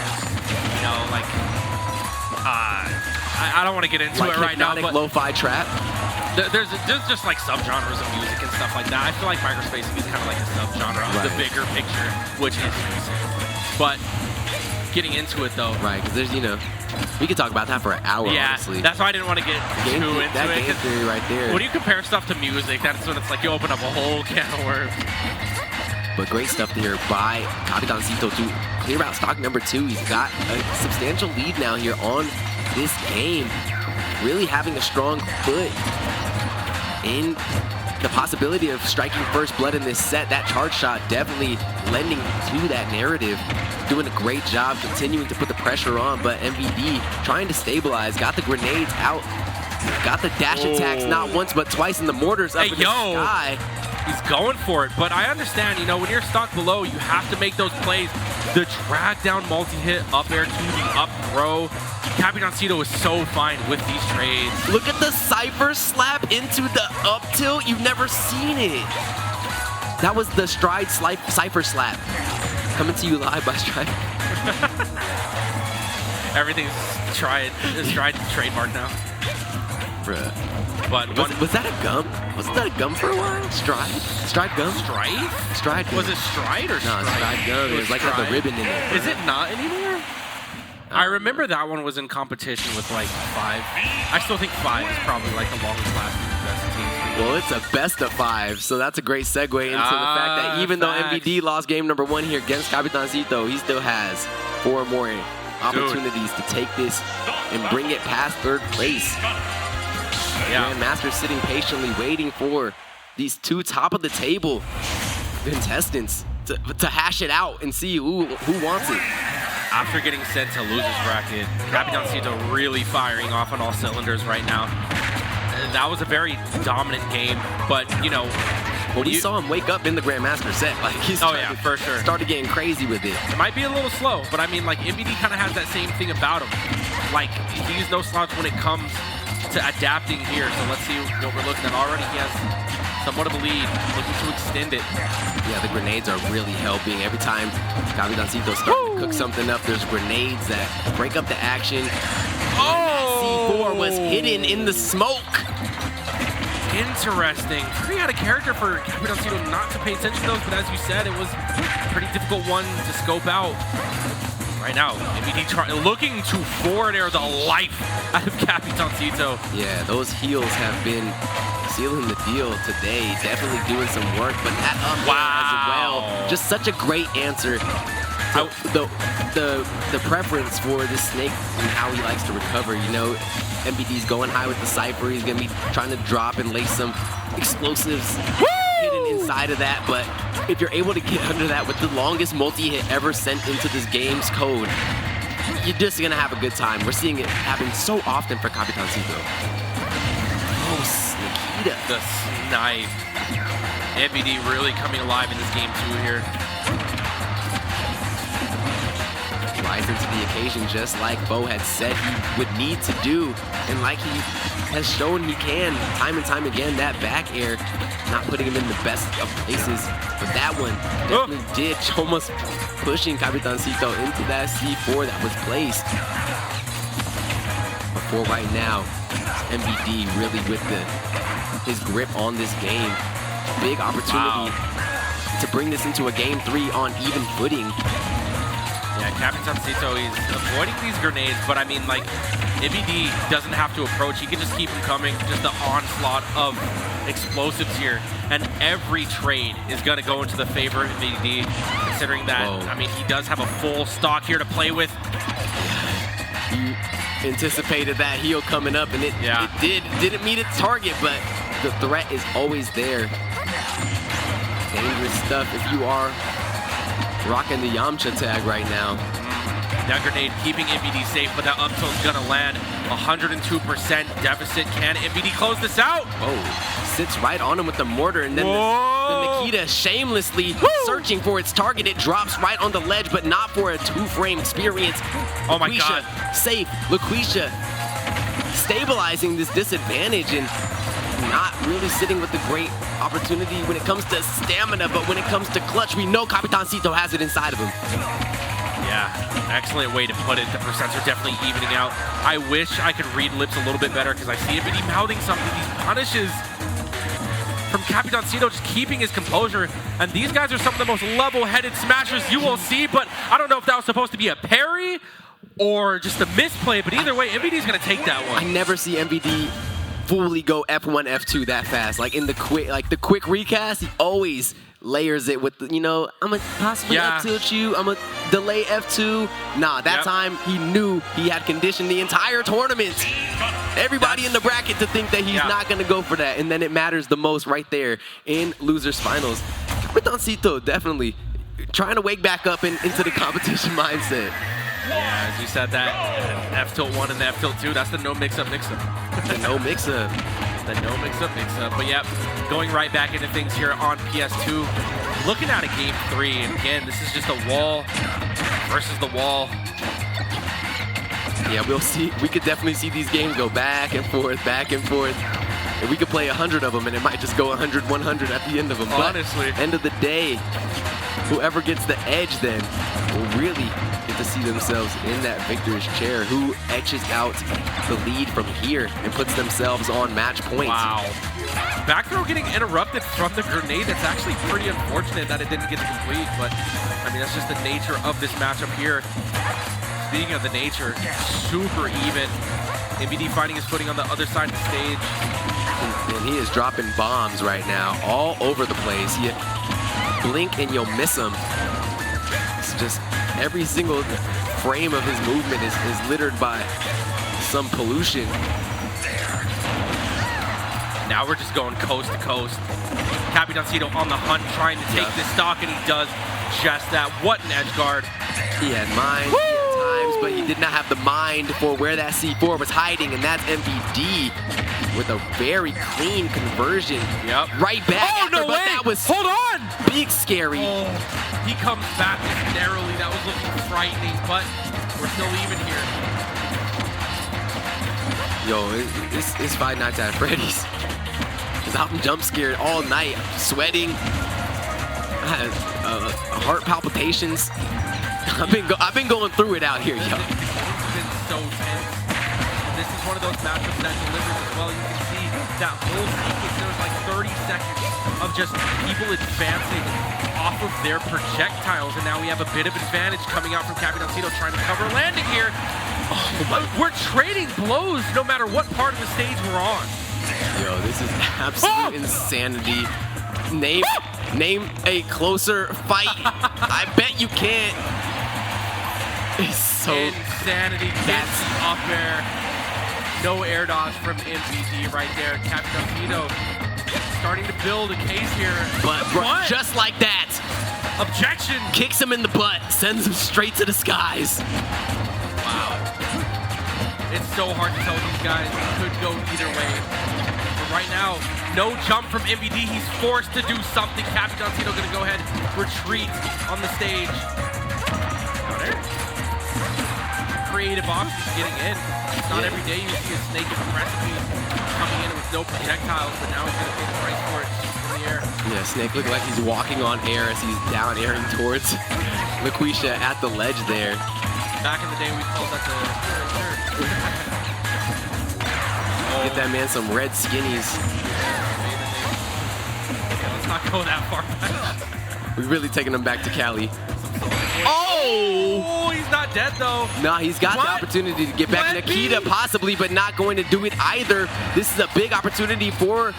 You know, like, I don't want to get into it right now, but lo-fi trap. There's just like sub-genres of music and stuff like that. I feel like microspacing is kind of like a sub-genre of the bigger picture, which is music. But getting into it though, right? Because there's, you know, we could talk about that for an hour. Yeah, honestly. That's why I didn't want to get too into it. That game theory right there. When you compare stuff to music, that's when it's like you open up a whole can of worms. But great stuff here by Capitancito to clear out stock number 2. He's got a substantial lead now here on this game. Really having a strong foot in the possibility of striking first blood in this set. That charge shot definitely lending to that narrative. Doing a great job continuing to put the pressure on, but MVD trying to stabilize. Got the grenades out. Got the dash attacks not once but twice, and the mortars up in the sky. He's going for it, but I understand, you know, when you're stuck below, you have to make those plays. The drag down multi-hit, up air to the up throw. Capitancito is so fine with these trades. Look at the Cypher slap into the up tilt. You've never seen it. That was the Stride Cypher slap. Coming to you live by Stride. Everything's Stride trademark now. Bruh. But was that a gum? Wasn't that a gum for a while? Stride gum? Stride gum. Was it Stride or Stride? No, Stride gum. It was like had the ribbon in it. Is it not anymore? I remember that one was in competition with like 5. I still think 5 is probably like the longest lasting best team. Well, it's a best of 5, so that's a great segue into the fact that even though MVD lost game number 1 here against Capitancito, he still has 4 more opportunities to take this and bring it past 3rd place. Yeah. Grandmaster sitting patiently waiting for these 2 top of the table contestants to hash it out and see who wants it. After getting sent to loser's bracket, Capitancito really firing off on all cylinders right now. That was a very dominant game, but you know, well, we saw him wake up in the Grandmaster set. Like he's for sure. Started getting crazy with it. It might be a little slow, but I mean, like MVD kind of has that same thing about him. Like he's no slouch when it comes to adapting here. So let's see what we're looking at. Already he has somewhat of a lead, looking to extend it. Yeah, the grenades are really helping. Every time Capitancito starting to cook something up, there's grenades that break up the action. Oh! C4 was hidden in the smoke. Interesting. Pretty out of character for Capitancito not to pay attention to those, but as you said, it was a pretty difficult one to scope out. Right now, MVD looking to forward air the life out of Capitancito. Yeah, those heals have been sealing the deal today. Definitely doing some work, but that up as well. Just such a great answer. The preference for this snake and how he likes to recover. You know, MVD's going high with the Cypher. He's going to be trying to drop and lace some explosives hidden inside of that, but if you're able to get under that with the longest multi-hit ever sent into this game's code, you're just going to have a good time. We're seeing it happen so often for Capitancito. Oh, Nikita. The snipe. MVD really coming alive in this game too here. Rising to the occasion just like Bo had said he would need to do, and like he has shown he can time and time again. That back air not putting him in the best of places, but that one definitely did, almost pushing Capitancito into that C4 that was placed. Before right now, MVD really with his grip on this game. Big opportunity to bring this into a game 3 on even footing. Yeah, Capitancito, he's avoiding these grenades, but I mean, like, MVD doesn't have to approach. He can just keep them coming. Just the onslaught of explosives here. And every trade is going to go into the favor of MVD, considering that, I mean, he does have a full stock here to play with. You anticipated that heel coming up, and it didn't meet its target, but the threat is always there. Dangerous stuff if you are rocking the Yamcha tag right now. That grenade keeping MVD safe, but that up tilt's gonna land. 102% deficit. Can MVD close this out? Oh, sits right on him with the mortar, and then the Nikita shamelessly searching for its target. It drops right on the ledge, but not for a 2-frame experience. Oh my God. Safe. LaQuisha stabilizing this disadvantage and not really sitting with the great opportunity when it comes to stamina, but when it comes to clutch, we know Capitancito has it inside of him. Yeah, excellent way to put it. The percents are definitely evening out. I wish I could read lips a little bit better because I see MVD mouthing something. These punishes from Capitancito just keeping his composure, and these guys are some of the most level-headed smashers you will see, but I don't know if that was supposed to be a parry or just a misplay, but either way, MVD's gonna take that one. I never see MVD fully go F1, F2 that fast. Like in the quick recast, he always layers it with the, you know, I'm gonna possibly up tilt you, I'm gonna delay F2. Nah, that time he knew he had conditioned the entire tournament. Everybody in the bracket to think that he's not gonna go for that, and then it matters the most right there in losers finals. Capitancito definitely trying to wake back up into the competition mindset. Yeah, as you said, that F tilt 1 and the F tilt 2, that's the no mix-up. The no mix-up. The no mix-up. But yeah, going right back into things here on PS2. looking at a game 3, and again, this is just a wall versus the wall. Yeah, we'll see. We could definitely see these games go back and forth, back and forth. And we could play 100 of them, and it might just go 100, 100 at the end of them. Honestly. But end of the day, whoever gets the edge then will really get to see themselves in that victor's chair. Who etches out the lead from here and puts themselves on match point. Wow. Back throw getting interrupted from the grenade. That's actually pretty unfortunate that it didn't get to complete, but I mean, that's just the nature of this matchup here. Speaking of the nature, super even. MBD finding his footing on the other side of the stage. And he is dropping bombs right now all over the place. You blink and you'll miss him. It's just every single frame of his movement is littered by some pollution. Now we're just going coast to coast. Capitancito on the hunt, trying to take this stock, and he does just that. What an edge guard. He had mind, he had times, but he did not have the mind for where that C4 was hiding, and that's MVD with a very clean conversion. Yep. Right back. Oh, after, no way! That was hold on! Big scary. Oh, he comes back just narrowly. That was looking frightening, but we're still even here. Yo, it's Five Nights at Freddy's. I'm jump scared all night, sweating, heart palpitations. I've been going through it out here, yo. It's been so tense. This is one of those matchups that delivers as well. You can see that whole sequence. There was like 30 seconds of just people advancing off of their projectiles, and now we have a bit of advantage coming out from Capitancito trying to cover a landing here. Oh, we're trading blows no matter what part of the stage we're on. Yo, this is absolute insanity. Name a closer fight. I bet you can't. It's so insanity. That's up air. No air dodge from MVD right there. Capitancito starting to build a case here. But just like that. Objection. Kicks him in the butt. Sends him straight to the skies. Wow. It's so hard to tell these guys. It could go either way. But right now, no jump from MVD. He's forced to do something. Capitancito gonna go ahead, retreat on the stage. Down there. Creative options getting in. Not every day you see a snake recipe coming in with no projectiles, but now he's gonna pay the price for it in the air. Yeah, Snake looking like he's walking on air as he's down airing towards LaQuisha at the ledge there. Back in the day, we called that the Get that man some red skinnies. Yeah, let's not go that far back. We're really taking him back to Cali. Oh, he's not dead though. Nah, he's got the opportunity to get back. Nikita possibly, but not going to do it either. This is a big opportunity for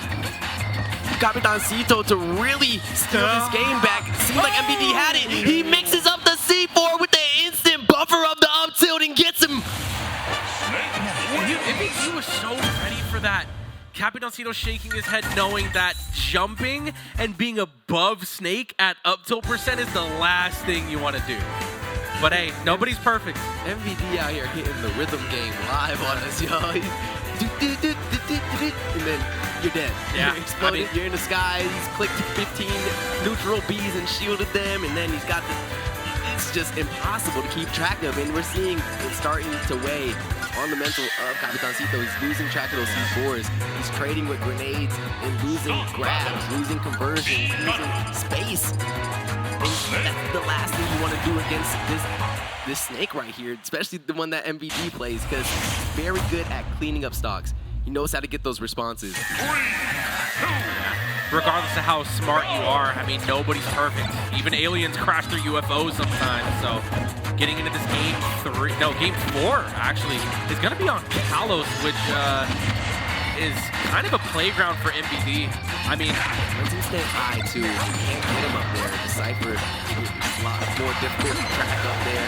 Capitancito to really steal this game back. Seems like MVD had it. He mixes up the C4 with the instant buffer of the up tilt and gets him. MVD was so ready for that. Capitancito shaking his head knowing that jumping and being above Snake at up tilt percent is the last thing you want to do. But hey, nobody's perfect. MVD out here hitting the rhythm game live on us, yo. And then you're dead. Yeah, You're exploded. You're in the sky. He's clicked 15 neutral Bs and shielded them, and then he's got the... It's just impossible to keep track of, and we're seeing it starting to weigh on the mental of Capitancito. He's losing track of those C4s. He's trading with grenades and losing grabs, losing conversions, losing space. And that's the last thing you want to do against this Snake right here, especially the one that MVD plays, because he's very good at cleaning up stocks. He knows how to get those responses. Regardless of how smart you are, I mean, nobody's perfect. Even aliens crash through UFOs sometimes, so getting into this game 4, actually, is going to be on Kalos, which is kind of a playground for MVD. I mean, once he stays high, too, you can't get him up there. The Cypher is a lot more difficult to track up there.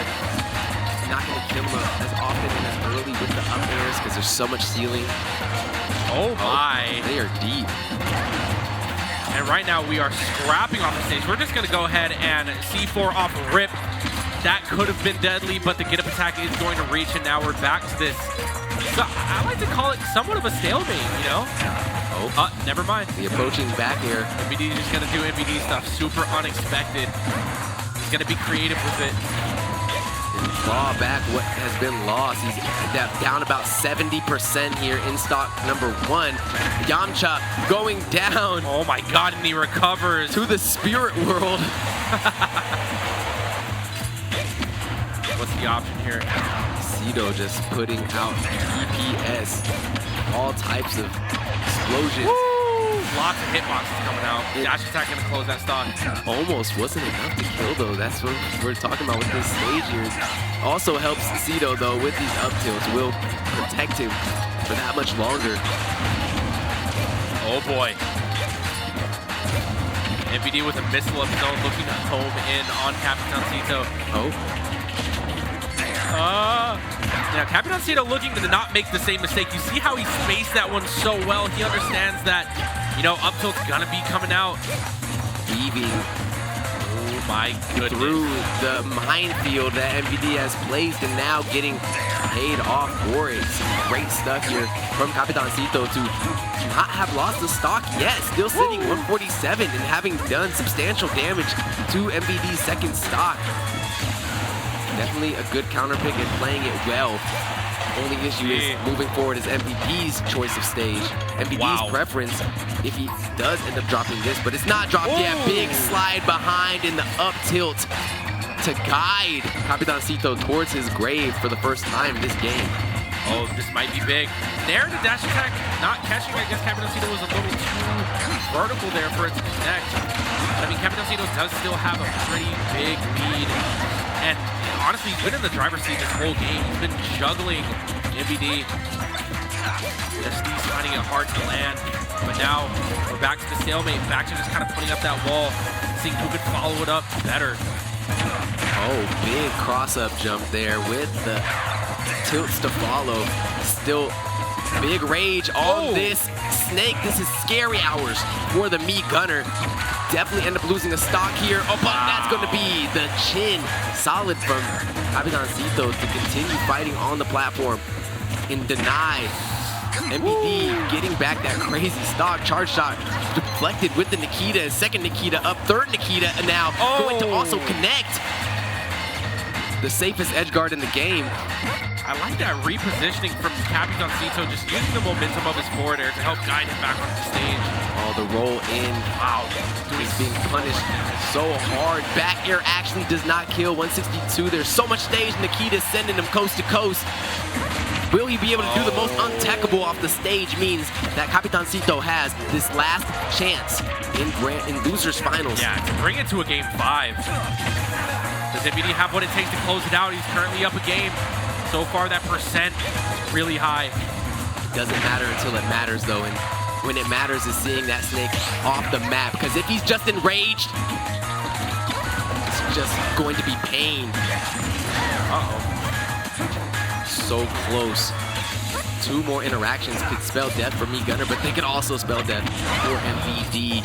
Not going to kill him as often and as early with the up airs because there's so much ceiling. Oh my. They are deep. And right now we are scrapping off the stage. We're just going to go ahead and C4 off rip. That could have been deadly, but the get-up attack is going to reach, and now we're back to this. So I like to call it somewhat of a stalemate, you know? Oh, never mind. The approaching back air. MVD is just going to do MVD stuff. Super unexpected. He's going to be creative with it. Claw back what has been lost. He's down about 70% here in stock number 1. Yamcha going down. Oh my god, and he recovers. To the spirit world. What's the option here? Cito just putting out DPS. All types of explosions. Woo! Lots of hitboxes coming out. Dash attack gonna close that stock. Almost wasn't enough to kill though. That's what we're talking about with this stage here. Also helps Cito though with these up tilts. Will protect him for that much longer. Oh boy. MVD with a missile of his own looking to home in on Capitancito. Oh. Yeah, Capitancito looking to not make the same mistake. You see how he spaced that one so well. He understands that, you know, up tilt's gonna be coming out. Weaving my goodness. Through the minefield that MVD has placed and now getting paid off for it. Some great stuff here from Capitancito to not have lost the stock yet. Still sitting 147 and having done substantial damage to MVD's second stock. Definitely a good counter pick and playing it well. Only issue is moving forward is MVP's choice of stage. MVP's preference if he does end up dropping this, but it's not dropped yet. Big slide behind in the up tilt to guide Capitancito towards his grave for the first time this game. Oh, this might be big. There, the dash attack not catching. I guess Capitancito was a little too vertical there for it to connect. I mean, Capitancito does still have a pretty big lead. And honestly, he's been in the driver's seat this whole game. He's been juggling MVD. He's finding it hard to land. But now we're back to the stalemate. Back to just kind of putting up that wall, seeing who could follow it up better. Oh, big cross-up jump there with the tilts to follow. Still big rage on this snake. This is scary hours for the Mii Gunner. Definitely end up losing a stock here. Oh, but that's going to be the chin. Solid from Capitancito to continue fighting on the platform and deny. MVD getting back that crazy stock. Charge shot deflected with the Nikita. Second Nikita up, third Nikita, and now going to also connect. The safest edge guard in the game. I like that repositioning from Capitancito, just using the momentum of his forward air to help guide him back onto the stage. Oh, the roll in. Wow. He's being punished so hard. Back air actually does not kill. 162. There's so much stage. Nikita sending him coast to coast. Will he be able to do the most untackable off the stage? Means that Capitancito has this last chance in losers finals. Yeah, to bring it to a game 5. Does MVD have what it takes to close it out? He's currently up a game. So far, that percent is really high. Doesn't matter until it matters, though. And when it matters is seeing that snake off the map. Because if he's just enraged, it's just going to be pain. So close. 2 more interactions could spell death for Mii Gunner, but they could also spell death for MVD.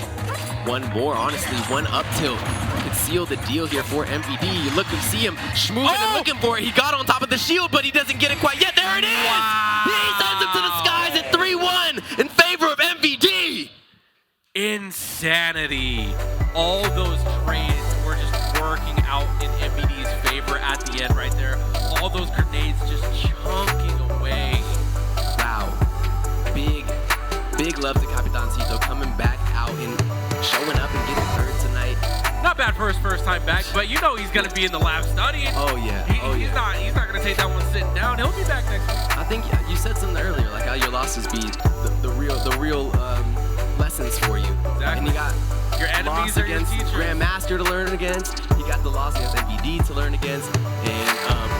1 more, honestly, 1 up tilt could seal the deal here for MVD. You look and see him schmooving and looking for it. He got on top of the shield, but he doesn't get it quite yet. There it is! Wow. He sends him to the skies at 3-1 in favor of MVD. Insanity. All those trades were just working out in MVD's favor at the end right there. All those grenades just chunking away. Wow. Big love to Capitancito coming back out and showing up and getting third tonight. Not bad for his first time back, but you know he's going to be in the lab studying. Oh, yeah. He's not going to take that one sitting down. He'll be back next week. I think you said something earlier, like how your losses be the real lessons for you. Exactly. And you got your enemies are your against teachers. Grandmaster to learn against. You got the loss against MVD to learn against. And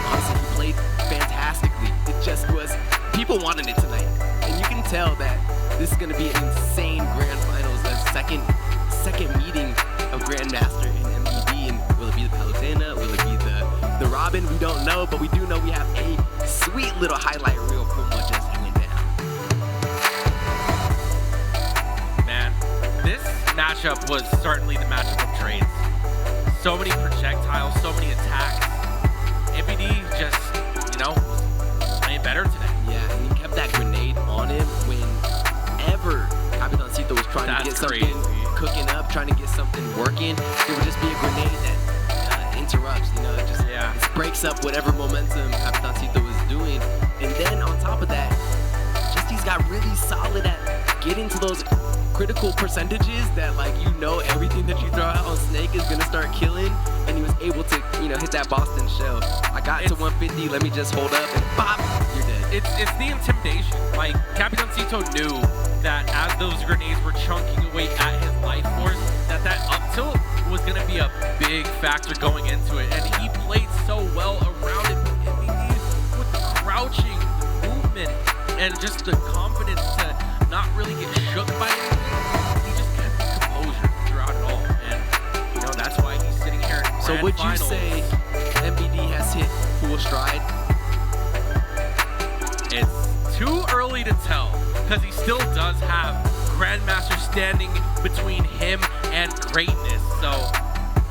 honestly, he played fantastically. It just was, people wanted it tonight. And you can tell that this is going to be an insane grand finals, the second meeting of Grandmaster and MVD. And will it be the Palutena? Will it be the Robin? We don't know, but we do know we have a sweet little highlight reel from what just went down. Man, this matchup was certainly the matchup of trades. So many projectiles, so many attacks. MVD just, playing better today. Yeah, and he kept that grenade on him whenever trying to get something cooking up, trying to get something working. It would just be a grenade that interrupts, you know, it just it breaks up whatever momentum Capitancito was doing. And then on top of that, he's got really solid at getting to those critical percentages that, like, you know, everything that you throw out on Snake is gonna start killing, and he was able to, you know, hit that Boston shell. I got to 150, let me just hold up, and pop, you're dead. It's the intimidation. Like, Capitancito knew that as those grenades were chunking away at his life force, that up tilt was gonna be a big factor going into it, and he played so well around it. With the crouching, the movement, and just the confidence to not really get shook by anything. He just kept his composure throughout it all. And, you know, that's why he's sitting here in So would you say MBD has hit full stride? It's too early to tell, because he still does have Grandmaster standing between him and greatness. So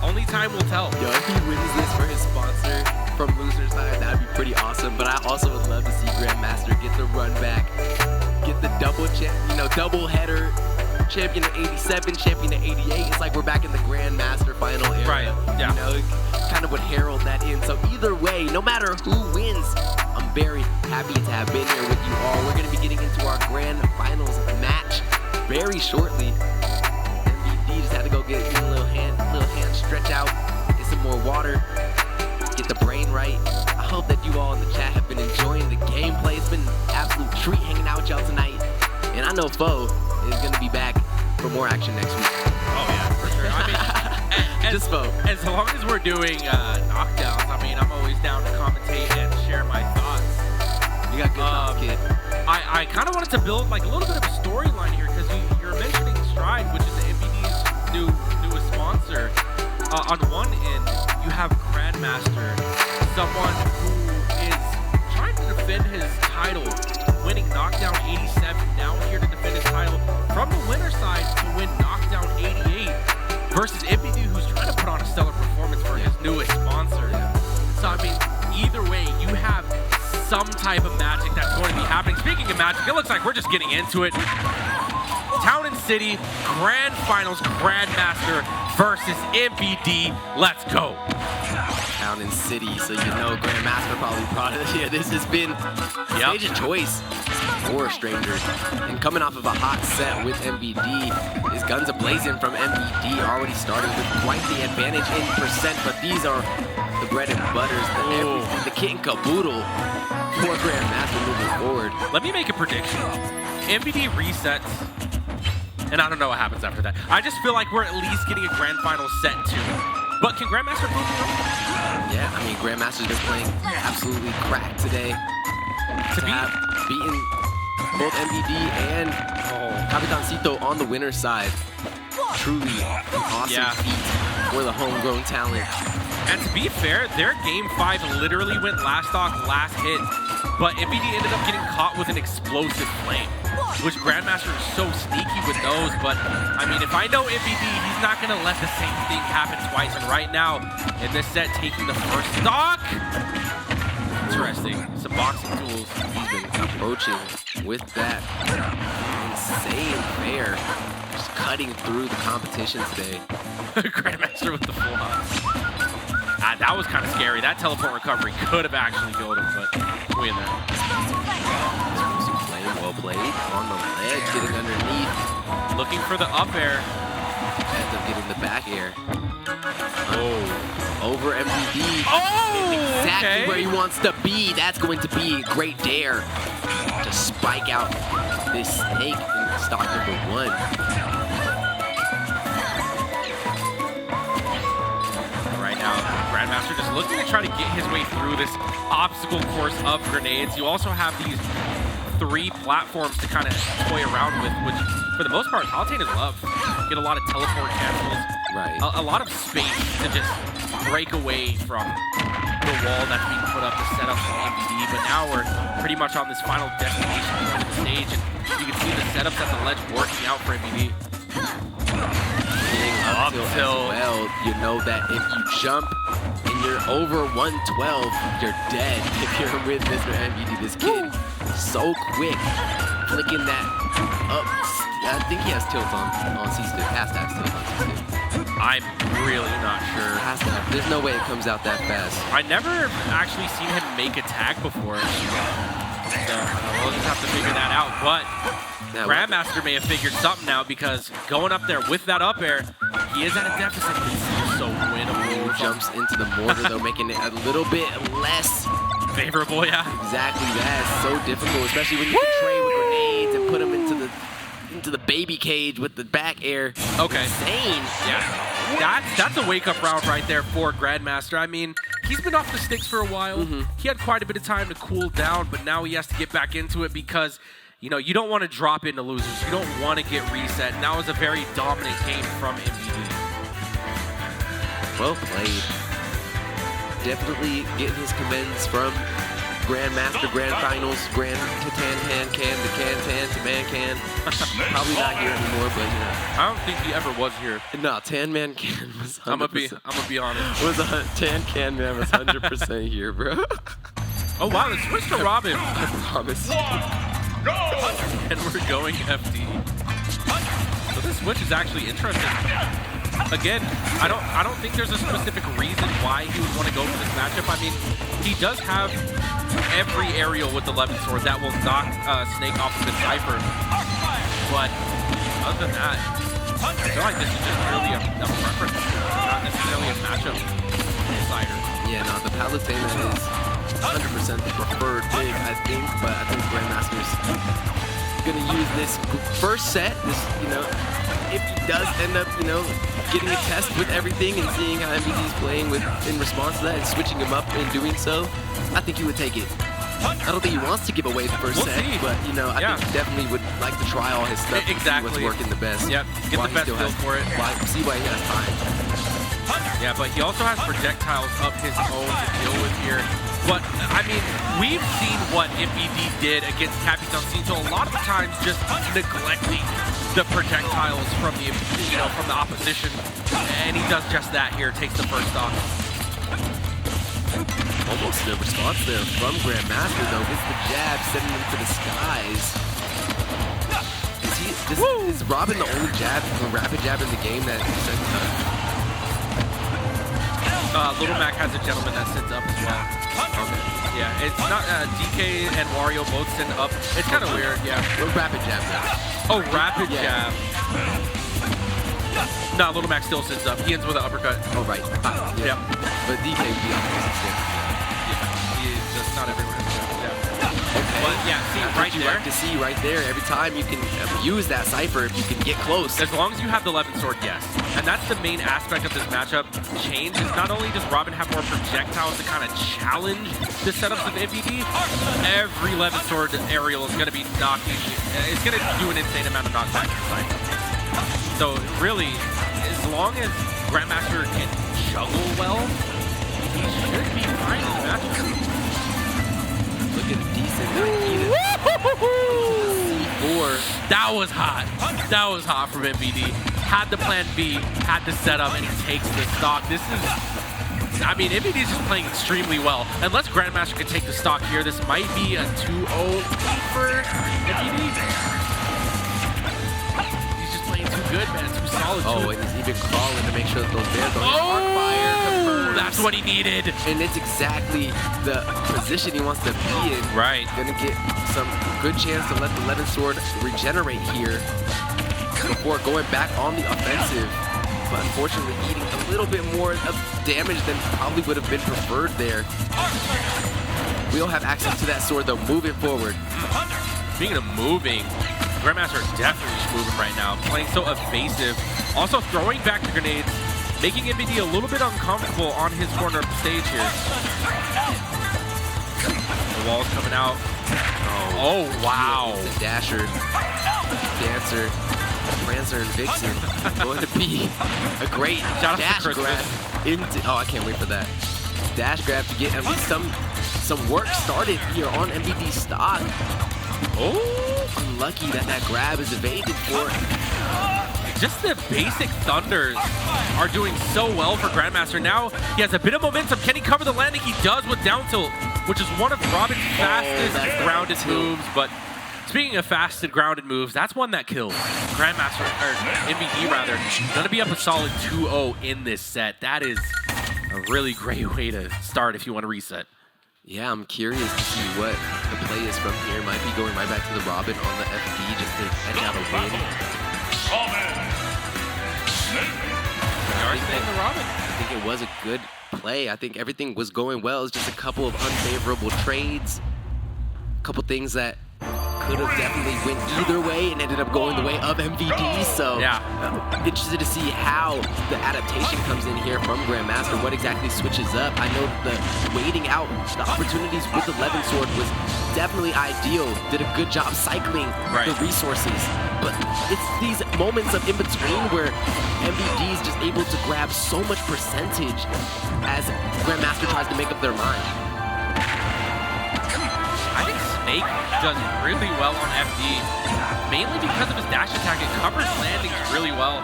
only time will tell. Yo, if he wins this for his sponsor from loser's side, that'd be pretty awesome. But I also would love to see Grandmaster get the run back, get the double header, champion at 87, champion at 88. It's like we're back in the Grandmaster final era. Right. Yeah. You know, kind of would herald that in. So either way, no matter who wins, I'm very happy to have been here with you all. We're going to be getting into our grand finals match very shortly. MVD just had to go get a little hand stretch out, get some more water, get the brain right. I hope that you all in the chat have been enjoying the gameplay. It's been an absolute treat hanging out with y'all tonight. And I know Foe is going to be back for more action next week. Oh yeah, for sure. I mean, just Foe. As long as we're doing knockdowns, I mean, I'm always down to commentate and share my thoughts. You got good thoughts, kid. I kind of wanted to build like a little bit of a storyline here, because you're mentioning Stride, which is the MBD's newest sponsor. On one end, you have Grandmaster, someone who is trying to defend his title, winning Knockdown 87, now here to defend his title from the winner's side to win Knockdown 88, versus MBD, who's trying to put on a stellar performance for his newest sponsor. So, I mean, either way, you have some type of magic that's going to be happening. Speaking of magic, it looks like we're just getting into it. Town and City, Grand Finals, Grandmaster versus MBD. Let's go. Town and City, so you know Grandmaster probably brought it. Yeah, this has been stage's choice for Strangers. And coming off of a hot set with MBD, his guns a-blazing from MBD, already starting with quite the advantage in percent, but these are the bread and butters, the kit and caboodle for Grandmaster moving forward. Let me make a prediction. MBD resets, and I don't know what happens after that. I just feel like we're at least getting a grand final set too. But can Grandmaster move on? Yeah, I mean, Grandmaster's been playing absolutely cracked today. To have beaten both MBD and Capitancito on the winner's side. Truly an awesome feat for the homegrown talent. And to be fair, their game 5 literally went last stock, last hit, but MBD ended up getting caught with an explosive flame, which Grandmaster is so sneaky with those. But I mean, if I know MBD, he's not gonna let the same thing happen twice. And right now, in this set, taking the first stock. Interesting. Some boxing tools. He's been approaching with that insane fair, just cutting through the competition today. Grandmaster with the full hops. That was kind of scary. That teleport recovery could have actually killed him, but we in there. Well played on the ledge, getting underneath. Looking for the up air. Ends up getting the back air. Over MBD. Exactly where he wants to be. That's going to be a great dare to spike out this snake in stock number 1. Grandmaster just looking to try to get his way through this obstacle course of grenades. You also have these 3 platforms to kind of toy around with, which for the most part, Palutena's love. Get a lot of teleport cancels. Right. A lot of space to just break away from the wall that's being put up to set up from MBD. But now we're pretty much on this final destination point of the stage, and you can see the setups at the ledge working out for MBD. Up till well, you know that if you jump and you're over 112, you're dead. If you're with Mr. MBD, this kid so quick, flicking that up I think he has tilt on C-Stick. Has to have tilt on C-Stick. I'm really not sure. Has to have. There's no way it comes out that fast. I never actually seen him make a tag before. So we'll just have to figure that out. But Grandmaster may have figured something out because going up there with that up air, he is at a deficit. He's so winnable. Jumps into the mortar though, making it a little bit less favorable. Yeah, exactly. That's so difficult, especially when you can trade with grenades and put them into the baby cage with the back air. Okay. Insane. Yeah. That's a wake-up round right there for Grandmaster. I mean, he's been off the sticks for a while. He had quite a bit of time to cool down, but now he has to get back into it because, you know, you don't want to drop into losers. You don't want to get reset. And that was a very dominant game from MVD. Well played. Definitely getting his commends from Grandmaster, Grand Finals, Grand Tan Can, the Can to Man Can. Probably not here anymore, but you know. I don't think he ever was here. No, Tan Man Can was 100%. I'm gonna be honest. Tan Can Man was 100% here, bro. Oh wow, let's switch to Robin. I promise. And we're going FD. So this switch is actually interesting. Again, I don't think there's a specific reason why he would want to go for this matchup. I mean, he does have every aerial with the 11 sword that will knock Snake off of the Cypher. But other than that, I feel like this is just really a preference, not necessarily a matchup decider. Yeah, no, the Palutena is 100% the preferred pick, I think, but I think Grandmaster's gonna use this first set, if he does end up, getting a test with everything and seeing how MVD is playing in response to that and switching him up and doing so, I think he would take it. I don't think he wants to give away the first set, but I think he definitely would like to try all his stuff and see what's working the best. Yep, get the best feel for it. See why he has time. Yeah, but he also has projectiles of his own to deal with here. But, I mean, we've seen what MVD did against Capitancito a lot of the times just neglecting the projectiles from the, from the opposition. And he does just that here, takes the first stock. Almost the response there from Grandmaster, though. Gets the jab, sending him to the skies. Is Robin the only rapid jab in the game that sends up? Little Mac has a gentleman that sends up as well. Okay. Yeah, it's not DK and Wario both send up. It's kind of weird, yeah. Or rapid jab. Oh, rapid jab. No, Little Mac still sends up. He ends with an uppercut. Oh, right. Yeah. But DK would be opposite stick. Yeah, he's just not everywhere. Okay. But yeah, see right there. Like to see right there. Every time you can use that Cypher if you can get close. As long as you have the 11 sword, yes. And that's the main aspect of this matchup change. Is not only does Robin have more projectiles to kind of challenge the setups of MVD, every 11 sword aerial is going to be knocking. It's going to do an insane amount of knockback inside. So really, as long as Grandmaster can juggle well, he should be fine in the matchup. Look at the decent C4. That was hot. That was hot from MVD. Had the plan B, had the setup, and he takes the stock. This is, I mean, MVD is just playing extremely well. Unless Grandmaster can take the stock here, this might be a 2-0 for MVD. He's just playing too good, man. Too solid. Oh, and he's even crawling to make sure that those bears don't spark fire. That's what he needed. And it's exactly the position he wants to be in. Right. Gonna get some good chance to let the 11 sword regenerate here before going back on the offensive. But unfortunately, eating a little bit more of damage than probably would have been preferred there. We'll have access to that sword, though, moving forward. Speaking of moving, Grandmaster is definitely just moving right now. Playing so evasive. Also throwing back the grenades, making MVD a little bit uncomfortable on his corner of the stage here. The wall's coming out. Oh wow. The Dasher, Dancer, Prancer, and Vixen going to be a great dash grab into. Oh, I can't wait for that. Dash grab to get at least some work started here on MVD stock. Oh, unlucky that grab is evaded for. Just the basic thunders are doing so well for Grandmaster. Now he has a bit of momentum. Can he cover the landing? He does with down tilt, which is one of Robin's fastest grounded moves, but Speaking of fast and grounded moves, that's one that kills. Grandmaster, or MVD rather, gonna be up a solid 2-0 in this set. That is a really great way to start if you want to reset. Yeah, I'm curious to see what the play is from here. Might be going right back to the Robin on the FD just to edge out a win. I think it was a good play. I think everything was going well. It was just a couple of unfavorable trades. A couple things that could have definitely went either way and ended up going the way of MVD. So yeah, interested to see how the adaptation comes in here from Grandmaster. What exactly switches up? I know the waiting out the opportunities with the Levin Sword was definitely ideal. Did a good job cycling the resources. But it's these moments of in between where MVD is just able to grab so much percentage as Grandmaster tries to make up their mind. I think Snake does really well on FD, mainly because of his dash attack. It covers landings really well.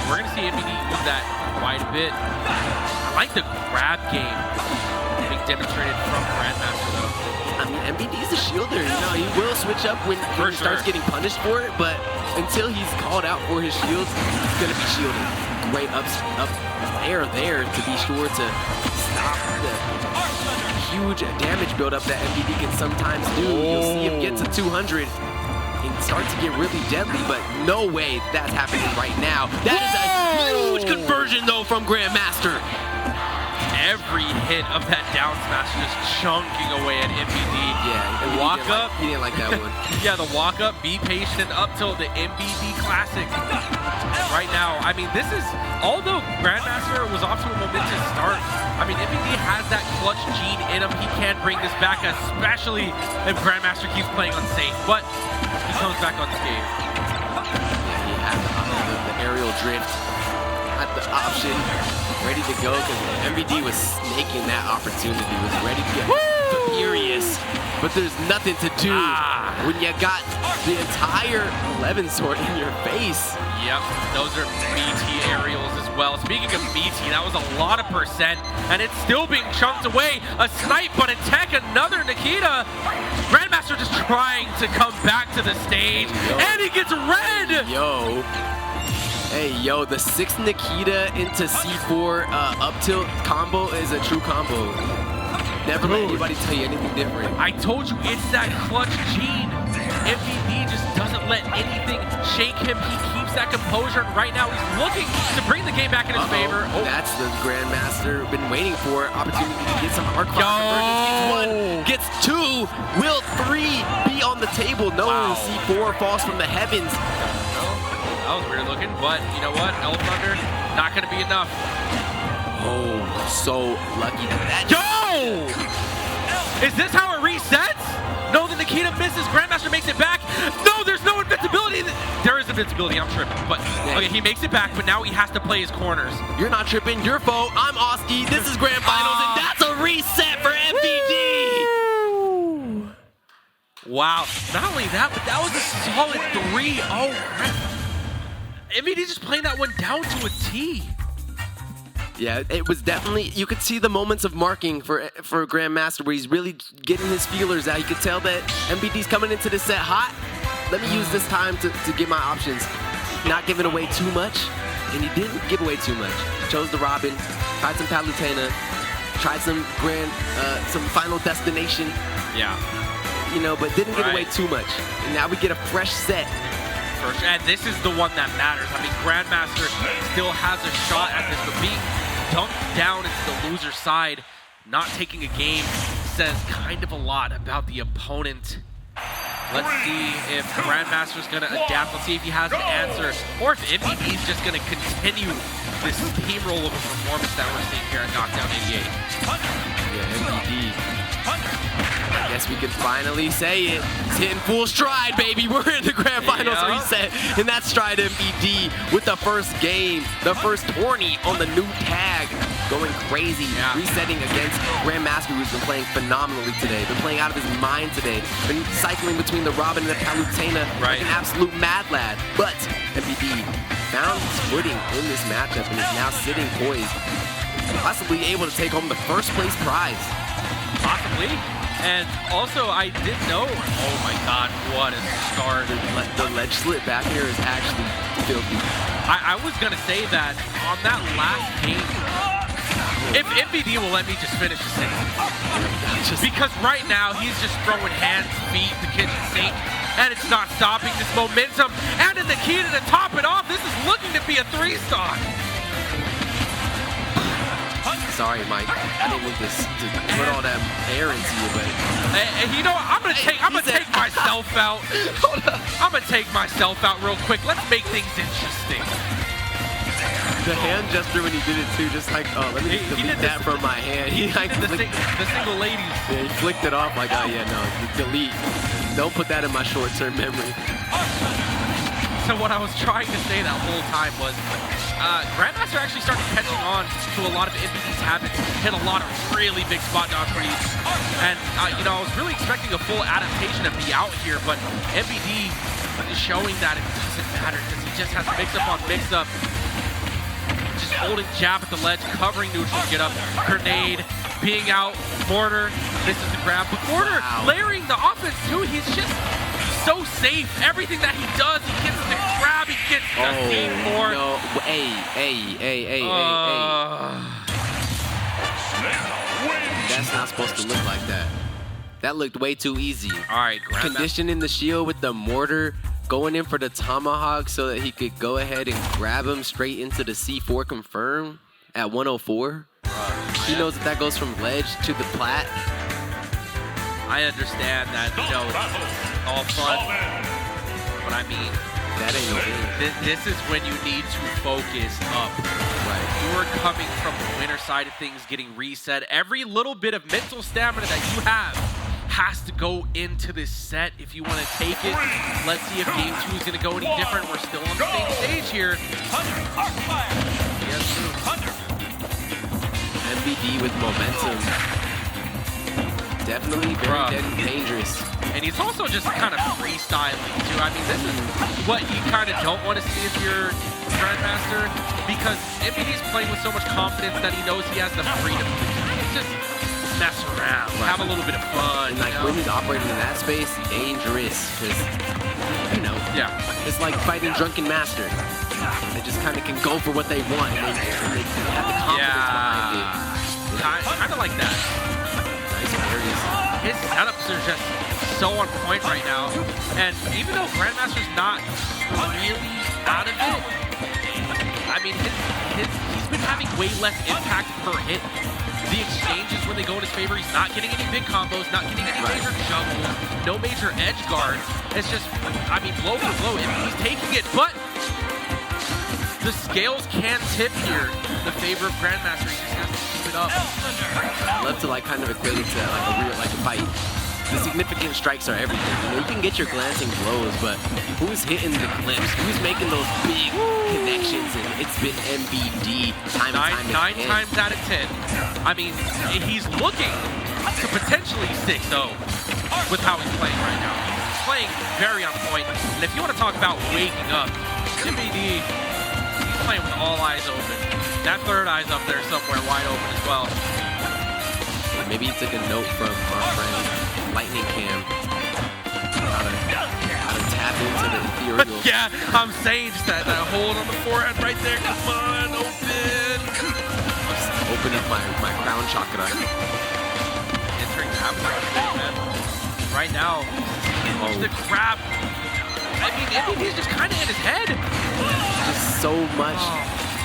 We're going to see MVD use that quite a bit. I like the grab game being demonstrated from Grandmaster, though. I mean, MVD's a shielder, you know, he will switch up when he starts getting punished for it, but until he's called out for his shields, he's going to be shielded. Great up air there to be sure to stop the huge damage buildup that MVD can sometimes do. You'll see him get to 200 and start to get really deadly, but no way that's happening right now. That is a huge conversion, though, from Grandmaster. Every hit of that down smash just chunking away at MVD. Yeah, the walk up. He didn't like that one. Yeah, the walk up, be patient up till the MVD Classic. Right now, I mean, this is, although Grandmaster was off to a momentous start, I mean, MVD has that clutch gene in him. He can bring this back, especially if Grandmaster keeps playing unsafe, but he comes back unscathed. Yeah, he had the aerial drift, had the option, ready to go, because MVD was snaking that opportunity, was ready to get furious, but there's nothing to do when you got the entire Levin Sword in your face. Yep, those are BT aerials as well. Speaking of BT, that was a lot of percent, and it's still being chunked away. A snipe, but in tech, another Nikita. Grandmaster just trying to come back to the stage, and he gets red! Hey, yo, the 6 Nikita into C4 up tilt combo is a true combo. Never let anybody tell you anything different. I told you, it's that clutch gene. MVD just doesn't let anything shake him. He keeps that composure, and right now he's looking to bring the game back in his favor. That's the Grandmaster been waiting for. Opportunity to get some arc fire conversions. Gets 1, gets 2. Will 3 be on the table? No, C4 falls from the heavens. That was weird looking, but you know what? El Thunder, not going to be enough. Oh, so lucky that. Yo! Is this how it resets? No, the Nikita misses. Grandmaster makes it back. No, there's no invincibility. There is invincibility. I'm tripping. But okay, he makes it back, but now he has to play his corners. You're not tripping. You're foe. I'm Oski. This is Grand Finals, and that's a reset for MVD. Wow. Not only that, but that was a solid 3-0. MVD just playing that one down to a T. Yeah, it was definitely, you could see the moments of marking for Grandmaster where he's really getting his feelers out. You could tell that MVD's coming into this set hot. Let me use this time to get my options. Not giving away too much, and he didn't give away too much. Chose the Robin, tried some Palutena, tried some some Final Destination. Yeah. You know, but didn't give away too much. And now we get a fresh set. And this is the one that matters. I mean, Grandmaster still has a shot at this, but being dunked down into the loser side, not taking a game, says kind of a lot about the opponent. Let's see if Grandmaster's going to adapt. Let's see if he has an answer, or if MVD's just going to continue this steamroll of a performance that we're seeing here at Knockdown 88. Yeah, MVD. I guess we can finally say it. It's hitting full stride, baby. We're in the Grand Finals reset, and that's Stride MVD with the first game, the first tourney on the new tag. Going crazy, resetting against Grandmaster, who's been playing phenomenally today. Been playing out of his mind today. Been cycling between the Robin and the Palutena like an absolute mad lad. But MVD found his footing in this matchup and is now sitting poised, possibly able to take home the first place prize. Possibly. And also, I did know, oh my god, what a start. The ledge slip back here is actually filthy. I was going to say that on that last game, if MVD will let me just finish the sentence. Because right now, he's just throwing hands, feet, the kitchen sink, and it's not stopping this momentum. And in the key to top it off, this is looking to be a 3-stock. Sorry, Mike. I didn't mean to put all that air into you, but you know what? I'm gonna take myself out. I'm gonna take myself out real quick. Let's make things interesting. The hand gesture when he did it too, just like, oh, let me delete that from my hand. He like the single ladies. Yeah, he flicked it off like, oh yeah, no, delete. Don't put that in my short-term memory. So what I was trying to say that whole time was, Grandmaster actually started catching on to a lot of MVD's habits, hit a lot of really big spot dodge reads, and you know, I was really expecting a full adaptation to be out here, but MVD is showing that it doesn't matter because he just has mix-up on mix-up, just holding jab at the ledge, covering neutral get up, grenade, being out, Mortar, this is the grab, but Mortar layering the offense too, he's just so safe. Everything that he does, he gets the grab, he gets the game board. No, hey. That's not supposed to look like that. That looked way too easy. All right, conditioning the shield with the mortar, going in for the tomahawk so that he could go ahead and grab him straight into the C4 confirm at 104. He knows that goes from ledge to the plat. I understand that, you know, it's all fun, but I mean, that ain't no game. This is when you need to focus up. Right. You're coming from the winner side of things, getting reset. Every little bit of mental stamina that you have has to go into this set if you want to take it. Let's see if game 2 is going to go any different. We're still on the same stage here. Yes, MVD with momentum. Definitely very dangerous. And he's also just kind of freestyling too. I mean, this is what you kind of don't want to see if you're Grandmaster, because MVD's playing with so much confidence that he knows he has the freedom to kind of just mess around, have a little bit of fun. And like when he's operating in that space, dangerous, because, you know, it's like fighting Drunken Master. They just kind of can go for what they want, and they have the confidence behind it. Kind of like that. His setups are just so on point right now. And even though Grandmaster's not really out of it, I mean, he's been having way less impact per hit. The exchanges, when they go in his favor, he's not getting any big combos, not getting any major juggles, no major edge guards. It's just, I mean, blow for blow, and he's taking it, but the scales can tip here in the favor of Grandmaster. He just has to keep it up. I love to like kind of equate it to like a real, like a fight. The significant strikes are everything. You know, you can get your glancing blows, but who's hitting the clips? Who's making those big connections? And it's been MVD time and time Nine again. times out of 10. I mean, he's looking to potentially 6-0 with how he's playing right now. He's playing very on point. And if you want to talk about waking up, MVD, he's playing with all eyes open. That third eye's up there somewhere wide open as well. Maybe he took a note from our friend LightningCam. How to tap into the ethereal. Yeah, I'm saying just that hold on the forehead right there. Come on, open. Open up my crown chakra. Entering the avalanche, man. Right now, the grab. I mean, MVD's just kind of in his head. Just so much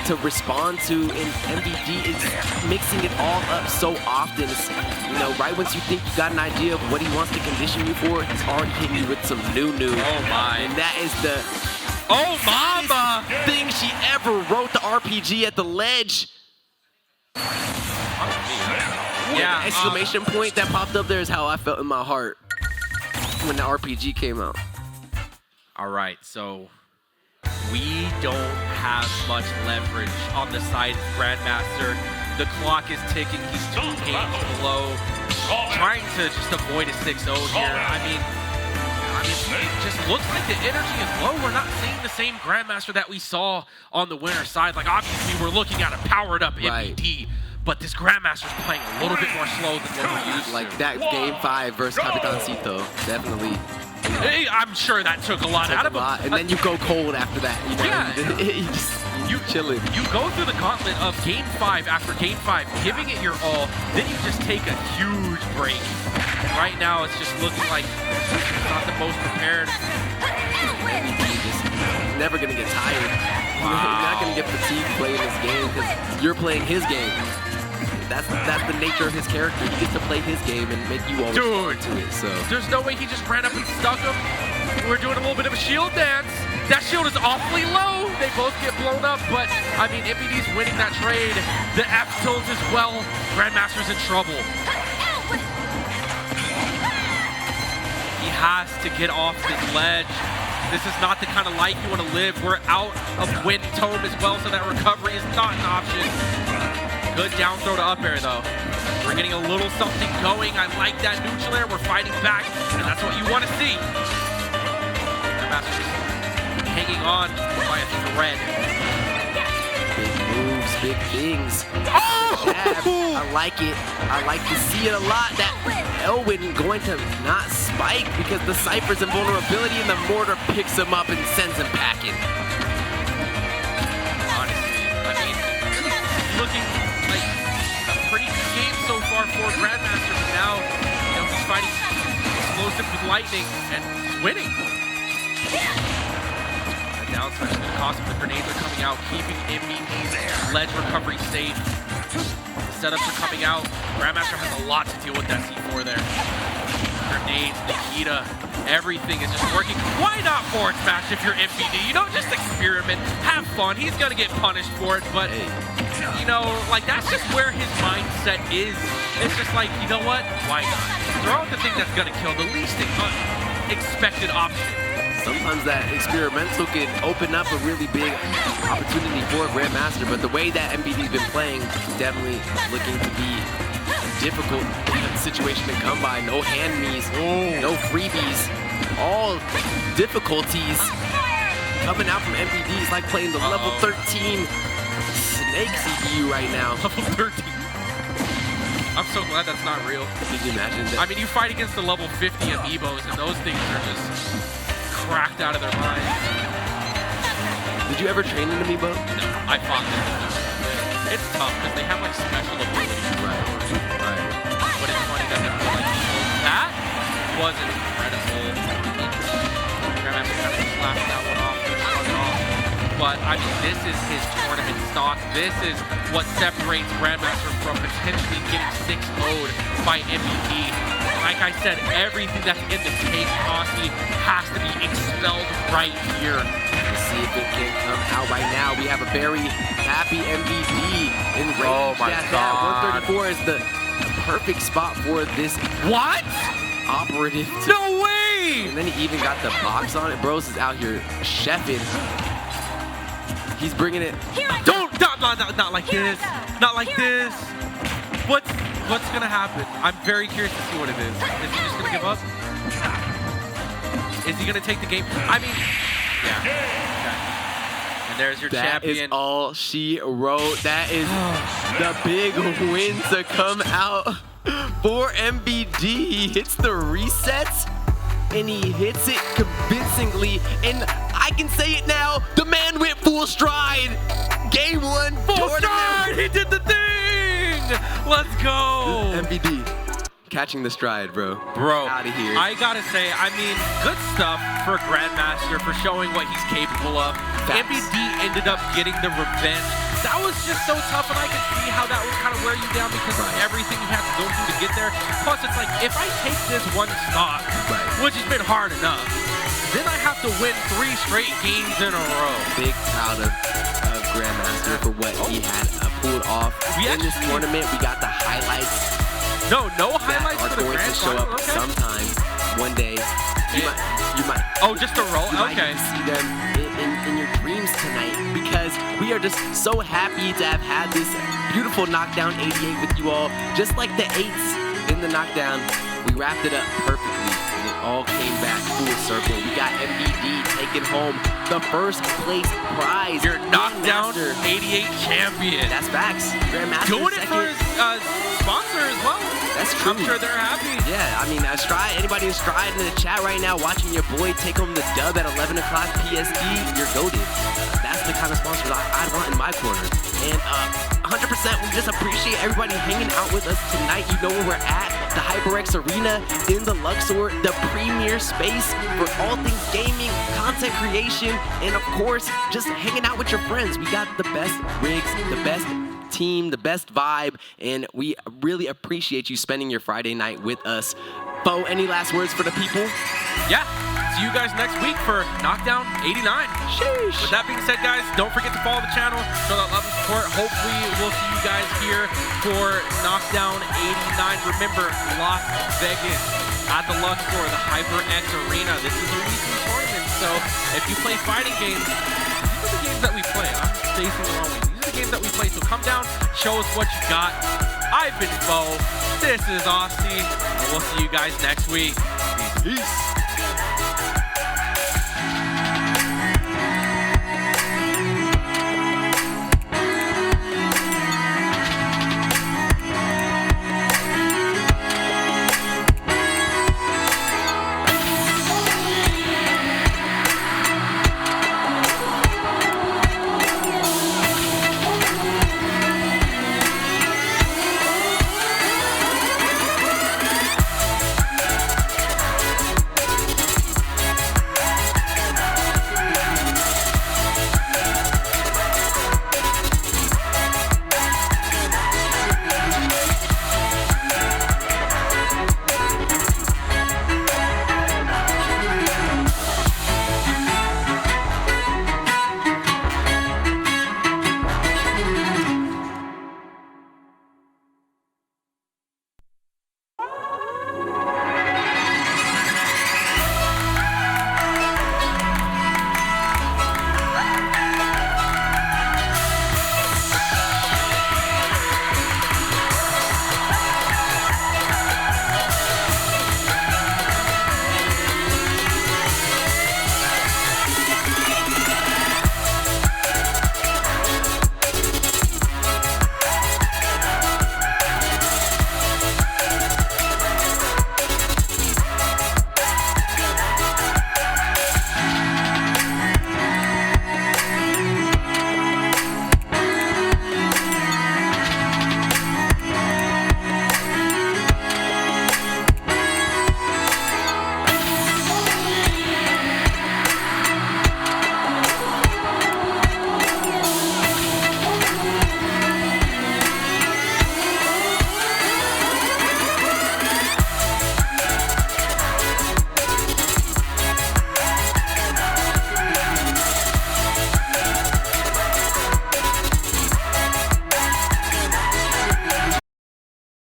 to respond to, and MVD is mixing it all up so often. It's, you know, right once you think you got an idea of what he wants to condition you for, he's already hitting you with some new. Oh my! And that is the mama thing she ever wrote the RPG at the ledge. Yeah, exclamation point that popped up there is how I felt in my heart when the RPG came out. All right, so we don't have much leverage on the side of Grandmaster. The clock is ticking. He's 2 games below. Trying to just avoid a 6-0 here. I mean, it just looks like the energy is low. We're not seeing the same Grandmaster that we saw on the winner side. Like, obviously, we're looking at a powered-up MVD. but this Grandmaster's playing a little bit more slow than what we're used Like to. that game 5 versus Capitancito, definitely. Hey, I'm sure that took a lot out of him. And then you go cold after that. You know? Yeah. you chilling. You go through the gauntlet of game 5 after game 5, giving it your all, then you just take a huge break. And right now, it's just looking like it's not the most prepared. MVP just never gonna get tired. Wow. You're not gonna get fatigued playing this game because you're playing his game. That's the nature of his character. He gets to play his game and make you all respond to it. So there's no way he just ran up and stuck him. We're doing a little bit of a shield dance. That shield is awfully low. They both get blown up, but I mean, MBD's winning that trade. The F tilt as well. Grandmaster's in trouble. He has to get off this ledge. This is not the kind of life you want to live. We're out of wind tome as well, so that recovery is not an option. Good down throw to up air though. We're getting a little something going. I like that neutral air. We're fighting back, and that's what you want to see. Grandmaster hanging on by a thread. big moves, big things. Oh! Jab. I like it. I like to see it a lot. That Elwin going to not spike because the Cypher's invulnerability and the mortar picks him up and sends him packing. Honestly, I mean, looking like a pretty good game so far for Grandmaster, but now, you know, he's fighting explosive with lightning and he's winning. That down smash is going to cost him. The grenades are coming out, keeping MVP's ledge recovery safe. The setups are coming out. Grandmaster has a lot to deal with that C4 there. Grenades, Nikita, everything is just working. Why not forward smash if you're MVD? You know, just experiment, have fun. He's gonna get punished for it, but you know, like that's just where his mindset is. It's just like, you know what? Why not? Throw out the thing that's gonna kill, the least expected option. Sometimes that experimental can open up a really big opportunity for Grandmaster, but the way that MBD's been playing, definitely looking to be difficult situation to come by. No hand me's, no freebies, all difficulties coming out from MBD. It's like playing the level 13 Snake CPU right now. Level 13. I'm so glad that's not real. Did you imagine that? I mean, you fight against the level 50 amiibos, and those things are just cracked out of their minds. Did you ever train an amiibo? No, I fought them. It's tough because they have like special abilities. Right. But it's funny that they're like, that was incredible. Grandmaster kind of slapped that one off, but I mean, this is his tournament stock. This is what separates Grandmaster from potentially getting 6-0'd by MVP. Like I said, everything that's in the cake, Aussie, has to be expelled right here. Let's see if it can come out right now. We have a very happy MVP in range. Oh my God. 134 is the perfect spot for this. What? Operative. No way! And then he even got the box on it. Bros is out here chefing. He's bringing it. Not like this. Not like this. What's gonna happen? I'm very curious to see what it is. Is he just gonna give up? Is he gonna take the game? I mean, yeah. Okay. And there's your champion. That is all she wrote. That is the big win to come out for MBD. He hits the resets and he hits it convincingly. And I can say it now, the man went full stride. Game 1, full stride. He did the thing. Let's go. MBD catching the stride, bro. Out of here. I gotta say, I mean, good stuff for Grandmaster for showing what he's capable of. MBD ended up getting the revenge. That was just so tough, and I could see how that would kind of wear you down because of everything you had to go through to get there. Plus, it's like, if I take this one stock, which has been hard enough, then I have to win 3 straight games in a row. Big proud of Grandmaster for what he had pulled off in this tournament. We got the highlights. No highlights for the Grand Final. Show up sometime one day. You might. Oh, just a roll. You okay. Might see them in your dreams tonight because we are just so happy to have had this beautiful Knockdown 88 with you all. Just like the 8s in the Knockdown, we wrapped it up perfectly. all came back full circle. We got MVD taking home the first place prize. Your Knockdown 88 champion. That's facts. Grandmaster doing it for his sponsor as well. That's true. I'm sure they're happy. Yeah, I mean, Stride, anybody who's Stride in the chat right now watching your boy take home the dub at 11 o'clock PST, you're goated. That's the kind of sponsors I'd want in my corner. And 100%, we just appreciate everybody hanging out with us tonight. You know where we're at, the HyperX Arena in the Luxor, the premier space for all things gaming, content creation, and of course, just hanging out with your friends. We got the best rigs, the best team, the best vibe, and we really appreciate you spending your Friday night with us. Bo, any last words for the people? Yeah. See you guys next week for Knockdown 89. Sheesh. With that being said, guys, don't forget to follow the channel, show that love and support. Hopefully, we'll see you guys here for Knockdown 89. Remember, Las Vegas at the Luxor, the HyperX Arena. This is a weekly tournament, so if you play fighting games, these are the games that we play. I'm facing the wrong way. These are the games that we play, so come down, show us what you got. I've been Bo. This is Austin, and we'll see you guys next week. Peace.